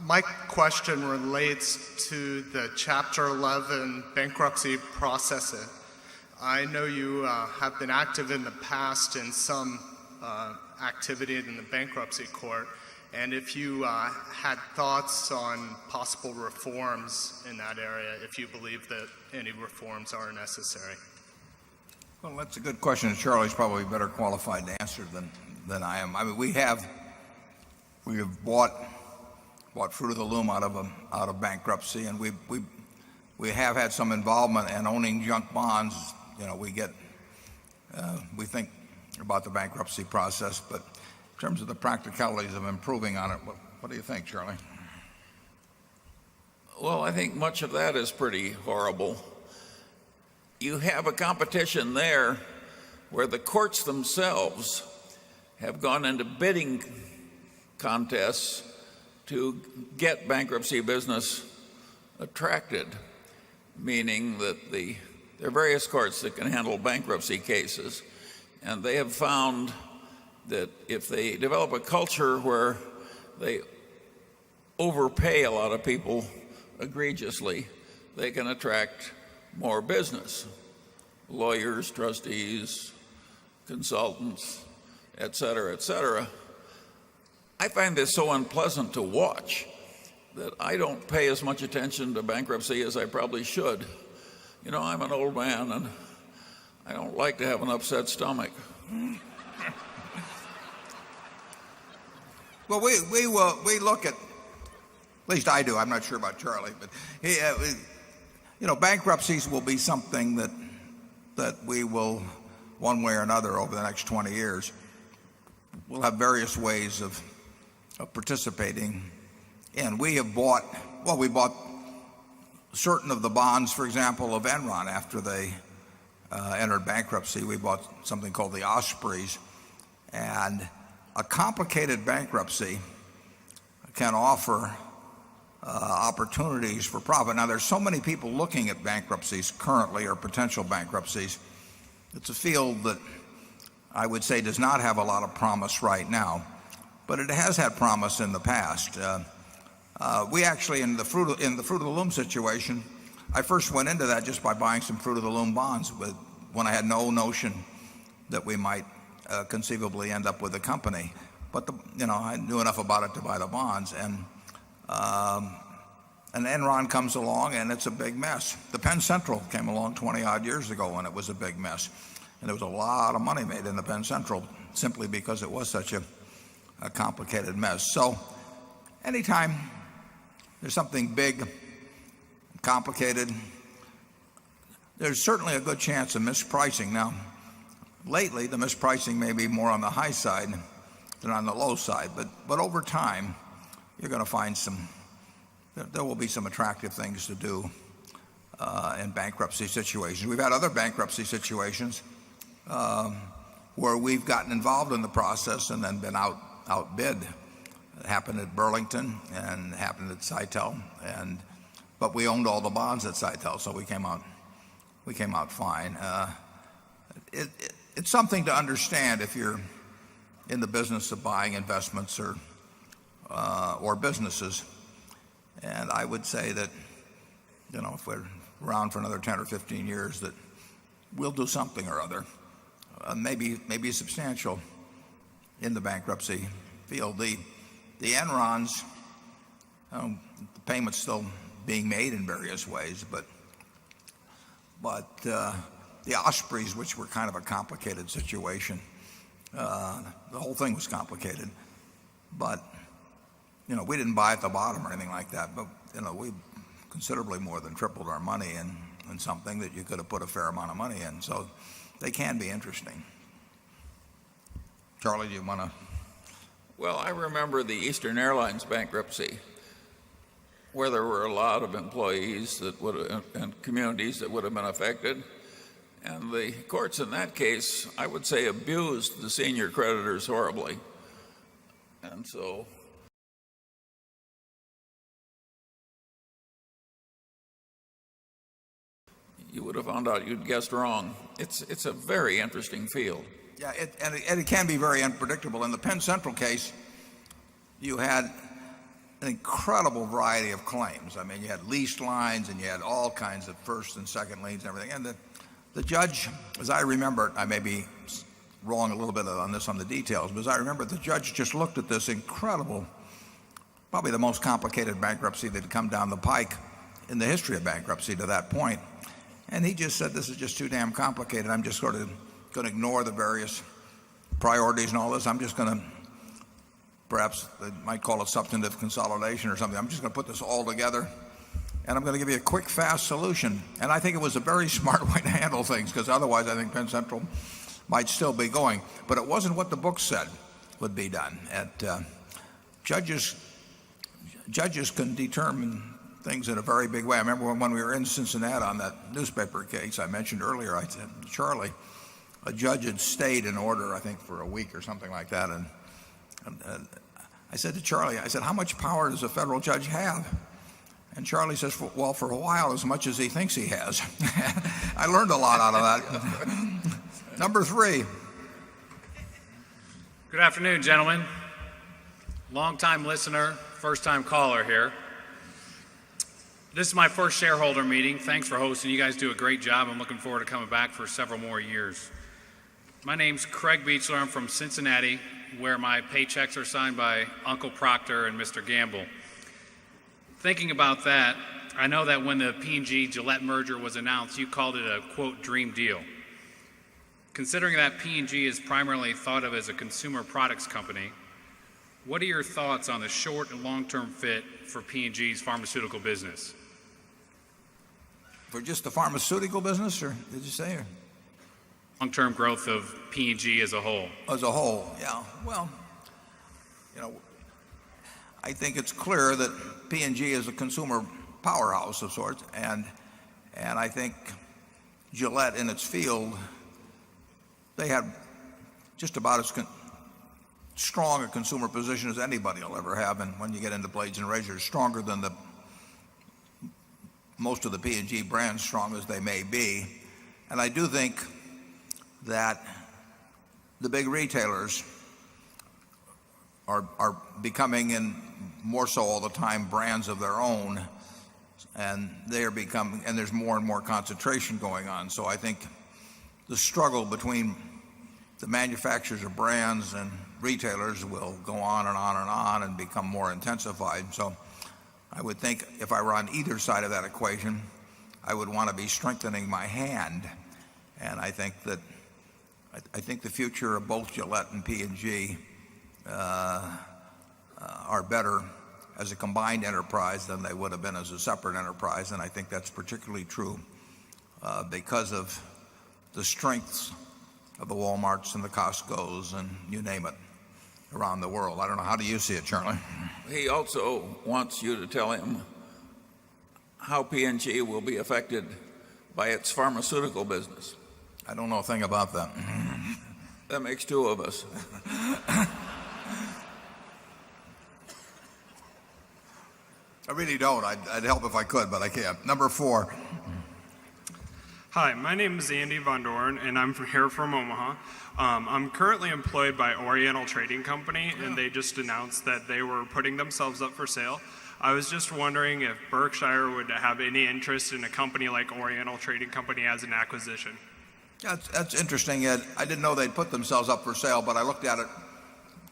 My question relates to the Chapter 11 bankruptcy process. I know you have been active in the past in some activity in the bankruptcy court, and if you had thoughts on possible reforms in that area, if you believe that any reforms are necessary. Well, that's a good question, and Charlie's probably better qualified to answer than I am. I mean, we have bought fruit of the loom out of bankruptcy, and we have had some involvement in owning junk bonds. We think about the bankruptcy process, but in terms of the practicalities of improving on it, what do you think, Charlie? Well, I think much of that is pretty horrible. You have a competition there where the courts themselves have gone into bidding contests to get bankruptcy business attracted, meaning that there are various courts that can handle bankruptcy cases, and they have found that if they develop a culture where they overpay a lot of people egregiously, they can attract more business. Lawyers, trustees, consultants, et cetera, et cetera. I find this so unpleasant to watch that I don't pay as much attention to bankruptcy as I probably should. I'm an old man and I don't like to have an upset stomach. Well, we look at least I do. I'm not sure about Charlie, but bankruptcies will be something that we will, one way or another, over the next 20 years, we'll have various ways of participating in. We bought certain of the bonds, for example, of Enron after they entered bankruptcy. We bought something called the Ospreys, and a complicated bankruptcy can offer opportunities for profit. Now, there's so many people looking at bankruptcies currently, or potential bankruptcies. It's a field that I would say does not have a lot of promise right now, but it has had promise in the past. We actually, in the Fruit of the Loom situation, I first went into that just by buying some Fruit of the Loom bonds when I had no notion that we might conceivably end up with a company. But I knew enough about it to buy the bonds, and Enron comes along, and it's a big mess. The Penn Central came along 20-odd years ago, and it was a big mess. And there was a lot of money made in the Penn Central simply because it was such a complicated mess. So anytime there's something big, complicated, there's certainly a good chance of mispricing. Now, lately, the mispricing may be more on the high side than on the low side, but over time, you're going to find there will be some attractive things to do in bankruptcy situations. We've had other bankruptcy situations where we've gotten involved in the process and then been outbid. It happened at Burlington and it happened at Sitel, but we owned all the bonds at Sitel, so we came out fine. It's something to understand if you're in the business of buying investments or businesses. And I would say that, if we're around for another 10 or 15 years, that we'll do something or other, maybe substantial in the bankruptcy field. The Enrons, the payment's still being made in various ways, but the Ospreys, which were kind of a complicated situation, the whole thing was complicated, but we didn't buy at the bottom or anything like that, but we considerably more than tripled our money in something that you could have put a fair amount of money in. So they can be interesting. Charlie, do you want to? Well, I remember the Eastern Airlines bankruptcy, where there were a lot of employees and communities that would have been affected. And the courts in that case, I would say, abused the senior creditors horribly. And so you would have found out you'd guessed wrong. It's a very interesting field. Yeah, and it can be very unpredictable. In the Penn Central case, you had an incredible variety of claims. I mean, you had leased lines and you had all kinds of first and second liens and everything. And the judge, as I remember it, I may be wrong a little bit on the details, but as I remember, the judge just looked at this incredible, probably the most complicated bankruptcy that had come down the pike in the history of bankruptcy to that point. And he just said, this is just too damn complicated. I'm just sort of going to ignore the various priorities and all this. I'm just going to, perhaps they might call it substantive consolidation or something. I'm just going to put this all together, and I'm going to give you a quick, fast solution. And I think it was a very smart way to handle things, because otherwise I think Penn Central might still be going. But it wasn't what the book said would be done. Judges can determine things in a very big way. I remember when we were in Cincinnati on that newspaper case I mentioned earlier, I said to Charlie, a judge had stayed in order, I think, for a week or something like that. And I said to Charlie, I said, how much power does a federal judge have? And Charlie says, well, for a while, as much as he thinks he has. I learned a lot out of that. Number 3. Good afternoon, gentlemen. Long-time listener, first-time caller here. This is my first shareholder meeting. Thanks for hosting. You guys do a great job. I'm looking forward to coming back for several more years. My name's Craig Beechler. I'm from Cincinnati, where my paychecks are signed by Uncle Proctor and Mr. Gamble. Thinking about that, I know that when the P&G Gillette merger was announced, you called it a, quote, dream deal. Considering that P&G is primarily thought of as a consumer products company, what are your thoughts on the short and long-term fit for P&G's pharmaceutical business? For just the pharmaceutical business, or did you say? Or? Long-term growth of P&G as a whole. As a whole, yeah. Well, I think it's clear that P&G is a consumer powerhouse of sorts, and I think Gillette in its field, they have just about as strong a consumer position as anybody will ever have, and when you get into blades and razors, stronger than most of the P&G brands, strong as they may be. And I do think that the big retailers are becoming, and more so all the time, brands of their own, and they are becoming, and there's more and more concentration going on. So I think the struggle between the manufacturers of brands and retailers will go on and on and on and become more intensified. So I would think if I were on either side of that equation, I would want to be strengthening my hand. And I think the future of both Gillette and P&G are better as a combined enterprise than they would have been as a separate enterprise. And I think that's particularly true because of the strengths of the Walmarts and the Costcos and you name it around the world. I don't know. How do you see it, Charlie? He also wants you to tell him how P&G will be affected by its pharmaceutical business. I don't know a thing about that. That makes two of us. I really don't. I'd help if I could, but I can't. Number 4. Hi, my name is Andy Von Dorn, and I'm here from Omaha. I'm currently employed by Oriental Trading Company, and they just announced that they were putting themselves up for sale. I was just wondering if Berkshire would have any interest in a company like Oriental Trading Company as an acquisition. That's interesting, Ed. I didn't know they'd put themselves up for sale, but I looked at it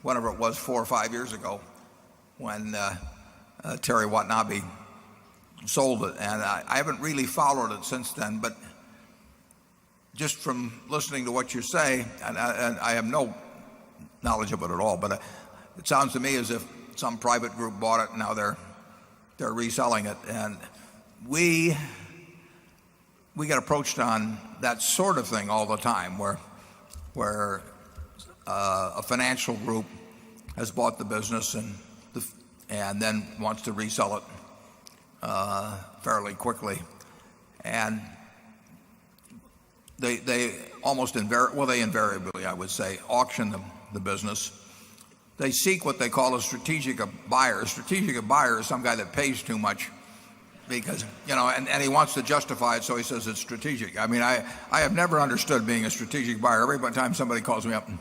whenever it was 4 or 5 years ago when Terry Watanabe sold it, and I haven't really followed it since then. But just from listening to what you say, and I have no knowledge of it at all, but it sounds to me as if some private group bought it and now they're reselling it. And we get approached on that sort of thing all the time, where a financial group has bought the business and then wants to resell it fairly quickly, and they almost invariably, I would say, auction the business. They seek what they call a strategic buyer. A strategic buyer is some guy that pays too much because, and he wants to justify it, so he says it's strategic. I mean, I have never understood being a strategic buyer. Every time somebody calls me up and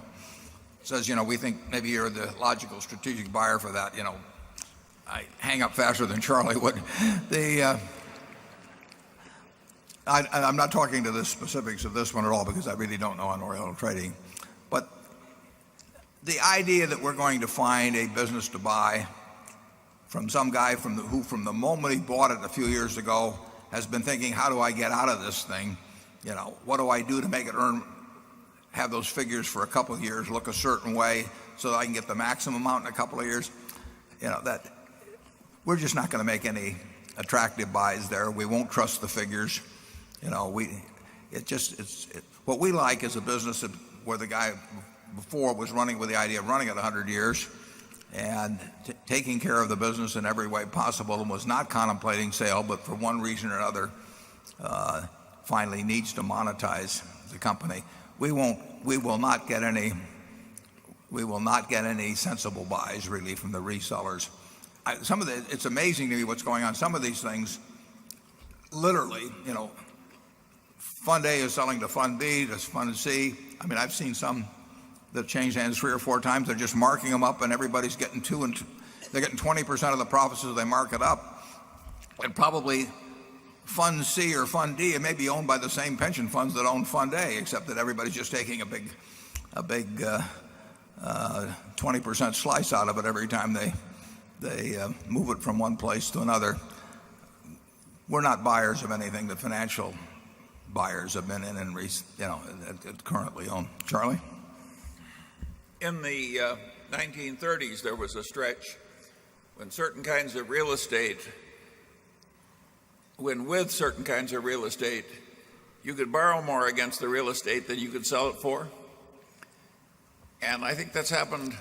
says, we think maybe you're the logical strategic buyer for that, I hang up faster than Charlie would. I'm not talking to the specifics of this one at all because I really don't know on Oriental Trading. But the idea that we're going to find a business to buy from some guy who from the moment he bought it a few years ago has been thinking, how do I get out of this thing? What do I do to make it have those figures for a couple of years, look a certain way so that I can get the maximum amount in a couple of years? That we're just not going to make any attractive buys there. We won't trust the figures. What we like is a business where the guy before was running with the idea of running it 100 years and taking care of the business in every way possible and was not contemplating sale, but for one reason or another finally needs to monetize the company. We will not get any sensible buys really from the resellers. It's amazing to me what's going on. Some of these things, literally, Fund A is selling to Fund B, to Fund C. I mean, I've seen some that changed hands 3 or 4 times. They're just marking them up, and everybody's getting they're getting 20% of the profits as they mark it up. And probably Fund C or Fund D, it may be owned by the same pension funds that own Fund A, except that everybody's just taking a big 20% slice out of it every time they move it from one place to another. We're not buyers of anything the financial buyers have been in and currently own. Charlie? In the 1930s, there was a stretch when with certain kinds of real estate, you could borrow more against the real estate than you could sell it for. And I think that's happened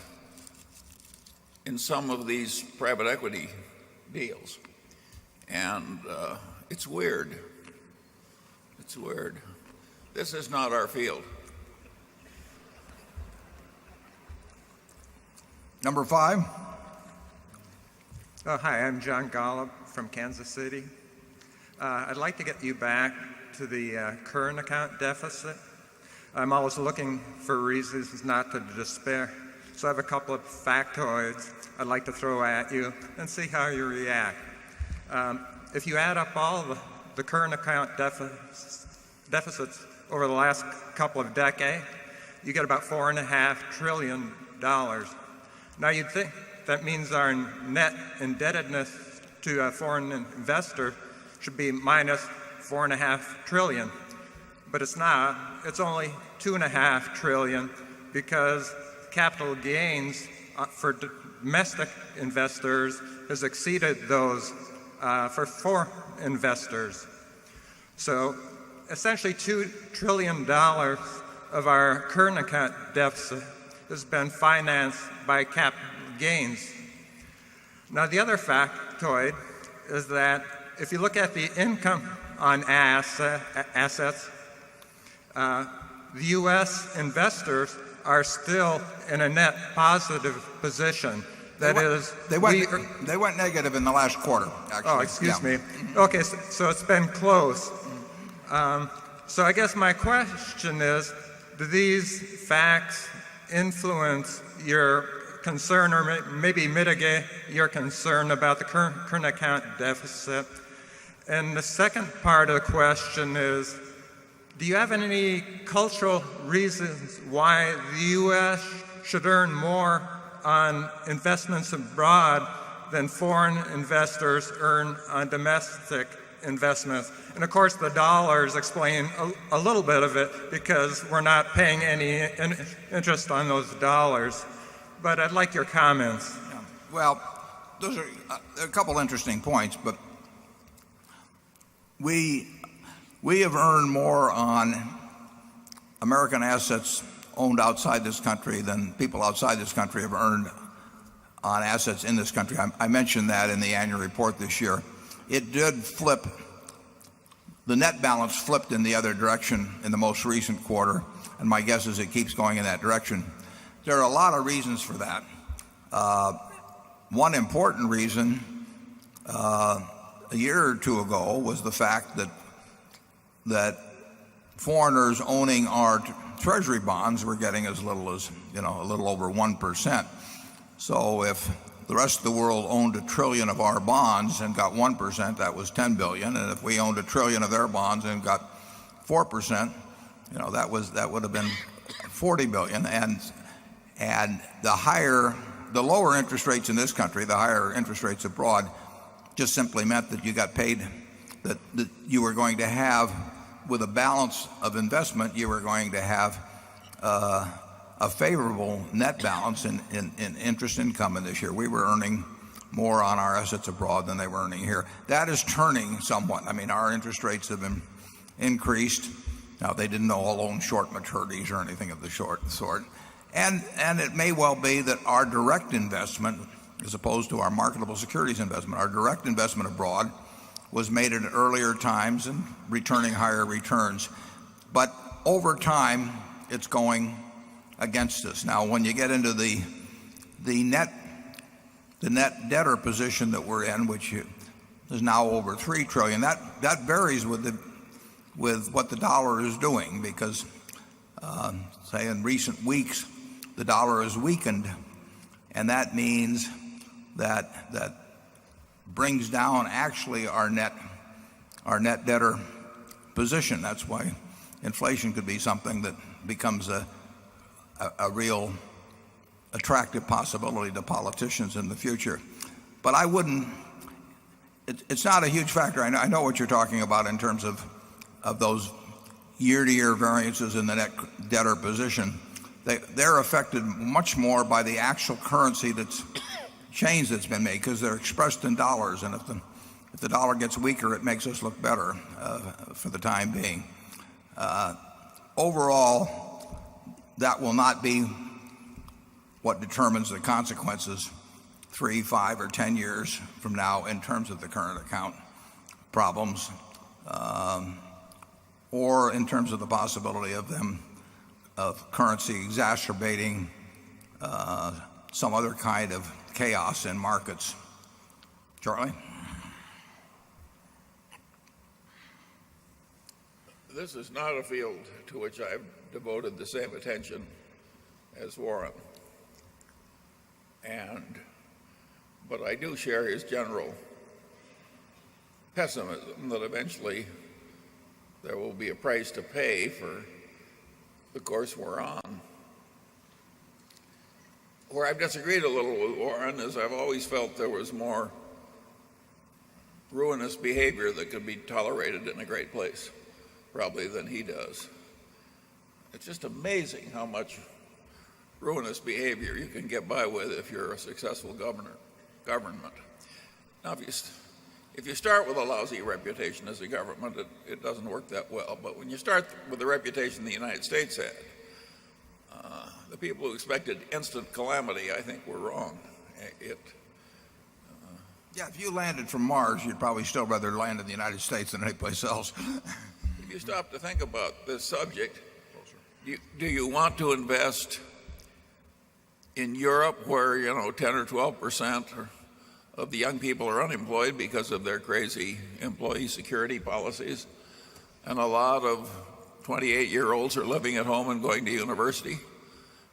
in some of these private equity deals. And it's weird. It's weird. This is not our field. Number 5. Hi, I'm John Golub from Kansas City. I'd like to get you back to the current account deficit. I'm always looking for reasons not to despair. So I have a couple of factoids I'd like to throw at you and see how you react. If you add up all the current account deficits over the last couple of decades, you get about $4.5 trillion. Now you'd think that means our net indebtedness to a foreign investor should be minus $4.5 trillion, but it's not. It's only $2.5 trillion because capital gains for domestic investors has exceeded those for foreign investors. So essentially $2 trillion of our current account deficit has been financed by capital gains. Now the other factoid is that if you look at the income on assets, the U.S. investors are still in a net positive position. They went negative in the last quarter, actually. Oh, excuse me. Okay, so it's been close. So I guess my question is, do these facts influence your concern or maybe mitigate your concern about the current account deficit? And the second part of the question is, do you have any cultural reasons why the U.S. should earn more on investments abroad than foreign investors earn on domestic investments? And of course the dollars explain a little bit of it because we're not paying any interest on those dollars. But I'd like your comments. Yeah. Well, those are a couple interesting points, but we have earned more on American assets owned outside this country than people outside this country have earned on assets in this country. I mentioned that in the annual report this year. It did flip. The net balance flipped in the other direction in the most recent quarter, and my guess is it keeps going in that direction. There are a lot of reasons for that. One important reason a year or two ago was the fact that foreigners owning our treasury bonds were getting as little as, a little over 1%. So if the rest of the world owned $1 trillion of our bonds and got 1%, that was $10 billion. And if we owned $1 trillion of their bonds and got 4%, that would have been $40 billion. And the lower interest rates in this country, the higher interest rates abroad, just simply meant that you got paid, that you were going to have, with a balance of investment, you were going to have a favorable net balance in interest income in this year. We were earning more on our assets abroad than they were earning here. That is turning somewhat. I mean, our interest rates have been increased. Now, they didn't all own short maturities or anything of the sort. And it may well be that our direct investment, as opposed to our marketable securities investment, our direct investment abroad was made at earlier times and returning higher returns. But over time, it's going against us. Now, when you get into the net debtor position that we're in, which is now over $3 trillion, that varies with what the dollar is doing, because say in recent weeks the dollar has weakened, and that means that brings down actually our net debtor position. That's why inflation could be something that becomes a real attractive possibility to politicians in the future. But I wouldn't, it's not a huge factor. I know what you're talking about in terms of those year-to-year variances in the net debtor position. They're affected much more by the actual currency change that's been made, because they're expressed in dollars, and if the dollar gets weaker, it makes us look better for the time being. Overall, that will not be what determines the consequences 3, 5, or 10 years from now in terms of the current account problems, or in terms of the possibility of currency exacerbating some other kind of chaos in markets. Charlie? This is not a field to which I've devoted the same attention as Warren. But I do share his general pessimism that eventually there will be a price to pay for the course we're on. Where I've disagreed a little with Warren is I've always felt there was more ruinous behavior that could be tolerated in a great place, probably, than he does. It's just amazing how much ruinous behavior you can get by with if you're a successful government. Now, if you start with a lousy reputation as a government, it doesn't work that well. But when you start with the reputation the United States had, the people who expected instant calamity, I think, were wrong. Yeah, if you landed from Mars, you'd probably still rather land in the United States than anyplace else. If you stop to think about this subject, do you want to invest in Europe where, 10 or 12% of the young people are unemployed because of their crazy employee security policies, and a lot of 28-year-olds are living at home and going to university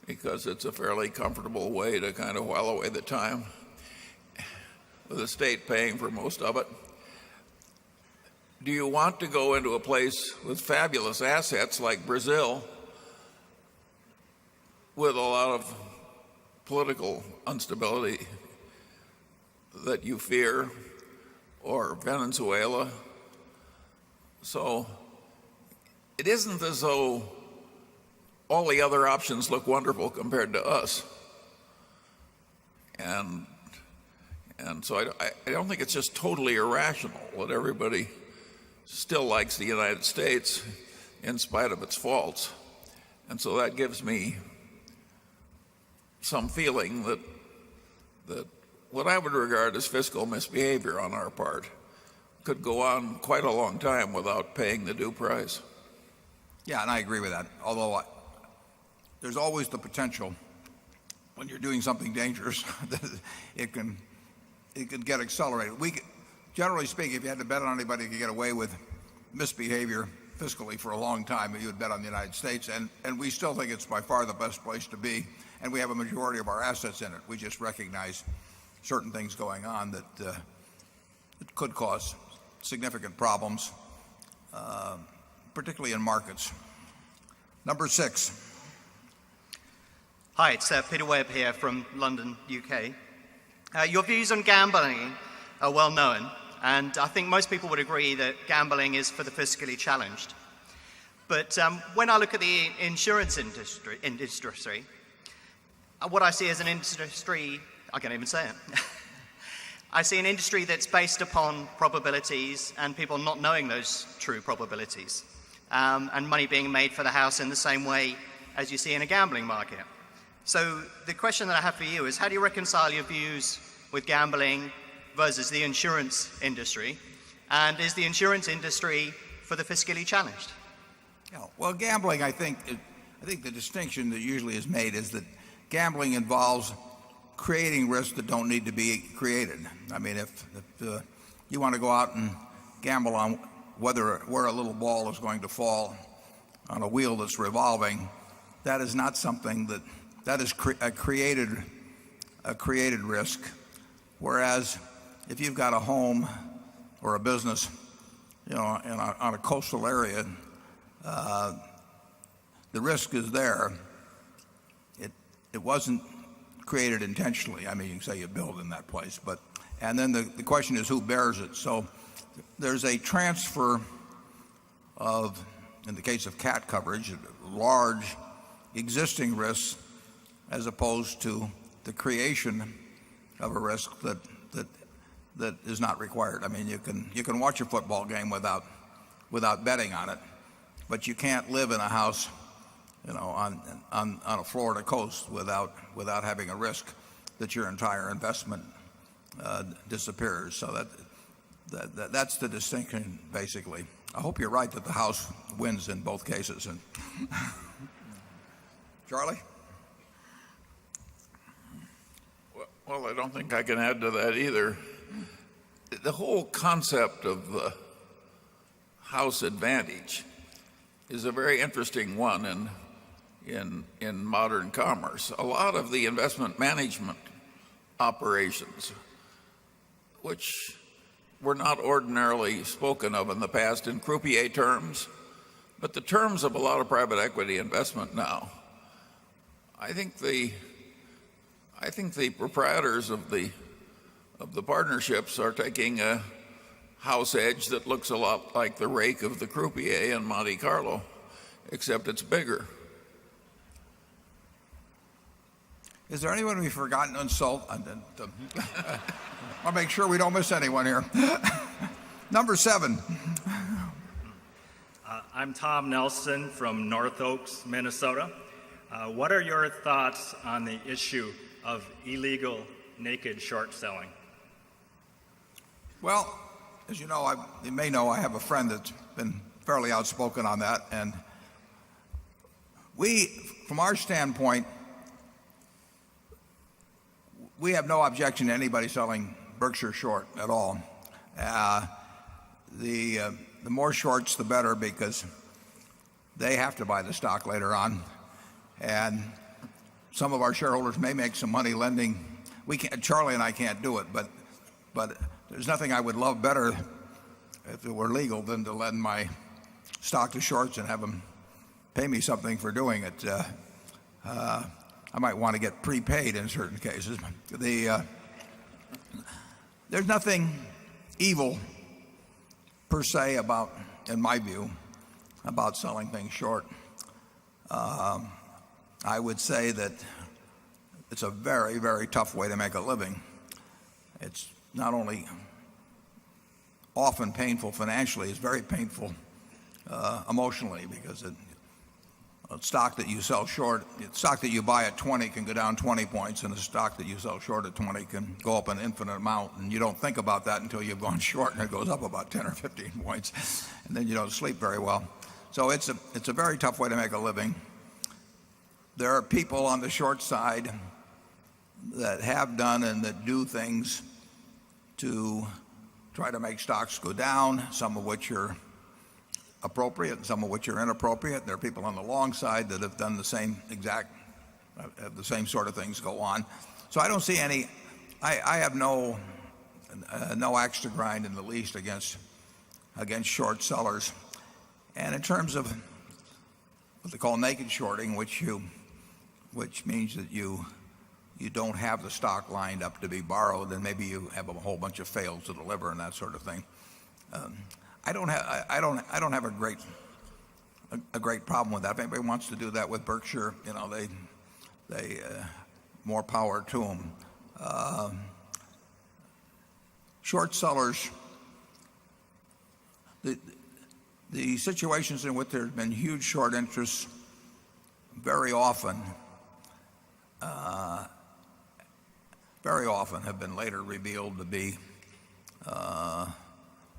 because it's a fairly comfortable way to kind of while away the time, with the state paying for most of it? Do you want to go into a place with fabulous assets like Brazil with a lot of political instability that you fear, or Venezuela? So it isn't as though all the other options look wonderful compared to us. And so I don't think it's just totally irrational that everybody still likes the United States in spite of its faults. And so that gives me some feeling that what I would regard as fiscal misbehavior on our part could go on quite a long time without paying the due price. Yeah, and I agree with that. Although there's always the potential when you're doing something dangerous that it can get accelerated. Generally speaking, if you had to bet on anybody who could get away with misbehavior fiscally for a long time, you would bet on the United States. And we still think it's by far the best place to be. And we have a majority of our assets in it. We just recognize certain things going on that it could cause significant problems, particularly in markets. Number 6. Hi, it's Peter Webb here from London, UK. Your views on gambling are well known, and I think most people would agree that gambling is for the fiscally challenged. But when I look at the insurance industry, what I see as an industry, I can't even say it. I see an industry that's based upon probabilities and people not knowing those true probabilities, and money being made for the house in the same way as you see in a gambling market. So the question that I have for you is, how do you reconcile your views with gambling versus the insurance industry? And is the insurance industry for the fiscally challenged? Yeah, well, gambling, I think the distinction that usually is made is that gambling involves creating risks that don't need to be created. I mean, if you want to go out and gamble on where a little ball is going to fall on a wheel that's revolving, that is not something that is a created risk. Whereas if you've got a home or a business, on a coastal area, the risk is there. It wasn't created intentionally. I mean, you can say you build in that place, and then the question is who bears it. So there's a transfer of, in the case of cat coverage, large existing risks as opposed to the creation of a risk that is not required. I mean, you can watch a football game without betting on it, but you can't live in a house, on a Florida coast without having a risk that your entire investment disappears. So that's the distinction, basically. I hope you're right that the house wins in both cases. And Charlie? Well, I don't think I can add to that either. The whole concept of the house advantage is a very interesting one in modern commerce. A lot of the investment management operations, which were not ordinarily spoken of in the past in croupier terms, but the terms of a lot of private equity investment now. I think the proprietors of the partnerships are taking a house edge that looks a lot like the rake of the croupier in Monte Carlo, except it's bigger. Is there anyone we've forgotten to insult? I'll make sure we don't miss anyone here. Number 7. I'm Tom Nelson from North Oaks, Minnesota. What are your thoughts on the issue of illegal naked short selling? Well, as you know, you may know I have a friend that's been fairly outspoken on that, and from our standpoint, we have no objection to anybody selling Berkshire short at all. The more shorts, the better, because they have to buy the stock later on, and some of our shareholders may make some money lending. Charlie and I can't do it, but there's nothing I would love better if it were legal than to lend my stock to shorts and have them pay me something for doing it. I might want to get prepaid in certain cases. There's nothing evil per se about, in my view, about selling things short. I would say that it's a very, very tough way to make a living. It's not only often painful financially, it's very painful emotionally, because a stock that you sell short, stock that you buy at 20 can go down 20 points, and a stock that you sell short at 20 can go up an infinite amount, and you don't think about that until you've gone short and it goes up about 10 or 15 points, and then you don't sleep very well. So it's a very tough way to make a living. There are people on the short side that have done and that do things to try to make stocks go down, some of which are appropriate and some of which are inappropriate. There are people on the long side that have done the same sort of things go on. So I don't see any. I have no axe to grind in the least against short sellers. And in terms of what they call naked shorting, which means that you don't have the stock lined up to be borrowed, and maybe you have a whole bunch of fails to deliver and that sort of thing. I don't have a great problem with that. If anybody wants to do that with Berkshire, they more power to them. Short sellers, the situations in which there have been huge short interests very often have been later revealed to be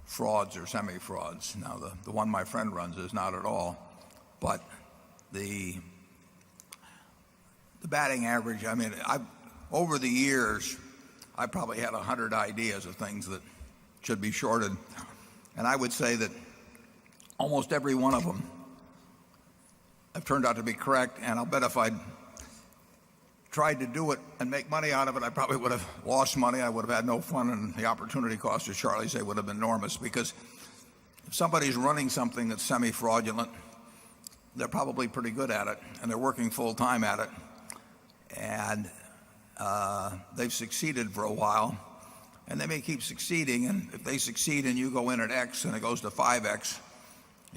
frauds or semi-frauds. Now, the one my friend runs is not at all, but the batting average, I mean, over the years, I probably had 100 ideas of things that should be shorted, and I would say that almost every one of them have turned out to be correct, and I'll bet if I'd tried to do it and make money out of it, I probably would have lost money. I would have had no fun, and the opportunity cost, as Charlie said, would have been enormous, because if somebody's running something that's semi-fraudulent, they're probably pretty good at it, and they're working full-time at it, and they've succeeded for a while, and they may keep succeeding, and if they succeed and you go in at X and it goes to 5X,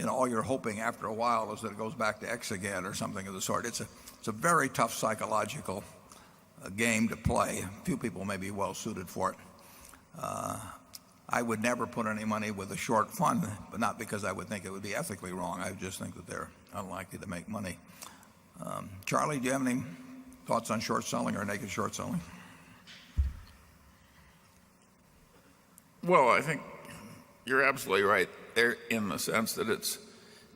all you're hoping after a while is that it goes back to X again or something of the sort. It's a very tough psychological game to play. Few people may be well suited for it. I would never put any money with a short fund, but not because I would think it would be ethically wrong. I just think that they're unlikely to make money. Charlie, do you have any thoughts on short selling or naked short selling? Well, I think you're absolutely right there, in the sense that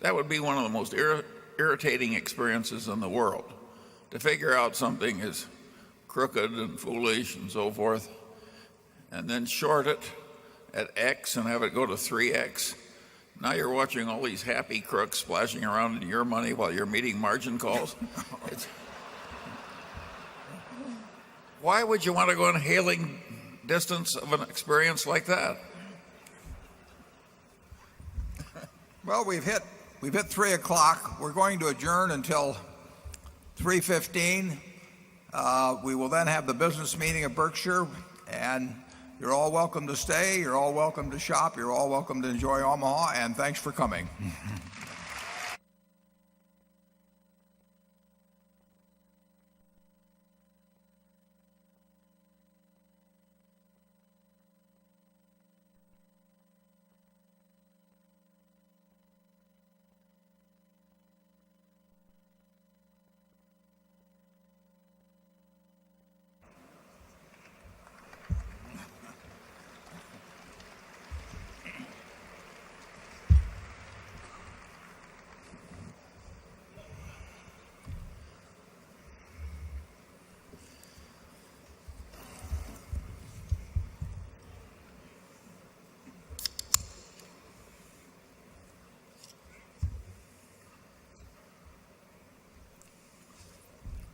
that would be one of the most irritating experiences in the world, to figure out something is crooked and foolish and so forth, and then short it at X and have it go to 3X. Now you're watching all these happy crooks splashing around in your money while you're meeting margin calls. Why would you want to go in hailing distance of an experience like that? Well, we've hit 3 o'clock. We're going to adjourn until 3:15. We will then have the business meeting of Berkshire, and you're all welcome to stay. You're all welcome to shop. You're all welcome to enjoy Omaha, and thanks for coming.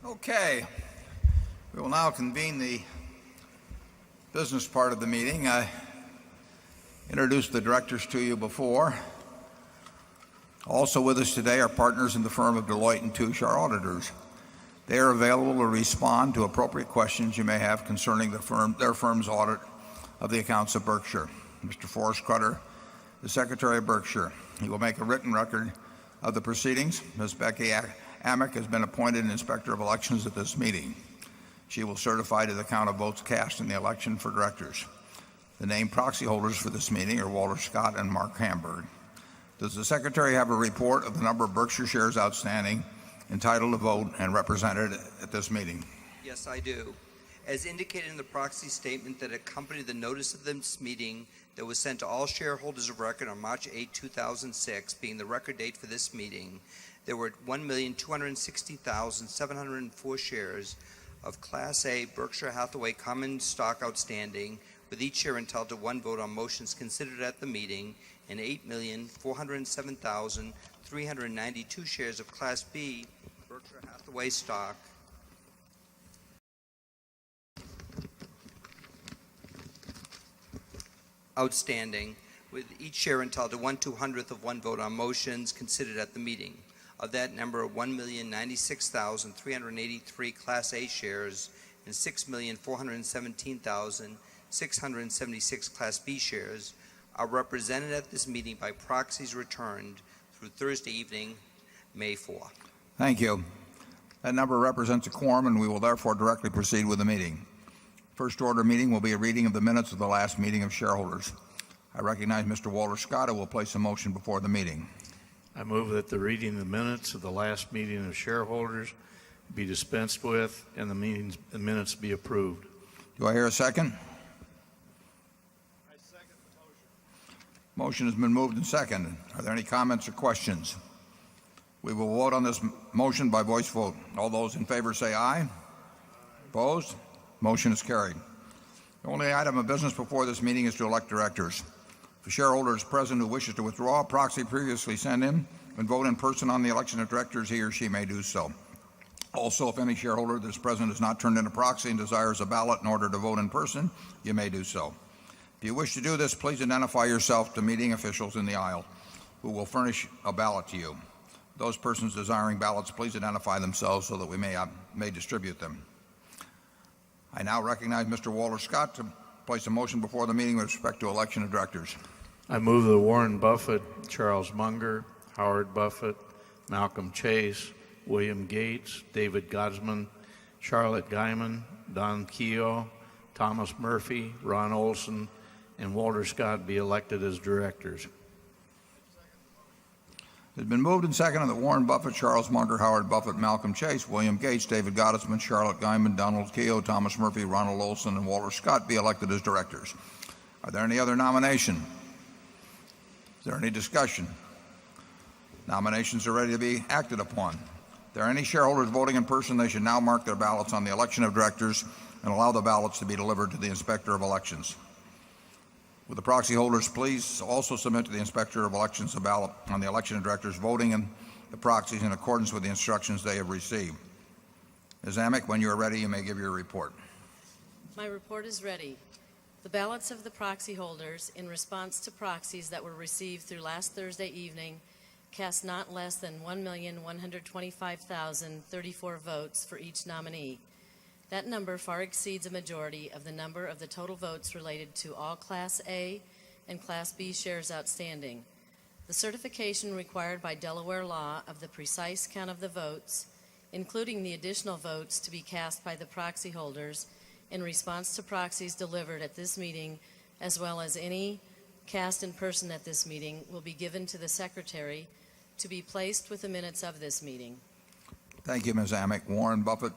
Okay. We will now convene the business part of the meeting. I introduced the directors to you before. Also with us today are partners in the firm of Deloitte & Touche, our auditors. They are available to respond to appropriate questions you may have concerning their firm's audit of the accounts of Berkshire. Mr. Forrest Crutter, the Secretary of Berkshire. He will make a written record of the proceedings. Ms. Becky Amick has been appointed Inspector of Elections at this meeting. She will certify to the count of votes cast in the election for directors. The named proxy holders for this meeting are Walter Scott and Mark Hamburg. Does the Secretary have a report of the number of Berkshire shares outstanding, entitled to vote, and represented at this meeting? Yes, I do. As indicated in the proxy statement that accompanied the notice of this meeting that was sent to all shareholders of record on March 8, 2006, being the record date for this meeting, there were 1,260,704 shares of Class A Berkshire Hathaway common stock outstanding, with each share entitled to one vote on motions considered at the meeting, and 8,407,392 shares of Class B Berkshire Hathaway stock outstanding, with each share entitled to 1/200th of one vote on motions considered at the meeting. Of that number, 1,096,383 Class A shares and 6,417,676 Class B shares are represented at this meeting by proxies returned through Thursday evening, May 4. Thank you. That number represents a quorum, and we will therefore directly proceed with the meeting. First order of meeting will be a reading of the minutes of the last meeting of shareholders. I recognize Mr. Walter Scott, who will place a motion before the meeting. I move that the reading of the minutes of the last meeting of shareholders be dispensed with and the minutes be approved. Do I hear a second? I second the motion. Motion has been moved and seconded. Are there any comments or questions? We will vote on this motion by voice vote. All those in favor say aye. Opposed? Motion is carried. The only item of business before this meeting is to elect directors. If a shareholder is present who wishes to withdraw a proxy previously sent in and vote in person on the election of directors, he or she may do so. Also, if any shareholder that is present has not turned in a proxy and desires a ballot in order to vote in person, you may do so. If you wish to do this, please identify yourself to meeting officials in the aisle who will furnish a ballot to you. Those persons desiring ballots, please identify themselves so that we may distribute them. I now recognize Mr. Walter Scott to place a motion before the meeting with respect to election of directors. I move that Warren Buffett, Charles Munger, Howard Buffett, Malcolm Chase, William Gates, David Godsman, Charlotte Guyman, Don Keogh, Thomas Murphy, Ron Olson, and Walter Scott be elected as directors. It has been moved and seconded that Warren Buffett, Charles Munger, Howard Buffett, Malcolm Chase, William Gates, David Gottesman, Charlotte Guyman, Donald Keogh, Thomas Murphy, Ronald Olson, and Walter Scott be elected as directors. Are there any other nominations? Is there any discussion? Nominations are ready to be acted upon. If there are any shareholders voting in person, they should now mark their ballots on the election of directors and allow the ballots to be delivered to the Inspector of Elections. Would the proxy holders please also submit to the Inspector of Elections a ballot on the election of directors voting in the proxies in accordance with the instructions they have received. Ms. Amick, when you are ready, you may give your report. My report is ready. The ballots of the proxy holders in response to proxies that were received through last Thursday evening cast not less than 1,125,034 votes for each nominee. That number far exceeds a majority of the number of the total votes related to all Class A and Class B shares outstanding. The certification required by Delaware law of the precise count of the votes, including the additional votes to be cast by the proxy holders in response to proxies delivered at this meeting, as well as any cast in person at this meeting, will be given to the Secretary to be placed with the minutes of this meeting. Thank you, Ms. Amick. Warren Buffett,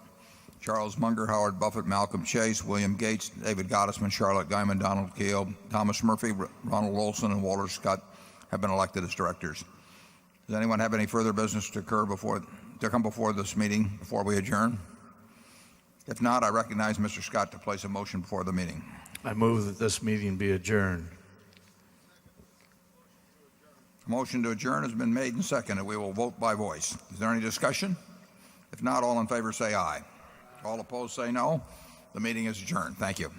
Charles Munger, Howard Buffett, Malcolm Chase, William Gates, David Gottesman, Charlotte Guyman, Donald Keogh, Thomas Murphy, Ronald Olson, and Walter Scott have been elected as directors. Does anyone have any further business to come before this meeting before we adjourn? If not, I recognize Mr. Scott to place a motion before the meeting. I move that this meeting be adjourned. A motion to adjourn has been made and seconded. We will vote by voice. Is there any discussion? If not, all in favor say aye. All opposed say no. The meeting is adjourned. Thank you.